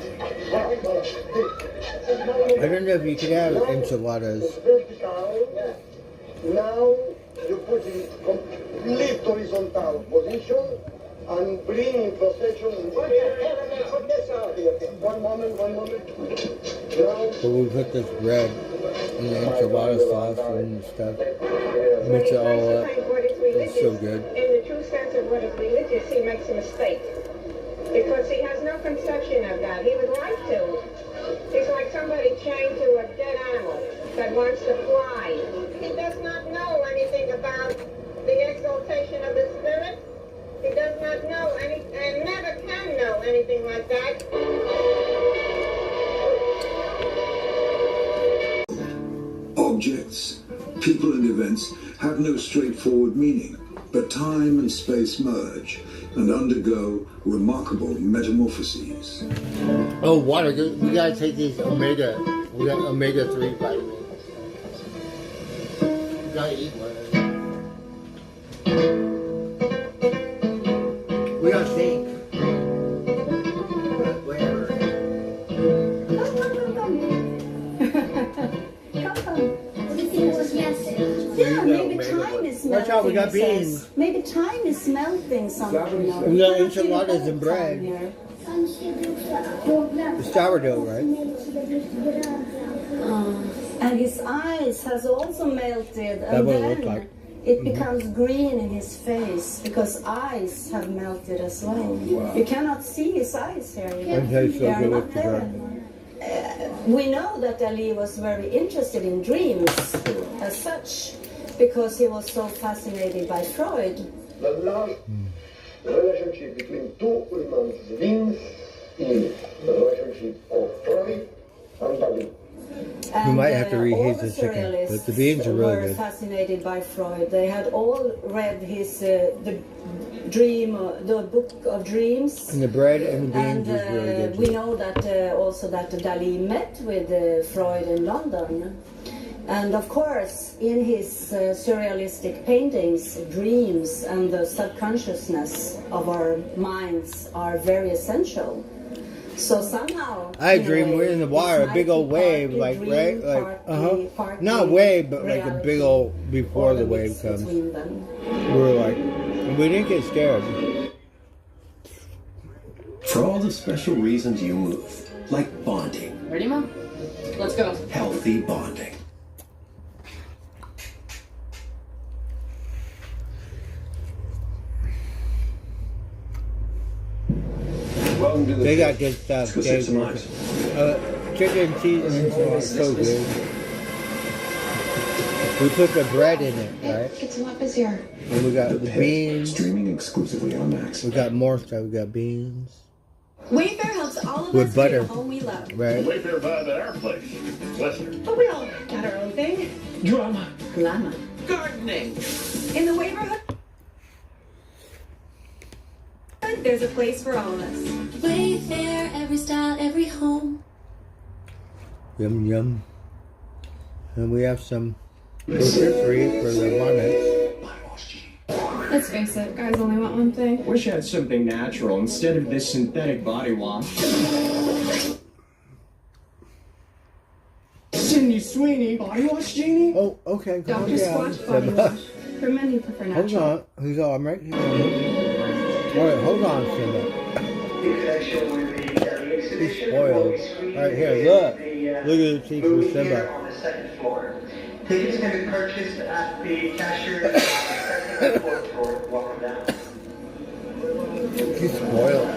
I don't know if you could have enchiladas. It's vertical. Now you put it complete horizontal position and bring in procession. One moment. Now, But we put this bread and the enchilada sauce and stuff. Mix it all up. It's so good. In the true sense of what is religious, he makes a mistake. Because he has no conception of that. He would like to. He's like somebody chained to a dead animal that wants to fly. He does not know anything about the exaltation of the spirit. He does not know any, and never can know anything like that. Objects, people and events have no straightforward meaning, but time and space merge and undergo remarkable metamorphoses. Oh, water. We gotta take these omega. We got omega-3 vitamins. We gotta eat one. We gotta think. Whatever. Yeah, maybe time is melting. Watch out, we got he says. beans. Maybe time is melting something. We got enchiladas and bread. It's sourdough, right? And his eyes has also melted. That's And what it then looked like. it becomes green in his face because eyes have melted as well. Wow. You cannot see his eyes here. It tastes so They are good not with the there bread. anymore. We know that Ali was very interested in dreams as such because he was so fascinated by Freud. the last relationship between two human beings is the relationship of Freud and Dali. You might have to all reheat the the chicken, surrealists but the beans are really were good. fascinated by Freud. They had all read his the book of dreams. And the bread and the beans And was really good. we too. know that also that Dali met with Freud in London. And of course, in his surrealistic paintings, dreams and the subconsciousness of our minds are very essential. So somehow, I in a dream way, we're in the this water, a might big be old wave, partly like dream, right, like partly not wave, but like a big reality, old before or the a wave mix comes. between them. We were like, and we didn't get scared. For all the special reasons you move, like bonding, Ready, Mom? Let's go. healthy bonding. Welcome to the They got pit. good stuff. Let's go save Dave. some ice. Chicken, cheese, and sauce, so good. We put the bread in it, right? It's a lot busier. And we got the beans. Streaming exclusively on Max. We got more stuff. We got beans Wayfair helps all of with us butter, create a home we love. right? Wayfair vibe at our place. Lester. But we all got our own thing. Drama. Glamour. Gardening. In the neighborhood, there's a place for all of us. Wayfair, every style, every home. Yum yum. And we have some rotisserie for the bonnets. Let's face it, guys only want one thing. Wish I had something natural instead of this synthetic body wash. Sydney Sweeney, body wash genie? Oh, okay. Dr. Squatch body wash. For men who prefer Hold natural. on. Who's all? I'm right here. All right, hold on, Simba. He's spoiled. All right, here, look. Look at the teeth for Simba. On the second floor. Tickets can be purchased at the cashier on the second and fourth floor. Welcome down. He's spoiled.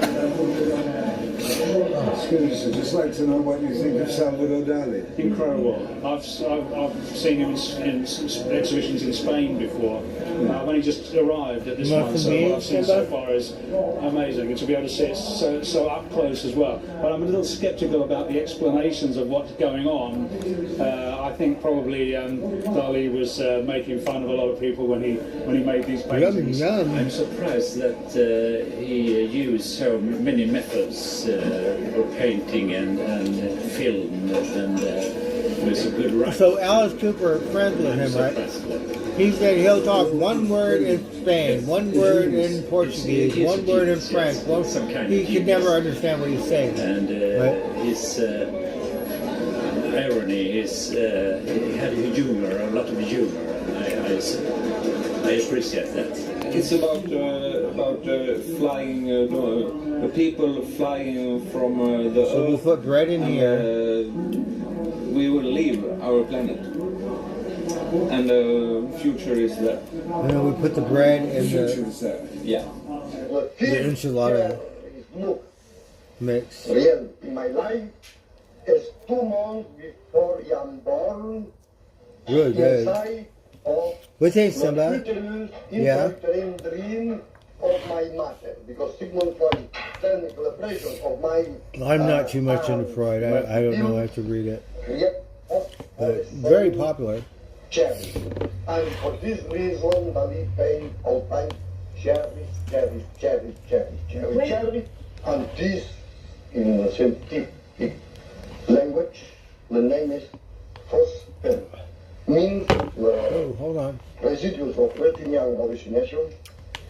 Excuse us, I'd just like to know what you think of Salvador Dali. Incredible. I've seen him in exhibitions in Spain before. I've only just arrived at this You want one, so some what I've seen so meat, far is amazing. And to be able to see it so up close as well. But I'm a little sceptical about the explanations of what's going on. I think probably Dali was making fun of a lot of people when he made these paintings. I'm surprised that he used so many methods for painting and film and was a good writer. So Alice Cooper friends with him, right? He said he'll talk one word in Spain, one word in Portuguese, one word in French. He could never understand what he's saying. And his irony, he had humor, a lot of humor, and I appreciate that. It's about flying, people flying from the So we put bread in here. We will leave our planet. And the future is there. And then we put the bread in future is there. Yeah. the enchilada mix. Real in my life is 2 months before I am born. Really good. Inside of What taste, the Simba? literal Yeah. interpreting dream of my mother, because Sigmund Freud technical operation of my I'm not too much into Freud. I don't know. I have to read it. create of But very popular. cherry. And for this reason, Dali paint all time cherry, cherry, cherry, cherry, cherry, cherry. And this, in the scientific language, the name is phosphate. Means the hold on. residues of reptilian hallucination,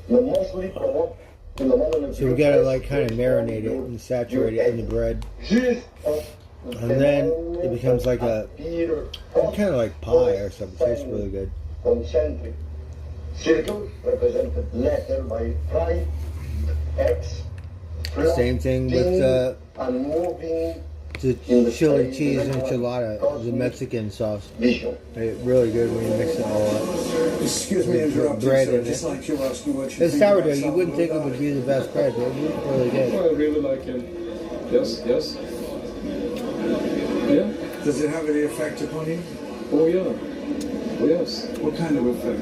the mostly provoked in the moment So we gotta like kind of marinate it and saturate it in the bread. And then it becomes like a kind of like pie or something. It tastes really good. concentric circle represented letter by pride, X, Same thing with and moving the chili cheese enchilada, the Mexican sauce. vision. It's really good when you mix it all up. Excuse me With interrupting, bread sir. in I'd just it. like to ask you what you It's think about sourdough. You wouldn't think it would be the best bread, but it's really good. I really like him. Yes, yes. Yeah. Does it have any effect upon you? Oh yeah. Oh yes. What kind of effect?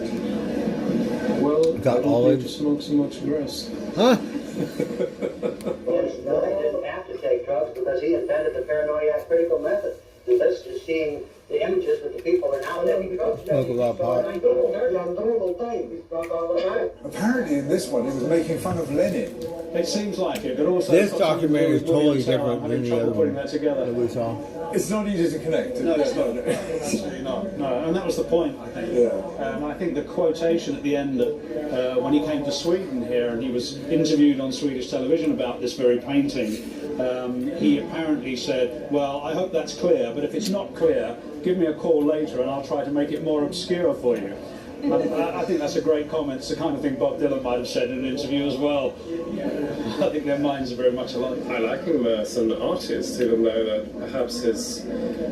Well, Got I don't olives. need to smoke so much grass. Huh? Didn't have to take drugs because he invented the paranoia critical method. to this, to seeing the images that the people are now living. Smoke a lot of pot. Apparently in this one he was making fun of Lenin. It seems like it, but also This documentary is totally different than the other putting one that together. that we saw. It's not easy to connect. No, it's not. Absolutely not. No, and that was the point, I think. Yeah. I think the quotation at the end that when he came to Sweden here and he was interviewed on Swedish television about this very painting, he apparently said, well, I hope that's clear, but if it's not clear, give me a call later and I'll try to make it more obscure for you. I think that's a great comment. It's the kind of thing Bob Dylan might have said in an interview as well. I think their minds are very much alike. I like him as an artist, even though that perhaps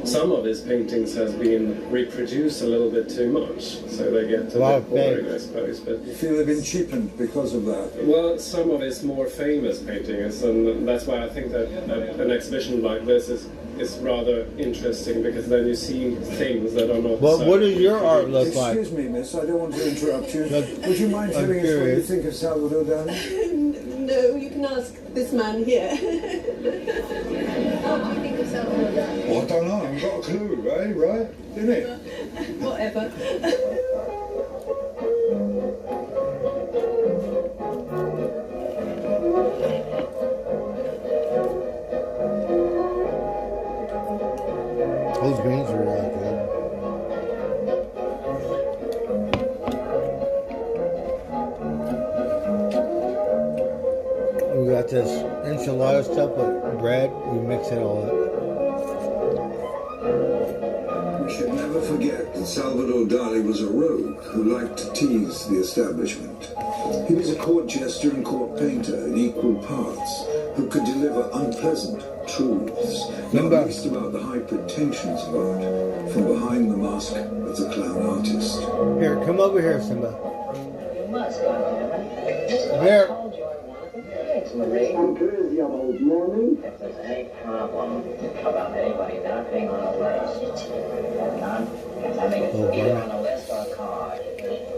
some of his paintings has been reproduced a little bit too much, so they get a bit boring, I suppose. But You feel they've been cheapened because of that? well, some of his more famous paintings, and that's why I think that an exhibition like this is rather interesting, because then you see things that are not. But so what does your art look like? Excuse me, miss, I don't want to interrupt you. Look, Would you mind I'm telling us what you curious. think of Salvador Dali? No, you can ask this man here. What do you think of Salvador Dali? Well, I don't know, I haven't got a clue, eh? Right? Isn't it? Whatever. Those beans are really good. We got this enchilada stuff with bread. We mix it all up. We should never forget that Salvador Dali was a rogue who liked to tease the establishment. He was a court jester and court painter in equal parts, who could deliver unpleasant truths, not least about the high pretensions of art, from behind the mask of the clown artist. Here, come over here, Simba. You must, Here. I'm crazy about morning. If there's any problem about anybody not being on a list, I mean, either on a list or a card,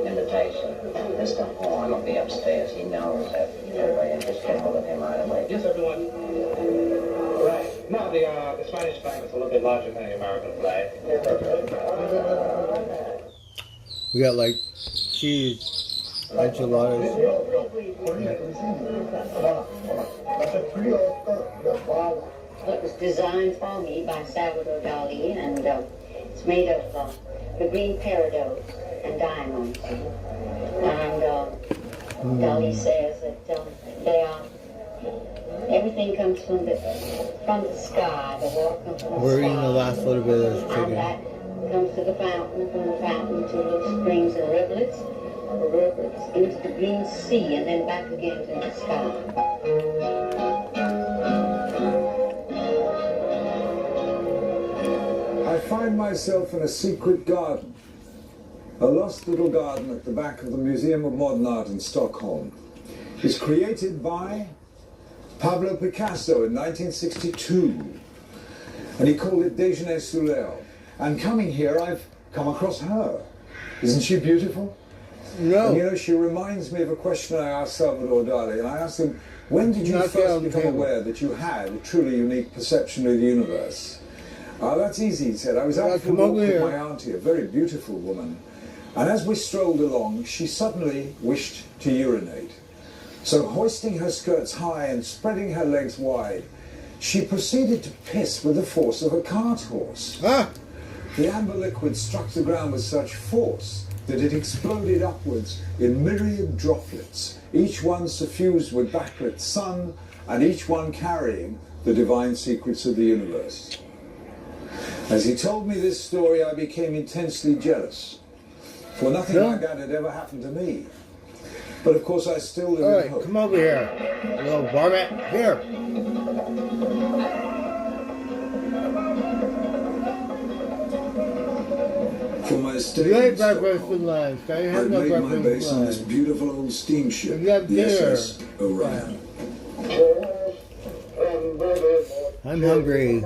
invitation, Mr. Horn will be upstairs. He knows that everybody, just get hold of him right away. Yes, everyone. Right. Now, the Spanish flag is a little bit larger than the American flag. We got like cheese, enchiladas. It was designed for me by Salvador Dali, and it's made of the green peridot and diamonds. And Dali says that they are. Everything comes from the sky. The water comes from the We're sky. eating the last little bit of this And chicken. that comes to the fountain, from the fountain to the springs and rivulets, the rivulets into the green sea, and then back again to the sky. I find myself in a secret garden, a lost little garden at the back of the Museum of Modern Art in Stockholm. It's created by Pablo Picasso in 1962, and he called it Déjeuner sous l'aile. And coming here, I've come across her. Isn't she beautiful? No. And you know, she reminds me of a question I asked Salvador Dali, and I asked him, when did you Knock it first on the become table. aware that you had a truly unique perception of the universe? That's easy, he said. I was out for a come walk over with here. my auntie, a very beautiful woman, and as we strolled along, she suddenly wished to urinate. So hoisting her skirts high and spreading her legs wide, she proceeded to piss with the force of a cart horse. The amber liquid struck the ground with such force that it exploded upwards in myriad droplets, each one suffused with backlit sun, and each one carrying the divine secrets of the universe. As he told me this story, I became intensely jealous, for nothing like that had ever happened to me. But of course, I still live All in right, hope. come over here, little varmint. Here. For my stay You in ate breakfast Stockholm, with lunch. Now you have I've no made my breakfast base with on this lunch. beautiful old steamship, You got the dinner. SS Orion. I'm hungry.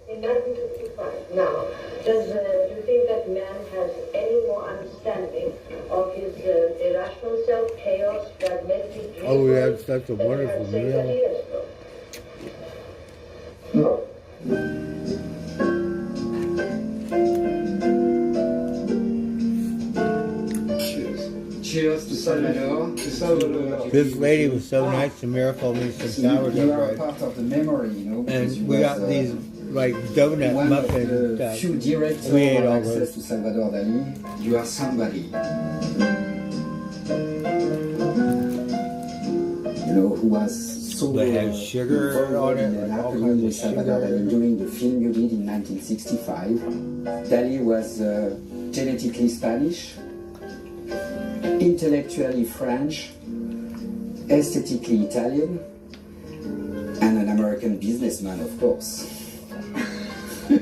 In that Oh, we had such a wonderful meal. Cheers to Salvador. This lady was so nice to miracle me some sourdough You are bread. part of the memory, you know. because And you we was, got these like donut one of muffins. the few direct We ate all access those. to Salvador Dali. You are somebody. You know, who was so They had sugar involved on it, in like all happening kinds with of Salvador sugar. Dali during the film you did in 1965. Dali was genetically Spanish, intellectually French, aesthetically Italian, and an American businessman, of course. He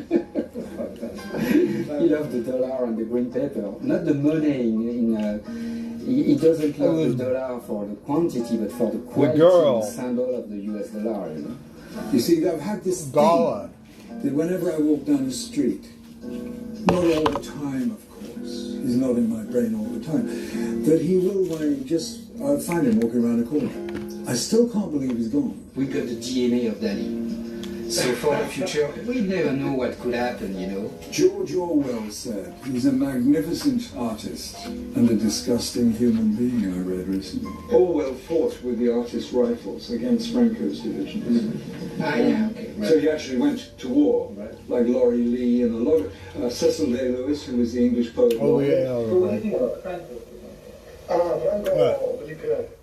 loved the dollar and the green paper, not the money. He doesn't love the dollar for the quantity, but for the quality girl. and symbol of the US dollar. You know? You see, I've had this Gala. thing that whenever I walk down the street, not all the time, of course, he's not in my brain all the time, that he will, I'll find him walking around a corner. I still can't believe he's gone. We got the DNA of Dali. So for the future, we never know what could happen, you know. George Orwell said he's a magnificent artist and a disgusting human being, I read recently. Orwell fought with the artist rifles against Franco's division. Ah, yeah, okay. Right. So he actually went to war, like Laurie Lee and a lot of Cecil Day Lewis, who was the English poet. Oh, yeah, all right. Franco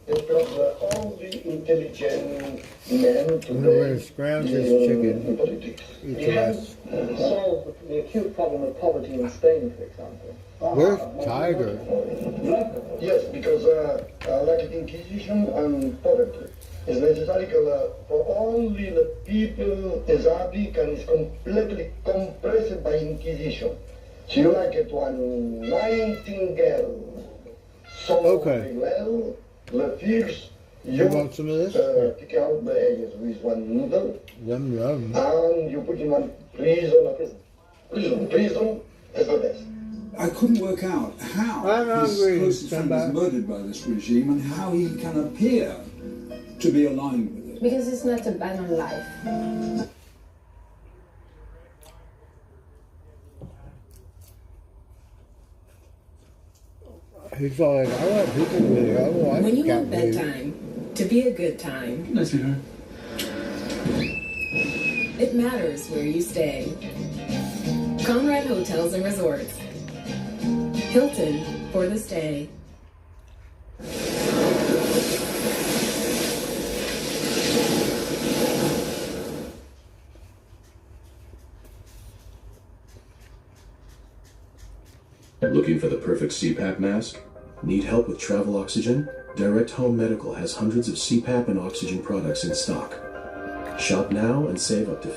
is probably the only intelligent man I'm today gonna scrounge this in chicken. politics. Eat the rest. solve the acute problem of poverty in Spain, for example. Where's Tiger? Yes, because like the Inquisition and poverty, it's necessary for only the people exactly can is completely compressed by Inquisition. So you like it one nightingale, Okay. well, the first You want some of this? pick out the eggs with one noodle, Yum yum. and you put in one prison is the best. I couldn't work out how I'm his hungry. closest friend was murdered by this regime and how he can appear to be aligned with it. Because it's not a ban on life. He's all like, I want pizza with you. I want When you cat want food. bedtime to be a good time, it matters where you stay. Conrad Hotels and Resorts. Hilton for the stay. Looking for the perfect CPAP mask? Need help with travel oxygen? Direct Home Medical has hundreds of CPAP and oxygen products in stock. Shop now and save up to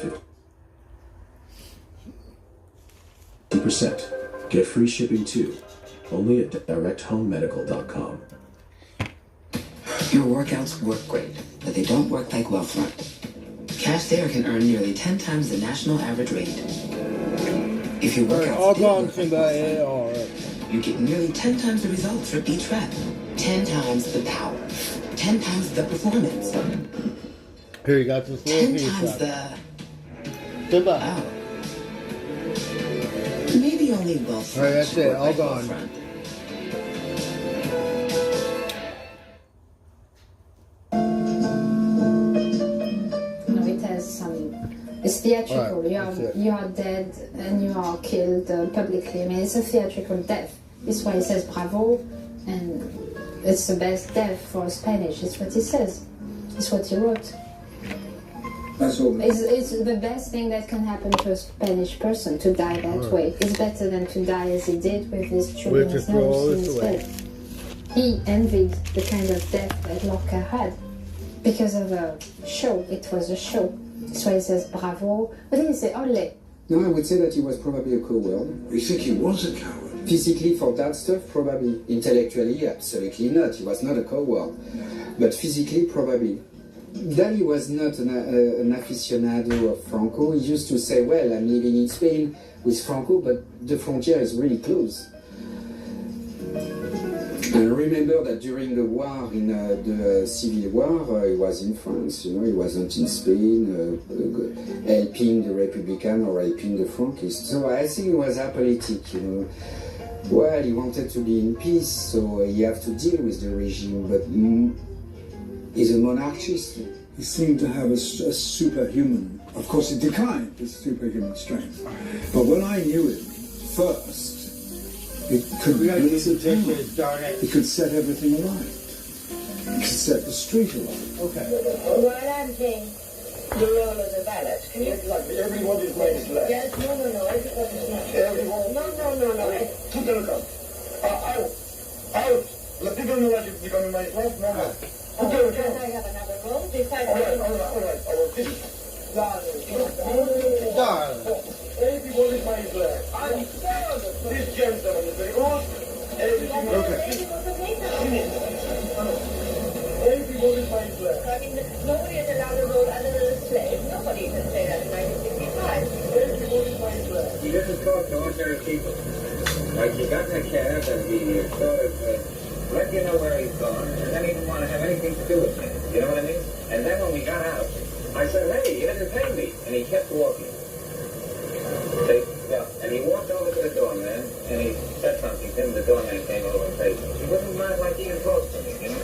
50%. Get free shipping too. Only at directhomemedical.com. Your workouts work great, but they don't work like Wealthfront. Cash there can earn nearly 10 times the national average rate. If your workouts All did gone, work like Simba. Wealthfront, Yeah, all right. you get nearly 10 times the results for each rep. 10 times the power. 10 times the performance. Here, you got this little 10 piece times of the... Simba. Oh. Maybe only Wealthfront. All right, that's it. work All like gone. Wealthfront. No, it has some. It's theatrical. Right, you are that's it. you are dead and you are killed publicly. I mean, it's a theatrical death. It's why he says bravo, and it's the best death for Spanish. It's what he says. It's what he wrote. That's all. It's the best thing that can happen to a Spanish person to die that Right. way. It's better than to die as he did with his children's just throw all nerves in this his away. head. He envied the kind of death that Lorca had because of a show. It was a show. That's why he says bravo. But then he say ole. No, I would say that he was probably a coward. You think he was a coward? Physically, for that stuff, probably. Intellectually, absolutely not. He was not a coward. But physically, probably. Dali was not an aficionado of Franco. He used to say, well, I'm living in Spain with Franco, but the frontier is really close. And remember that during the war, in the Civil War, he was in France, you know, he wasn't in Spain, helping the Republican or helping the Frankists. So I think he was apolitic, you know. Well, he wanted to be in peace, so he have to deal with the regime, but he's a monarchist. He seemed to have a superhuman, of course it declined, his superhuman strength. But when I knew him first, it could blaze a town. It could set everything alight. It could set the street alight. Okay. While I'm playing the role of the valet, can you... Everybody's mind is left. Yes, no, everybody's not. Everyone... No. Tout est le cas. Out. La people know what you're becoming my left, no more. Tout est le cas. I have another role. Besides, All right. I will finish. Darling. Everybody's mind is left. I'm proud of this gentleman is very good. Everything Everybody's mind is left. I mean, nobody is allowed to role other than a slave. Nobody can say that in 1965. Everybody's mind is left. He doesn't talk to ordinary people. Like he got in a cab and he sort of let you know where he's gone, and then he didn't want to have anything to do with me. You know what I mean? And then when we got out, I said, hey, you didn't pay me. And he kept walking. See? Well, and he walked over to the doorman, and he said something to him. The doorman came over and said, he wouldn't mind like even close to me, you know?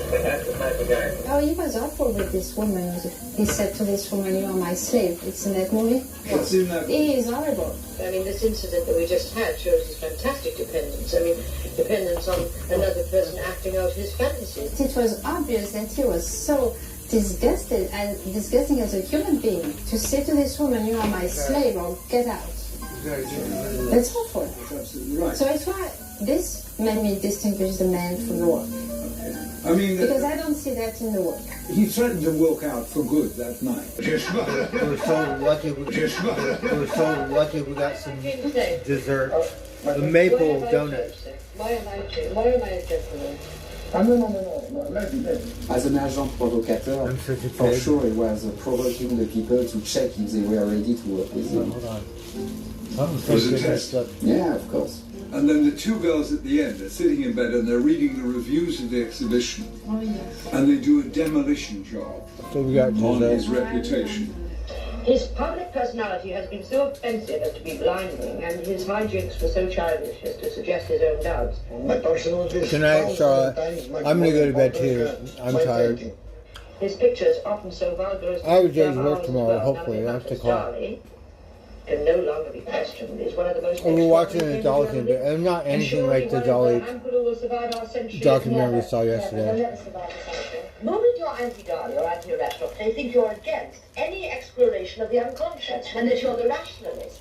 But that's the type of guy. Oh, he was awful with this woman. He said to this woman, you are my slave. It's in that movie. It's in that... He is horrible. I mean, this incident that we just had shows his fantastic dependence. I mean, dependence on another person acting out his fantasies. It was obvious that he was so disgusting as a human being to say to this woman, you are my slave, or get out. That's awful. That's absolutely right. So it's why this made me distinguish the man from the work. I mean, because I don't see that in the work. He threatened to walk out for good that night. We're so lucky. We're so lucky we got some dessert. The maple donuts. Why am I a gentleman? As an agent provocateur, for sure he was provoking the people to check if they were ready to work with him. It was a test. Yeah, of course. And then the two girls at the end are sitting in bed and they're reading the reviews of the exhibition. Oh, yes. And they do a demolition job on his reputation. His public personality has been so offensive as to be blinding, and his hijinks were so childish as to suggest his own doubts. Good night, Charlotte. I'm going to go to bed too. I'm tired. His pictures, often so vulgar as I have a day's work tomorrow, hopefully. I have to call. Can no longer be questioned. Is one of the most. We're watching the Dolly thing, but I'm not anything like the Dolly documentary we saw yesterday. Moving to your anti-Dolly or anti-rational, they think you're against any exploration of the unconscious, and that you're the rationalist.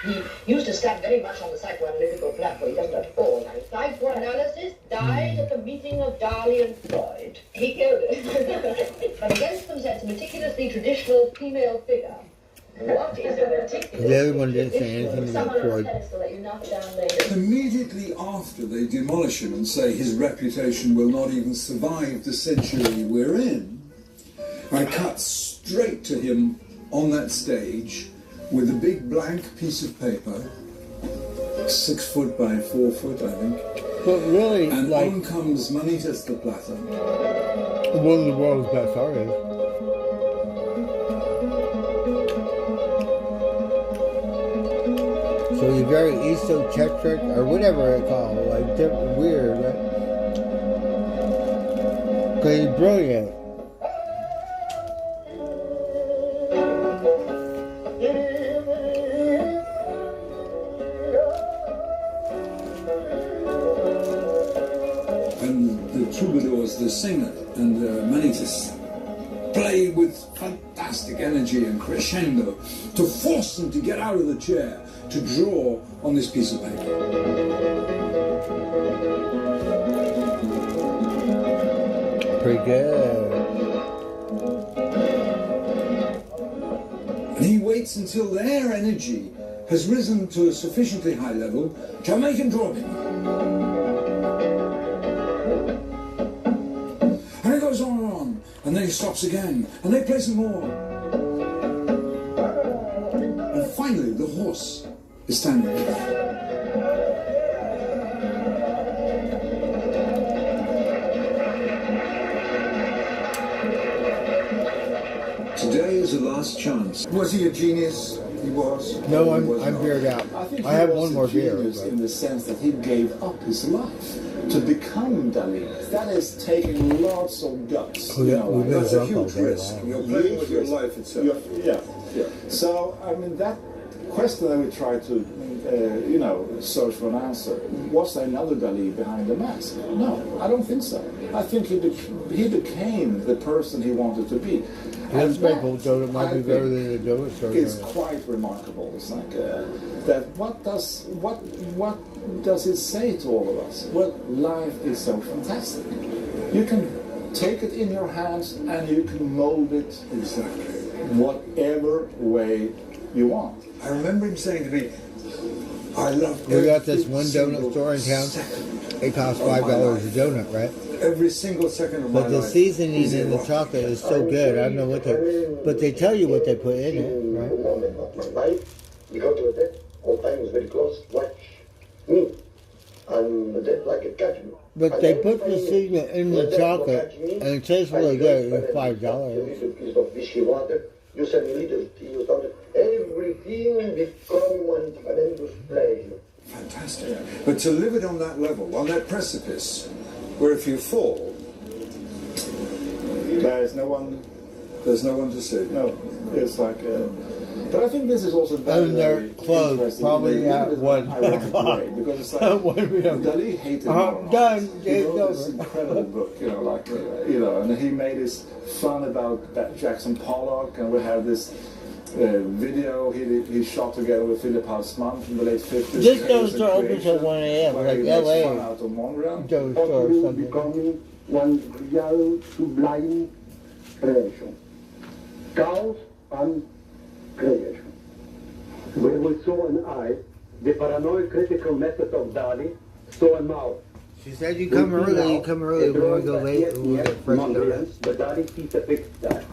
He used to stand very much on the psychoanalytical platform. He doesn't at all like psychoanalysis. Died at the meeting of Dolly and Freud. He killed it. But against them sets a meticulously traditional female figure. What is a meticulous? The other one didn't say anything about Freud. Immediately after they demolish him and say his reputation will not even survive the century we're in, I cut straight to him on that stage with a big blank piece of paper, 6 foot by 4 foot, I think. But really, and like, on comes Manitas de Plata. One of the world's best artists. So he's very esoteric, or whatever it's called, like weird, right? Because he's brilliant. And the troubadours, the singer, and Manitas play with fantastic energy and crescendo to force them to get out of the chair to draw on this piece of paper. Pretty good. And he waits until their energy has risen to a sufficiently high level to make him draw him. And it goes on, and then he stops again, and they play some more. And finally, the horse is standing. was a last chance. Was he a genius? He was. No, He was I'm not. beered out. I think I he have was one a more beer. genius but- in the sense that he gave up his life to become Dali. That is taking lots of guts. We got- you know, we've been that's a drunk all huge day risk. long. You're playing with your life itself. Yeah. So, I mean, that question that we try to, search for an answer. Was there another Dali behind the mask? No, I don't think so. I think he became the person he wanted to be. His that, maple donut might be I better think, than the donut store. It's donut. quite remarkable. It's like that. What does it say to all of us? Well, life is so fantastic. You can take it in your hands and you can mold it exactly whatever way you want. I remember him saying to me, I love We got this every one single donut store in town. second It costs of my $5 life. a donut, right? Every single second of my But the life. seasoning is in the rock. chocolate is so good. I don't know what they, but they tell you what they put in it, right? Moment of my life, we go to a death, all time was very close, watch me. And the death like a catch me. But they put the seasoning in the chocolate, and it tastes really good. It's $5. A little piece of whiskey water, you send a little tea, you start everything become one tremendous pleasure. Fantastic. But to live it on that level, on that precipice, where if you fall, There's no one to save you. No, it's like. But I think this is also very, And they're very closed interesting. probably They at did it in 1 an ironic o'clock. way, because it's like 1 p.m. Dali hated I'm modern done. art. He It's wrote this over. incredible book, and he made this fun about that Jackson Pollock, and we have this video he shot together with Philip Houseman from the late 50s. This donut store opens at 1 a.m. where like he makes LA. fun out of Monreal. Donut store or something. Becoming one real sublime creation. Chaos and creation. Where we saw an eye, the paranoid critical method of Dali saw a mouth. She said you come early when we go late, when we get fresh donuts. The Dali Pizza Pig style.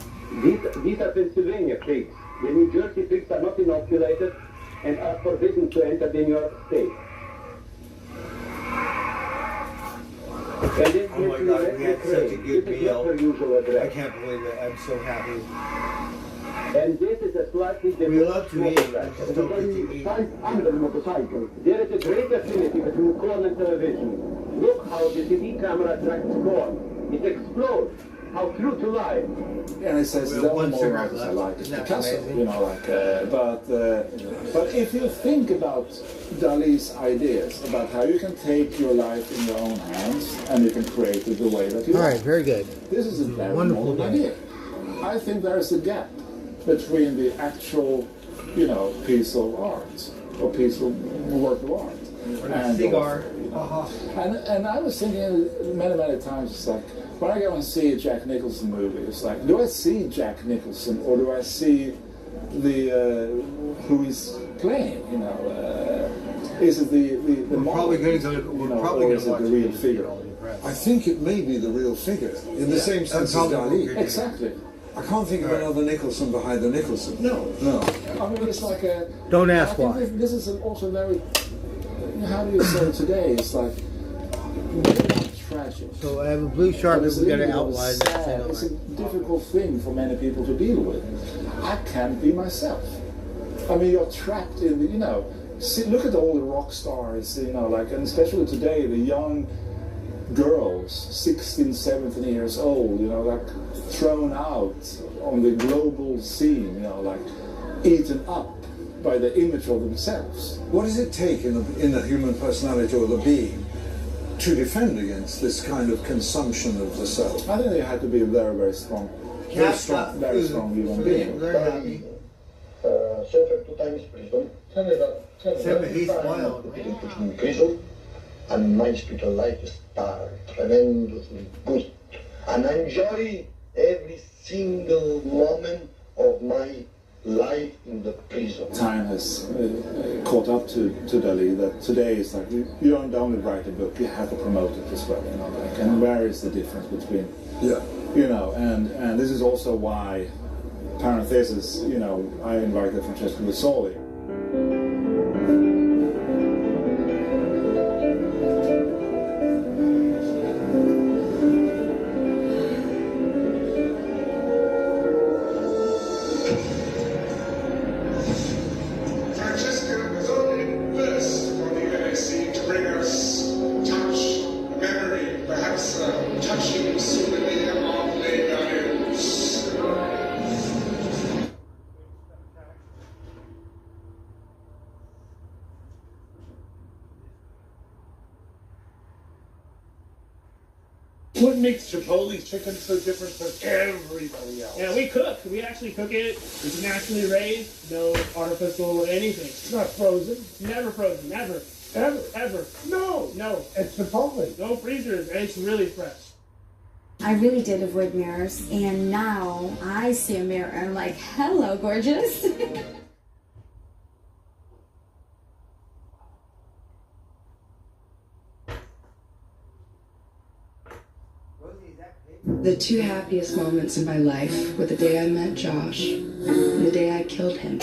These are Pennsylvania pigs. The New Jersey pigs are not inoculated and are forbidden to enter the New York State. And Oh my God, we had such a good meal. I can't believe it. I'm so happy. And this is a slightly different. We love to eat. I just don't get to eat. Under the motorcycle, there is a great affinity between corn and television. Look how the TV camera tracks corn. It explodes. How true to life. And it says We have the one only cigarette artist I left. like is Isn't that Picasso, amazing? but if you think about Dali's ideas about how you can take your life in your own hands and you can create it the way that you All want. right, very good. This is a very Wonderful modern day. idea. I think there is a gap between the actual, piece of art or piece of work of art. And cigar. And I was thinking many times, it's like, when I go and see a Jack Nicholson movie, it's like, do I see Jack Nicholson or do I see the who is playing? Is it the model? probably gonna go- we're probably or gonna is it watch the it. real figure? I think it may be the real figure, in the same sense as Dali. Exactly. I can't think of another Nicholson behind the Nicholson. No. No. I mean, it's like a. Don't ask I think why. This is also very. How do you say it today? It's like tragic. So I have a blue shark. It's We've got to really outline sad. that. It's a difficult thing for many people to deal with. I can't be myself. I mean, you're trapped in the, see, look at all the rock stars, and especially today, the young girls, 16, 17 years old, thrown out on the global scene, eaten up by the image of themselves. What does it take in the human personality or the being to defend against this kind of consumption of the self? I think they had to be a very, very strong, very strong human being. Suffered 2 times prison. He's wild. In prison, and my spiritual life started tremendously good. And I enjoy every single moment of my life in the prison. Time has caught up to Dali that today is like you don't only write a book, you have to promote it as well. And where is the difference between and this is also why, parenthesis, I invited Francesco Visoli. What makes Chipotle chicken so different from everybody else? Yeah, we cook. We actually cook it. It's naturally raised, no artificial anything. It's not frozen. Never frozen, never. Ever? Ever. No. No. It's Chipotle. No freezers, and it's really fresh. I really did avoid mirrors, and now I see a mirror and I'm like, hello, gorgeous. The two happiest moments in my life were the day I met Josh and the day I killed him.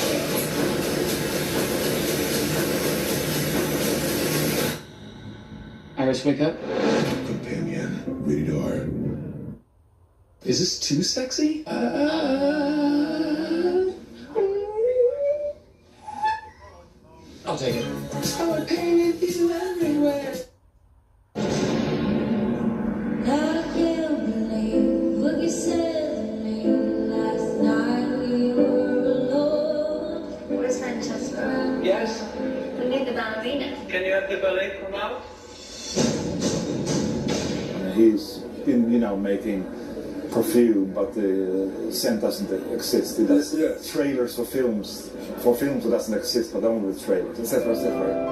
Iris, wake up. Companion, rated R. Is this too sexy? I'll take it. Oh, I painted you everywhere. I can't believe what you said to me last night. We were alone. Where's Francesco? Yes? We need the ballerina. Can you have the ballet come out? He's been, making perfume, but the scent doesn't exist. He does trailers for films. For films, it doesn't exist, but only the trailers, etc., etc.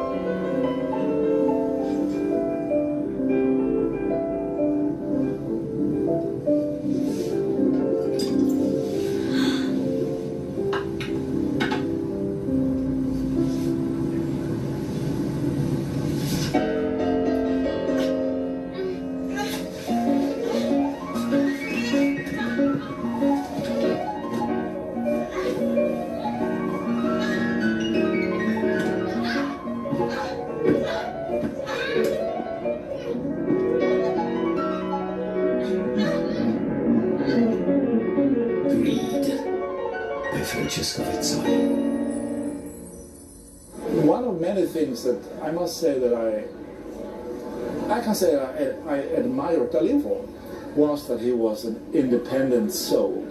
One of many things that I must say that I can say I admire Dali for was that he was an independent soul.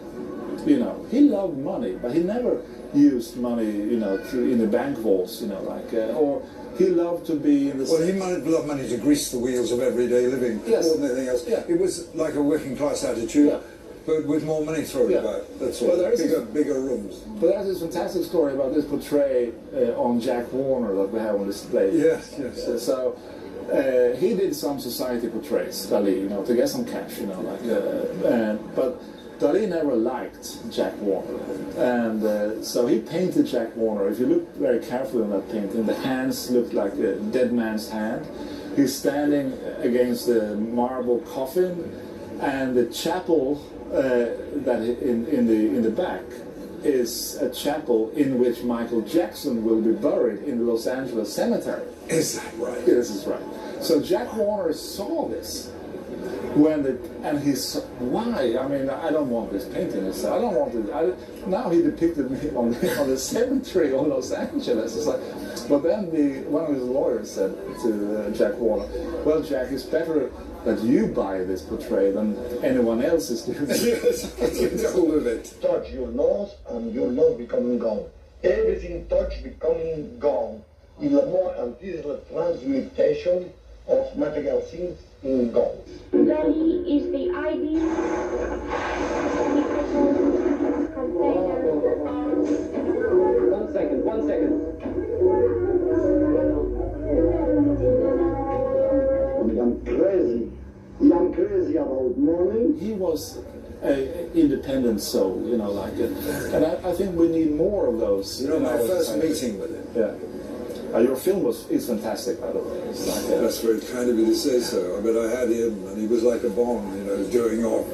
He loved money, but he never used money, in the bank vaults, or he loved to be in the... Well, he loved money to grease the wheels of everyday living, more than anything else. Yeah. It was like a working class attitude, but with more money thrown about. That's all. Well, bigger rooms. But there's this fantastic story about this portrait on Jack Warner that we have on display. Yes. So he did some society portraits, Dali, to get some cash, but Dali never liked Jack Warner, and so he painted Jack Warner. If you look very carefully on that painting, the hands look like a dead man's hand. He's standing against the marble coffin, and the chapel that in the back is a chapel in which Michael Jackson will be buried in the Los Angeles cemetery. Is that right? Yeah, this is right. So Jack Warner saw this and he's why? I mean, I don't want this painting. I don't want it. Now he depicted me on the cemetery of Los Angeles. It's like, but then one of his lawyers said to Jack Warner, "Well, Jack, it's better that you buy this portrait than anyone else is doing." Get hold of it. Touch your nose and your nose becoming gone. Everything touch becoming gone. Il more and this is the transmutation of material things in gold. Dali is the ideal One second. I'm crazy about money. He was an independent soul, and I think we need more of those. My first meeting with him. Yeah. Your film is fantastic, by the way. It's like, That's very kind of you to say so. But I had him, and he was like a bomb, going off.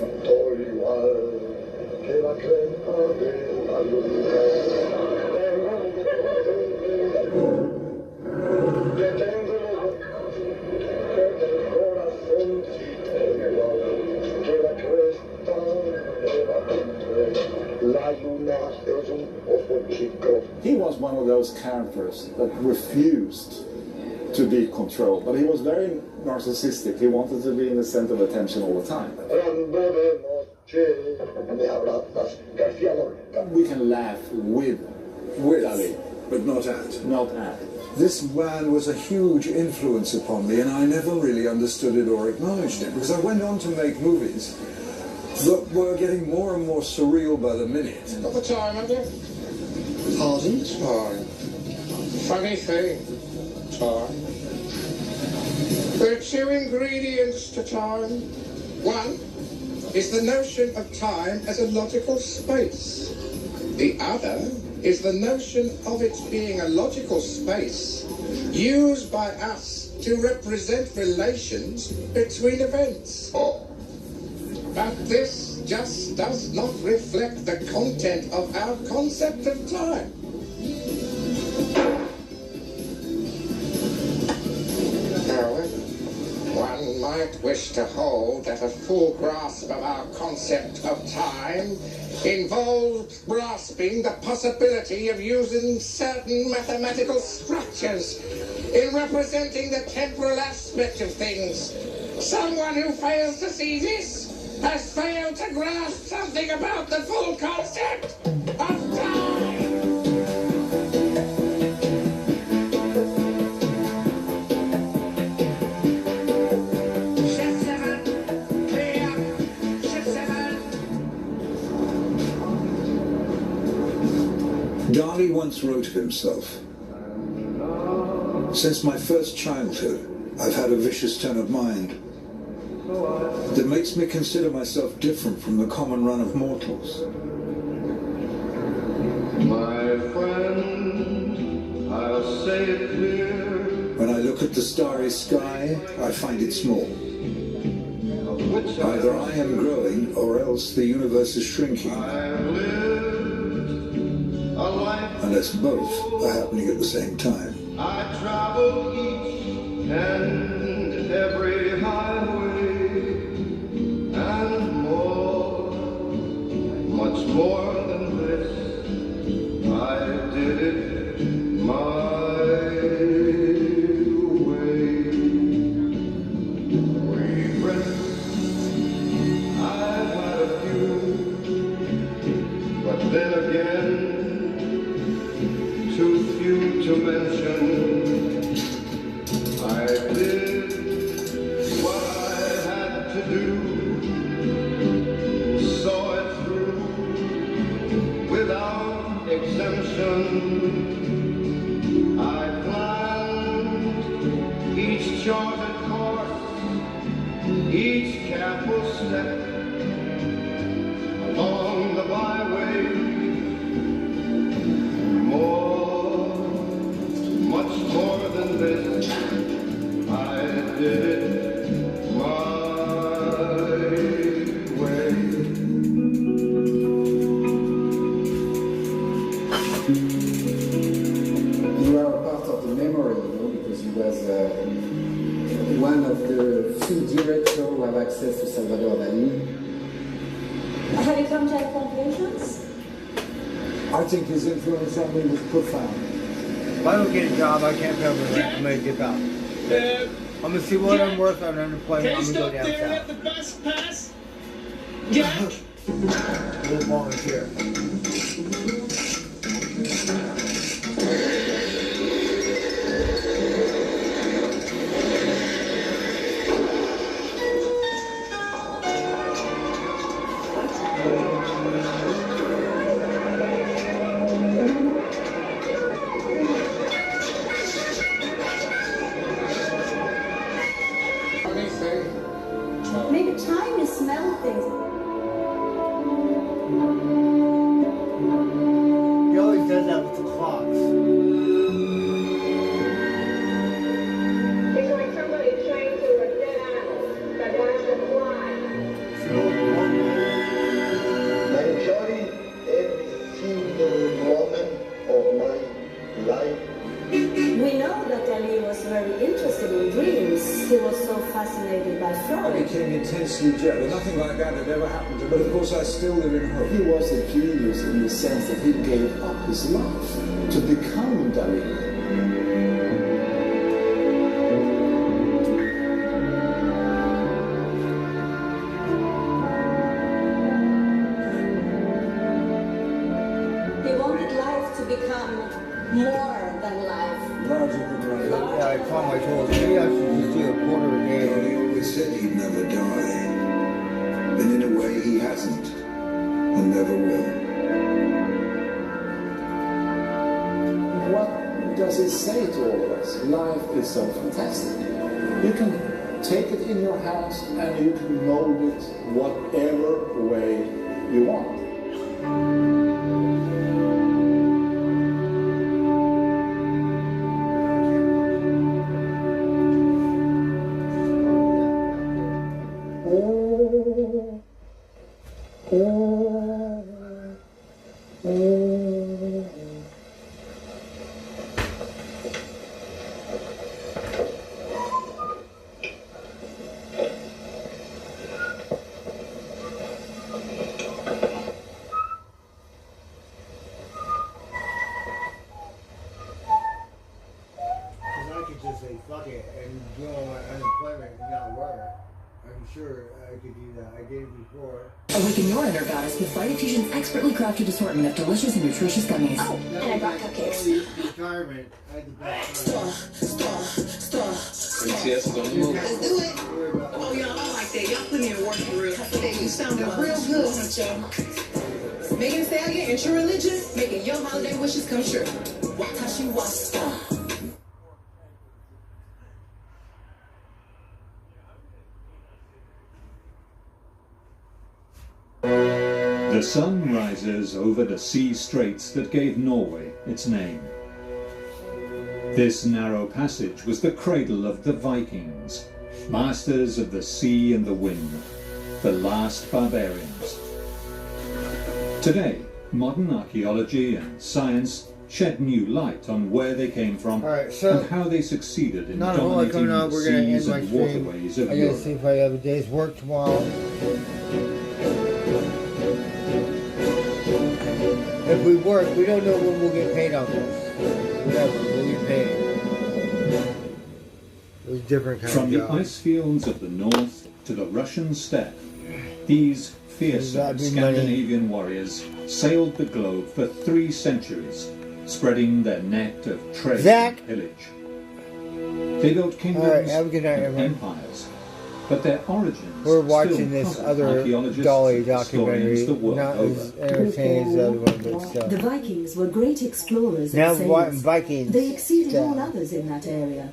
He was one of those characters that refused to be controlled, but he was very narcissistic. He wanted to be in the center of attention all the time. We can laugh with Ali, but not at. Not at. this man was a huge influence upon me, and I never really understood it or acknowledged it, because I went on to make movies that were getting more and more surreal by the minute. Got the time, have you? Pardon? Time. Funny thing, time. There are two ingredients to time. One is the notion of time as a logical space. The other is the notion of it being a logical space used by us to represent relations between events. But this just does not reflect the content of our concept of time. However, one might wish to hold that a full grasp of our concept of time involves grasping the possibility of using certain mathematical structures in representing the temporal aspect of things. Someone who fails to see this has failed to grasp something about the full concept of time. Dali once wrote of himself, "Since my first childhood, I've had a vicious turn of mind that makes me consider myself different from the common run of mortals. My friend, I'll say it clear. When I look at the starry sky, I find it small. Either I am growing, or else the universe is shrinking. Unless both are happening at the same time. I travel each and every highway, and more, much more than this, I did it my way. Regrets, I've had a few, but then again, too few to mention. I did what I had to do, saw it through without exemption. I planned each charted course, each careful step along the byway. Much more than this, I did it my way. You are a part of the memory, because he was one of the few directors who have access to Salvador Dali. Have you come to any conclusions? I think his influence on me was profound. If I don't get a job, I can't cover rent. I'm gonna dip out. I'm gonna see what I'm worth on unemployment. I'm gonna go down south. The bus pass? Jack? We'll volunteer. Maybe time is melting. He always does that with the clocks. It's like somebody chained to a dead animal that wants to fly. I enjoy every single moment of my life. We know that Ali was very interested in dreams. He was so fascinated by I Freud. became intensely jealous. Nothing like that had ever happened to me. But of course, I still live in hope. He was a genius in the sense that he gave up his life to become Dali. He wanted life to become more than life. Larger said he'd never die. And in a way, he hasn't, and never will. What does it say to all of us? Life is so fantastic. You can take it in your house and you can mold it whatever way you want. Say fuck it and go on unemployment and not work. I'm sure I could do that. I did it before. Awaken your inner goddess with VitaFusion's expertly crafted assortment of delicious and nutritious gummies. Oh, and I brought cupcakes. Retirement. I had the best time. BTS is on the move. Let's do it. Oh, y'all, I like that. Y'all put in work for real. You sounded real good, y'all. Megan Thee Stallion and True Religion, making your holiday wishes come true. Watashi wa star. The sun rises over the sea straits that gave Norway its name. This narrow passage was the cradle of the Vikings, masters of the sea and the wind, the last barbarians. Today, modern archaeology and science shed new light on where they came from and how they succeeded in dominating the seas and waterways of I gotta Europe. see if I have a day's work tomorrow. If we work, we don't know when we'll get paid on this. Whatever, we'll get paid. There's different kinds From of the jobs. ice fields of the north to the Russian steppe, these fearsome Scandinavian warriors sailed the globe for 3 centuries, spreading their net of trade and pillage. They built kingdoms and empires, but their origins We're watching still this puzzle other archaeologists Dolly and historians documentary, the world not over. as entertaining as the other one, but still. The Vikings were great explorers Now and what sailors. Vikings? They exceeded Yeah. all others in that area.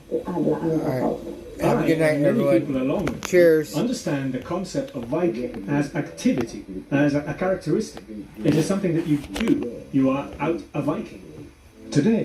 Have a good night, Many everyone. people along Cheers. understand the concept of Viking as activity, as a characteristic. It is something that you do. You are out a Viking. Today,